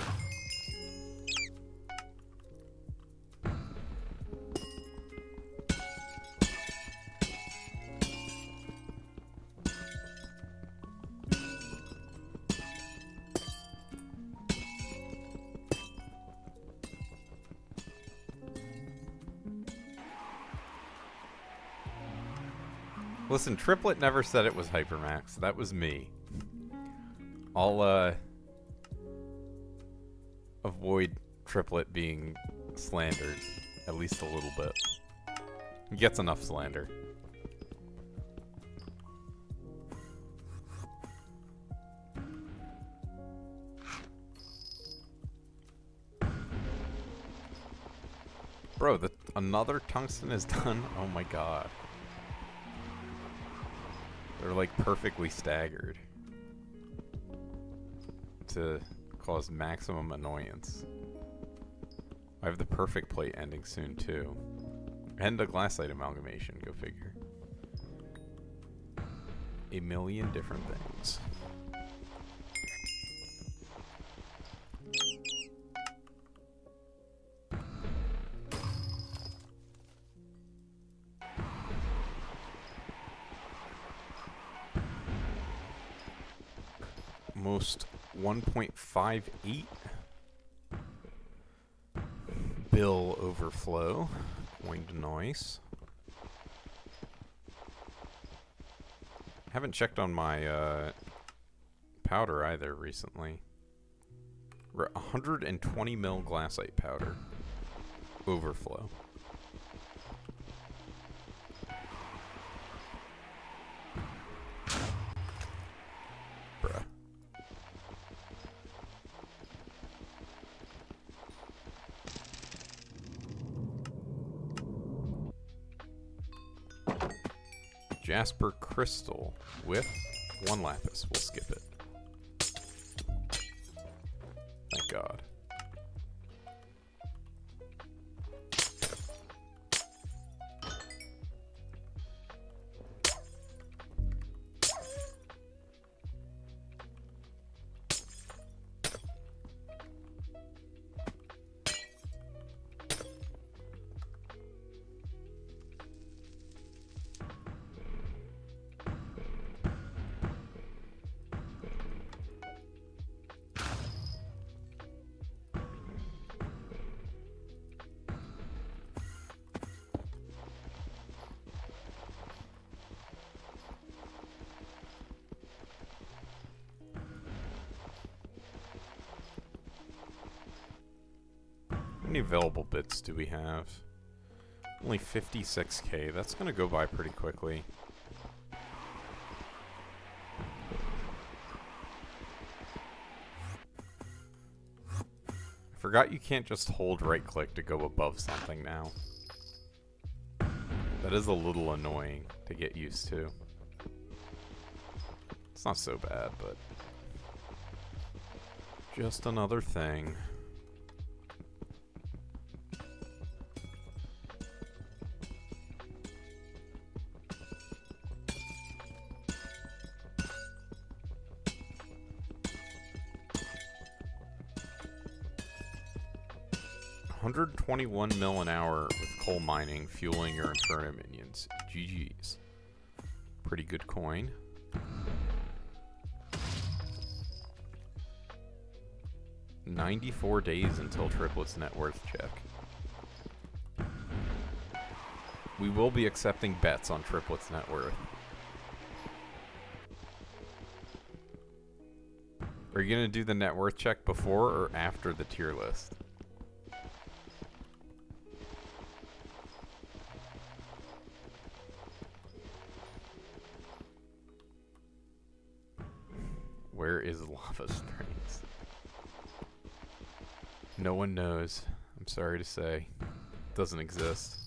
Listen, Triplet never said it was Hypermax. That was me. avoid Triplet being slandered at least a little bit. He gets enough slander. Bro, another tungsten is done? Oh my god. They're like perfectly staggered to cause maximum annoyance. I have the perfect plate ending soon too. And a glassite amalgamation, go figure. A million different things. Almost 1.58 bill overflow. Coined nice. Haven't checked on my powder either recently. We're 120 mil glassite powder overflow. Bruh. Jasper crystal with 1 lapis. We'll skip it. Thank God. How many available bits do we have? Only 56k. That's gonna go by pretty quickly. I forgot you can't just hold right click to go above something now. That is a little annoying to get used to. It's not so bad, but just another thing. $121 mil an hour with coal mining, fueling your Inferno minions. GG's. Pretty good coin. $94 days until Triplet's net worth check. We will be accepting bets on Triplet's net worth. Are you gonna do the net worth check before or after the tier list? Where is Lava Springs? No one knows. I'm sorry to say. It doesn't exist.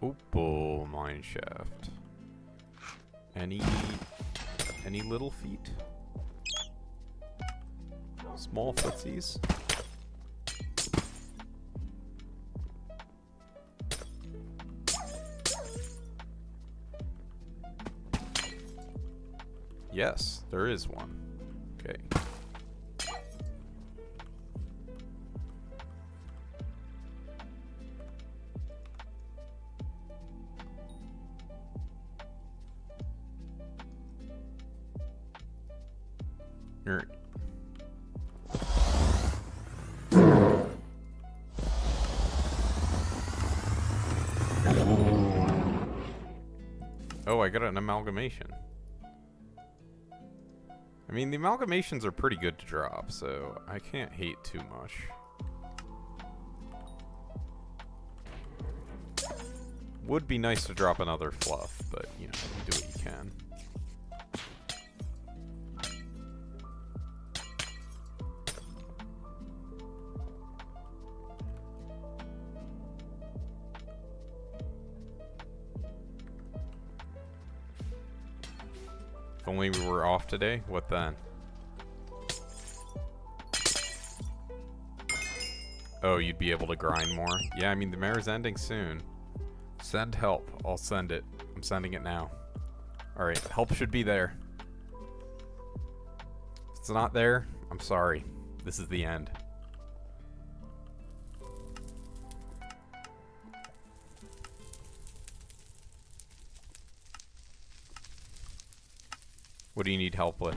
Opal mine shaft. Any little feet? Small footsies? Yes, there is one. Okay. You're... Oh, I got an amalgamation. I mean, the amalgamations are pretty good to drop, so I can't hate too much. Would be nice to drop another fluff, but, you know, do what you can. If only we were off today, what then? Oh, you'd be able to grind more? Yeah, I mean, the mare's ending soon. Send help. I'll send it. I'm sending it now. Alright, help should be there. If it's not there, I'm sorry. This is the end. What do you need help with?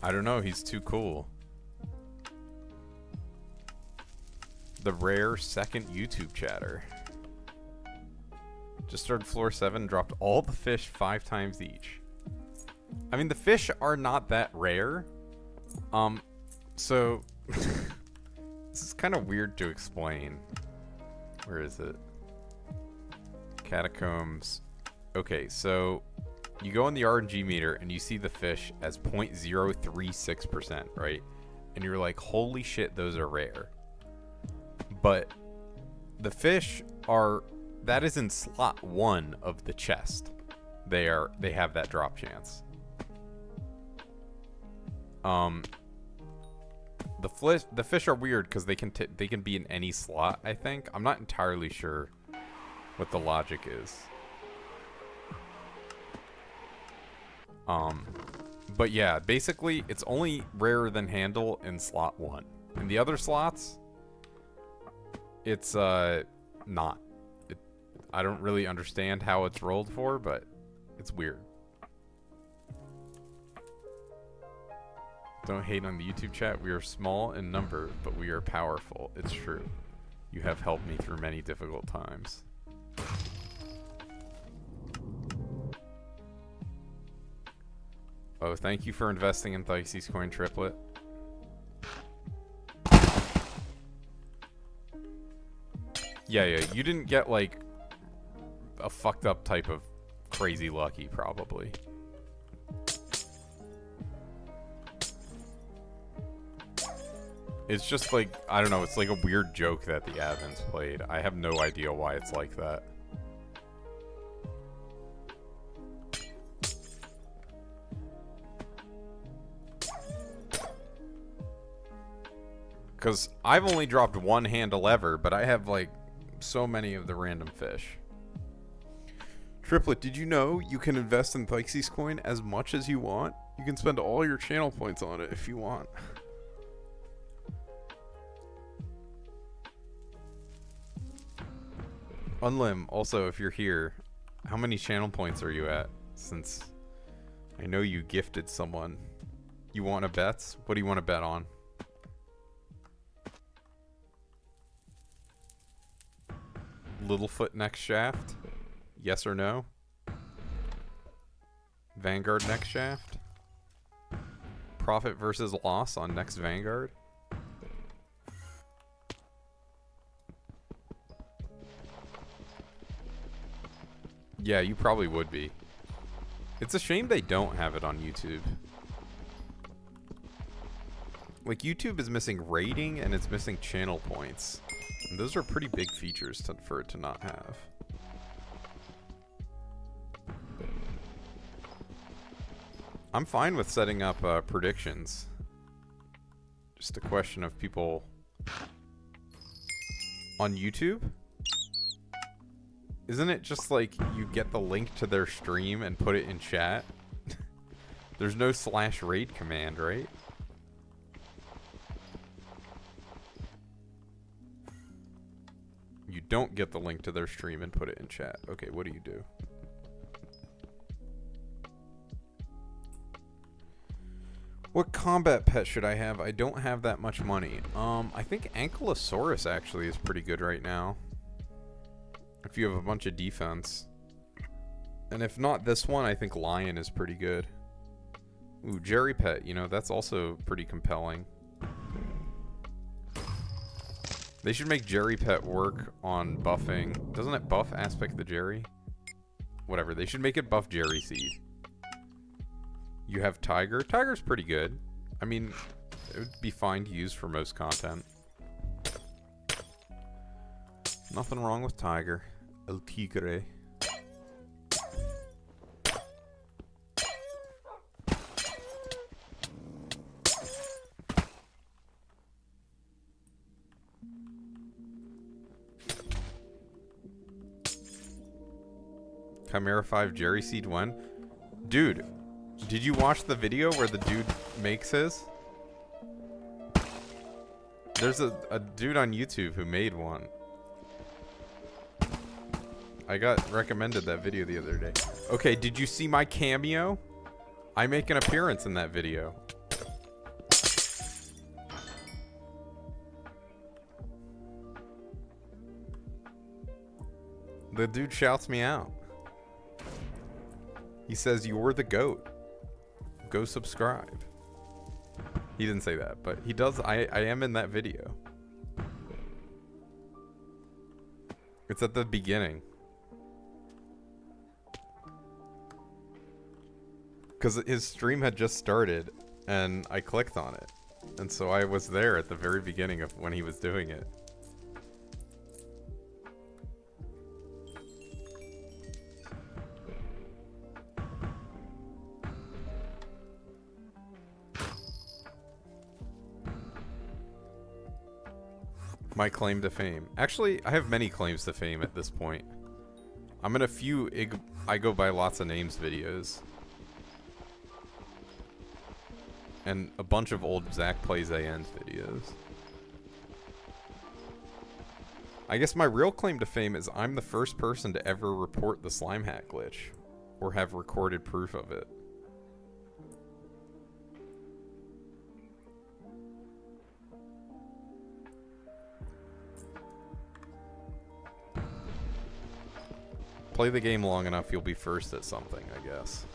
I don't know, he's too cool. The rare second YouTube chatter. Just started floor 7, dropped all the fish 5 times each. I mean, the fish are not that rare. So this is kind of weird to explain. Where is it? Catacombs. Okay, so you go on the RNG meter and you see the fish as 0.036%, right? And you're like, holy shit, those are rare. But the fish are, that is in slot 1 of the chest. They have that drop chance. The fish are weird because they can be in any slot, I think. I'm not entirely sure what the logic is. But yeah, basically it's only rarer than handle in slot 1. In the other slots, it's not. I don't really understand how it's rolled for, but it's weird. Don't hate on the YouTube chat. We are small in number, but we are powerful. It's true. You have helped me through many difficult times. Oh, thank you for investing in Hypixel's coin triplet. Yeah, you didn't get like a fucked up type of crazy lucky, probably. It's just like, I don't know, it's like a weird joke that the admins played. I have no idea why it's like that. Because I've only dropped one handle ever, but I have like so many of the random fish. Triplet, did you know you can invest in Hypixel's coin as much as you want? You can spend all your channel points on it if you want. Unlim, also, if you're here, how many channel points are you at? Since I know you gifted someone. You want to bet? What do you want to bet on? Littlefoot next shaft? Yes or no? Vanguard next shaft? Profit versus loss on next Vanguard? Yeah, you probably would be. It's a shame they don't have it on YouTube. Like, YouTube is missing rating and it's missing channel points. And those are pretty big features for it to not have. I'm fine with setting up predictions. Just a question of people on YouTube. Isn't it just like you get the link to their stream and put it in chat? There's no /raid command, right? You don't get the link to their stream and put it in chat. Okay, what do you do? What combat pet should I have? I don't have that much money. I think Ankylosaurus actually is pretty good right now. If you have a bunch of defense. And if not this one, I think Lion is pretty good. Ooh, Jerry Pet, you know, that's also pretty compelling. They should make Jerry Pet work on buffing. Doesn't it buff Aspect the Jerry? Whatever, they should make it buff Jerry Seed. You have Tiger. Tiger's pretty good. I mean, it would be fine to use for most content. Nothing wrong with Tiger. El Tigre. Chimera 5 Jerry Seed 1. Dude, did you watch the video where the dude makes his? There's a dude on YouTube who made one. I got recommended that video the other day. Okay, did you see my cameo? I make an appearance in that video. The dude shouts me out. He says, "You're the GOAT. Go subscribe." He didn't say that, but he does. I am in that video. It's at the beginning. Because his stream had just started, and I clicked on it. And so I was there at the very beginning of when he was doing it. My claim to fame. Actually, I have many claims to fame at this point. I'm in a few I go by lots of names videos. And a bunch of old Zach Plays ANs videos. I guess my real claim to fame is I'm the first person to ever report the slime hat glitch. Or have recorded proof of it. Play the game long enough, you'll be first at something, I guess.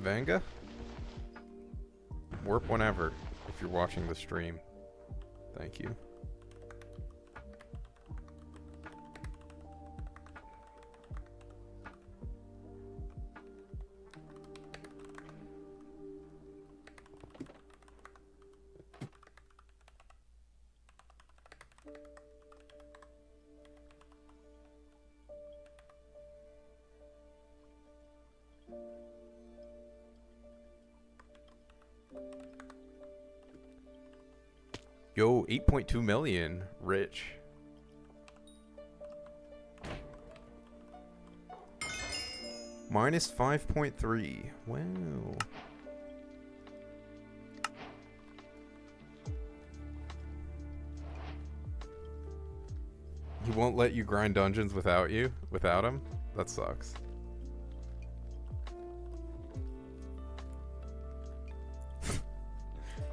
Vanga? Warp whenever, if you're watching the stream. Thank you. Yo, 8.2 million. Rich. Minus 5.3. Wow. He won't let you grind dungeons without you? Without him? That sucks.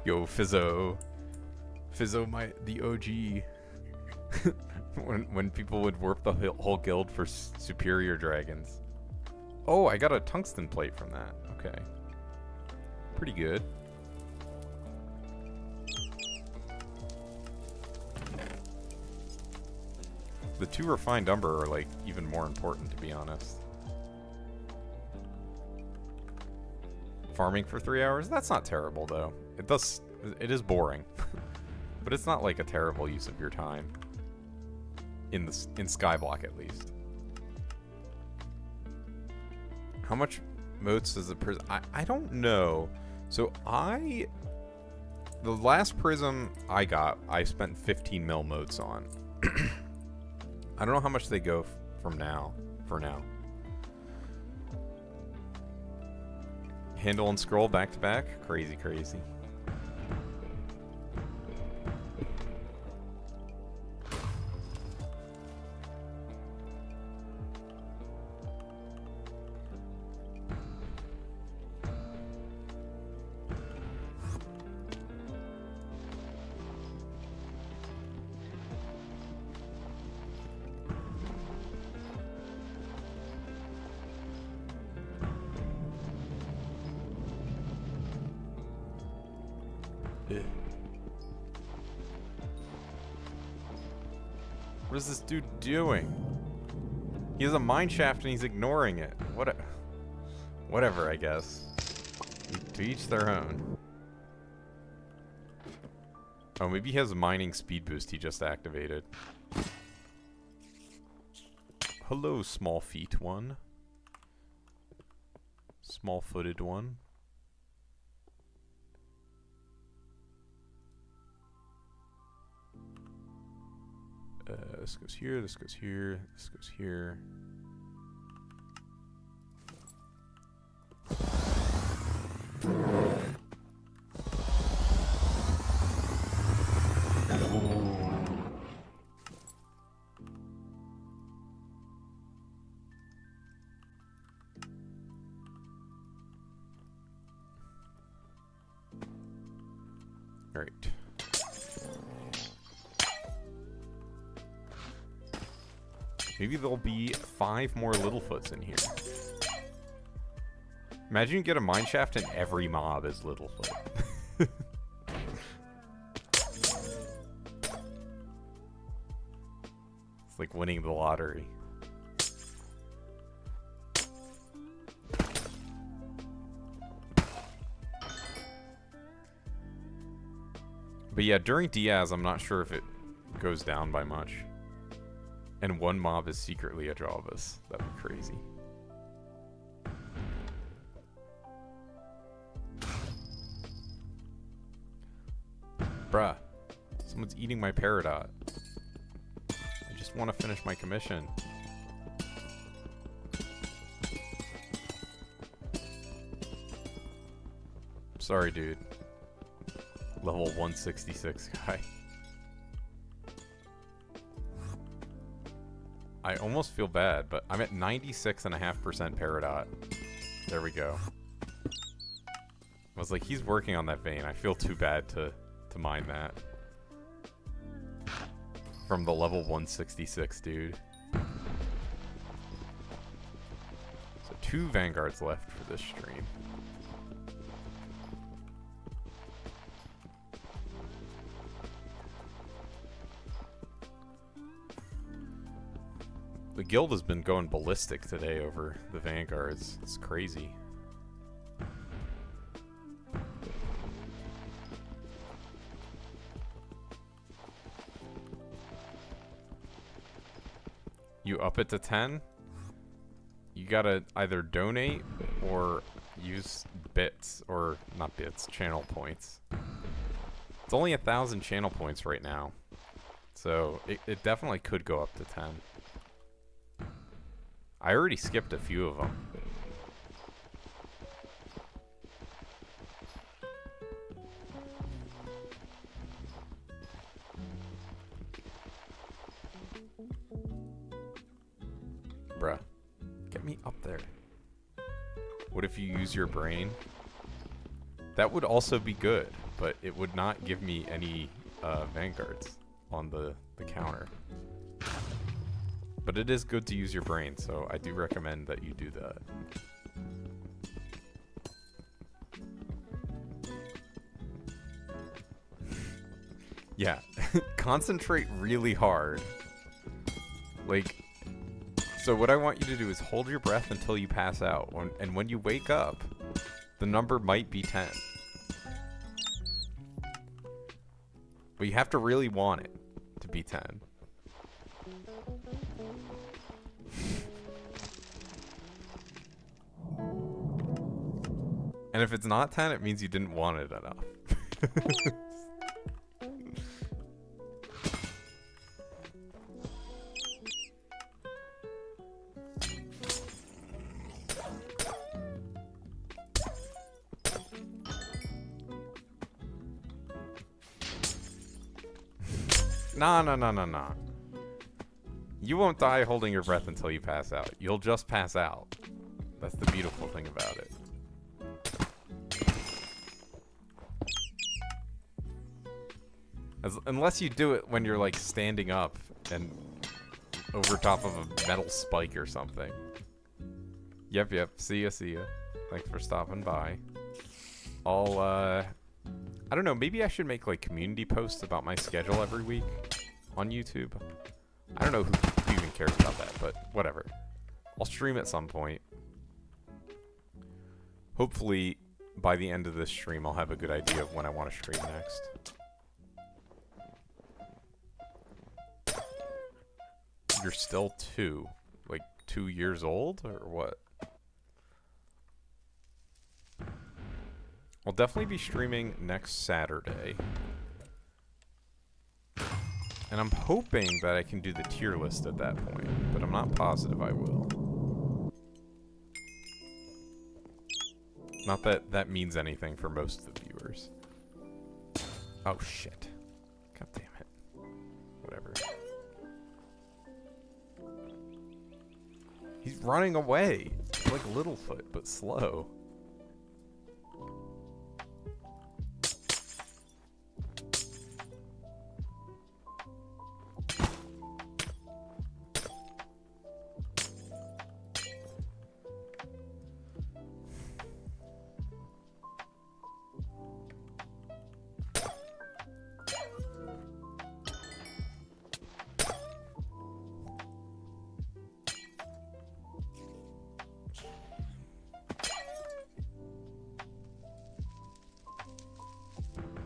Yo, Fizzo. Fizzo, the OG. when people would warp the whole guild for superior dragons. Oh, I got a tungsten plate from that. Okay. Pretty good. The 2 refined umber are like even more important, to be honest. Farming for 3 hours? That's not terrible though. It is boring. But it's not like a terrible use of your time. In Skyblock, at least. How much motes does the prism... I don't know. So the last prism I got, I spent 15 mil motes on. I don't know how much they go from now. For now. Handle and scroll back to back. Crazy, crazy. What is this dude doing? He has a mine shaft and he's ignoring it. Whatever, I guess. To each their own. Oh, maybe he has a mining speed boost he just activated. Hello, small feet one. Small footed one. This goes here, this goes here, this goes here. All right. Maybe there'll be 5 more Littlefoots in here. Imagine you get a mineshaft and every mob is Littlefoot. It's like winning the lottery. But yeah, during Diaz, I'm not sure if it goes down by much. And one mob is secretly a Jawbus. That'd be crazy. Bruh. Someone's eating my Peridot. I just want to finish my commission. Sorry, dude. Level 166 guy. I almost feel bad, but I'm at 96.5% Peridot. There we go. I was like, he's working on that vein. I feel too bad to mine that. From the level 166, dude. So 2 Vanguards left for this stream. The guild has been going ballistic today over the Vanguards. It's crazy. You up it to 10? You gotta either donate or use bits, or not bits, channel points. It's only 1,000 channel points right now. So it definitely could go up to 10. I already skipped a few of them. Bruh, get me up there. What if you use your brain? That would also be good, but it would not give me any Vanguards on the counter. But it is good to use your brain, so I do recommend that you do that. Yeah, concentrate really hard. Like, so what I want you to do is hold your breath until you pass out. And when you wake up, the number might be 10. But you have to really want it to be 10. And if it's not 10, it means you didn't want it enough. Nah, nah, nah, nah, nah. You won't die holding your breath until you pass out. You'll just pass out. That's the beautiful thing about it. Unless you do it when you're like standing up and over top of a metal spike or something. Yep, yep. See ya, see ya. Thanks for stopping by. I don't know, maybe I should make like community posts about my schedule every week on YouTube. I don't know who even cares about that, but whatever. I'll stream at some point. Hopefully, by the end of this stream, I'll have a good idea of when I want to stream next. You're still 2? Like 2 years old, or what? I'll definitely be streaming next Saturday. And I'm hoping that I can do the tier list at that point, but I'm not positive I will. Not that that means anything for most of the viewers. Oh shit. God damn it. Whatever. He's running away. He's like Littlefoot, but slow.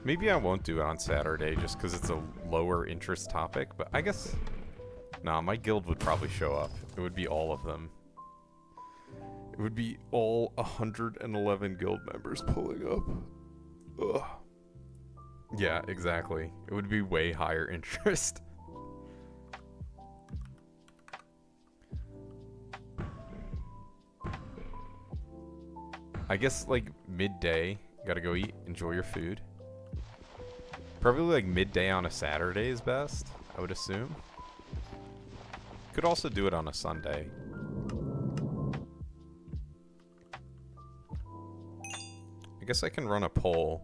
Maybe I won't do it on Saturday just because it's a lower interest topic, but I guess... Nah, my guild would probably show up. It would be all of them. It would be all 111 guild members pulling up. Ugh. Yeah, exactly. It would be way higher interest. I guess, like, midday, you gotta go eat, enjoy your food. Probably like midday on a Saturday is best, I would assume. Could also do it on a Sunday. I guess I can run a poll.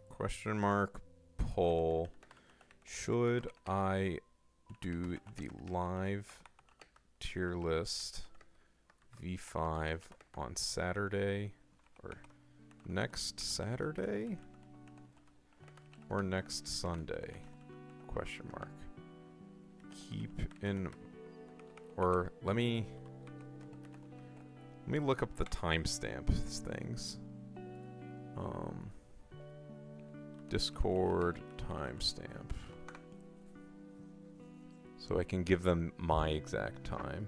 Question mark poll. Should I do the live tier list V5 on Saturday or next Saturday or next Sunday? Question mark. Keep in, or let me look up the timestamp things. Discord timestamp. So I can give them my exact time.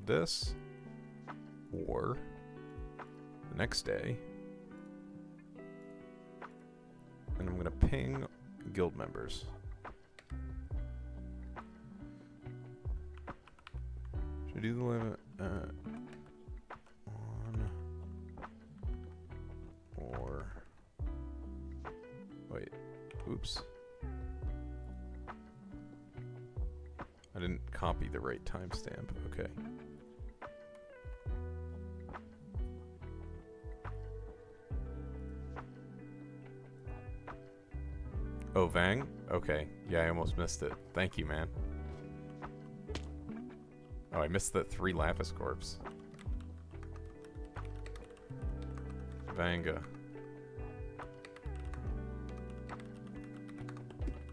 This or the next day. And I'm gonna ping guild members. Should I do the limit on or wait, oops. I didn't copy the right timestamp. Okay. Oh, Vang? Okay. Yeah, I almost missed it. Thank you, man. Oh, I missed the 3 Lapis Corps. Vanga.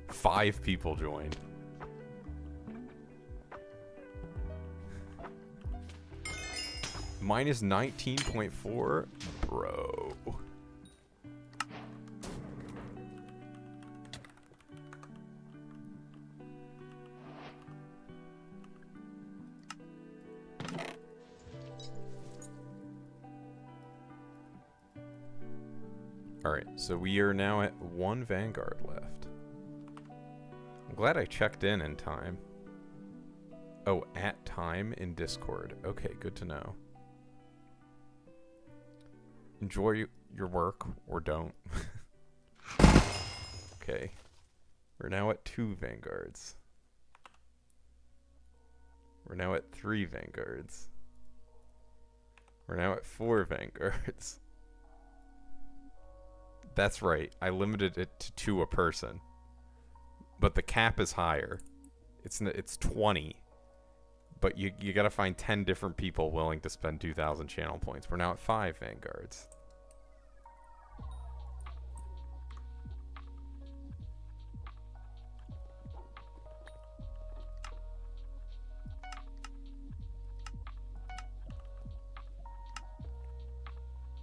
5 people joined. Minus 19.4? Bro. Alright, so we are now at 1 Vanguard left. I'm glad I checked in time. Oh, at time in Discord. Okay, good to know. Enjoy your work, or don't. Okay. We're now at 2 Vanguards. We're now at 3 Vanguards. We're now at 4 Vanguards. That's right, I limited it to 2 a person. But the cap is higher. It's 20. But you gotta find 10 different people willing to spend 2,000 channel points. We're now at 5 Vanguards.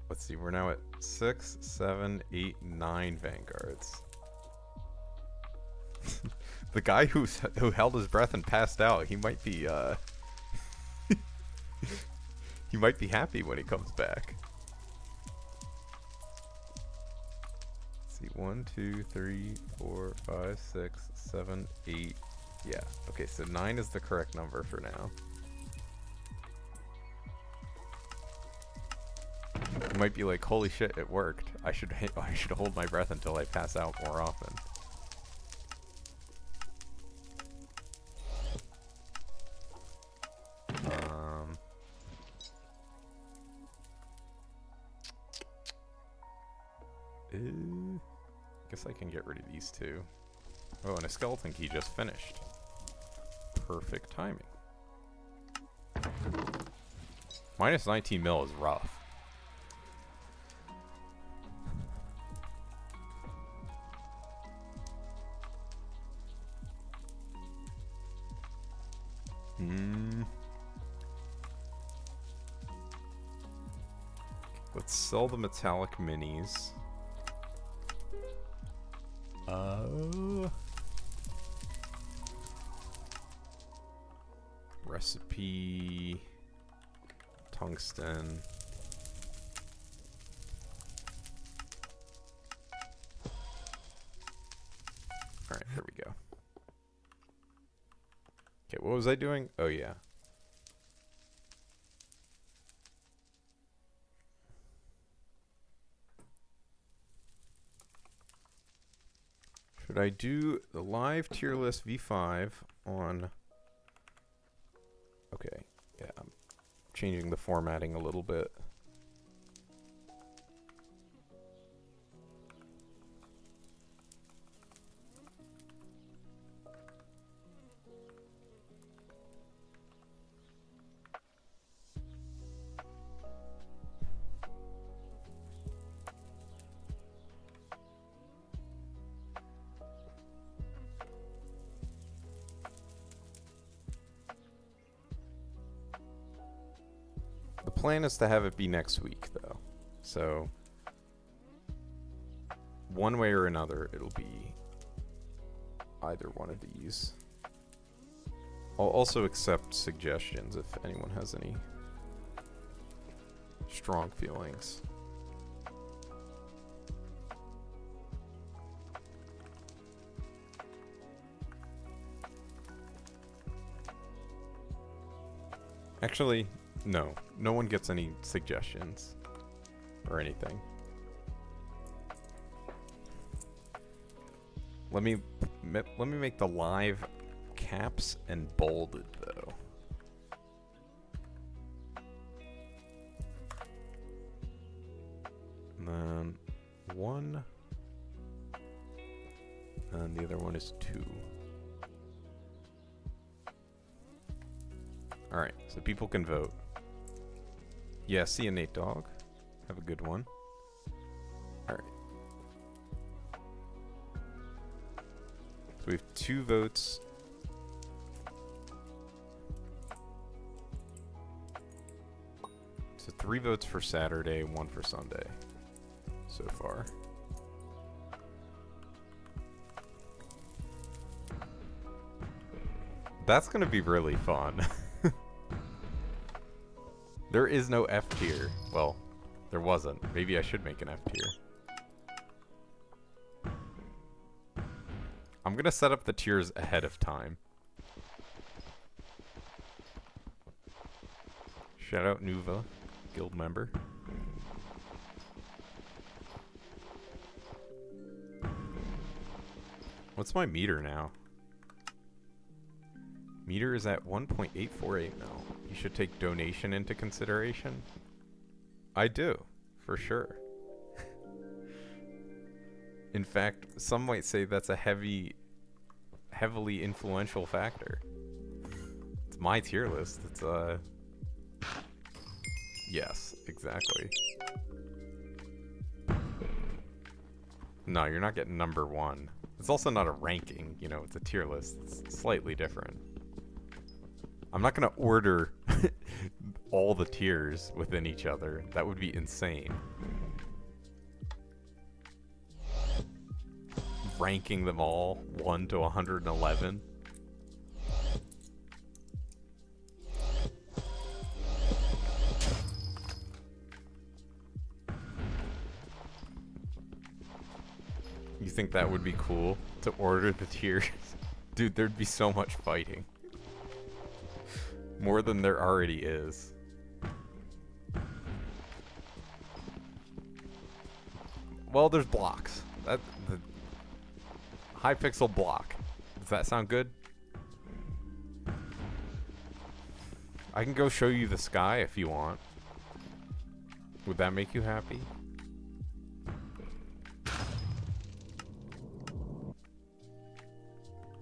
Let's see, we're now at 6, 7, 8, 9 Vanguards. The guy who held his breath and passed out, he might be he might be happy when he comes back. Let's see, 1, 2, 3, 4, 5, 6, 7, 8. Yeah. Okay, so 9 is the correct number for now. You might be like, holy shit, it worked. I should hold my breath until I pass out more often. Guess I can get rid of these 2. Oh, and a skeleton key just finished. Perfect timing. Minus 19 mil is rough. Let's sell the metallic minis. Recipe, tungsten. Alright, there we go. Okay, what was I doing? Oh yeah. Should I do the live tier list V5 on... Okay, yeah, I'm changing the formatting a little bit. The plan is to have it be next week, though. So, one way or another, it'll be either one of these. I'll also accept suggestions if anyone has any strong feelings. Actually, no. No one gets any suggestions or anything. Let me make the live caps and bolded though. And then 1, and the other one is 2. Alright, so people can vote. Yeah, see you, Nate Dog. Have a good one. Alright. So we have 2 votes. So 3 votes for Saturday, 1 for Sunday so far. That's gonna be really fun. There is no F tier. Well, there wasn't. Maybe I should make an F tier. I'm gonna set up the tiers ahead of time. Shout out Nuva, guild member. What's my meter now? Meter is at 1.848 now. You should take donation into consideration. I do, for sure. In fact, some might say that's a heavily influential factor. It's my tier list. It's yes, exactly. No, you're not getting number 1. It's also not a ranking, you know, it's a tier list. It's slightly different. I'm not gonna order all the tiers within each other. That would be insane. Ranking them all 1 to 111. You think that would be cool to order the tiers? Dude, there'd be so much fighting. More than there already is. Well, there's blocks. The Hypixel block. Does that sound good? I can go show you the sky if you want. Would that make you happy?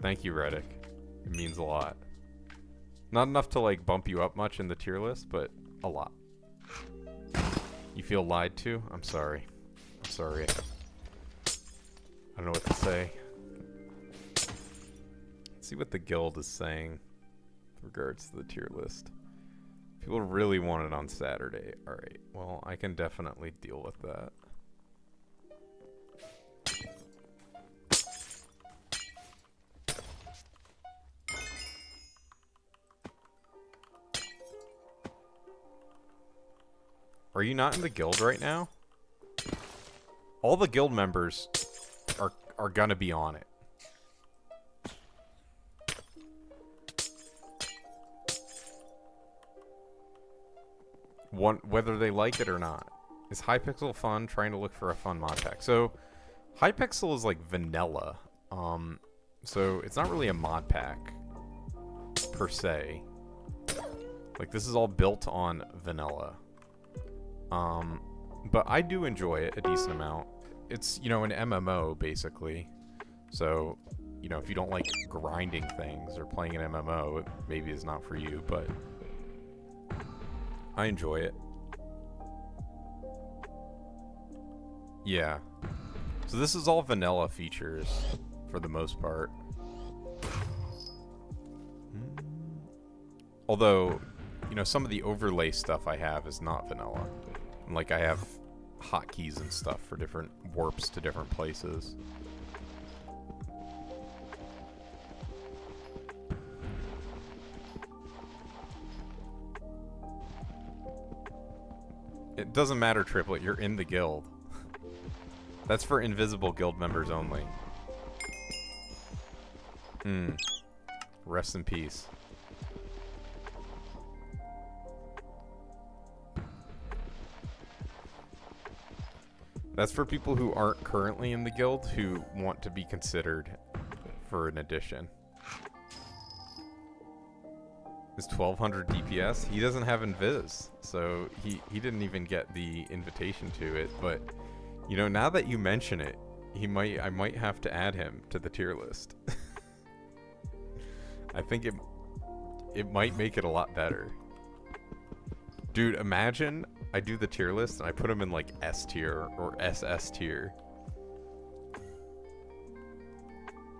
Thank you, Reddick. It means a lot. Not enough to like bump you up much in the tier list, but a lot. You feel lied to? I'm sorry. I'm sorry. I don't know what to say. Let's see what the guild is saying with regards to the tier list. People really want it on Saturday. Alright, well, I can definitely deal with that. Are you not in the guild right now? All the guild members are gonna be on it. Whether they like it or not. Is Hypixel fun? Trying to look for a fun mod pack. So, Hypixel is like vanilla. So it's not really a mod pack per se. Like this is all built on vanilla. But I do enjoy it a decent amount. It's, you know, an MMO basically. So, you know, if you don't like grinding things or playing an MMO, it maybe is not for you, but I enjoy it. Yeah. So this is all vanilla features for the most part. Although, you know, some of the overlay stuff I have is not vanilla. Like I have hotkeys and stuff for different warps to different places. It doesn't matter, Triplet, you're in the guild. That's for invisible guild members only. Rest in peace. That's for people who aren't currently in the guild who want to be considered for an addition. Is 1200 DPS? He doesn't have Invis, so he didn't even get the invitation to it, but you know, now that you mention it, I might have to add him to the tier list. I think it might make it a lot better. Dude, imagine I do the tier list and I put him in like S tier or SS tier.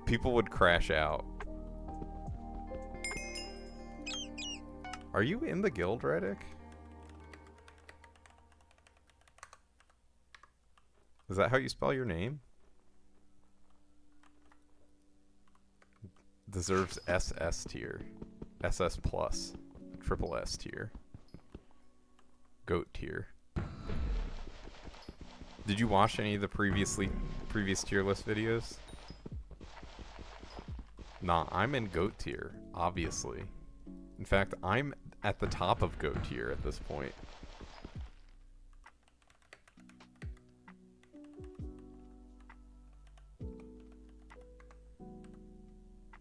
People would crash out. Are you in the guild, Reddick? Is that how you spell your name? Deserves SS tier. SS plus. Triple S tier. Goat tier. Did you watch any of the previous tier list videos? Nah, I'm in GOAT tier, obviously. In fact, I'm at the top of GOAT tier at this point.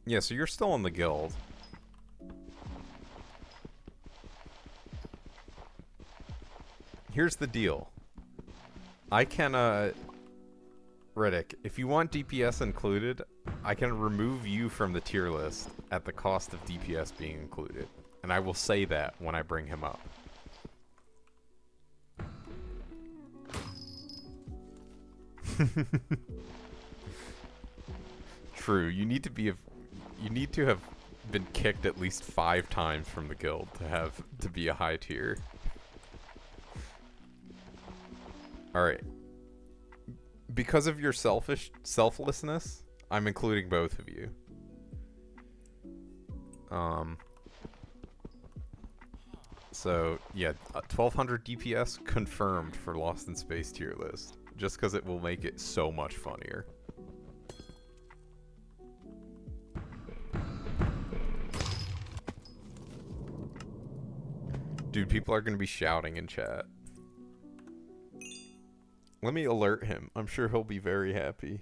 Yeah, so you're still in the guild. Here's the deal. I can, Riddick, if you want DPS included, I can remove you from the tier list at the cost of DPS being included. And I will say that when I bring him up. True, you need to have been kicked at least 5 times from the guild to be a high tier. Alright. Because of your selflessness, I'm including both of you. So, yeah, 1200 DPS confirmed for Lost in Space tier list. Just because it will make it so much funnier. Dude, people are going to be shouting in chat. Let me alert him. I'm sure he'll be very happy.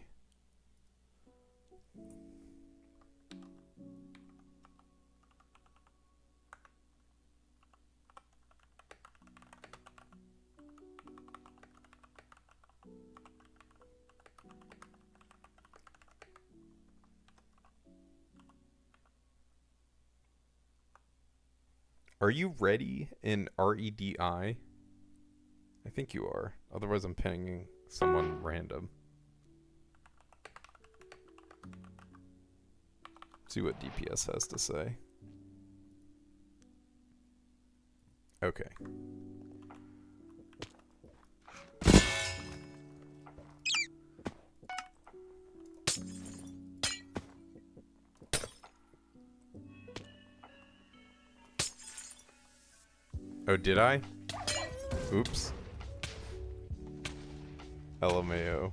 Are you ready in REDI? I think you are. Otherwise, I'm pinging someone random. See what DPS has to say. Okay. Oh, did I? Oops. LMAO.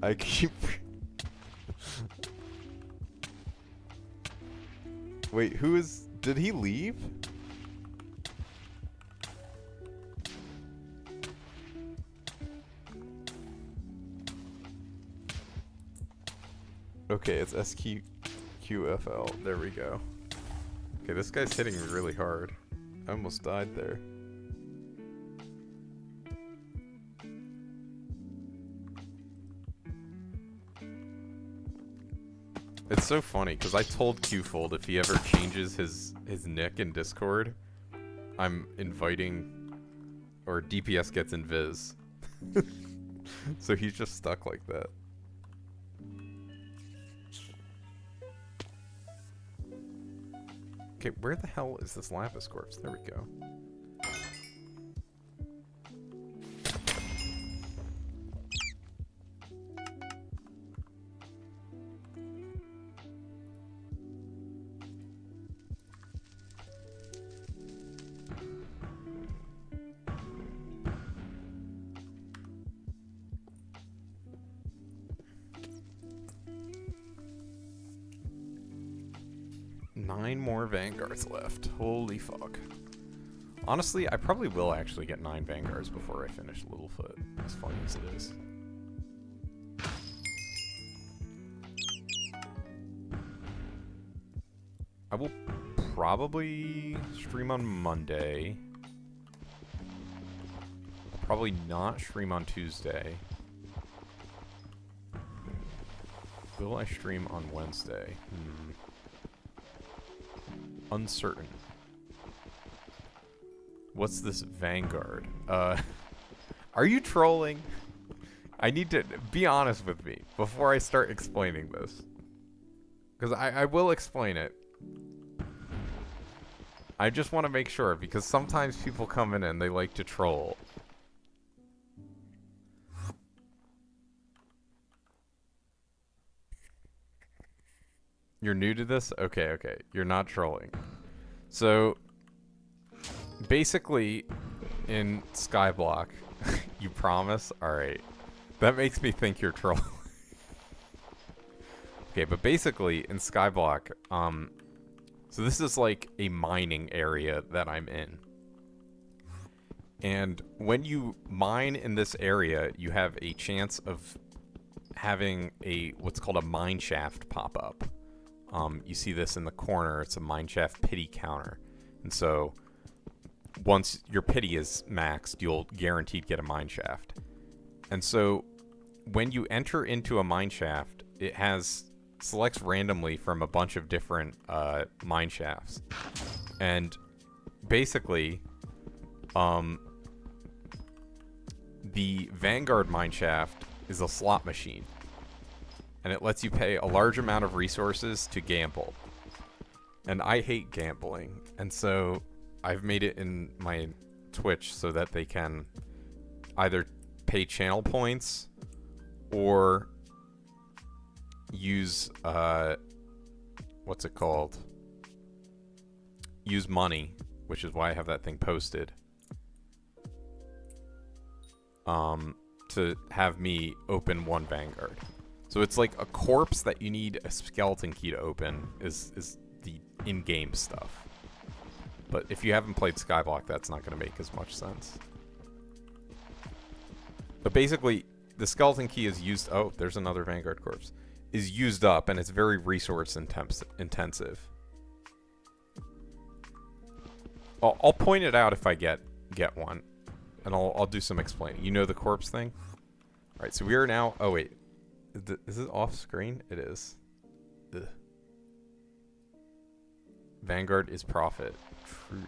I keep... Wait, who is... Did he leave? Okay, it's SQFL. There we go. Okay, this guy's hitting me really hard. I almost died there. It's so funny, because I told Qfold if he ever changes his nick in Discord, I'm inviting... Or DPS gets invis. So he's just stuck like that. Okay, where the hell is this Lapis corpse? There we go. Nine more Vanguards left. Holy fuck. Honestly, I probably will actually get 9 Vanguards before I finish Littlefoot, as funny as it is. I will probably stream on Monday. I'll probably not stream on Tuesday. Will I stream on Wednesday? Uncertain. What's this Vanguard? Are you trolling? I need to be honest with me before I start explaining this. Because I will explain it. I just want to make sure, because sometimes people come in and they like to troll. You're new to this? Okay, okay. You're not trolling. So, basically, in Skyblock, you promise? Alright. That makes me think you're trolling. Okay, but basically in Skyblock, so this is like a mining area that I'm in. And when you mine in this area, you have a chance of having what's called a mine shaft pop up. You see this in the corner. It's a mine shaft pity counter. And so once your pity is maxed, you'll guaranteed get a mine shaft. And so when you enter into a mine shaft, it selects randomly from a bunch of different mine shafts. And basically, the Vanguard mine shaft is a slot machine. And it lets you pay a large amount of resources to gamble. And I hate gambling. And so I've made it in my Twitch so that they can either pay channel points or use what's it called? Use money, which is why I have that thing posted. To have me open one Vanguard. So it's like a corpse that you need a skeleton key to open is the in-game stuff. But if you haven't played Skyblock, that's not going to make as much sense. But basically, the skeleton key is used... Oh, there's another Vanguard corpse. Is used up, and it's very resource intensive. I'll point it out if I get one. And I'll do some explaining. You know the corpse thing? Alright, so we are now... Oh, wait. Is it off screen? It is. Ugh. Vanguard is profit. True.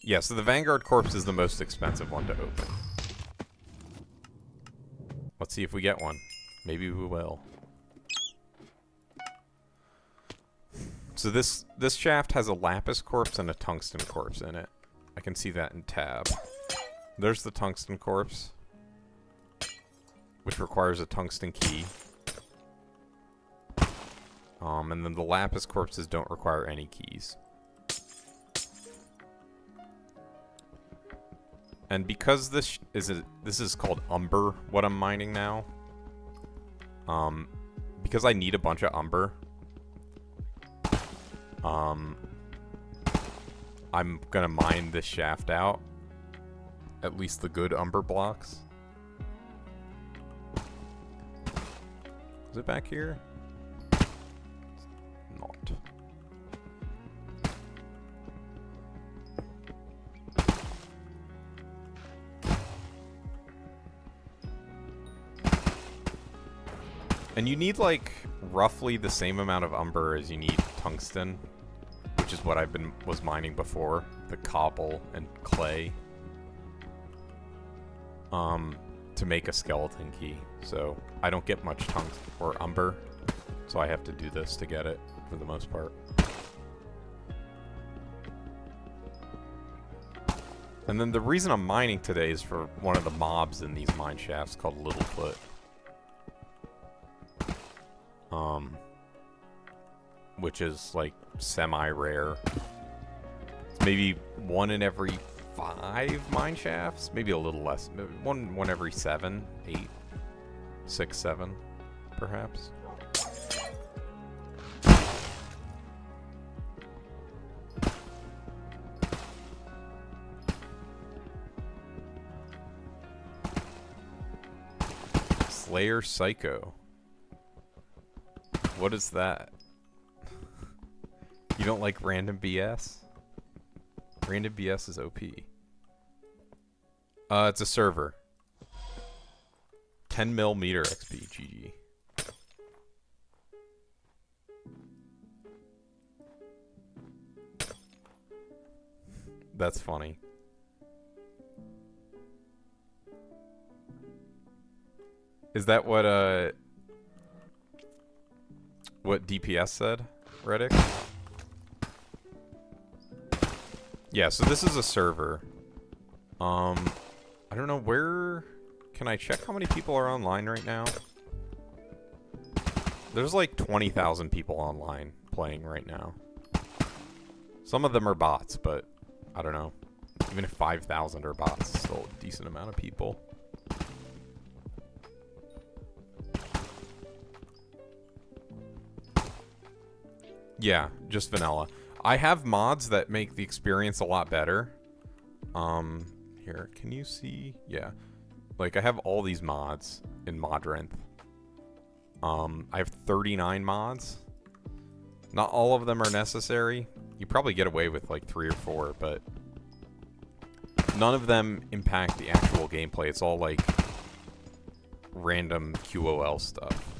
Yeah, so the Vanguard corpse is the most expensive one to open. Let's see if we get one. Maybe we will. So this shaft has a lapis corpse and a tungsten corpse in it. I can see that in tab. There's the tungsten corpse, which requires a tungsten key. And then the lapis corpses don't require any keys. And because this is called umber, what I'm mining now. Because I need a bunch of umber. I'm gonna mine this shaft out. At least the good umber blocks. Is it back here? Not. And you need like roughly the same amount of umber as you need tungsten, which is what was mining before, the cobble and clay, to make a skeleton key. So I don't get much tungsten or umber, so I have to do this to get it for the most part. And then the reason I'm mining today is for one of the mobs in these mine shafts called Littlefoot. Which is like semi-rare. It's maybe 1 in every 5 mine shafts, maybe a little less. Maybe one every 7, 8, 6, 7, perhaps. Slayer Psycho. What is that? You don't like random BS? Random BS is OP. It's a server. 10mm XP, GG. That's funny. Is that what DPS said, Reddick? Yeah, so this is a server. I don't know where... Can I check how many people are online right now? There's like 20,000 people online playing right now. Some of them are bots, but I don't know. Even if 5,000 are bots, it's still a decent amount of people. Yeah, just vanilla. I have mods that make the experience a lot better. Here, can you see? Yeah. Like, I have all these mods in Modrinth. I have 39 mods. Not all of them are necessary. You probably get away with like 3 or 4, but none of them impact the actual gameplay. It's all like random QOL stuff.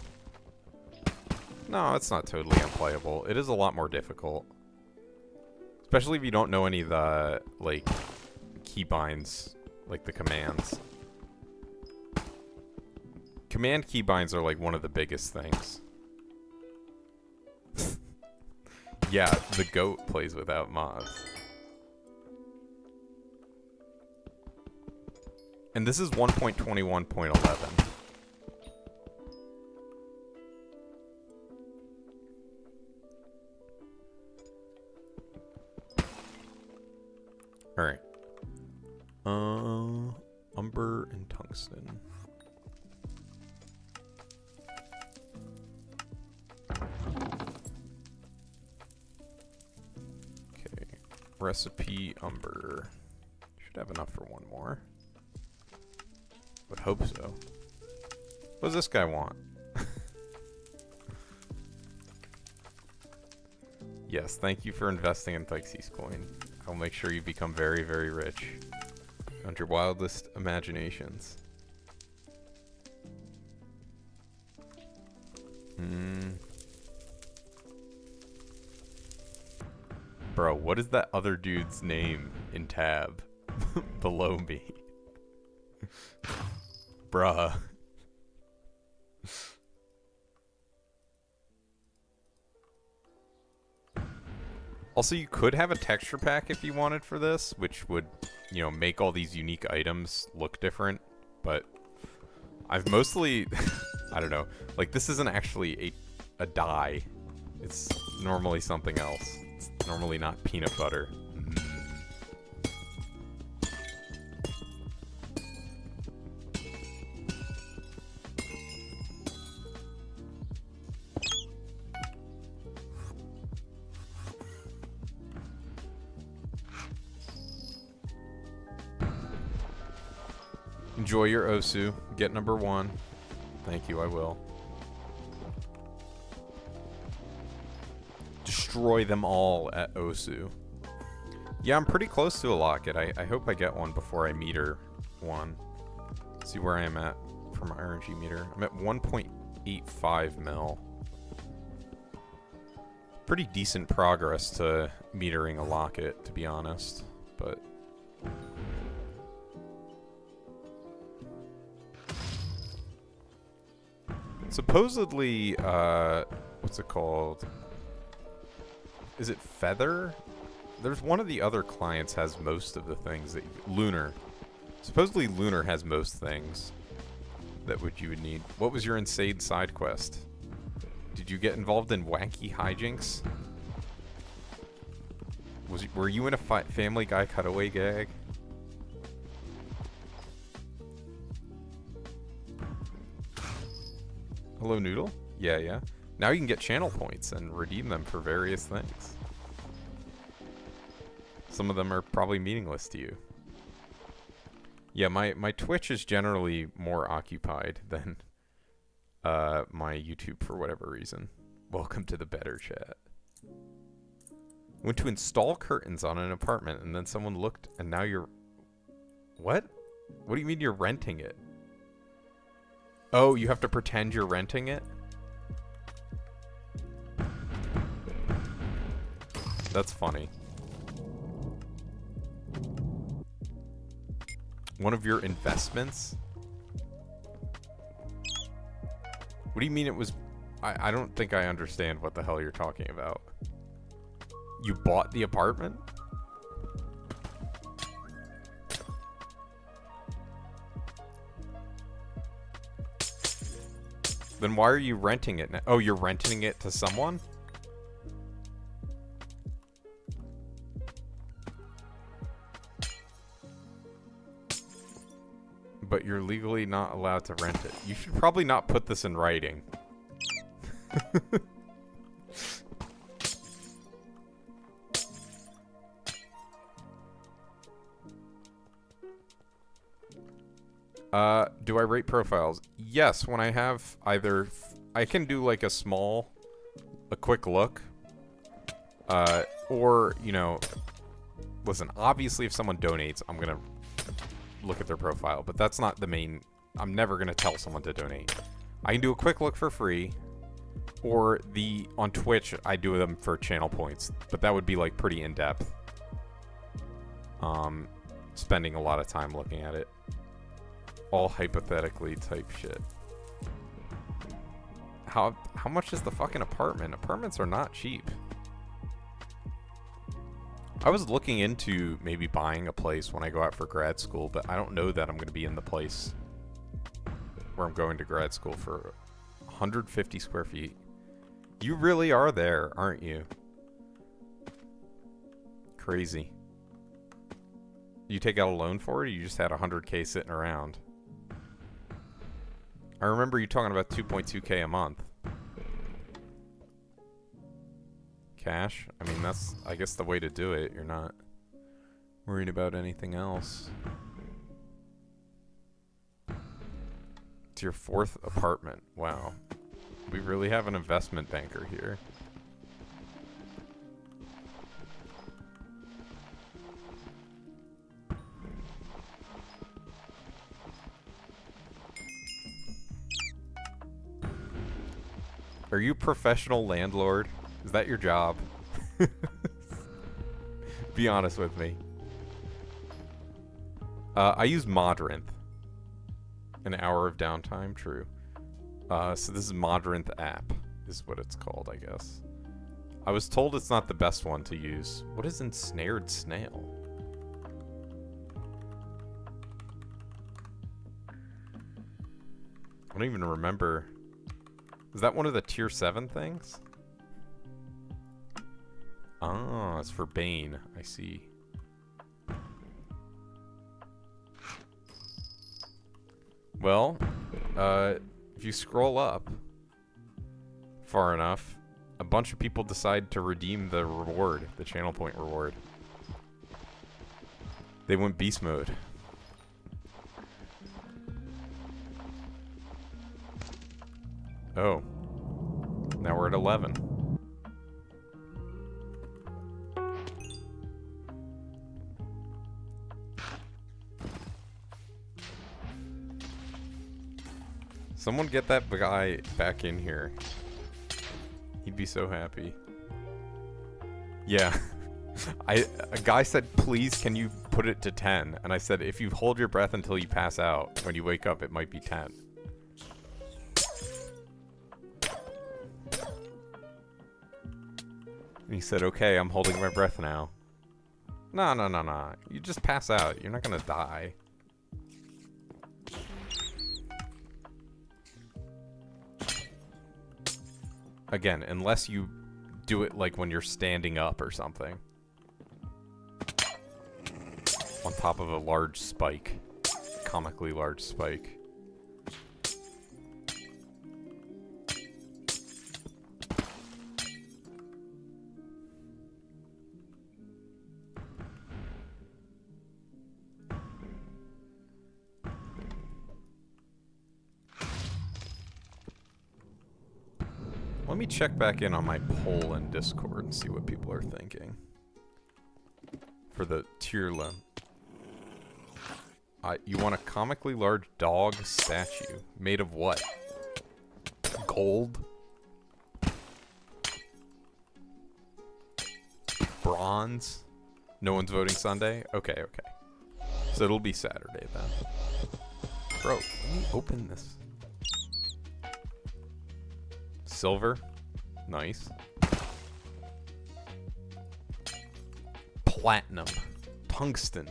No, it's not totally unplayable. It is a lot more difficult. Especially if you don't know any of the, like, keybinds, like the commands. Command keybinds are like one of the biggest things. Yeah, the goat plays without mods. And this is 1.21.11. Alright. Umber and tungsten. Okay. Recipe umber. Should have enough for one more. Would hope so. What does this guy want? Yes, thank you for investing in Hypixel coin. I'll make sure you become very, very rich. On your wildest imaginations. Bro, what is that other dude's name in tab below me? Bruh. Also, you could have a texture pack if you wanted for this, which would, you know, make all these unique items look different. But I've mostly, I don't know, like this isn't actually a dye. It's normally something else. It's normally not peanut butter. Enjoy your Osu. Get number 1. Thank you, I will. Destroy them all at Osu. Yeah, I'm pretty close to a locket. I hope I get one before I meter one. See where I am at for my RNG meter. I'm at 1.85 mil. Pretty decent progress to metering a locket, to be honest. But supposedly, what's it called? Is it Feather? There's one of the other clients has most of the things that Lunar. Supposedly Lunar has most things that you would need. What was your insane side quest? Did you get involved in wacky hijinks? Were you in a Family Guy cutaway gag? Hello, Noodle? Yeah, yeah. Now you can get channel points and redeem them for various things. Some of them are probably meaningless to you. Yeah, my Twitch is generally more occupied than my YouTube for whatever reason. Welcome to the better chat. Went to install curtains on an apartment and then someone looked and now you're... What? What do you mean you're renting it? Oh, you have to pretend you're renting it? That's funny. One of your investments? What do you mean it was... I don't think I understand what the hell you're talking about. You bought the apartment? Then why are you renting it now? Oh, you're renting it to someone? you're legally not allowed to rent it. You should probably not put this in writing. Do I rate profiles? Yes, when I have either... I can do like a quick look. Or, you know... Listen, obviously if someone donates, I'm gonna look at their profile. But that's not the main... I'm never gonna tell someone to donate. I can do a quick look for free. Or on Twitch, I do them for channel points. But that would be like pretty in-depth. Spending a lot of time looking at it. All hypothetically type shit. How much is the fucking apartment? Apartments are not cheap. I was looking into maybe buying a place when I go out for grad school, but I don't know that I'm going to be in the place where I'm going to grad school for 150 square feet. You really are there, aren't you? Crazy. You take out a loan for it, or you just had 100K sitting around? I remember you talking about 2.2K a month. Cash? I mean, that's, I guess, the way to do it. You're not worried about anything else. It's your 4th apartment. Wow. We really have an investment banker here. Are you a professional landlord? Is that your job? Be honest with me. I use Modrinth. An hour of downtime, true. So this is Modrinth app, is what it's called, I guess. I was told it's not the best one to use. What is Ensnared Snail? I don't even remember. Is that one of the tier 7 things? Ah, it's for Bane. I see. Well, if you scroll up far enough, a bunch of people decide to redeem the reward, the channel point reward. They went beast mode. Oh. Now we're at 11. Someone get that guy back in here. He'd be so happy. Yeah. A guy said, please, can you put it to 10? And I said, if you hold your breath until you pass out, when you wake up, it might be 10. And he said, okay, I'm holding my breath now. No, no, no, no. You just pass out. You're not gonna die. Again, unless you do it like when you're standing up or something. On top of a large spike. Comically large spike. Let me check back in on my poll in Discord and see what people are thinking. For the tier limit. You want a comically large dog statue. Made of what? Gold? Bronze? No one's voting Sunday? Okay, okay. So it'll be Saturday then. Bro, let me open this. Silver. Nice. Platinum. Tungsten.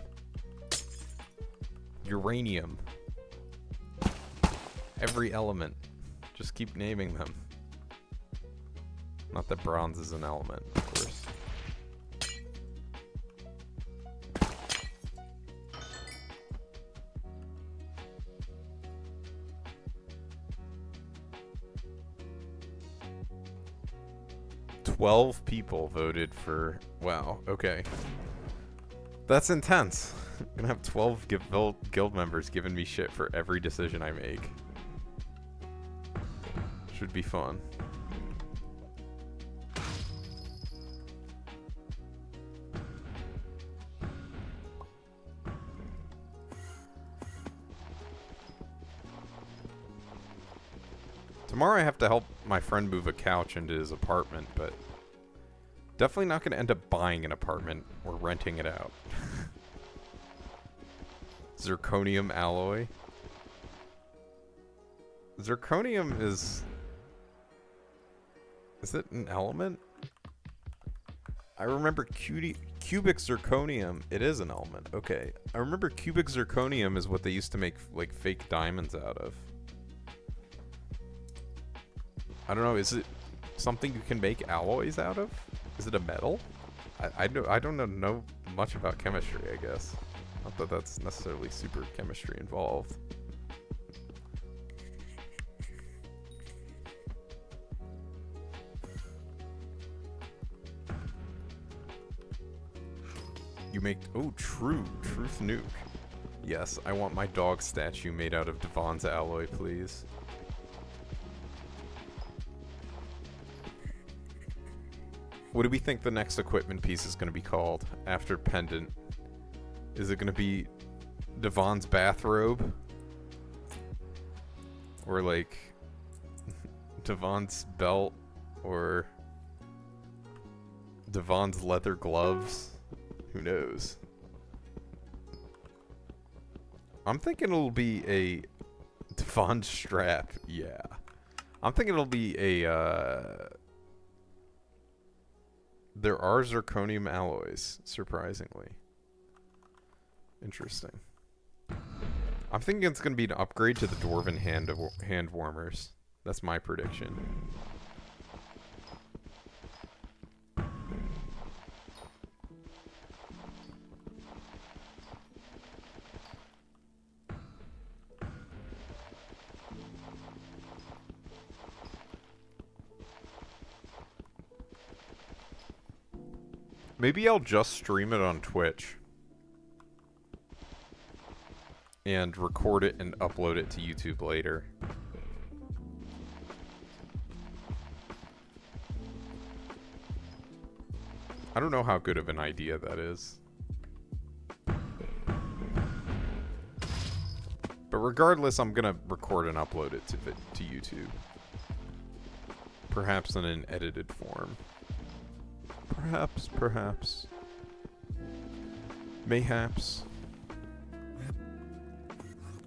Uranium. Every element. Just keep naming them. Not that bronze is an element, of course. 12 people voted for... Wow, okay. That's intense. I'm gonna have 12 guild members giving me shit for every decision I make. Should be fun. Tomorrow I have to help my friend move a couch into his apartment, but definitely not going to end up buying an apartment or renting it out. Zirconium alloy. Zirconium is... Is it an element? I remember cubic zirconium. It is an element. Okay. I remember cubic zirconium is what they used to make like fake diamonds out of. I don't know, is it something you can make alloys out of? Is it a metal? I don't know much about chemistry, I guess. Not that that's necessarily super chemistry involved. You make... Oh, Truth Nuke. Yes, I want my dog statue made out of Devon's alloy, please. What do we think the next equipment piece is going to be called after Pendant? Is it going to be Devon's bathrobe? Or like Devon's belt? Or Devon's leather gloves? Who knows? I'm thinking it'll be a Devon's strap. Yeah. I'm thinking it'll be a there are zirconium alloys, surprisingly. Interesting. I'm thinking it's going to be an upgrade to the Dwarven hand warmers. That's my prediction. Maybe I'll just stream it on Twitch. And record it and upload it to YouTube later. I don't know how good of an idea that is. But regardless, I'm gonna record and upload it to YouTube. Perhaps in an edited form. Perhaps. Mayhaps.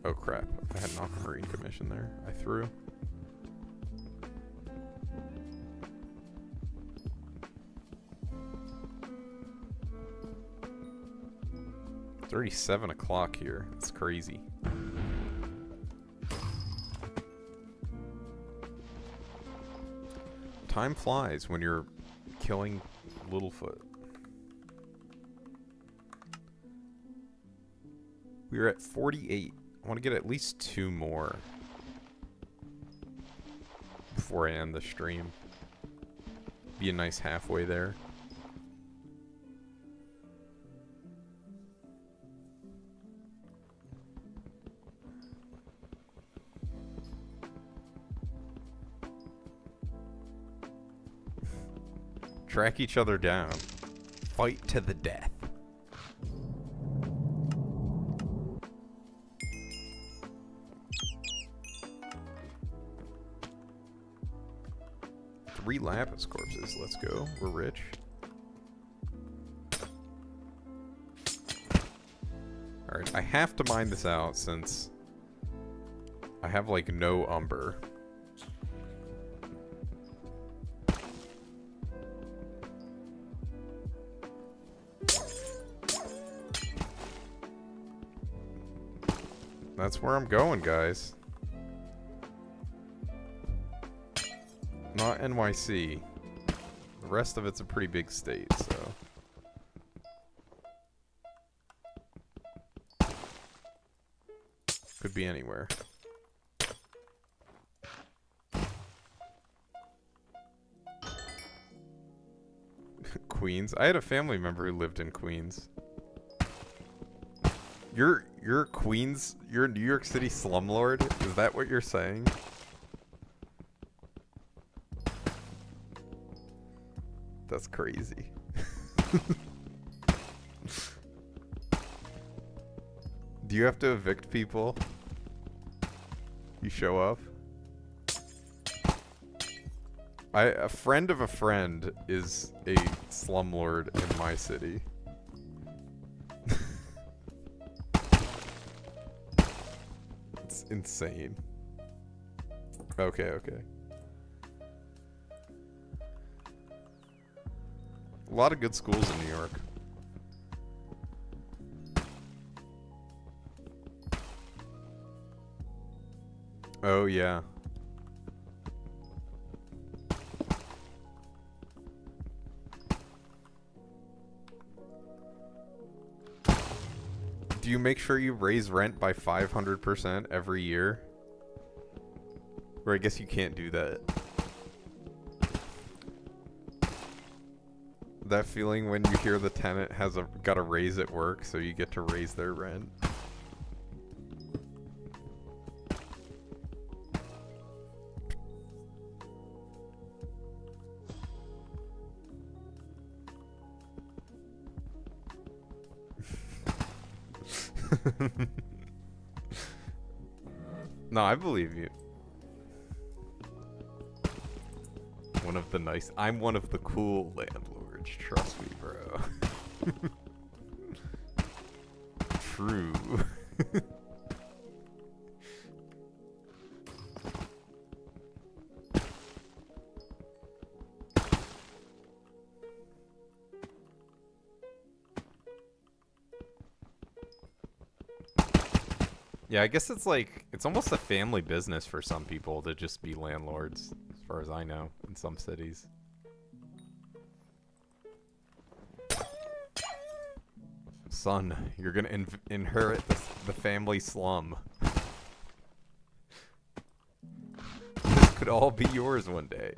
Oh crap, I had an aquamarine commission there. I threw. It's already 7 o'clock here. It's crazy. Time flies when you're killing Littlefoot. We're at 48. I want to get at least 2 more before I end the stream. Be a nice halfway there. Track each other down. Fight to the death. Three lapis corpses. Let's go. We're rich. Alright, I have to mine this out since I have like no umber. That's where I'm going, guys. Not NYC. The rest of it's a pretty big state, so. Could be anywhere. Queens? I had a family member who lived in Queens. You're Queens? You're a New York City slumlord? Is that what you're saying? That's crazy. Do you have to evict people? You show up? A friend of a friend is a slumlord in my city. It's insane. Okay, okay. A lot of good schools in New York. Oh, yeah. Do you make sure you raise rent by 500% every year? Or I guess you can't do that. That feeling when you hear the tenant has got a raise at work, so you get to raise their rent. No, I believe you. One of the nice... I'm one of the cool landlords. Trust me, bro. True. Yeah, I guess it's like, it's almost a family business for some people to just be landlords, as far as I know, in some cities. Son, you're gonna inherit the family slum. This could all be yours one day.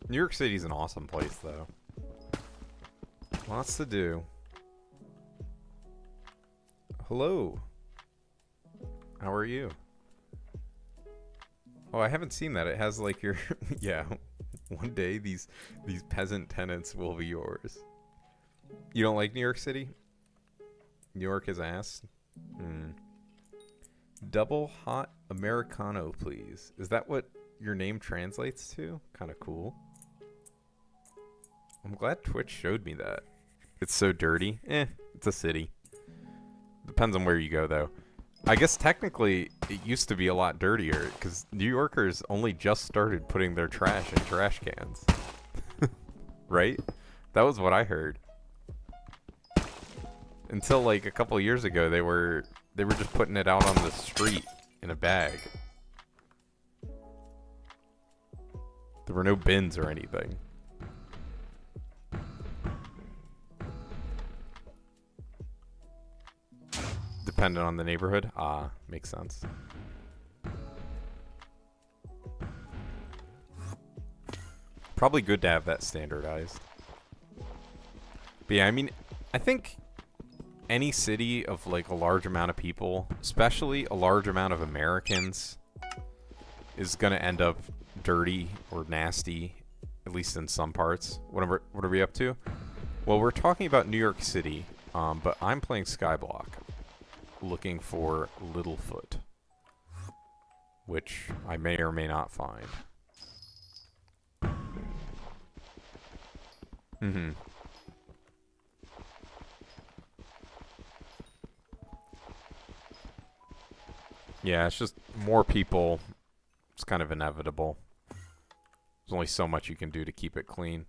New York City's an awesome place, though. Lots to do. Hello. How are you? Oh, I haven't seen that. It has like your... Yeah. One day these peasant tenants will be yours. You don't like New York City? New York is ass? Hmm. Double hot Americano, please. Is that what your name translates to? Kind of cool. I'm glad Twitch showed me that. It's so dirty. It's a city. Depends on where you go, though. I guess technically it used to be a lot dirtier because New Yorkers only just started putting their trash in trash cans. Right? That was what I heard. Until like a couple of years ago, they were just putting it out on the street in a bag. There were no bins or anything. Dependent on the neighborhood? Ah, makes sense. Probably good to have that standardized. But yeah, I mean, I think any city of like a large amount of people, especially a large amount of Americans, is going to end up dirty or nasty, at least in some parts. What are we up to? Well, we're talking about New York City, but I'm playing Skyblock, looking for Littlefoot, which I may or may not find. Mm-hmm. Yeah, it's just more people. It's kind of inevitable. There's only so much you can do to keep it clean.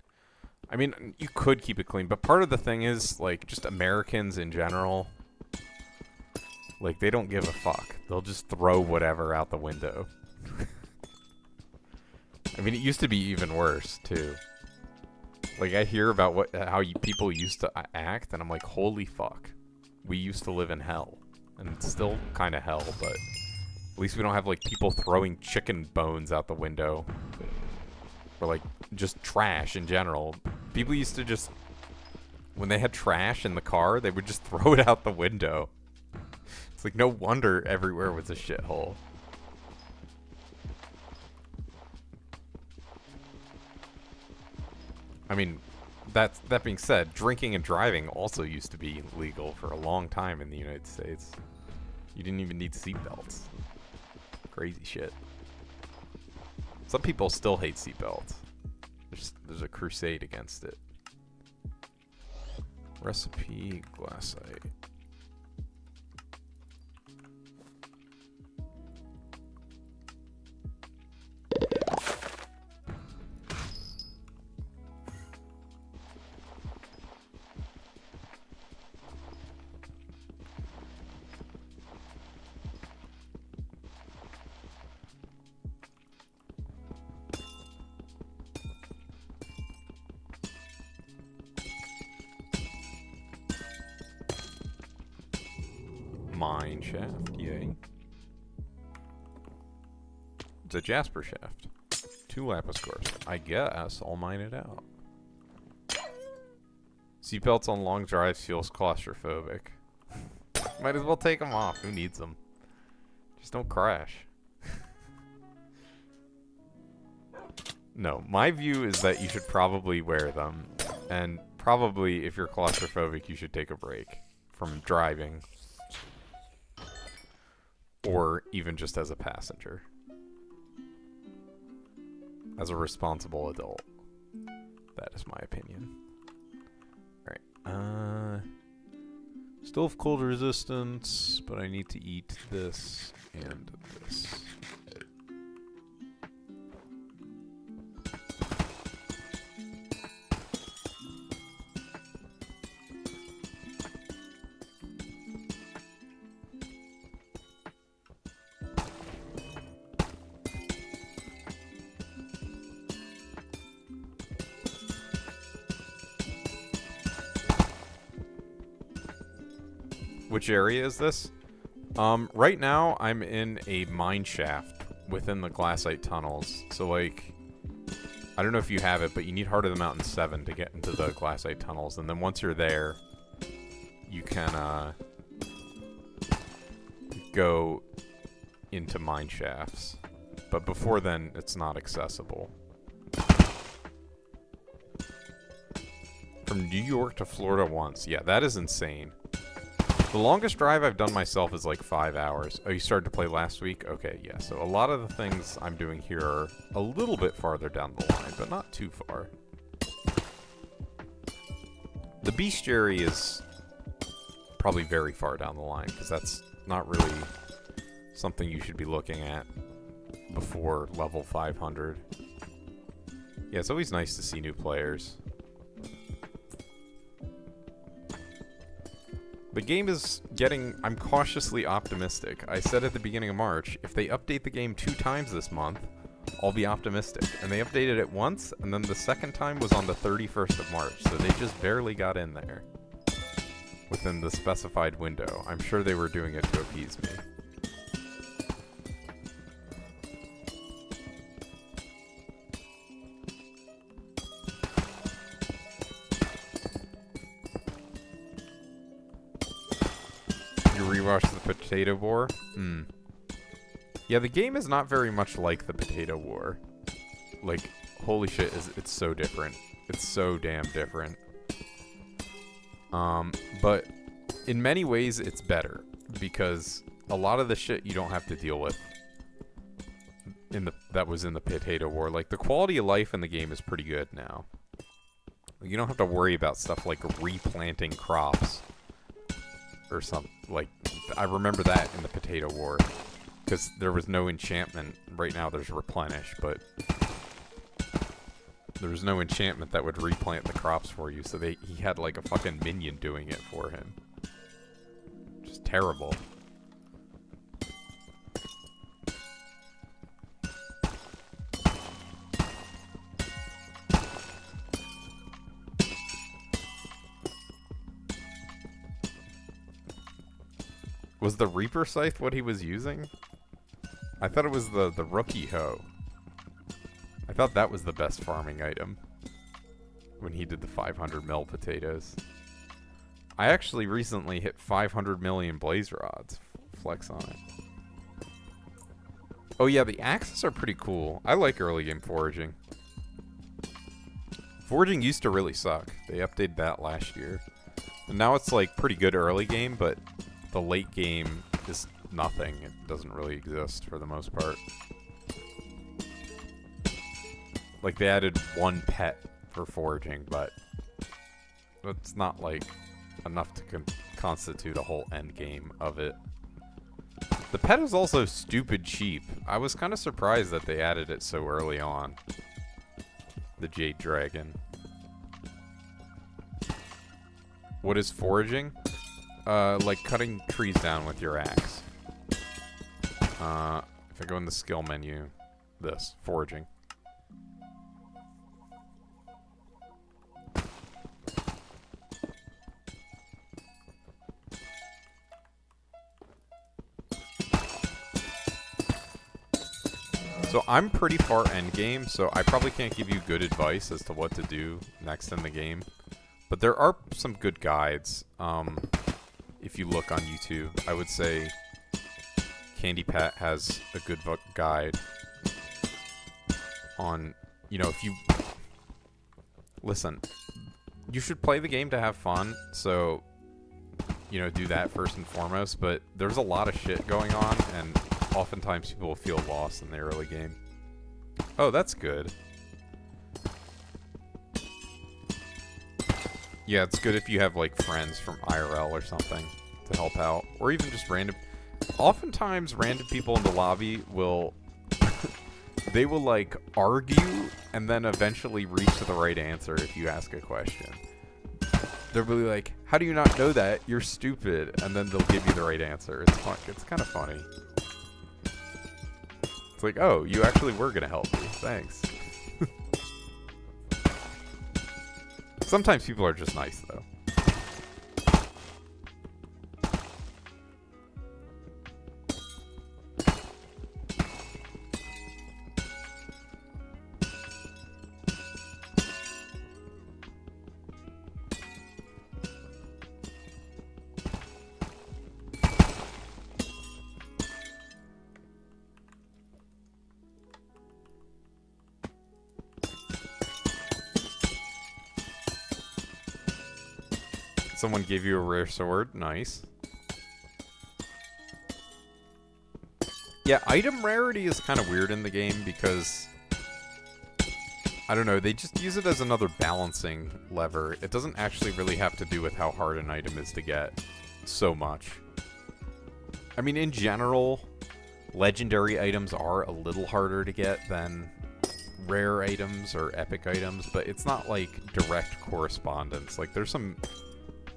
I mean, you could keep it clean, but part of the thing is, like, just Americans in general, like, they don't give a fuck. They'll just throw whatever out the window. I mean, it used to be even worse, too. Like, I hear about how people used to act, and I'm like, holy fuck. We used to live in hell. And it's still kind of hell, but at least we don't have, like, people throwing chicken bones out the window. Or, like, just trash in general. People used to just, when they had trash in the car, they would just throw it out the window. It's like, no wonder everywhere was a shithole. I mean, that being said, drinking and driving also used to be legal for a long time in the United States. You didn't even need seatbelts. Crazy shit. Some people still hate seatbelts. There's a crusade against it. Recipe glassite. Mine shaft, yay. It's a Jasper shaft. 2 lapis cores. I guess I'll mine it out. Seatbelts on long drives feels claustrophobic. Might as well take them off. Who needs them? Just don't crash. No, my view is that you should probably wear them. And probably, if you're claustrophobic, you should take a break from driving. Or even just as a passenger. As a responsible adult. That is my opinion. Alright, still have cold resistance, but I need to eat this and this. Which area is this? Right now I'm in a mine shaft within the glassite tunnels. So like, I don't know if you have it, but you need Heart of the Mountain 7 to get into the glassite tunnels. And then once you're there, you can go into mine shafts. But before then, it's not accessible. From New York to Florida once. Yeah, that is insane. The longest drive I've done myself is like 5 hours. Oh, you started to play last week? Okay, yeah. So a lot of the things I'm doing here are a little bit farther down the line, but not too far. The Bestiary is probably very far down the line, because that's not really something you should be looking at before level 500. Yeah, it's always nice to see new players. The game is getting... I'm cautiously optimistic. I said at the beginning of March, if they update the game 2 times this month, I'll be optimistic. And they updated it once, and then the second time was on the 31st of March, so they just barely got in there. Within the specified window. I'm sure they were doing it to appease me. Rewatch the Potato War? Yeah, the game is not very much like the Potato War. Like, holy shit, it's so different. It's so damn different. But in many ways, it's better. Because a lot of the shit you don't have to deal with that was in the Potato War. Like, the quality of life in the game is pretty good now. You don't have to worry about stuff like replanting crops. Or something. Like, I remember that in the Potato War. Because there was no enchantment. Right now there's replenish, but there was no enchantment that would replant the crops for you. So he had like a fucking minion doing it for him. Just terrible. Was the Reaper Scythe what he was using? I thought it was the rookie hoe. I thought that was the best farming item when he did the 500 mil potatoes. I actually recently hit 500 million blaze rods. Flex on it. Oh yeah, the axes are pretty cool. I like early game foraging. Foraging used to really suck. They updated that last year. And now it's like pretty good early game, but the late game is nothing. It doesn't really exist for the most part. Like they added one pet for foraging, but it's not like enough to constitute a whole end game of it. The pet is also stupid cheap. I was kind of surprised that they added it so early on. The Jade Dragon. What is foraging? Like cutting trees down with your axe. If I go in the skill menu, this, foraging. So I'm pretty far endgame, so I probably can't give you good advice as to what to do next in the game. But there are some good guides. If you look on YouTube, I would say Candy Pat has a good guide on, you know, if you... Listen, you should play the game to have fun, so, you know, do that first and foremost, but there's a lot of shit going on, and oftentimes people will feel lost in the early game. Oh, that's good. Yeah, it's good if you have, like, friends from IRL or something to help out. Or even just random... Oftentimes, random people in the lobby will... they will, like, argue and then eventually reach to the right answer if you ask a question. They'll be like, how do you not know that? You're stupid. And then they'll give you the right answer. It's fun. It's kind of funny. It's like, oh, you actually were going to help me. Thanks. Sometimes people are just nice, though. Someone gave you a rare sword. Nice. Yeah, item rarity is kind of weird in the game because... I don't know, they just use it as another balancing lever. It doesn't actually really have to do with how hard an item is to get so much. I mean, in general, legendary items are a little harder to get than rare items or epic items, but it's not like direct correspondence. Like, there's some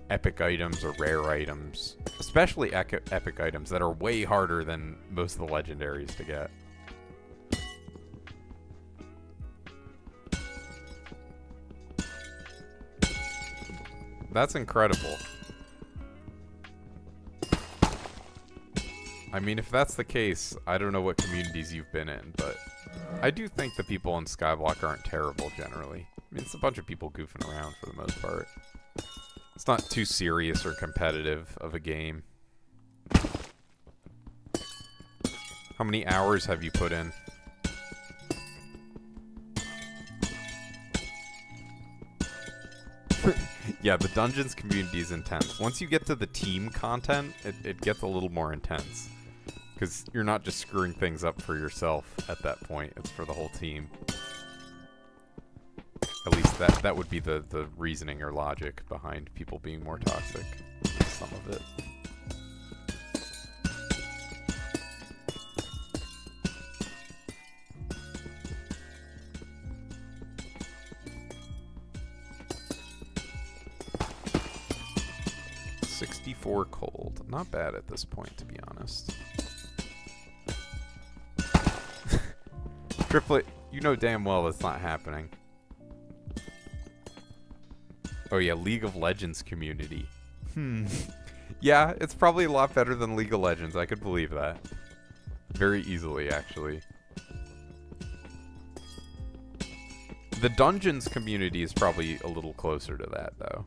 epic items or rare items, especially epic items, that are way harder than most of the legendaries to get. That's incredible. I mean, if that's the case, I don't know what communities you've been in, but I do think the people in Skyblock aren't terrible generally. I mean, it's a bunch of people goofing around for the most part. It's not too serious or competitive of a game. How many hours have you put in? Yeah, the Dungeons community is intense. Once you get to the team content, it gets a little more intense. Because you're not just screwing things up for yourself at that point. It's for the whole team. At least that would be the reasoning or logic behind people being more toxic. Some of it. .64 cold. Not bad at this point, to be honest. Triplet, you know damn well that's not happening. Oh yeah, League of Legends community. Yeah, it's probably a lot better than League of Legends. I could believe that. Very easily, actually. The Dungeons community is probably a little closer to that, though.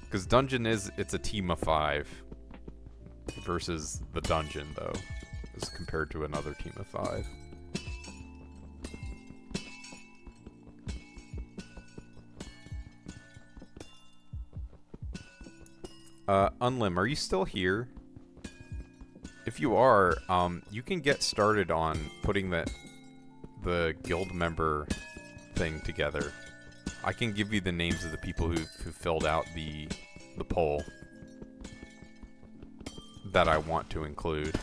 Because Dungeon it's a team of 5. Versus the Dungeon, though. As compared to another team of 5. Unlim, are you still here? If you are, you can get started on putting the guild member thing together. I can give you the names of the people who filled out the poll that I want to include.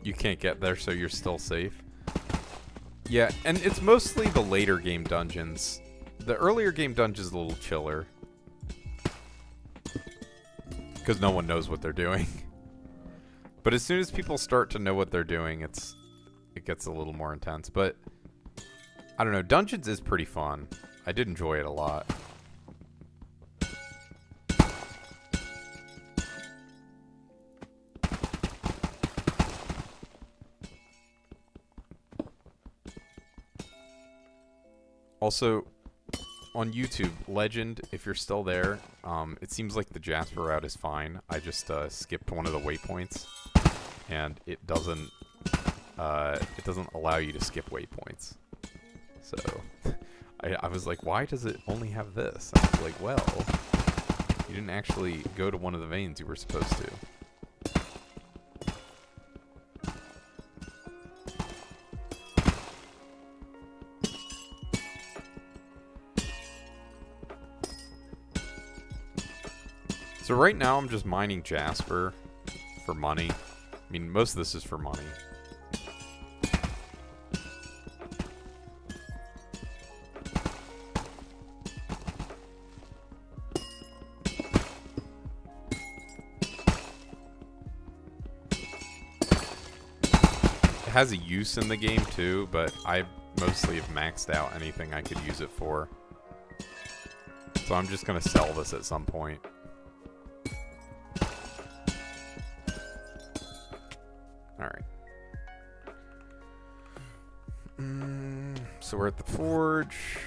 You can't get there, so you're still safe. Yeah, and it's mostly the later game dungeons. The earlier game dungeons is a little chiller. Because no one knows what they're doing. But as soon as people start to know what they're doing, it gets a little more intense. But, I don't know, Dungeons is pretty fun. I did enjoy it a lot. Also, on YouTube, Legend, if you're still there, it seems like the Jasper route is fine. I just skipped one of the waypoints, and it doesn't allow you to skip waypoints. So, I was like, why does it only have this? I was like, well, you didn't actually go to one of the veins you were supposed to. So right now I'm just mining Jasper for money. I mean, most of this is for money. It has a use in the game too, but I mostly have maxed out anything I could use it for. So I'm just gonna sell this at some point. Alright. So we're at the forge.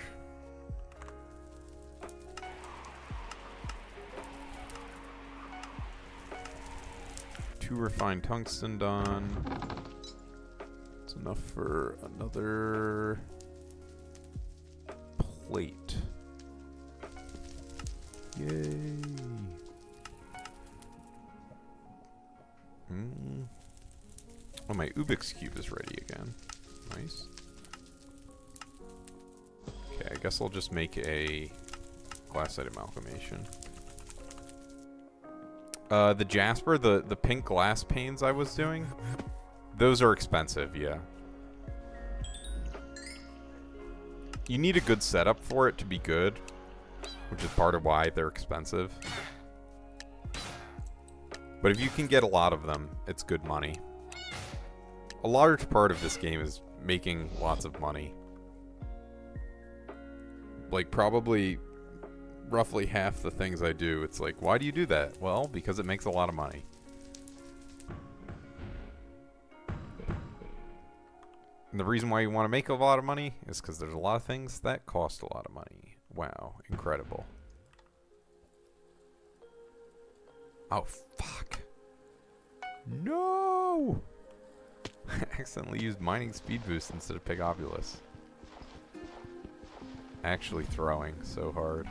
Two refined tungsten done. It's enough for another plate. Yay. Oh, my Ubix cube is ready again. Nice. Okay, I guess I'll just make a glassite amalgamation. The Jasper, the pink glass panes I was doing, those are expensive, yeah. You need a good setup for it to be good, which is part of why they're expensive. But if you can get a lot of them, it's good money. A large part of this game is making lots of money. Like, probably roughly half the things I do, it's like, why do you do that? Well, because it makes a lot of money. And the reason why you want to make a lot of money is because there's a lot of things that cost a lot of money. Wow, incredible. Oh, fuck. No! I accidentally used mining speed boost instead of Pigopulus. Actually throwing so hard.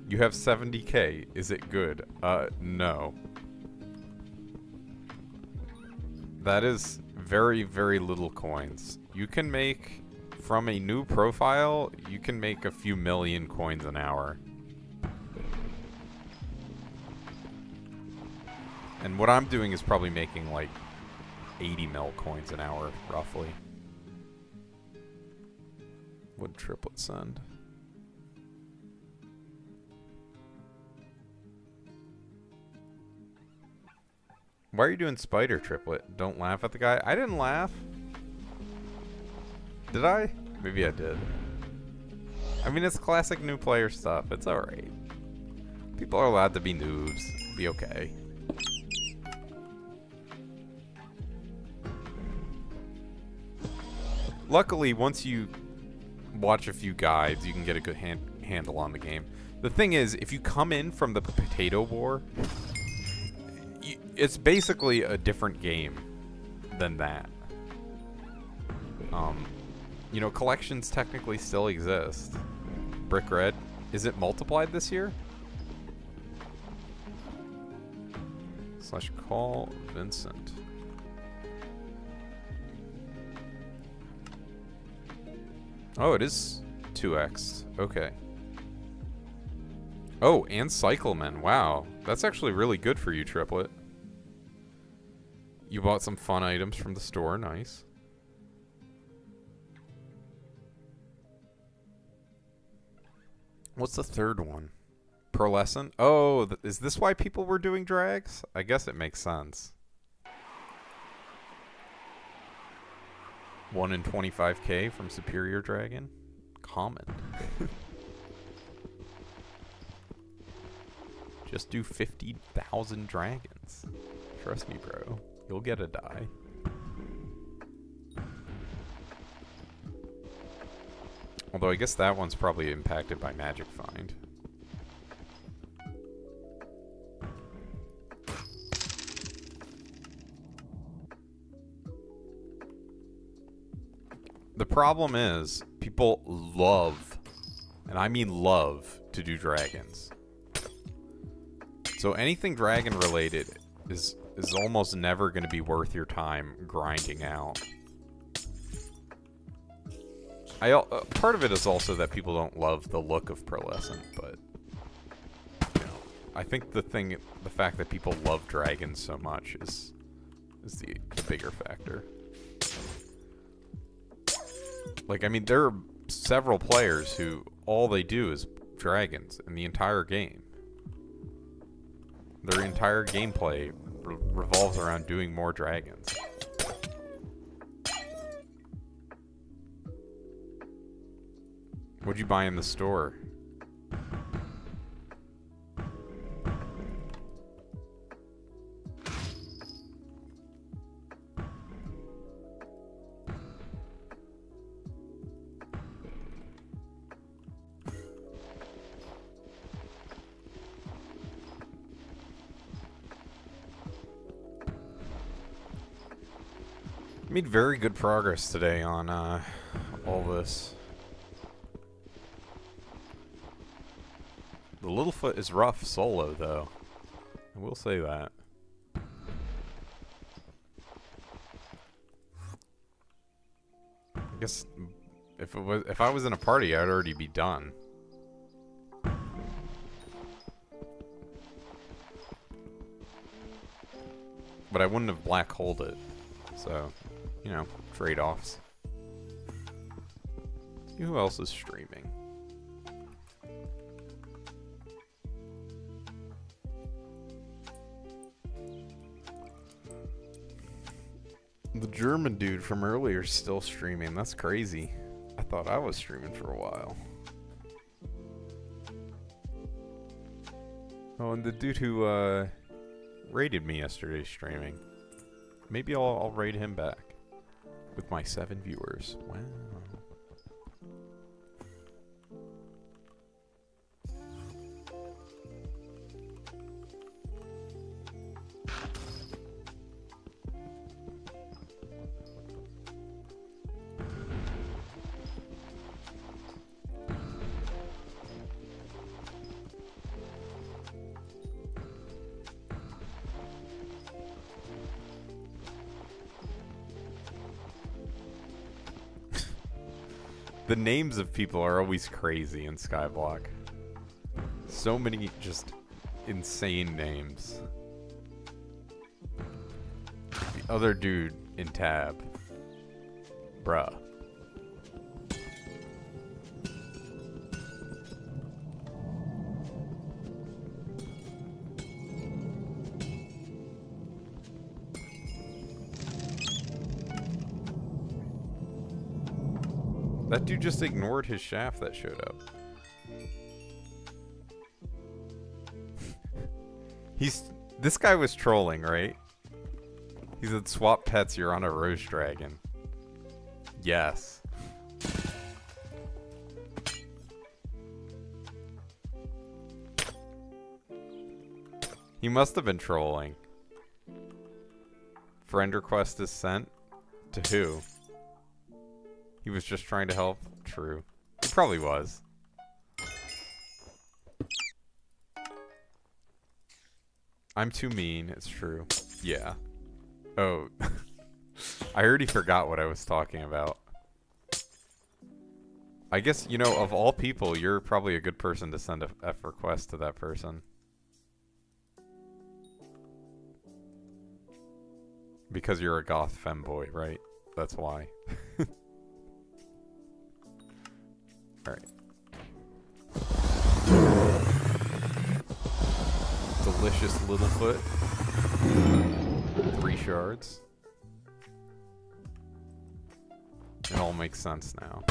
You have 70k. Is it good? No. That is very, very little coins. You can make from a new profile, you can make a few million coins an hour. And what I'm doing is probably making like 80 mil coins an hour, roughly. Would triplet send? Why are you doing spider triplet? Don't laugh at the guy. I didn't laugh. Did I? Maybe I did. I mean, it's classic new player stuff. It's alright. People are allowed to be noobs. Be okay. Luckily, once you watch a few guides, you can get a good handle on the game. The thing is, if you come in from the potato war, it's basically a different game than that. You know, collections technically still exist. Brick Red, is it multiplied this year? / call Vincent. Oh, it is 2x. Okay. Oh, and Cycleman. Wow. That's actually really good for you, Triplet. You bought some fun items from the store. Nice. What's the third one? Pearlescent? Oh, is this why people were doing drags? I guess it makes sense. 1 in 25k from Superior Dragon? Common. Just do 50,000 dragons. Trust me, bro. You'll get a die. Although I guess that one's probably impacted by Magic Find. The problem is, people love, and I mean love, to do dragons. So anything dragon related is almost never going to be worth your time grinding out. Part of it is also that people don't love the look of Pearlescent, but you know, I think the fact that people love dragons so much is the bigger factor. Like, I mean, there are several players who all they do is dragons in the entire game. Their entire gameplay revolves around doing more dragons. What'd you buy in the store? Made very good progress today on all this. The Littlefoot is rough solo, though. I will say that. I guess if I was in a party, I'd already be done. But I wouldn't have black holed it. So, you know, trade-offs. See who else is streaming. The German dude from earlier is still streaming. That's crazy. I thought I was streaming for a while. Oh, and the dude who raided me yesterday streaming. Maybe I'll raid him back with my 7 viewers. Wow. The names of people are always crazy in Skyblock. So many just insane names. The other dude in tab. Bruh. That dude just ignored his shaft that showed up. This guy was trolling, right? He said, swap pets, you're on a Rose Dragon. Yes. He must have been trolling. Friend request is sent? To who? He was just trying to help? True. He probably was. I'm too mean, it's true. Yeah. Oh. I already forgot what I was talking about. I guess, you know, of all people, you're probably a good person to send a F request to that person. Because you're a goth femboy, right? That's why. Alright. Delicious Littlefoot. 3 shards. It all makes sense now.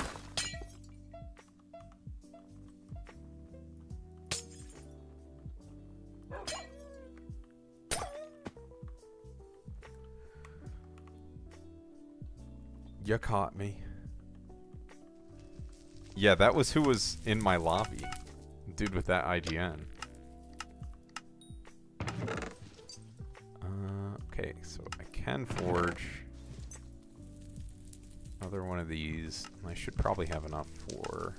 You caught me. Yeah, that was who was in my lobby. Dude with that IGN. Okay, so I can forge another one of these. I should probably have enough for...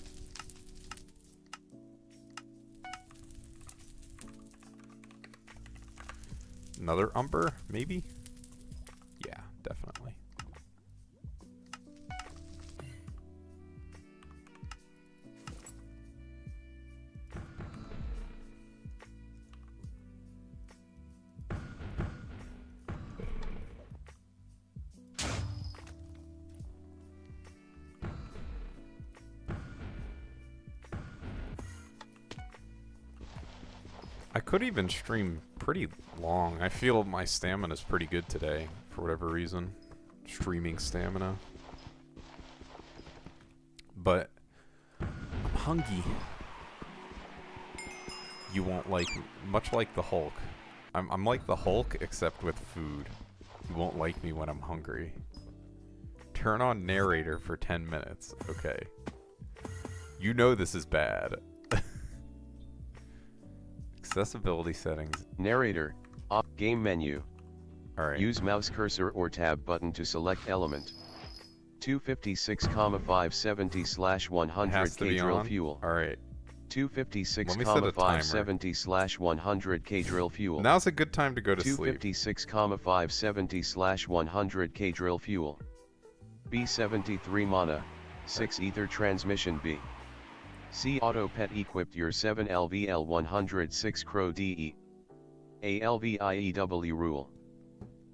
another umber, maybe? Yeah, definitely. I could even stream pretty long. I feel my stamina is pretty good today, for whatever reason. Streaming stamina. But I'm hungry. You won't like me. Much like the Hulk. I'm like the Hulk, except with food. You won't like me when I'm hungry. Turn on narrator for 10 minutes. Okay. You know this is bad. Accessibility settings. Narrator. Op. Game menu. Alright. Use mouse cursor or tab button to select element. 256,570/100 K drill fuel. Alright. 256,570/100 K drill fuel. Now's a good time to go to sleep. 256,570/100 K drill fuel. B73 mana. 6 ether transmission B. C auto pet equipped your 7 LVL 106 Crow DE. ALVIEW rule.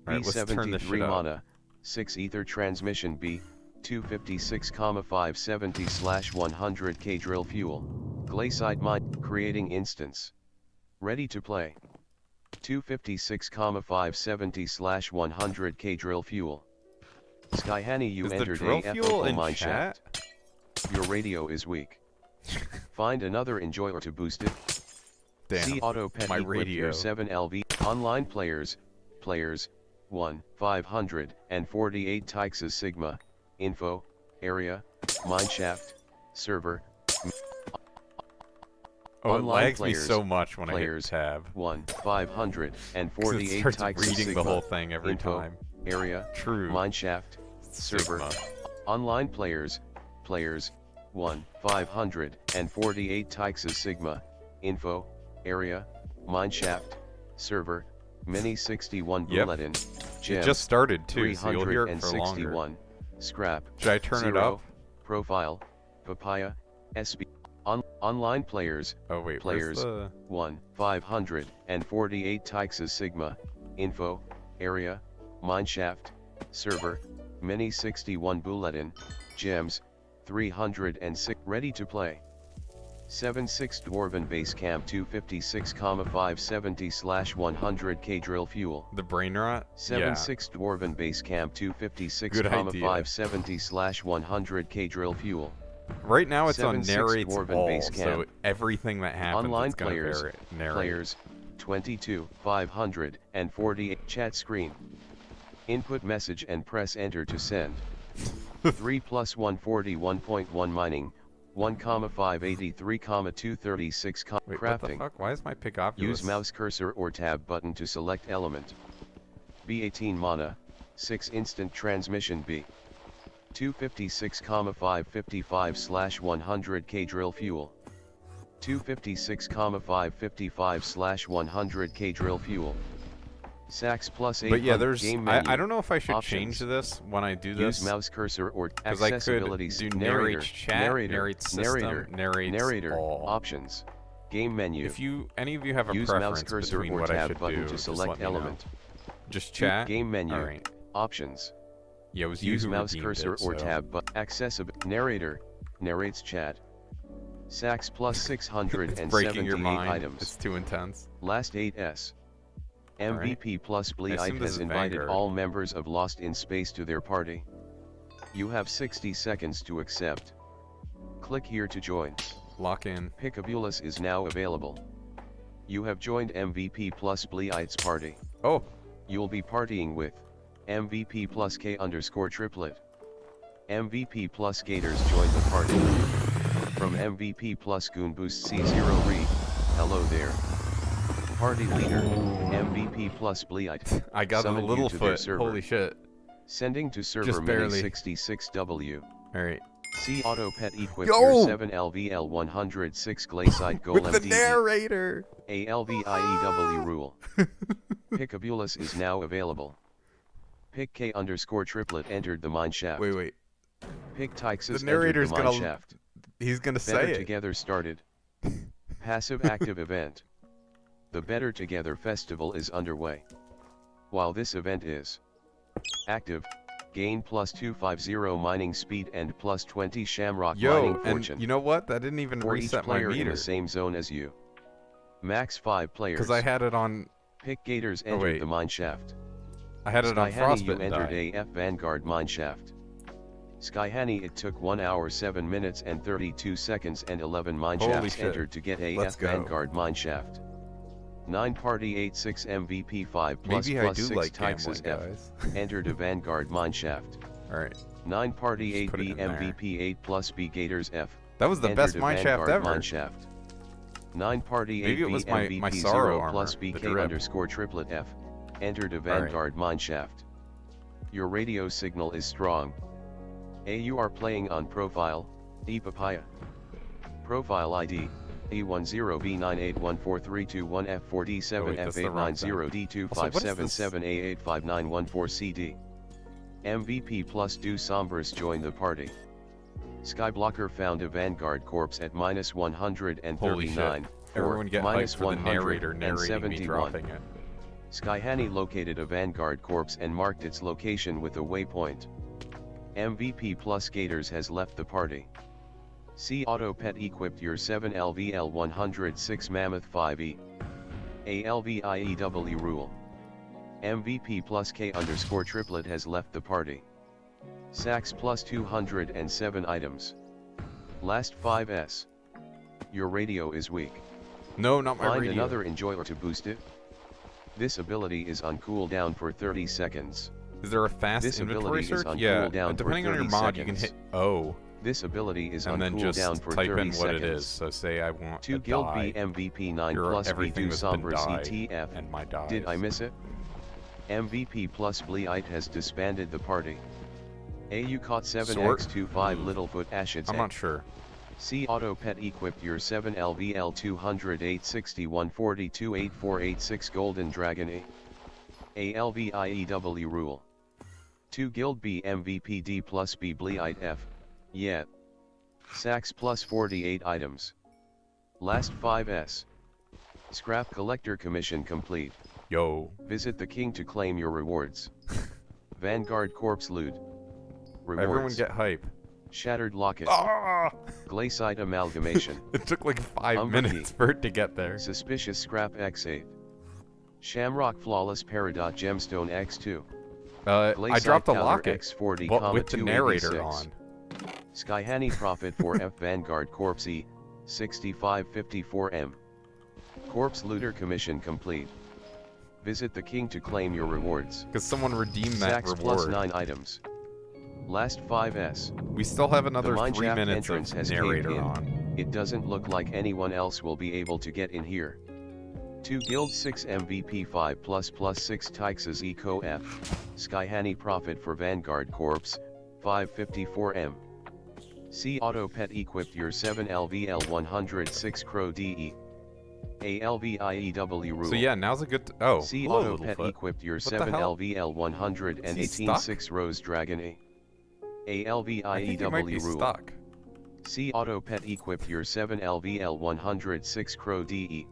Right, B73 mana, 6 ether transmission B, 256,570/100 K drill fuel. Glaciide mine, creating instance. Ready to play. 256,570/100 K drill fuel. Skyhani, you entered AF local mine shaft. Your radio is weak. Find another enjoyer to boost it. Damn, C auto pet my equip radio. your 7 LV. Online players, 1, 548 Tixas Sigma, info, area, mineshaft, server. Oh, it Online lags players, me so much when players, I hit tab. 548 It starts Tixas reading Sigma, the whole thing every info, time. area, True. mineshaft, server. Sigma. Online players, 548 Tixas Sigma, info, area, mineshaft, server, mini 61 bulletin, It just started too, so you'll hear it for longer. 361, scrap, Should I turn it 0, up? profile, Papaya, SB. Online players. Oh wait, Players. where's the... 1, 548 Tixas Sigma. Info. Area. Mineshaft. Server. Mini 61 Bulletin. Gems. 306. Ready to play. 7-6 Dwarven Base Camp 256,570/100K drill fuel. The brain rot? 7-6 Dwarven Base Camp Good idea. 256,570/100K drill fuel. Right now it's on 7-6 narrates Dwarven all, Base so Camp. everything that happens Online it's gonna players. narrate. Players. 22, 548 chat screen. Input message and press enter to send. 3 plus 141.1 mining. 1,583,236. Wait, Crafting. what the fuck? Why is my pick Oculus? Use mouse cursor or tab button to select element. B18 mana. 6 instant transmission B. 256,555/100K drill fuel. 256,555/100K drill fuel. Sax plus 8 But yeah, there's. game menu. I don't know if I should Options. change this when I do Use this. mouse cursor or Because I could accessibilities. do narrator, narrates chat, narrator, narrates system, narrator, narrates narrator, all. options, game menu. If any of you have a Use preference mouse cursor between or what I tab should button do, to just select let me know. element. Just chat. Game menu. All right. Options. Yeah, it was you Use who mouse redeemed cursor it, or so. tab button. Accessible. Narrator. Narrates chat. Sax plus It's 678 breaking your mind. items. It's too intense. Last 8s. MVP plus assume Bleite this has is invited Vanguard. all members of Lost in Space to their party. You have 60 seconds to accept. Click here to join. Lock in. Picabulus is now available. You have joined MVP plus Bleite's party. Oh, You'll be partying with MVP plus K_triplet. MVP plus Gators join the party. From MVP plus Goonboost C0 Reed, hello there. Party leader, MVP plus Bleite. I got a summoned you to their Littlefoot. server. Holy shit. Sending to server Just barely. mini 66W. Alright. C auto pet equip Yo! your 7 LVL 106 Glayside Golem With the DE. narrator! ALVIEW rule. Picabulus is now available. Pick K_triplet entered the mineshaft. Wait. Pick Tixas The narrator's entered the gonna mineshaft. He's gonna Better say it. Together started. Passive active event. The Better Together Festival is underway. While this event is active, gain plus 250 mining speed and plus 20 shamrock mining Yo, fortune. and you know what? That didn't even For each reset my player in meter. the same zone as you. Max 5 players. Because I had it on. Pick Gators Oh, entered wait. the mineshaft. I had it on Skyhani you Frostbite. entered AF Vanguard mineshaft. Skyhani it took 1 hour 7 minutes and 32 seconds and 11 Holy mineshafts shit. entered to get Let's AF go. Vanguard mineshaft. 9 Party 86 MVP 5 plus Maybe I plus do 6 like gambling, Tixas F guys. entered a Vanguard mineshaft. Alright. 9 Party Just 8 put it B in there. MVP 8 plus B Gators F That was the entered best a mineshaft Vanguard ever. Mineshaft. 9 Party 8 Maybe it B was my MVP Sorrow 0 plus armor, B the K drip. _triplet F entered a Alright. Vanguard mineshaft. Your radio signal is strong. You are playing on profile, Papaya. Profile ID, E10B98143221F4D7F890D2577A859114CD. MVP plus Do Sombras join the party. Skyblocker found a Vanguard corpse at minus 139. Holy shit. Everyone get hyped minus for the narrator narrating me 171. dropping it. Skyhani located a Vanguard corpse and marked its location with a waypoint. MVP plus Gators has left the party. C auto pet equipped your 7 LVL 106 Mammoth 5E. ALVIEW rule. MVP plus K_triplet has left the party. Sax plus 207 items. Last 5s. Your radio is weak. No, not my Find radio. another enjoyer to boost it. This ability is on cooldown for 30 seconds. Is there a fast This inventory ability is search? on Yeah, cooldown for depending on your 30 mod, you can seconds. hit O, This ability is on and then just cooldown for type 30 in what seconds. it is. So say I want 2 a Guild die, B MVP 9 your plus B everything Do that's been Sombras die, ETF. and my dies. Did I miss it? MVP plus Bleite has disbanded the party. You caught 7x25 Littlefoot Ashids. I'm not sure. C auto pet equipped your 7 LVL 208 61 42 8486 Golden Dragon E. ALVIEW rule. 2 Guild B MVP D plus B Bleite F. Yet. Sacks plus 48 items. Last 5S. Scrap collector commission complete. Yo. Visit the king to claim your rewards. Vanguard corpse loot. Rewards. Everyone get hype. Shattered locket. Ah! Glaciite amalgamation. It took like 5 minutes for it to get there. Suspicious scrap X8. Shamrock flawless peridot gemstone X2. I dropped a locket X40, with the narrator on. Skyhani profit for F Vanguard Corpse E, 6554M. Corpse looter commission complete. Visit the king to claim your rewards. Because someone redeemed that Sacks reward. plus 9 items. Last 5S. We still have another The 3 mineshaft minutes entrance of has narrator caved in. on. It doesn't look like anyone else will be able to get in here. 2 guild 6 MVP 5 plus 6 Tixes Eco F. Skyhani profit for Vanguard Corpse, 554M. C Auto Pet equipped your 7 LVL 106 Crow DE. ALVIEW rule. So yeah, now's a good oh. C Hello, Auto Pet Littlefoot. equipped your What the 7 hell? LVL 118 stuck? 6 Rose Dragon A. I think he might be ALVIEW rule. stuck. C Auto Pet equipped your 7 LVL 106 Crow DE.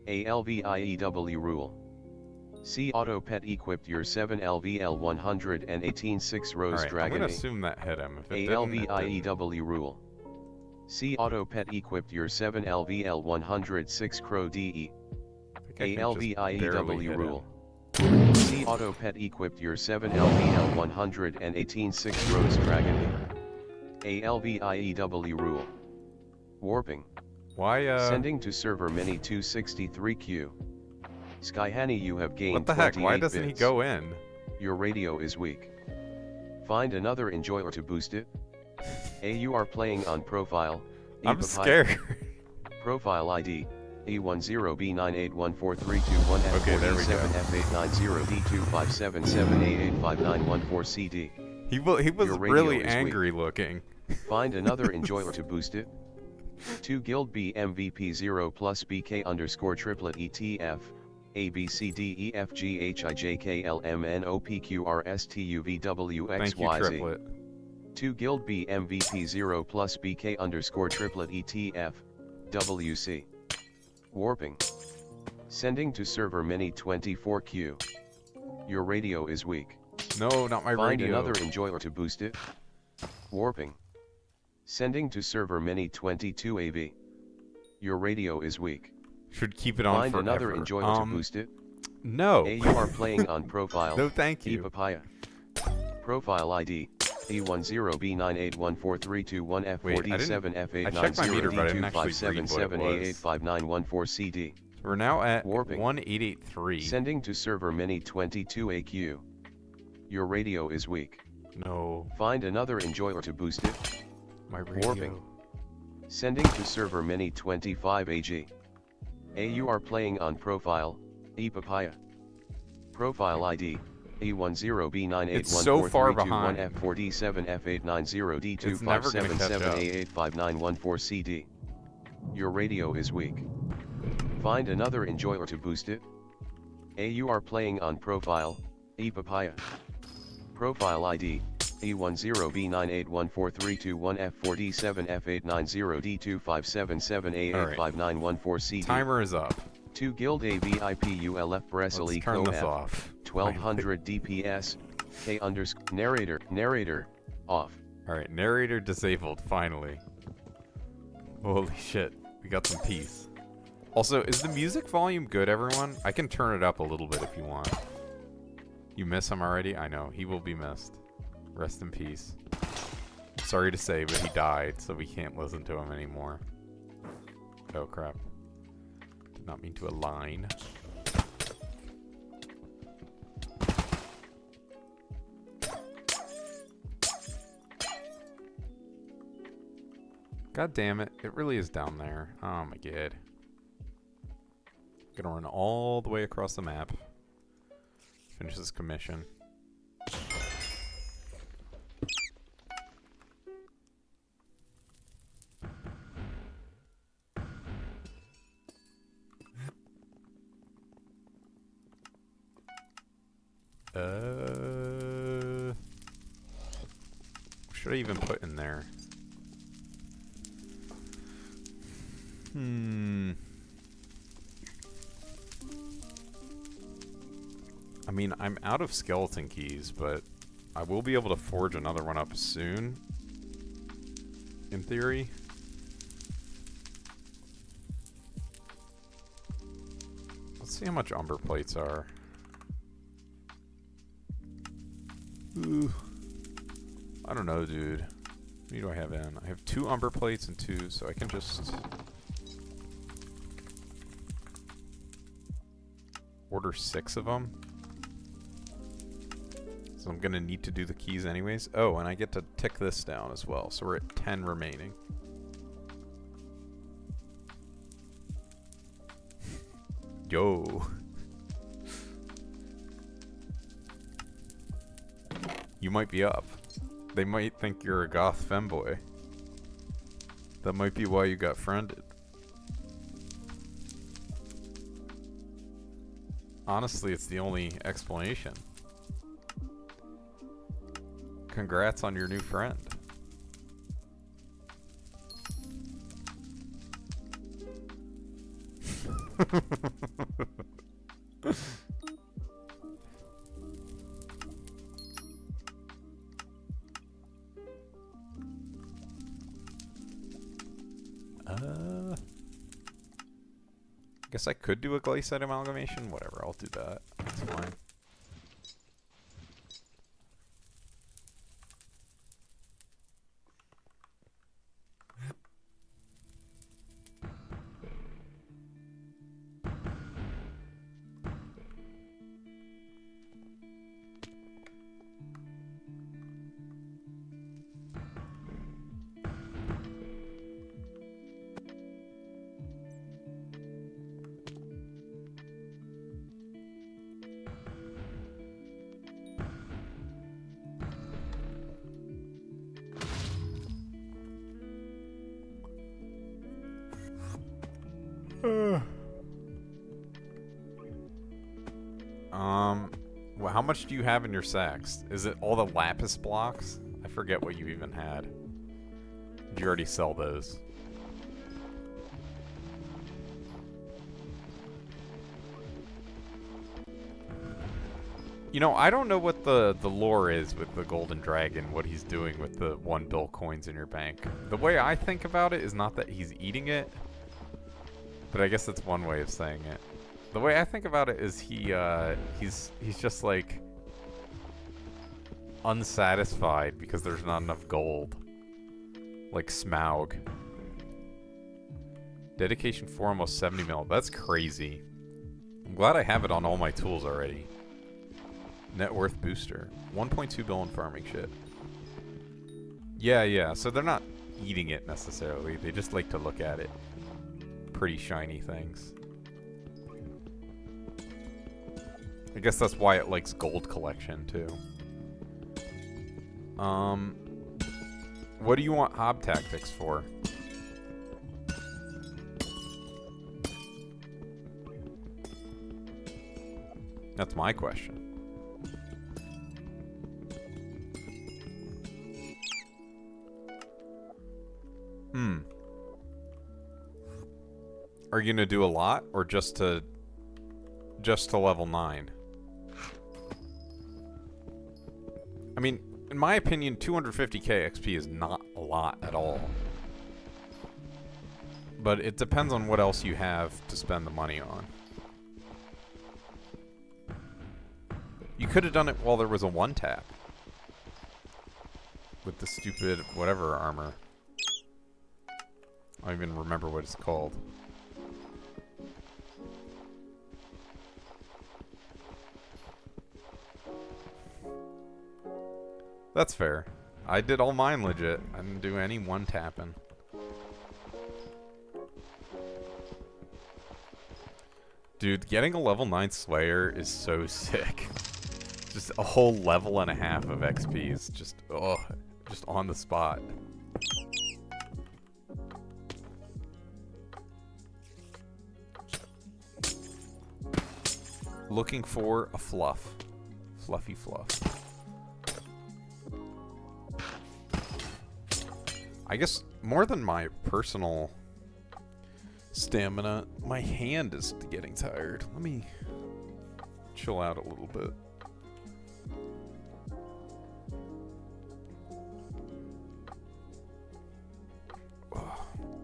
ALVIEW rule. C Auto Pet equipped your 7 LVL 118 6 Rose Alright, I'm Dragon gonna A. assume that hit him. If it didn't, it didn't. ALVIEW rule. C Auto Pet equipped your 7 LVL 106 Crow DE. I think I can just barely ALVIEW hit rule. him. C Auto Pet equipped your 7 LVL 118 6 Rose Dragon A. ALVIEW rule. Warping. Why Sending to server mini 263Q. Skyhani, you have gained what the heck? Why 28 doesn't he bits. go in? Your radio is weak. Find another enjoyer to boost it. You are playing on profile. I'm scared. Profile ID. E10B98143221F47F890D25778859114CD. Okay, there we He was Your radio really is angry looking. Find another enjoyer to boost it. 2 Guild B MVP 0 plus BK underscore triplet ETF. A B C D E F G H I J K L M N O P Q R S T U V W X Thank you, Y Z. triplet. 2 Guild B MVP 0 plus BK underscore triplet ETF. WC. Warping. Sending to server mini 24Q. Your radio is weak. No, not my Find radio. another enjoyer to boost it. Warping. Sending to server mini 22AV. Your radio is weak. Should keep it on Find forever. another enjoyer to boost it. No. You are playing on profile. No, thank you. Papaya. Profile ID. E10B98143221F47F890D257788904CD. I checked my meter, but I didn't actually read what it was. We're now at Warping. 1883. Sending to server mini 22AQ. Your radio is weak. No, Find another enjoyer to boost it. my radio. Warping. Sending to server mini 25AG. You are playing on profile. Papaya. Profile ID. It's so far behind. E10B98143221F47F890D25778859114CD. It's never gonna catch up. CD. Your radio is weak. Find another enjoyer to boost it. You are playing on profile. Papaya. Profile ID. E10B98143221F47F890D25778859114CD. Timer is up. 2 Guild AVIPULF Let's Bresely turn Co this F. off. 1200 DPS. K underscore narrator off. Alright, narrator disabled, finally. Holy shit, we got some peace. Also, is the music volume good, everyone? I can turn it up a little bit if you want. You miss him already? I know, he will be missed. Rest in peace. Sorry to say, but he died, so we can't listen to him anymore. Oh crap. Did not mean to align. God damn it, it really is down there. Oh my god. Gonna run all the way across the map. Finish this commission. What should I even put in there? I mean, I'm out of skeleton keys, but I will be able to forge another one up soon. In theory. Let's see how much umber plates are. Ooh. I don't know, dude. How many do I have in? I have 2 umber plates and 2, so I can just order 6 of them. So I'm gonna need to do the keys anyways. Oh, and I get to tick this down as well. So we're at 10 remaining. Yo. You might be up. They might think you're a goth femboy. That might be why you got friended. Honestly, it's the only explanation. Congrats on your new friend. Guess I could do a glaciate amalgamation. Whatever, I'll do that. That's fine. Well, how much do you have in your sacks? Is it all the lapis blocks? I forget what you even had. Did you already sell those? You know, I don't know what the lore is with the golden dragon, what he's doing with the 1 bill coins in your bank. The way I think about it is not that he's eating it, but I guess that's one way of saying it. The way I think about it is he's just like unsatisfied because there's not enough gold. Like Smaug. Dedication 4, almost 70 mil. That's crazy. I'm glad I have it on all my tools already. Net worth booster. 1.2 billion farming shit. Yeah, so they're not eating it necessarily. They just like to look at it. Pretty shiny things. I guess that's why it likes gold collection too. What do you want hob tactics for? That's my question. Are you gonna do a lot or just to level 9? I mean, in my opinion, 250k XP is not a lot at all. But it depends on what else you have to spend the money on. You could have done it while there was a 1-tap. With the stupid whatever armor. I don't even remember what it's called. That's fair. I did all mine legit. I didn't do any 1-tapping. Dude, getting a level 9 Slayer is so sick. Just a whole level and a half of XP is just, just on the spot. Looking for a fluff. Fluffy fluff. I guess more than my personal stamina. My hand is getting tired. Let me chill out a little bit.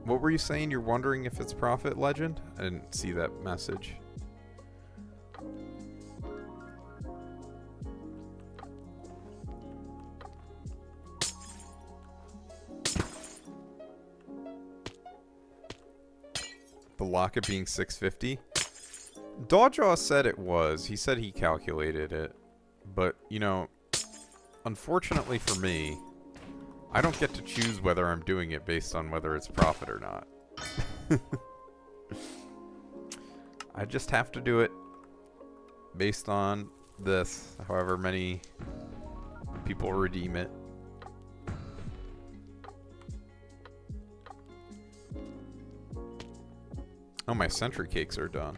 What were you saying? You're wondering if it's profit, Legend? I didn't see that message. The locket being 650? Dawjaw said it was. He said he calculated it. But, you know, unfortunately for me, I don't get to choose whether I'm doing it based on whether it's profit or not. I just have to do it based on this, however many people redeem it. Oh, my century cakes are done.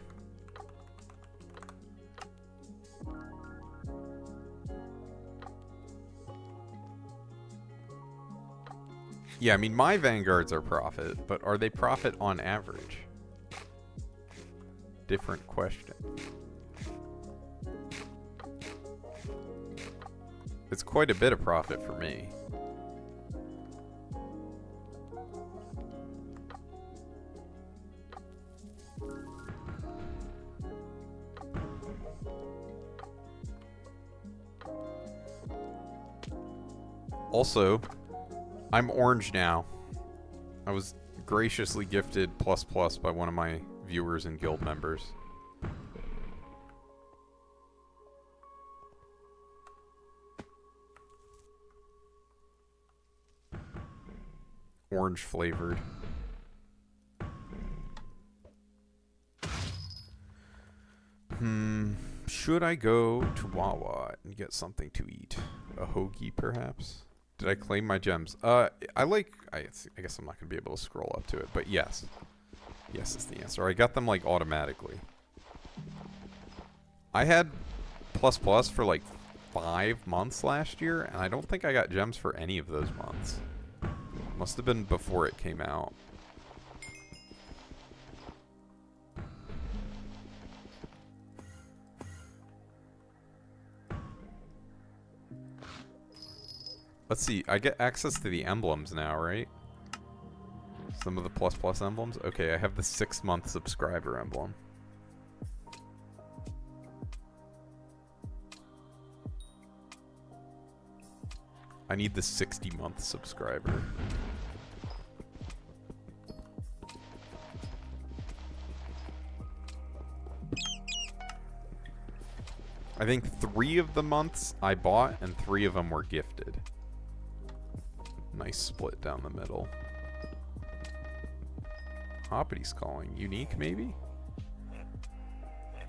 Yeah, I mean, my vanguards are profit, but are they profit on average? Different question. It's quite a bit of profit for me. Also, I'm orange now. I was graciously gifted ++ by one of my viewers and guild members. Orange flavored. Should I go to Wawa and get something to eat? A hoagie, perhaps? Did I claim my gems? I guess I'm not going to be able to scroll up to it, but yes. Yes is the answer. I got them, like, automatically. I had ++ for, like, 5 months last year, and I don't think I got gems for any of those months. Must have been before it came out. Let's see, I get access to the emblems now, right? Some of the ++ emblems? Okay, I have the 6-month subscriber emblem. I need the 60-month subscriber. I think 3 of the months I bought and 3 of them were gifted. Nice split down the middle. Hoppity's calling. Unique, maybe?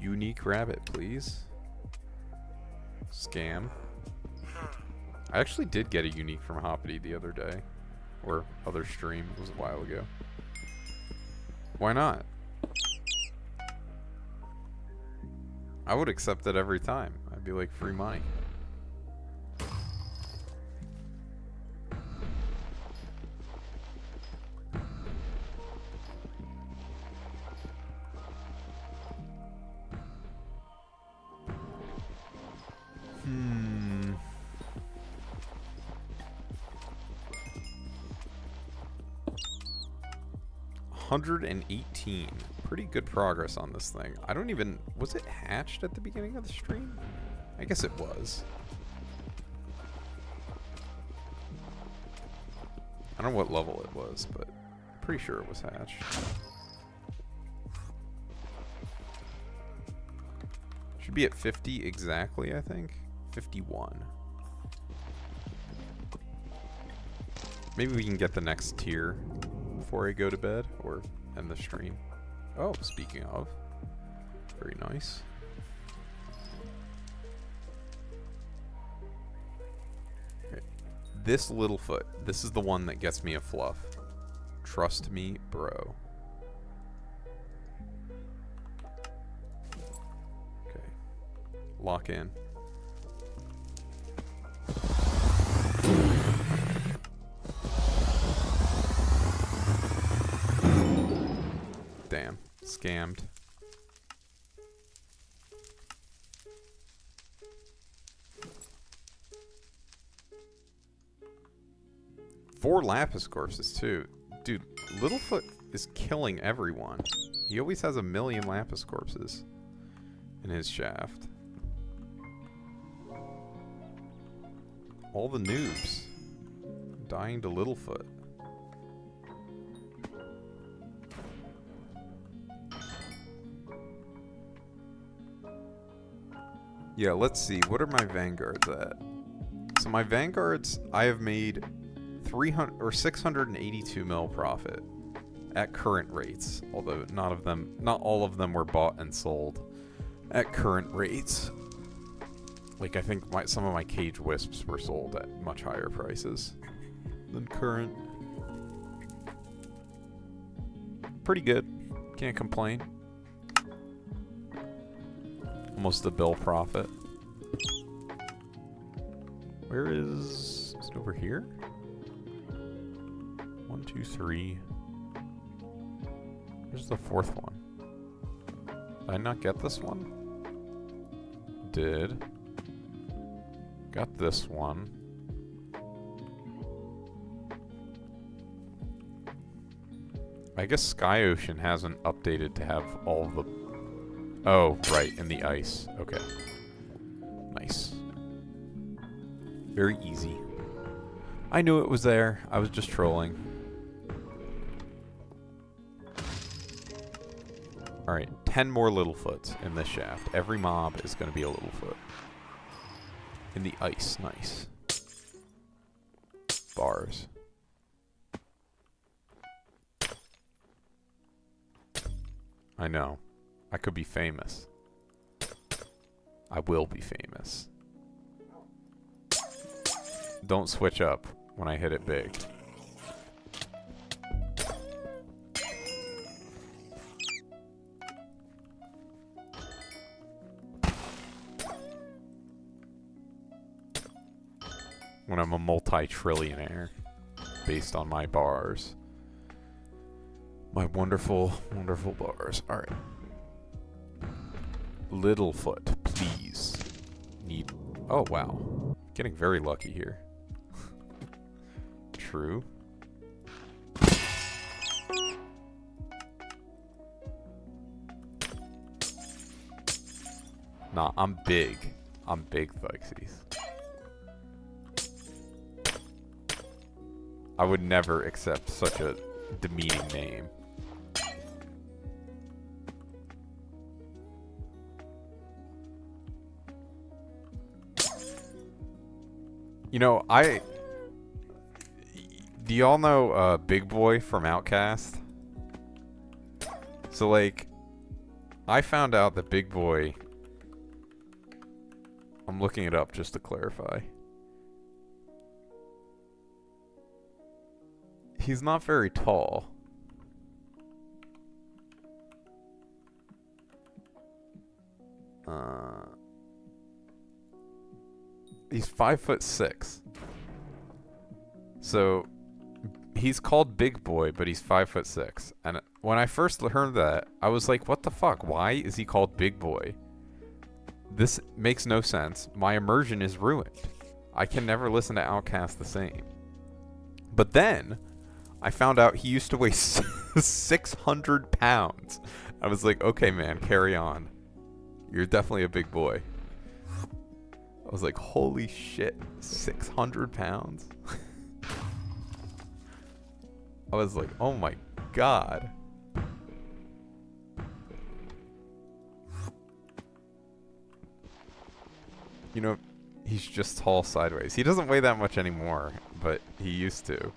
Unique rabbit, please. Scam. I actually did get a unique from Hoppity the other day. Or other stream. It was a while ago. Why not? I would accept it every time. I'd be like, free money. $118. Pretty good progress on this thing. I don't even... Was it hatched at the beginning of the stream? I guess it was. I don't know what level it was, but I'm pretty sure it was hatched. Should be at 50 exactly, I think. 51. Maybe we can get the next tier before I go to bed or end the stream. Oh, speaking of, very nice. Okay. This Littlefoot, this is the one that gets me a fluff. Trust me, bro. Okay. Lock in. scammed. Four Lapis corpses too. Dude, Littlefoot is killing everyone. He always has 1,000,000 Lapis corpses in his shaft. All the noobs dying to Littlefoot. Yeah, let's see. What are my vanguards at? So my vanguards, I have made 300 or 682 mil profit at current rates. Although not all of them were bought and sold at current rates. Like I think some of my cage wisps were sold at much higher prices than current. Pretty good. Can't complain. Almost a bill profit. Where is it over here? 1, 2, 3. Where's the fourth one? Did I not get this one? Did. Got this one. I guess Sky Ocean hasn't updated to have all the... Oh, right, in the ice. Okay. Nice. Very easy. I knew it was there. I was just trolling. Alright, 10 more Littlefoots in this shaft. Every mob is going to be a Littlefoot. In the ice. Nice. Bars. I know. I could be famous. I will be famous. Don't switch up when I hit it big. When I'm a multi-trillionaire based on my bars. My wonderful, wonderful bars. Alright. Littlefoot, please. Need... Oh, wow. Getting very lucky here. True. Nah, I'm big. I'm big, Thuxies. I would never accept such a demeaning name. You know, do y'all know Big Boy from Outcast? So, like, I found out that Big Boy... I'm looking it up just to clarify. He's not very tall. He's 5'6". So he's called Big Boy, but he's 5'6". And when I first heard that, I was like, "What the fuck? Why is he called Big Boy? This makes no sense. My immersion is ruined. I can never listen to Outkast the same." But then I found out he used to weigh 600 pounds. I was like, "Okay, man, carry on. You're definitely a big boy." I was like, holy shit, 600 pounds? I was like, oh my god. You know, he's just tall sideways. He doesn't weigh that much anymore, but he used to.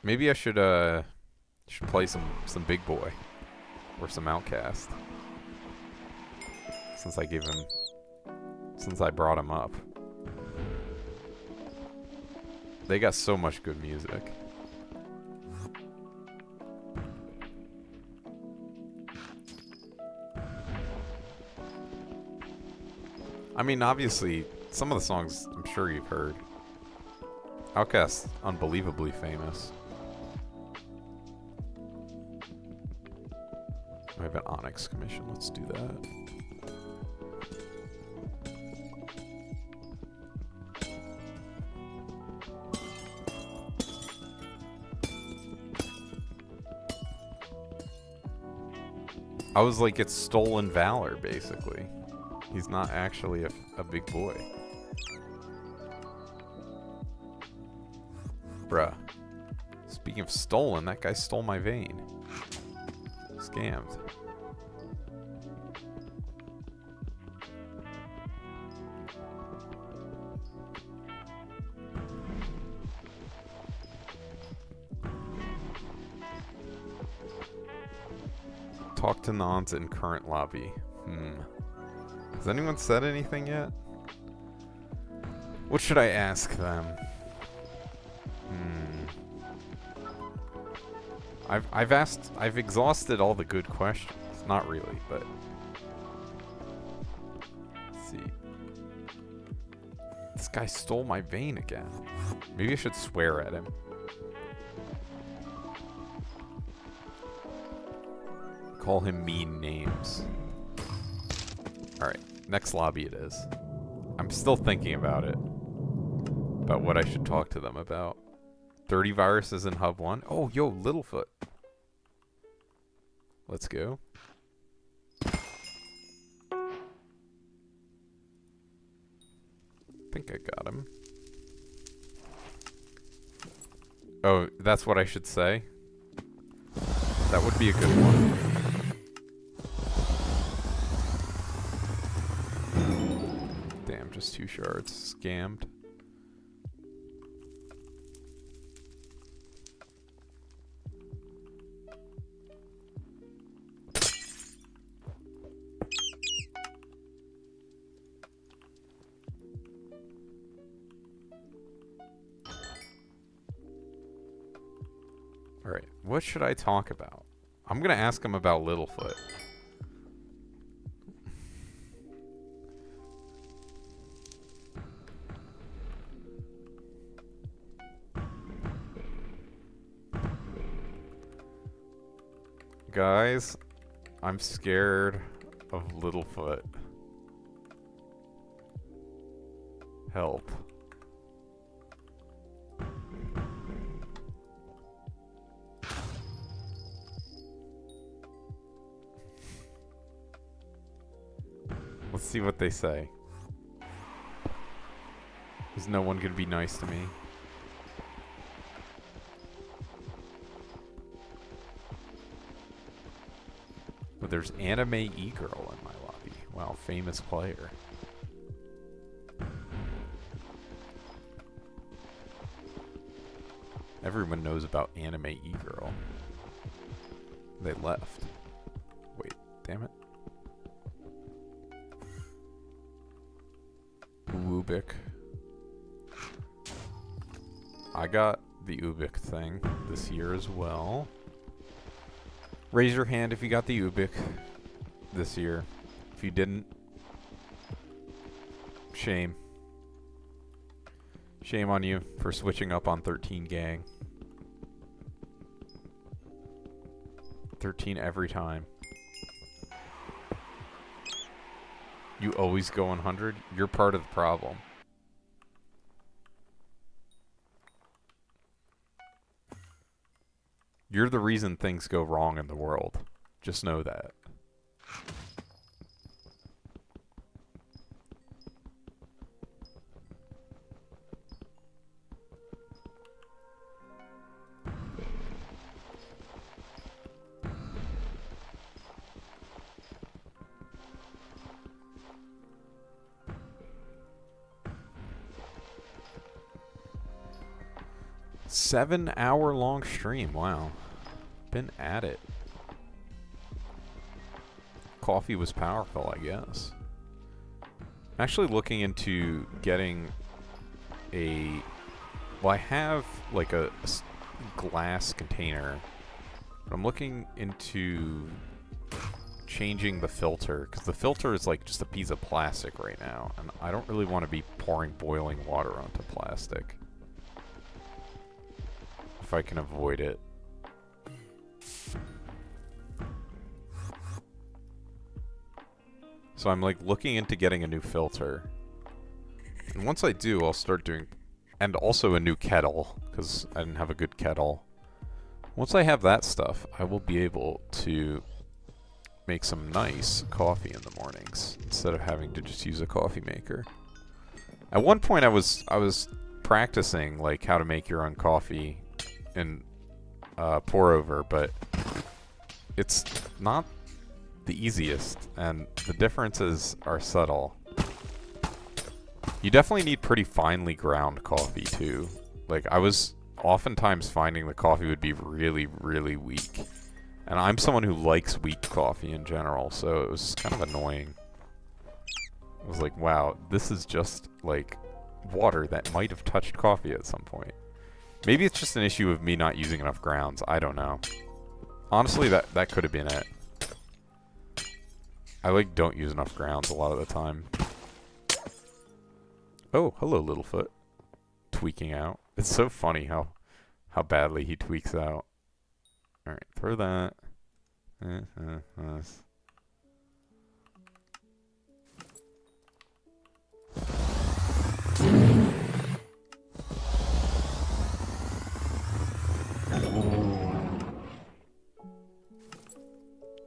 Maybe I should play some Big Boy or some Outcast since I brought him up. They got so much good music. I mean, obviously, some of the songs I'm sure you've heard. Outkast's unbelievably famous. I have an Onyx commission. Let's do that. I was like, it's stolen valor, basically. He's not actually a big boy. Bruh. Speaking of stolen, that guy stole my vein. Scammed. Talk to Nons in current lobby. Has anyone said anything yet? What should I ask them? I've exhausted all the good questions. Not really, but let's see. This guy stole my vein again. Maybe I should swear at him. Call him mean names. Alright, next lobby it is. I'm still thinking about it. About what I should talk to them about. 30 viruses in Hub 1. Oh, yo, Littlefoot. Let's go. I think I got him. Oh, that's what I should say? That would be a good one. Damn, just 2 shards. Scammed. Alright, what should I talk about? I'm gonna ask him about Littlefoot. Guys, I'm scared of Littlefoot. Help. Let's see what they say. Is no one gonna be nice to me? But there's Anime E-Girl in my lobby. Wow, famous player. Everyone knows about Anime E-Girl. They left. Wait, damn it. Ubik. I got the Ubik thing this year as well. Raise your hand if you got the Ubik this year. If you didn't, shame. Shame on you for switching up on 13 gang. 13 every time. You always go 100? You're part of the problem. You're the reason things go wrong in the world. Just know that. Seven-hour-long stream. Wow. Been at it. Coffee was powerful, I guess. I'm actually looking into getting a... Well, I have like a glass container. But I'm looking into changing the filter, because the filter is like just a piece of plastic right now, and I don't really want to be pouring boiling water onto plastic. If I can avoid it. So I'm like looking into getting a new filter. And once I do, I'll start doing... And also a new kettle, because I didn't have a good kettle. Once I have that stuff, I will be able to make some nice coffee in the mornings instead of having to just use a coffee maker. At one point I was practicing like how to make your own coffee in pour over, but it's not the easiest, and the differences are subtle. You definitely need pretty finely ground coffee too. Like I was oftentimes finding the coffee would be really, really weak. And I'm someone who likes weak coffee in general, so it was kind of annoying. I was like, wow, this is just like water that might have touched coffee at some point. Maybe it's just an issue of me not using enough grounds. I don't know. Honestly, that could have been it. I like don't use enough grounds a lot of the time. Oh, hello, Littlefoot. Tweaking out. It's so funny how badly he tweaks out. Alright, throw that.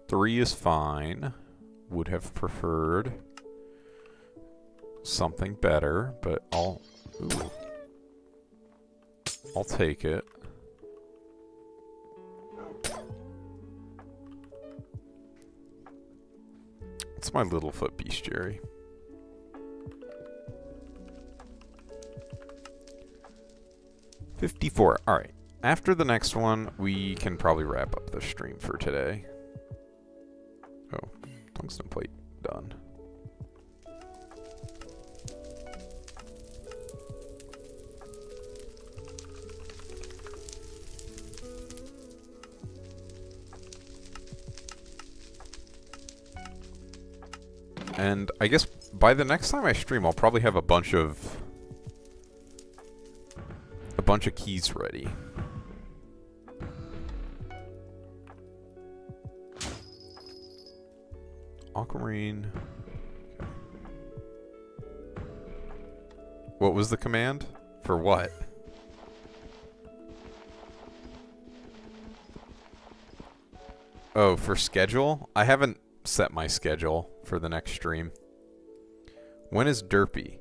Three is fine. Would have preferred something better, but I'll take it. It's my Littlefoot Bestiary. $54. Alright. After the next one, we can probably wrap up the stream for today. Oh, tungsten plate done. And I guess by the next time I stream, I'll probably have a bunch of keys ready. Aquamarine. Okay. What was the command? For what? Oh, for schedule? I haven't set my schedule for the next stream. When is Derpy?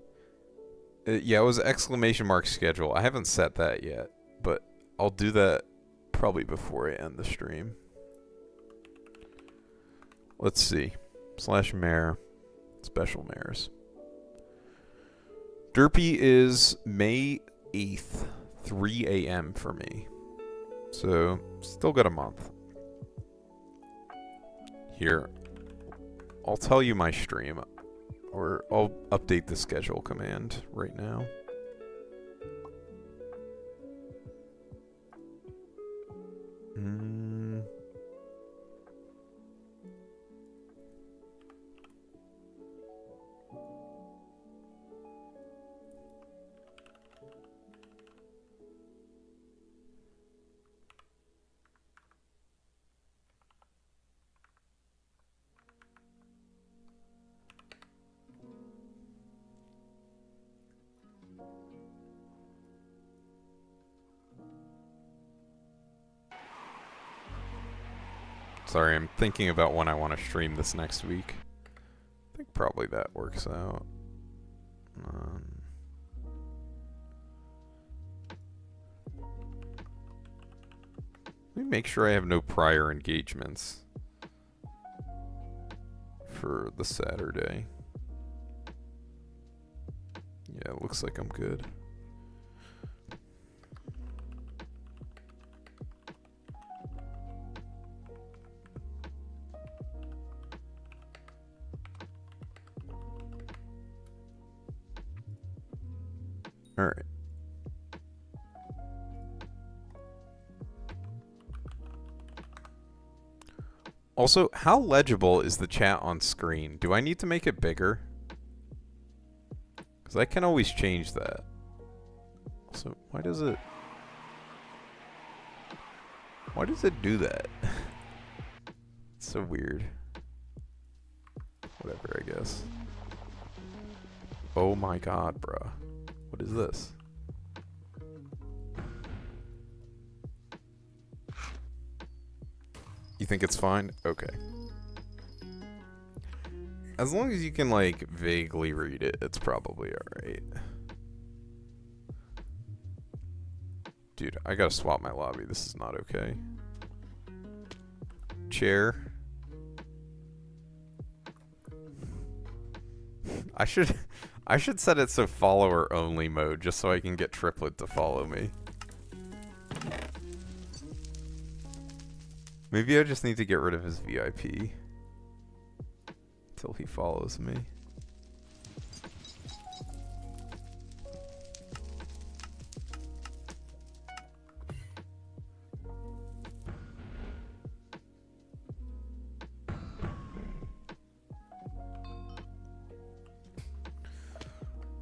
Yeah, it was exclamation mark schedule. I haven't set that yet, but I'll do that probably before I end the stream. Let's see. /mayor. Special mayors. Derpy is May 8th, 3 a.m. for me. So, still got a month. Here. I'll tell you my stream, or I'll update the schedule command right now. Sorry, I'm thinking about when I want to stream this next week. I think probably that works out. Let me make sure I have no prior engagements for the Saturday. Yeah, it looks like I'm good. All right. Also, how legible is the chat on screen? Do I need to make it bigger? Because I can always change that. So, why does it do that? It's so weird. Whatever, I guess. Oh my god, bruh. What is this? You think it's fine? Okay. As long as you can, like, vaguely read it, it's probably alright. Dude, I gotta swap my lobby. This is not okay. Chair. I should set it so follower only mode just so I can get Triplet to follow me. Maybe I just need to get rid of his VIP until he follows me.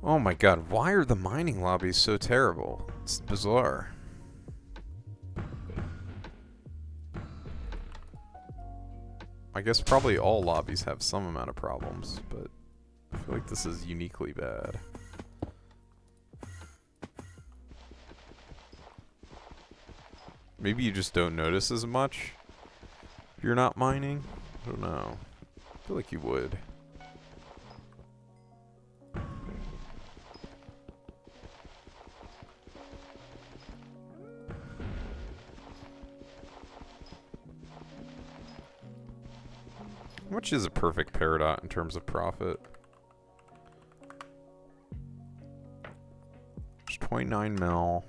Oh my god, why are the mining lobbies so terrible? It's bizarre. I guess probably all lobbies have some amount of problems, but I feel like this is uniquely bad. Maybe you just don't notice as much if you're not mining? I don't know. I feel like you would. How much is a perfect Peridot in terms of profit? It's 29 mil.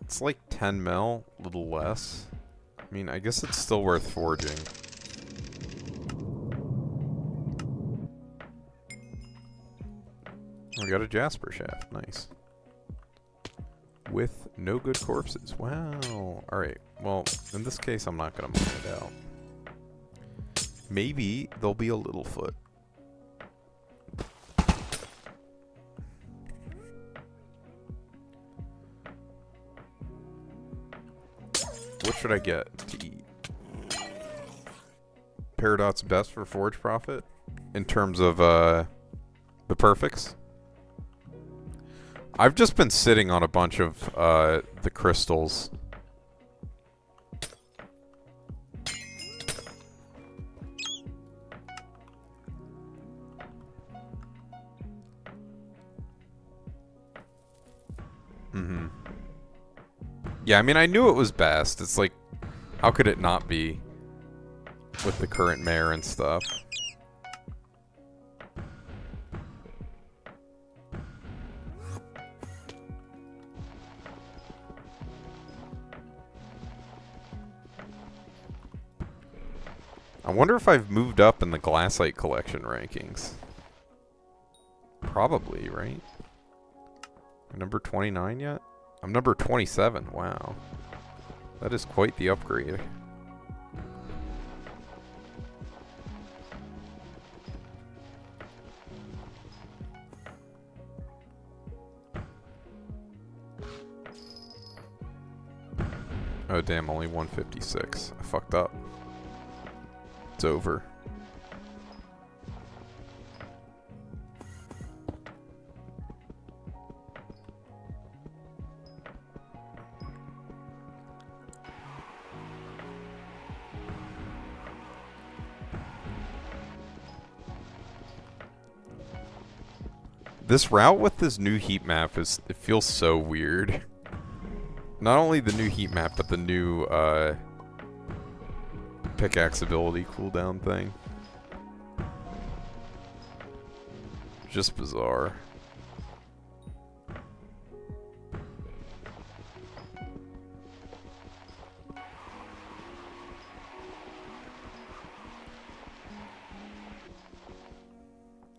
It's like 10 mil, a little less. I mean, I guess it's still worth forging. We got a Jasper shaft, nice. With no good corpses. Wow. Alright, well, in this case, I'm not going to mine it out. Maybe there'll be a Littlefoot. What should I get to eat? Peridot's best for forge profit? In terms of, the perfects? I've just been sitting on a bunch of the crystals. Mm-hmm. Yeah, I mean, I knew it was best. It's like, how could it not be with the current mayor and stuff? I wonder if I've moved up in the Glassite collection rankings. Probably, right? Number 29 yet? I'm number 27. Wow. That is quite the upgrade. Oh damn, only 156. I fucked up. It's over. This route with this new heat map it feels so weird. Not only the new heat map, but the new pickaxe ability cooldown thing. Just bizarre.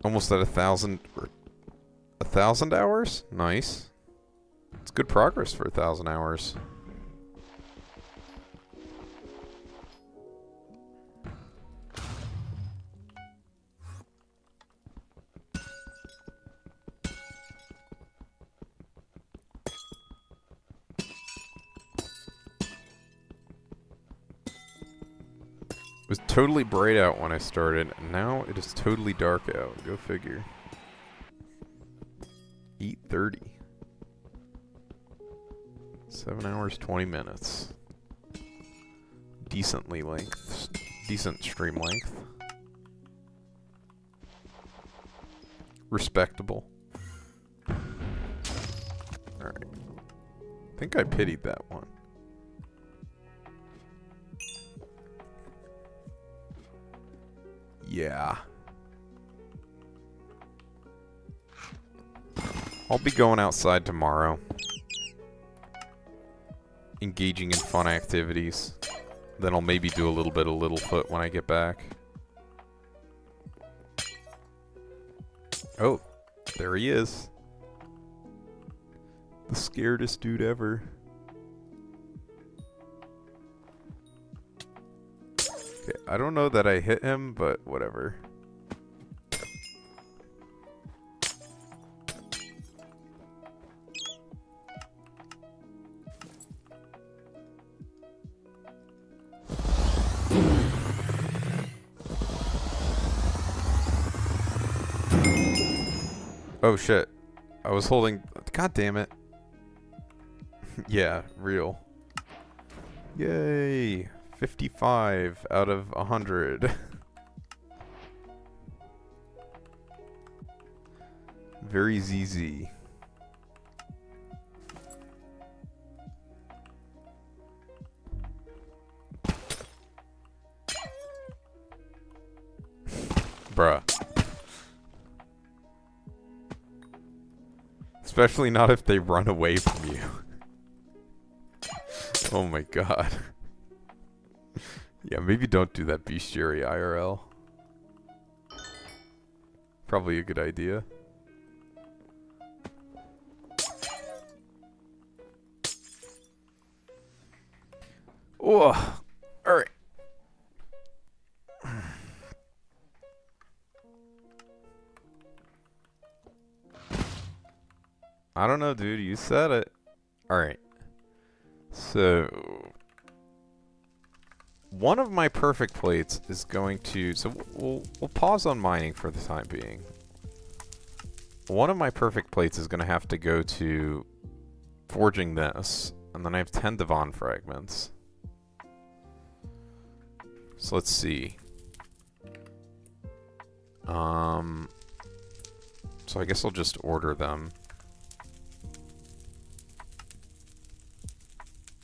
Almost at 1,000 hours? Nice. It's good progress for 1,000 hours. was totally bright out when I started, and now it is totally dark out. Go figure. 8:30. 7 hours, 20 minutes. Decent stream length. Respectable. Alright. I think I pitied that one. Yeah. I'll be going outside tomorrow. Engaging in fun activities. Then I'll maybe do a little bit of Littlefoot when I get back. Oh, there he is. The scaredest dude ever. Okay, I don't know that I hit him, but whatever. Oh shit. I was holding... God damn it. Yeah, real. Yay. 55 out of 100. Very ZZ. Bruh. Especially not if they run away from you. Oh my god. Yeah, maybe don't do that Bestiary IRL. Probably a good idea. Oh, alright. I don't know, dude. You said it. Alright. So... one of my perfect plates is going to... So we'll pause on mining for the time being. One of my perfect plates is going to have to go to forging this. And then I have 10 Devon fragments. So let's see. So I guess I'll just order them.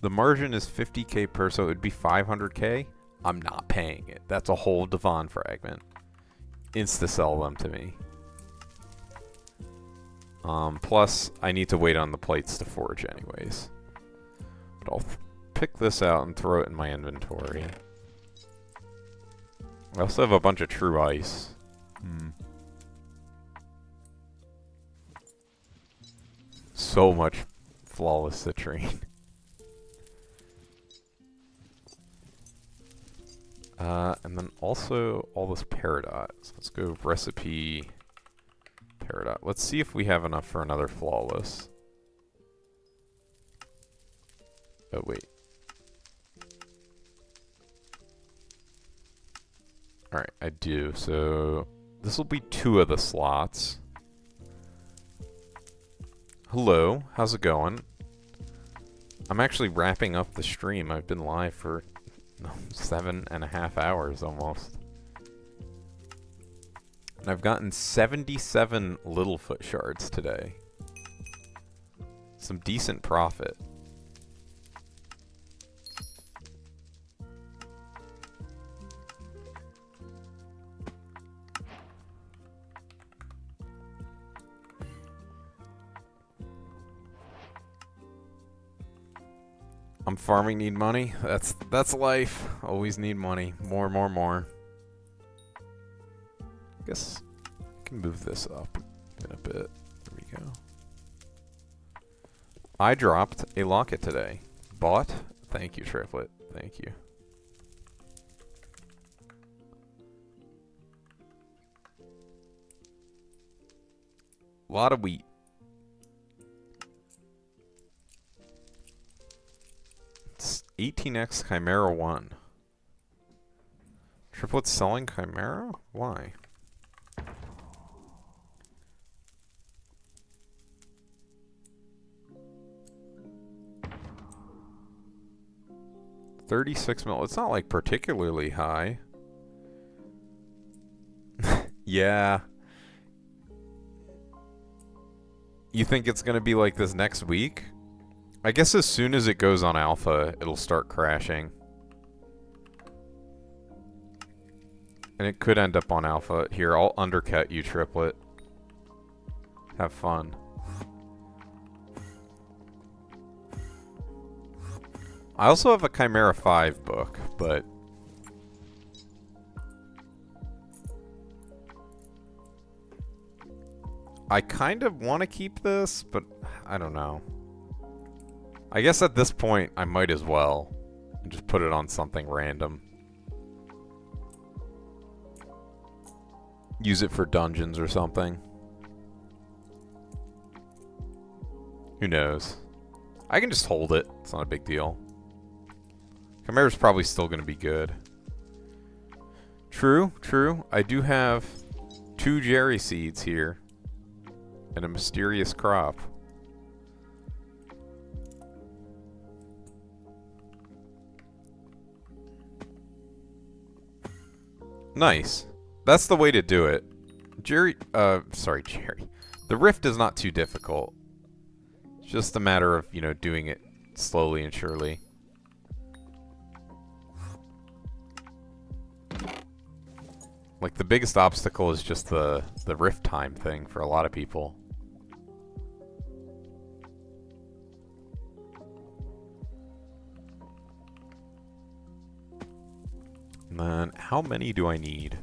The margin is 50k per, so it would be 500k. I'm not paying it. That's a whole Devon fragment. Insta-sell them to me. Plus, I need to wait on the plates to forge anyways. But I'll pick this out and throw it in my inventory. I also have a bunch of true ice. So much flawless citrine. And then also all this peridot. So let's go recipe peridot. Let's see if we have enough for another flawless. Oh, wait. Alright, I do. So this will be 2 of the slots. Hello, how's it going? I'm actually wrapping up the stream. I've been live for 7.5 hours almost. And I've gotten 77 Littlefoot shards today. Some decent profit. I'm farming, need money. That's life. Always need money. More. Guess I can move this up in a bit. There we go. I dropped a locket today. Bought? Thank you, Triplet. Thank you. A lot of wheat. It's 18x Chimera 1. Triplet selling Chimera? Why? $36 mil. It's not like particularly high. Yeah. You think it's gonna be like this next week? I guess as soon as it goes on alpha, it'll start crashing. And it could end up on alpha. Here, I'll undercut you, Triplet. Have fun. I also have a Chimera 5 book, but... I kind of want to keep this, but I don't know. I guess at this point, I might as well. And just put it on something random. Use it for dungeons or something. Who knows? I can just hold it. It's not a big deal. Chimera's probably still going to be good. True, true. I do have 2 Jerry seeds here. And a mysterious crop. Nice. That's the way to do it. Jerry. The rift is not too difficult. It's just a matter of, you know, doing it slowly and surely. Like, the biggest obstacle is just the rift time thing for a lot of people. And then, how many do I need?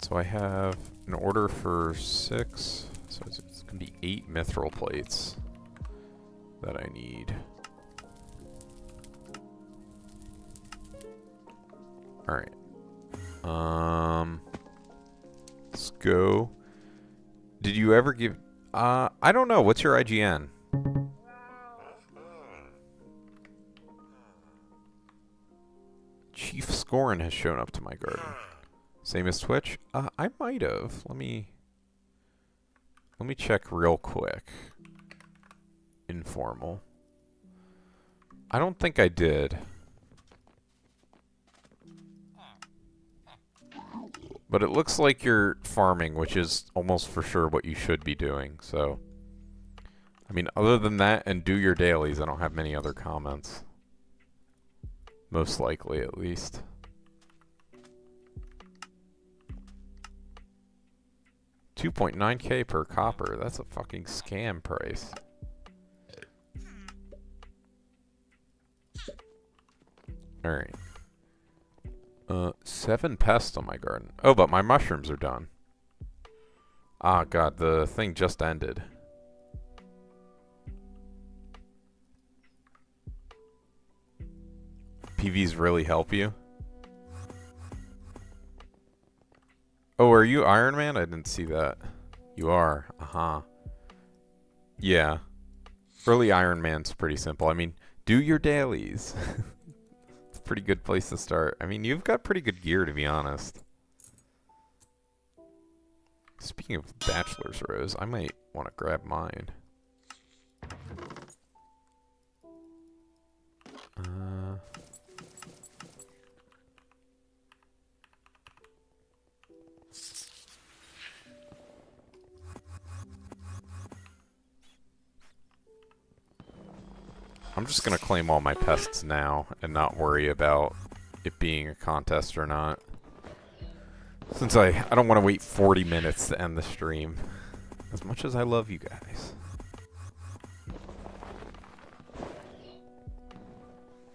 So I have an order for 6. So it's going to be 8 mithril plates that I need. Alright. Let's go. Did you ever give... I don't know. What's your IGN? Chief Scorin has shown up to my garden. Same as Twitch? I might have. Let me check real quick. Informal. I don't think I did. But it looks like you're farming, which is almost for sure what you should be doing, so... I mean, other than that, and do your dailies, I don't have many other comments. Most likely, at least. $2.9K per copper. That's a fucking scam price. Alright. 7 pests on my garden. Oh, but my mushrooms are done. Ah, God, the thing just ended. PVs really help you? Oh, are you Iron Man? I didn't see that. You are. Uh-huh. Yeah. Early Iron Man's pretty simple. I mean, do your dailies. It's a pretty good place to start. I mean, you've got pretty good gear, to be honest. Speaking of bachelor's rose, I might want to grab mine. I'm just going to claim all my pests now and not worry about it being a contest or not. Since I don't want to wait 40 minutes to end the stream. As much as I love you guys.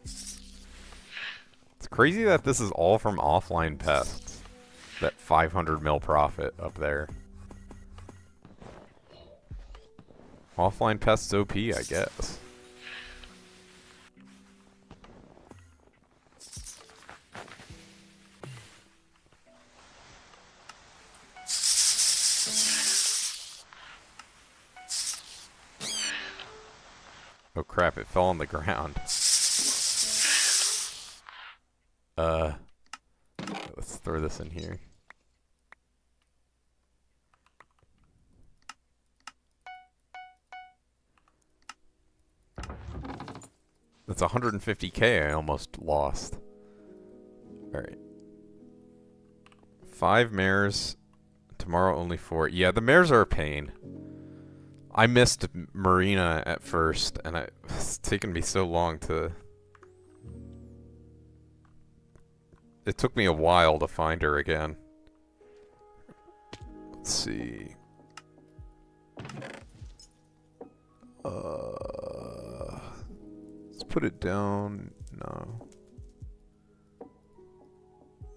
It's crazy that this is all from offline pests. That 500 mil profit up there. Offline pests OP, I guess. Oh crap, it fell on the ground. throw this in here. That's 150k I almost lost. Alright. 5 mares. Tomorrow only 4. Yeah, the mares are a pain. I missed Marina at first, and it's taken me so long to... It took me a while to find her again. Let's see. Let's put it down. No. I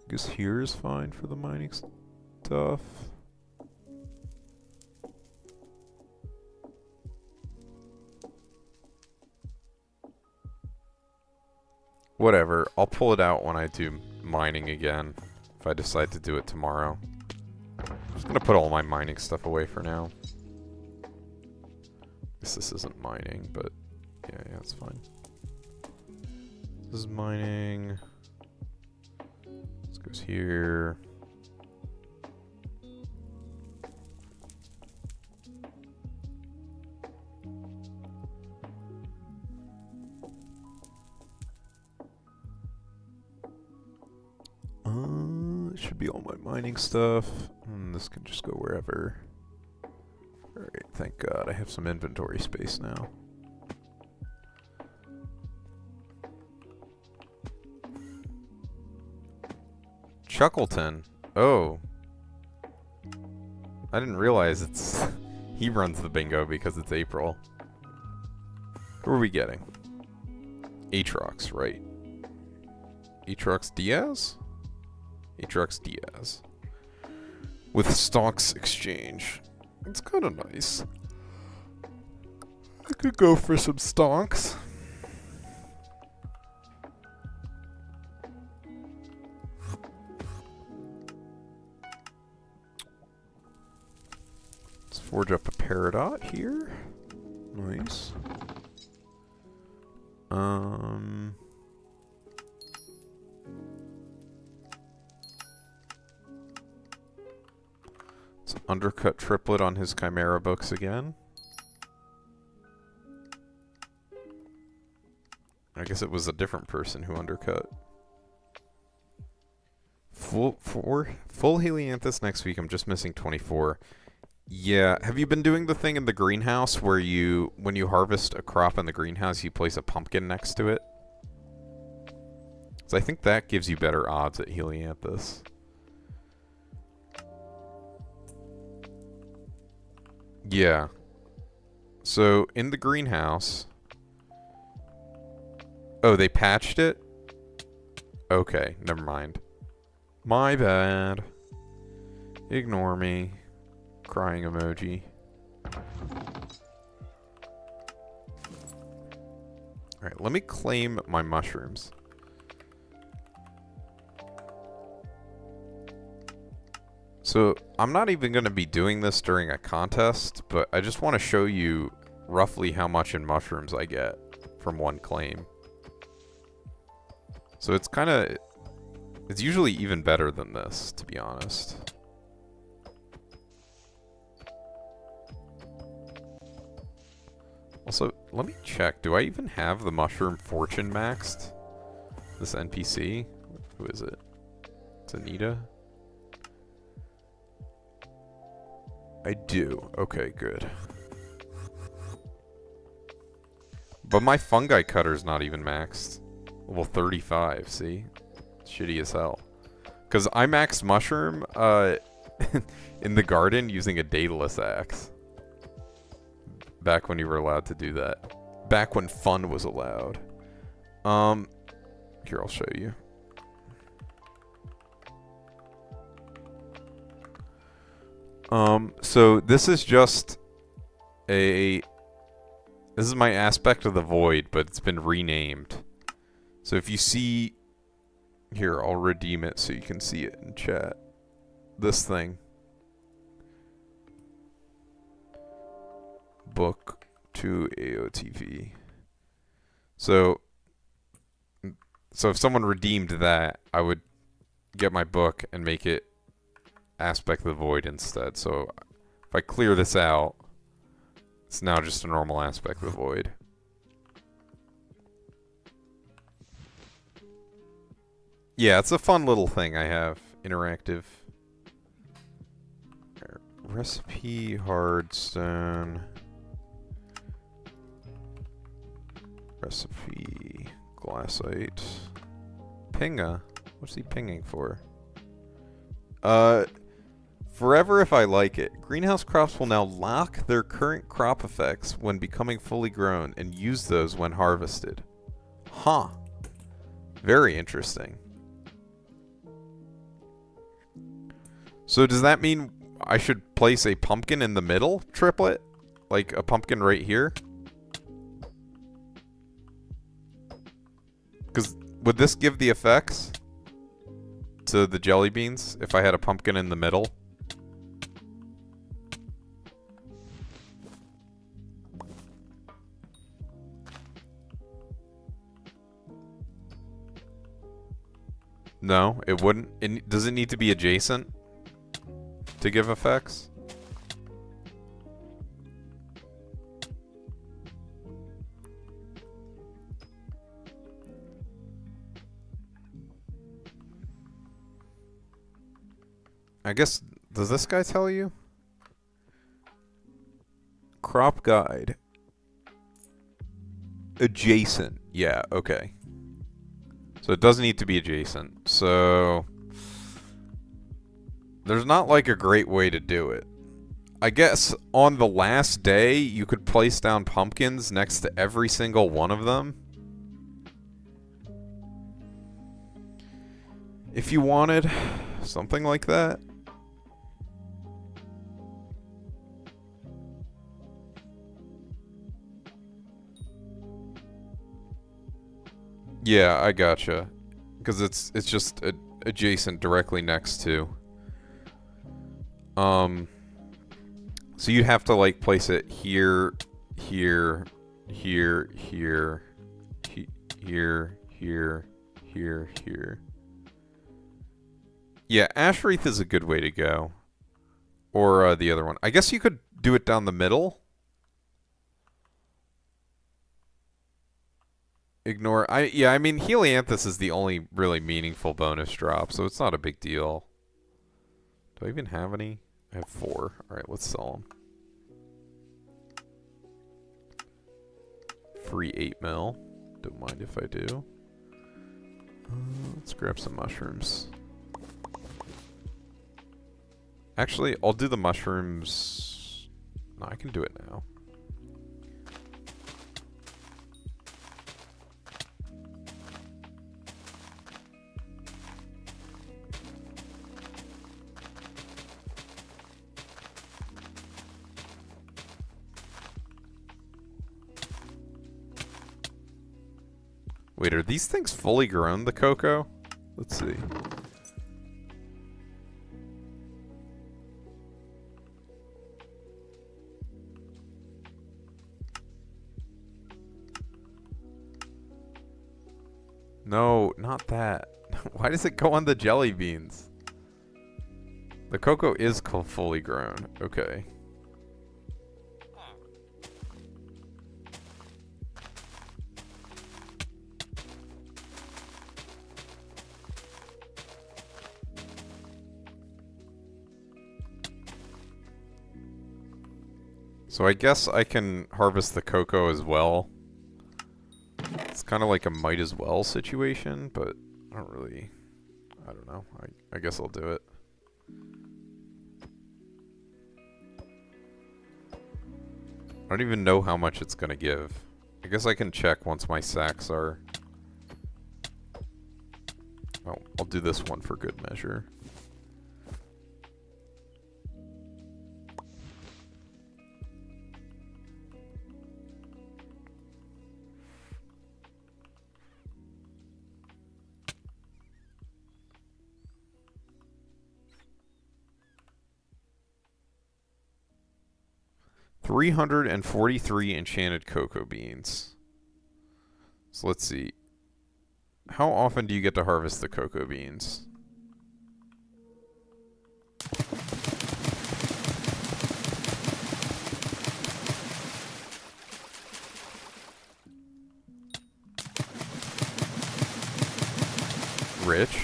guess here is fine for the mining stuff. Whatever. I'll pull it out when I do mining again. If I decide to do it tomorrow. I'm just gonna put all my mining stuff away for now. Guess this isn't mining, but yeah, it's fine. This is mining. This goes here. It should be all my mining stuff. And this can just go wherever. Alright, thank God I have some inventory space now. Chuckleton. Oh. I didn't realize it's... he runs the bingo because it's April. Who are we getting? Aatrox, right. Aatrox Diaz? Aatrox Diaz. With stocks exchange. It's kind of nice. I could go for some stocks. Let's forge up a Peridot here. Nice. Let's undercut Triplet on his Chimera books again. I guess it was a different person who undercut. Full Helianthus next week. I'm just missing 24. Yeah, have you been doing the thing in the greenhouse where you, when you harvest a crop in the greenhouse, you place a pumpkin next to it? So I think that gives you better odds at Helianthus. Yeah. So in the greenhouse... Oh, they patched it? Okay, never mind. My bad. Ignore me. Crying emoji. Alright, let me claim my mushrooms. So, I'm not even going to be doing this during a contest, but I just want to show you roughly how much in mushrooms I get from one claim. So it's kind of... It's usually even better than this, to be honest. Also, let me check. Do I even have the Mushroom Fortune maxed? This NPC? Who is it? It's Anita? I do. Okay, good. But my fungi cutter's not even maxed. Level 35, see? Shitty as hell. Because I maxed mushroom in the garden using a Daedalus axe. Back when you were allowed to do that. Back when fun was allowed. Here, I'll show you. So this is just a... This is my aspect of the void, but it's been renamed. So if you see... Here, I'll redeem it so you can see it in chat. This thing. Book to AOTV. So if someone redeemed that, I would get my book and make it aspect of the void instead. So if I clear this out, it's now just a normal aspect of the void. Yeah, it's a fun little thing I have. Interactive. Recipe, hardstone. Recipe, glassite. Pinga? What's he pinging for? Forever if I like it. Greenhouse crops will now lock their current crop effects when becoming fully grown and use those when harvested. Huh. Very interesting. So does that mean I should place a pumpkin in the middle, triplet? Like a pumpkin right here? Because would this give the effects to the jelly beans if I had a pumpkin in the middle? No, it wouldn't. Does it need to be adjacent to give effects? I guess, does this guy tell you? Crop guide. Adjacent. Yeah, okay. So it does need to be adjacent. So there's not like a great way to do it. I guess on the last day you could place down pumpkins next to every single one of them. If you wanted something like that. Yeah, I gotcha. Because it's just adjacent directly next to. So you'd have to like place it here, here, here, here, here, here, here. Yeah, ash wreath is a good way to go. Or the other one. I guess you could do it down the middle. Ignore. I mean, Helianthus is the only really meaningful bonus drop, so it's not a big deal. Do I even have any? I have 4. Alright, let's sell them. Free 8 mil. Don't mind if I do. Let's grab some mushrooms. Actually, I'll do the mushrooms. No, I can do it now. Wait, are these things fully grown, the cocoa? Let's see. No, not that. Why does it go on the jelly beans? The cocoa is fully grown. Okay. So I guess I can harvest the cocoa as well. It's kind of like a might as well situation, but I don't know. I guess I'll do it. I don't even know how much it's gonna give. I guess I can check once my sacks are... Oh, I'll do this one for good measure. $343 enchanted cocoa beans. So let's see. How often do you get to harvest the cocoa beans? rich.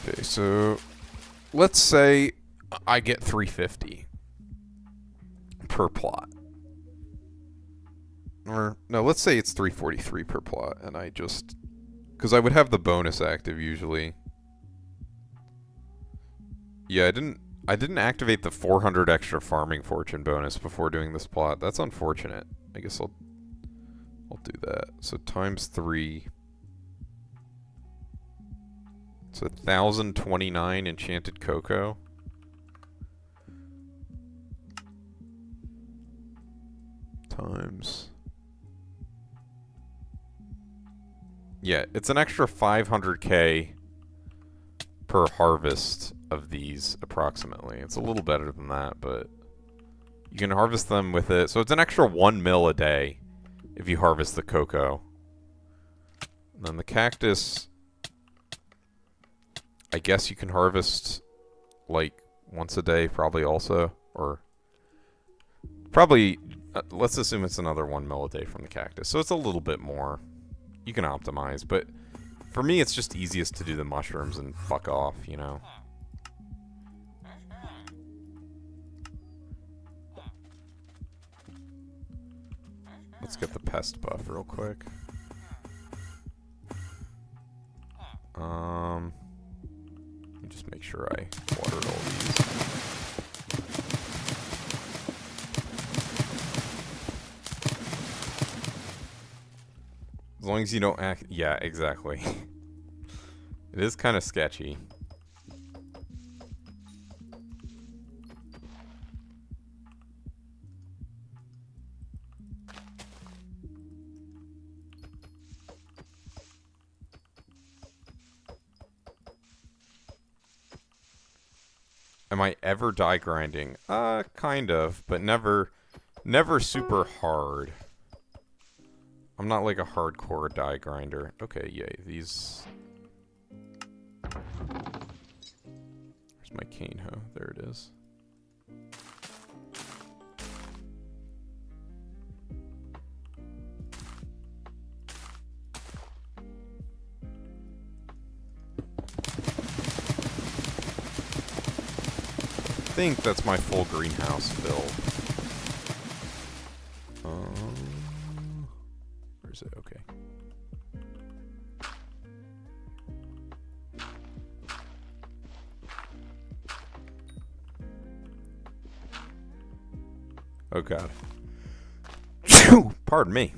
Okay, so let's say I get 350 per plot. Or, no, let's say it's 343 per plot, and I just... Because I would have the bonus active usually. Yeah, I didn't activate the 400 extra farming fortune bonus before doing this plot. That's unfortunate. I guess I'll do that. So times 3. It's 1,029 enchanted cocoa. Times... Yeah, it's an extra 500k per harvest of these, approximately. It's a little better than that, but you can harvest them with it. So it's an extra 1 mil a day if you harvest the cocoa. And then the cactus, I guess you can harvest like once a day, probably also, or probably, let's assume it's another 1 mil a day from the cactus. So it's a little bit more. You can optimize, but for me, it's just easiest to do the mushrooms and fuck off, you know? Let's get the pest buff real quick. Let me just make sure I watered all these. As long as you don't act... Yeah, exactly. It is kind of sketchy. Am I ever die grinding? Kind of, but never super hard. I'm not like a hardcore die grinder. Okay, yay, these... Where's my cane hoe? There it is. I think that's my full greenhouse build. Where is it? Okay. Oh god. Pardon me.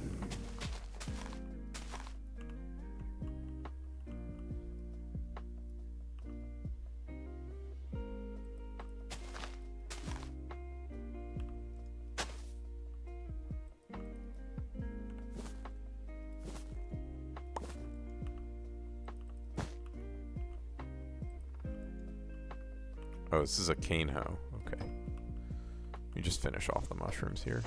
Oh, this is a cane hoe. Okay. Let me just finish off the mushrooms here.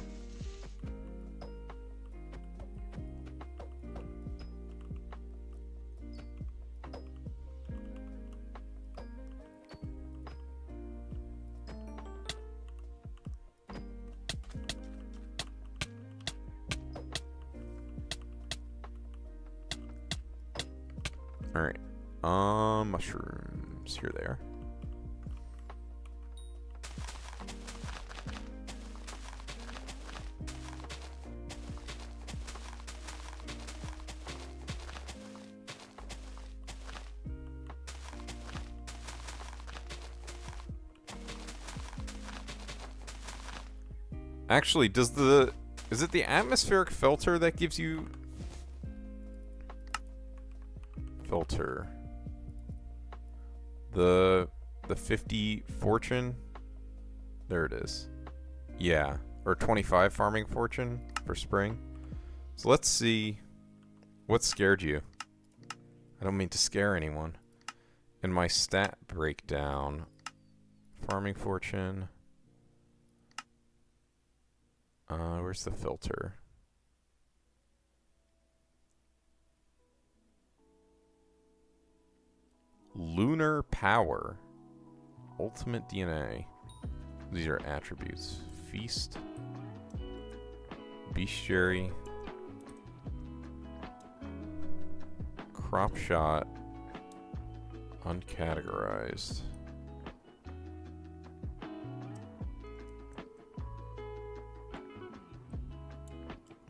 Alright. Mushrooms. Here they are. Actually, is it the atmospheric filter that gives you the 50 fortune? There it is. Yeah, or 25 farming fortune for spring. So let's see what scared you. I don't mean to scare anyone. In my stat breakdown, farming fortune. Where's the filter? Lunar power. Ultimate DNA. These are attributes. Feast. Bestiary. Crop shot. Uncategorized.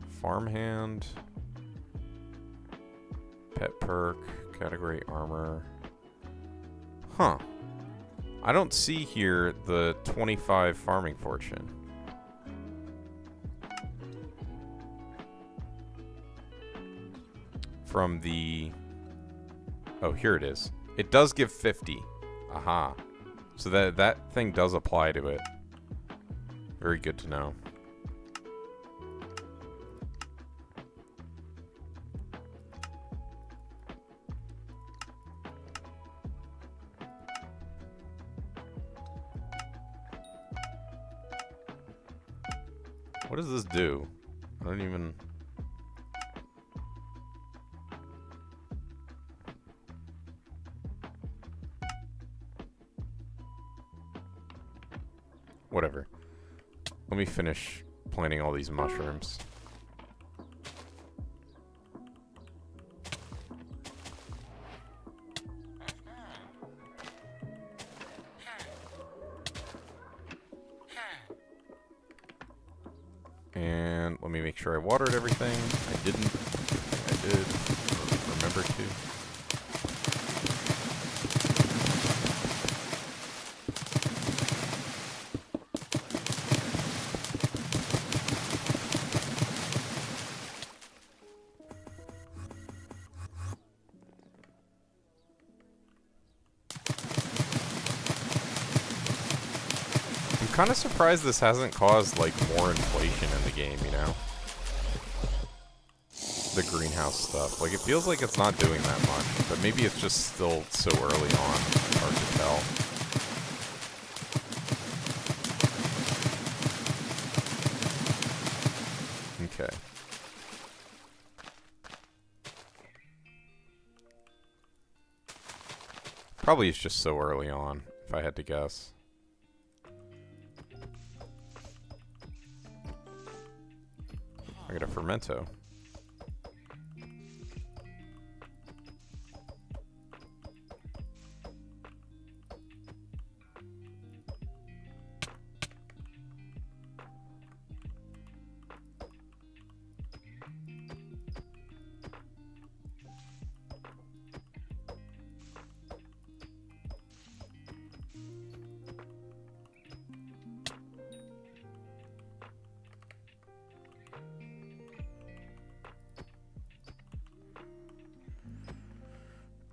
Farmhand. Pet perk. Category armor. Huh. I don't see here the 25 farming fortune. From the... Oh, here it is. It does give 50. Aha. So that thing does apply to it. Very good to know. What does this do? I don't even... Whatever. Let me finish planting all these mushrooms. And let me make sure I watered everything. I didn't. I did. Remember to. I'm kind of surprised this hasn't caused, like, more inflation in the game, you know? The greenhouse stuff. Like, it feels like it's not doing that much, but maybe it's just still so early on. Hard to tell. Okay. Probably it's just so early on, if I had to guess. I got a fermento.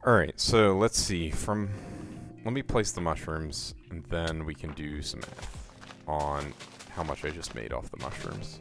Alright, so let's see. Let me place the mushrooms, and then we can do some math on how much I just made off the mushrooms.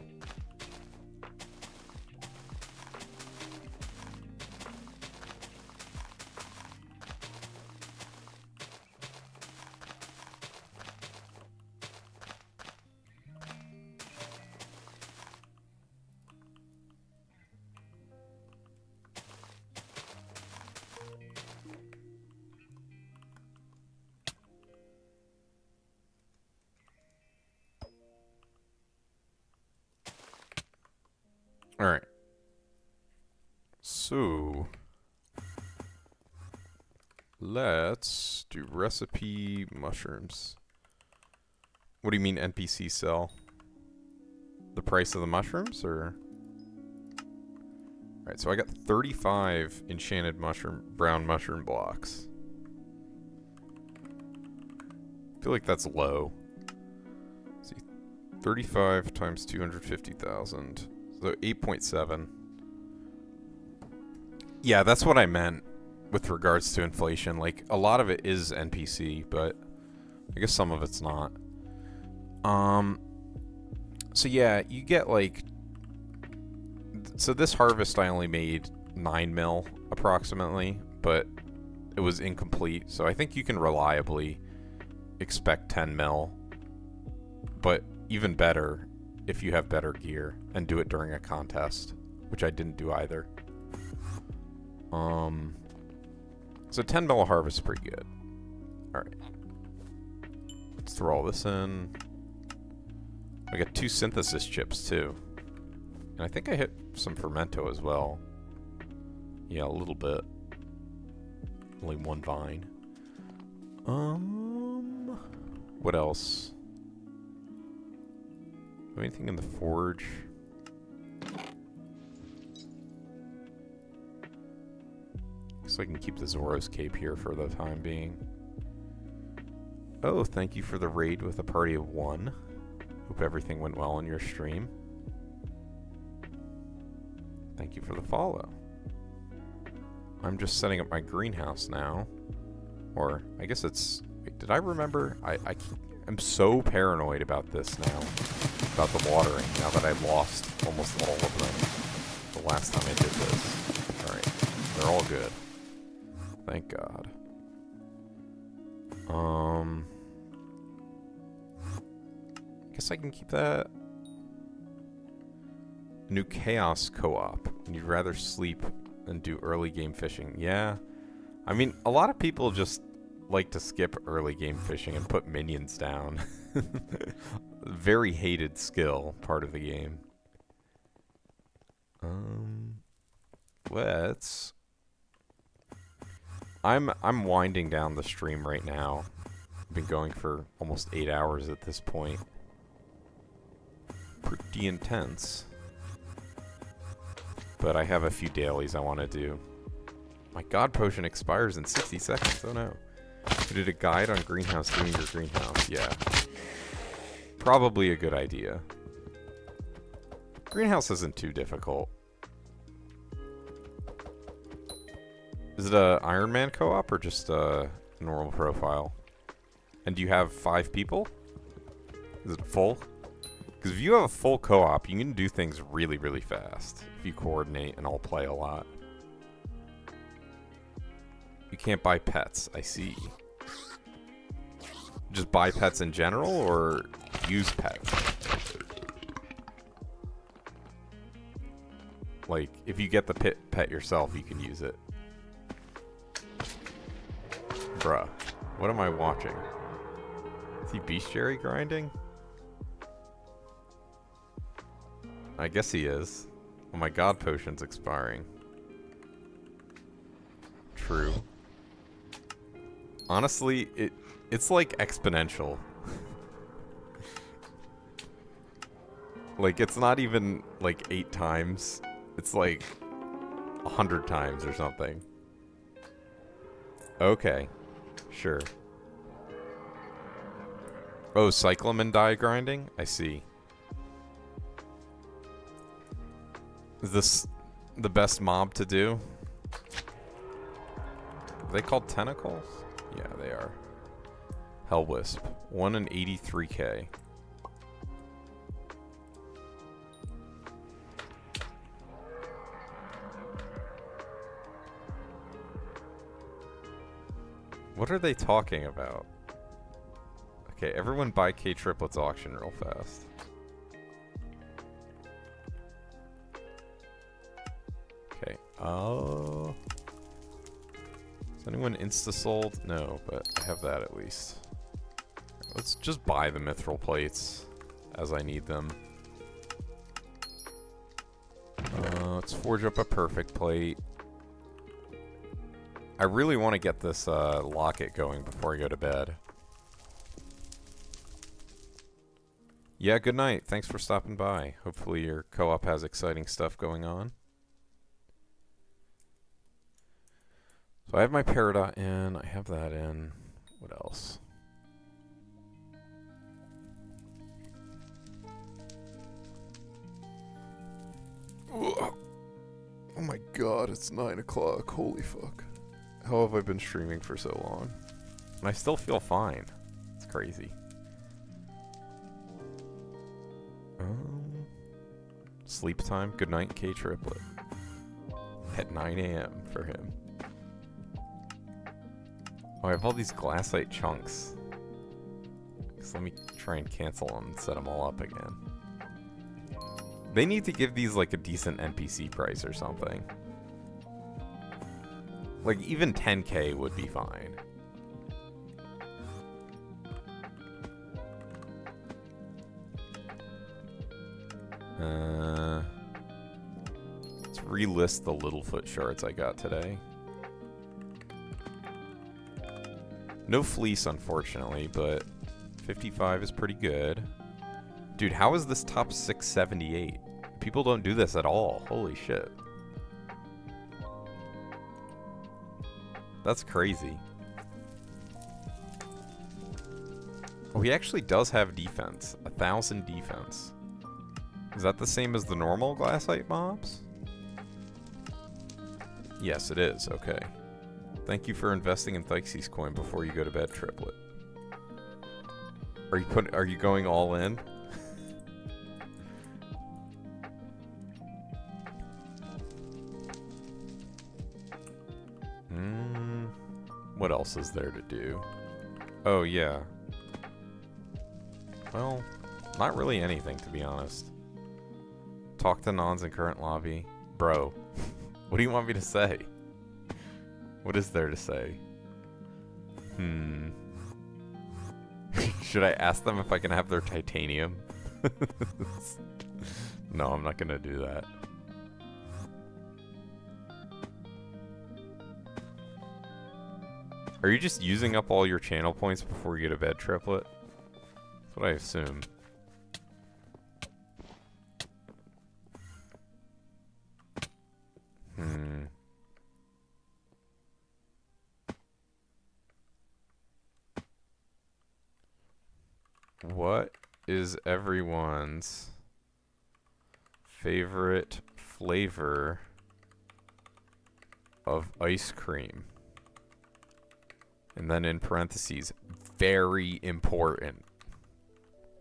Alright. So, let's do recipe mushrooms. What do you mean NPC sell? The price of the mushrooms, or? Alright, so I got 35 enchanted brown mushroom blocks. I feel like that's low. Let's see, 35 times 250,000. So 8.7. Yeah, that's what I meant with regards to inflation. Like, a lot of it is NPC, but I guess some of it's not. So yeah, you get like... So this harvest I only made 9 mil, approximately, but it was incomplete. So I think you can reliably expect 10 mil, but even better if you have better gear and do it during a contest, which I didn't do either. So 10 mil harvest is pretty good. Alright. Let's throw all this in. I got 2 synthesis chips too. And I think I hit some fermento as well. Yeah, a little bit. Only 1 vine. What else? Anything in the forge? So I can keep the Zoros cape here for the time being. Oh, thank you for the raid with a party of 1. Hope everything went well on your stream. Thank you for the follow. I'm just setting up my greenhouse now. Or, I guess it's... Wait, did I remember? I'm so paranoid about this now. About the watering, now that I've lost almost all of them. The last time I did this. Alright, they're all good. Thank God. Guess I can keep that. New Chaos Co-op. And you'd rather sleep than do early game fishing. Yeah. I mean, a lot of people just like to skip early game fishing and put minions down. Very hated skill, part of the game. Let's... I'm winding down the stream right now. I've been going for almost 8 hours at this point. Pretty intense. But I have a few dailies I want to do. My god potion expires in 60 seconds. Oh no. You did a guide on greenhouse doing your greenhouse. Yeah. Probably a good idea. Greenhouse isn't too difficult. Is it a Iron Man co-op or just a normal profile? And do you have 5 people? Is it full? Because if you have a full co-op, you can do things really, really fast. If you coordinate and all play a lot. You can't buy pets, I see. Just buy pets in general, or use pets? Like, if you get the pet yourself, you can use it. Bruh, what am I watching? Is he Bestiary grinding? I guess he is. Oh my god, potion's expiring. True. Honestly, it's like exponential. Like, it's not even like 8 times. It's like 100 times or something. Okay. Sure. Oh, cyclamen die grinding? I see. Is this the best mob to do? Are they called tentacles? Yeah, they are. Hellwisp. 1 in 83k. What are they talking about? Okay, everyone buy K Triplets auction real fast. Okay, oh. Is anyone insta-sold? No, but I have that at least. Let's just buy the mithril plates as I need them. Let's forge up a perfect plate. I really want to get this locket going before I go to bed. Yeah, good night. Thanks for stopping by. Hopefully your co-op has exciting stuff going on. So I have my Peridot in. I have that in. What else? Ugh. Oh my god, it's 9 o'clock. Holy fuck. How have I been streaming for so long? And I still feel fine. It's crazy. Sleep time. Good night, K Triplet. At 9 a.m. for him. Oh, I have all these glassite chunks. So let me try and cancel them and set them all up again. They need to give these like a decent NPC price or something. Like, even 10k would be fine. Let's relist the Littlefoot shards I got today. No fleece, unfortunately, but 55 is pretty good. Dude, how is this top 678? People don't do this at all. Holy shit. That's crazy. Oh, he actually does have defense. 1,000 defense. Is that the same as the normal glassite mobs? Yes, it is. Okay. Thank you for investing in Thixie's coin before you go to bed, Triplet. Are you going all in? What else is there to do? Oh, yeah. Well, not really anything, to be honest. Talk to Nons in current lobby. Bro, what do you want me to say? What is there to say? Should I ask them if I can have their titanium? No, I'm not gonna do that. Are you just using up all your channel points before you go to bed, Triplet? That's what I assume. What is everyone's favorite flavor of ice cream? And then in parentheses, very important.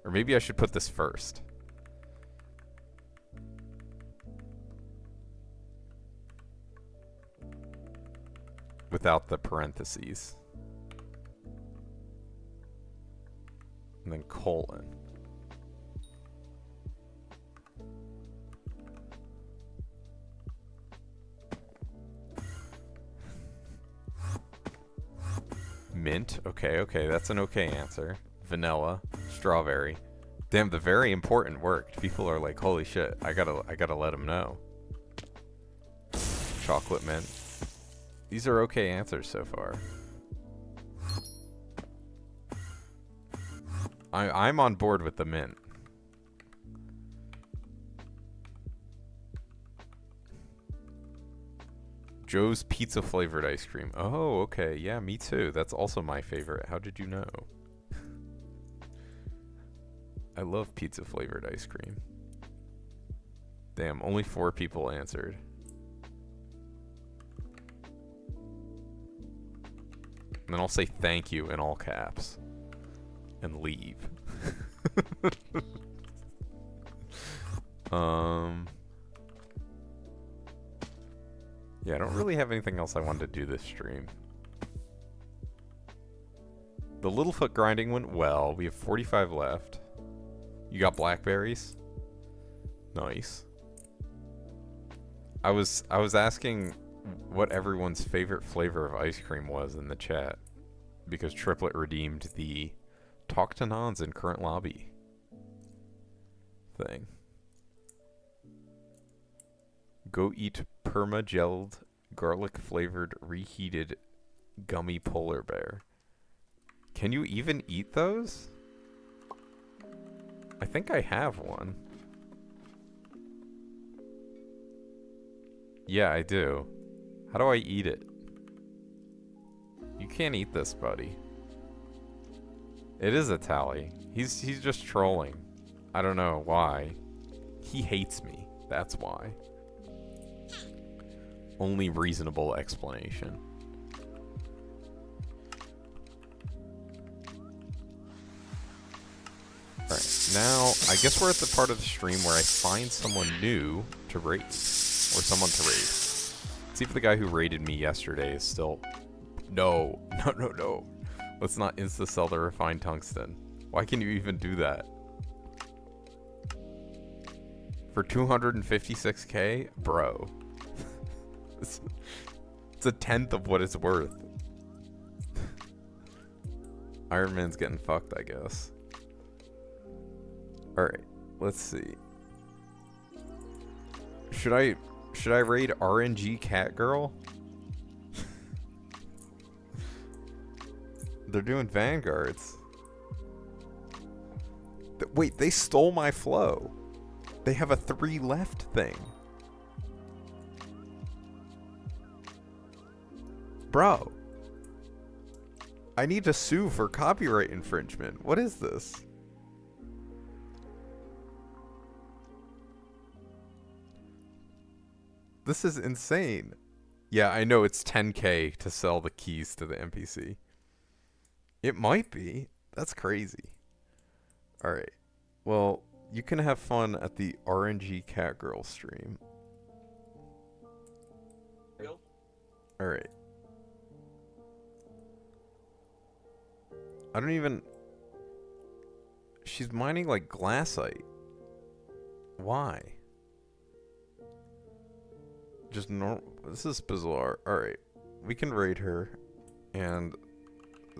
Or maybe I should put this first. Without the parentheses. And then colon. Mint. Okay, okay, that's an okay answer. Vanilla, strawberry. Damn, the very important worked. People are like, holy shit, I gotta let them know. Chocolate mint. These are okay answers so far. I'm on board with the mint. Joe's pizza flavored ice cream. Oh, okay. Yeah, me too. That's also my favorite. How did you know? I love pizza flavored ice cream. Damn, only 4 people answered. And then I'll say thank you in all caps. And leave. Yeah, I don't really have anything else I wanted to do this stream. The Littlefoot grinding went well. We have 45 left. You got blackberries? Nice. I was asking what everyone's favorite flavor of ice cream was in the chat. Because Triplet redeemed the Talk to Nons in current lobby thing. Go eat perma-gelled, garlic-flavored, reheated gummy polar bear. Can you even eat those? I think I have one. Yeah, I do. How do I eat it? You can't eat this, buddy. It is a tally. He's just trolling. I don't know why. He hates me. That's why. Only reasonable explanation. Alright, now I guess we're at the part of the stream where I find someone new to raid. Or someone to raid. See if the guy who raided me yesterday is still... No. No. Let's not insta-sell the refined tungsten. Why can you even do that? For 256k? Bro. It's a tenth of what it's worth. Iron Man's getting fucked, I guess. Alright, let's see. Should I raid RNG Cat Girl? They're doing Vanguards. Wait, they stole my flow. They have a 3 left thing. Bro. I need to sue for copyright infringement. What is this? This is insane. Yeah, I know it's 10K to sell the keys to the NPC. It might be. That's crazy. Alright. Well, you can have fun at the RNG Cat Girl stream. Alright. I don't even... She's mining like glassite. Why? Just normal. This is bizarre. Alright. We can raid her and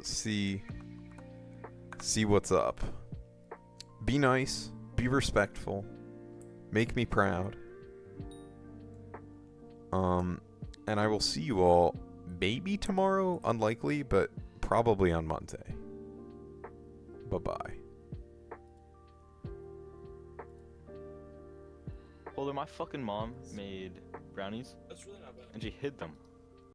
see what's up. Be nice. Be respectful. Make me proud. And I will see you all maybe tomorrow. Unlikely, but probably on Monday. Bye-bye. Well, my fucking mom made brownies, and she hid them.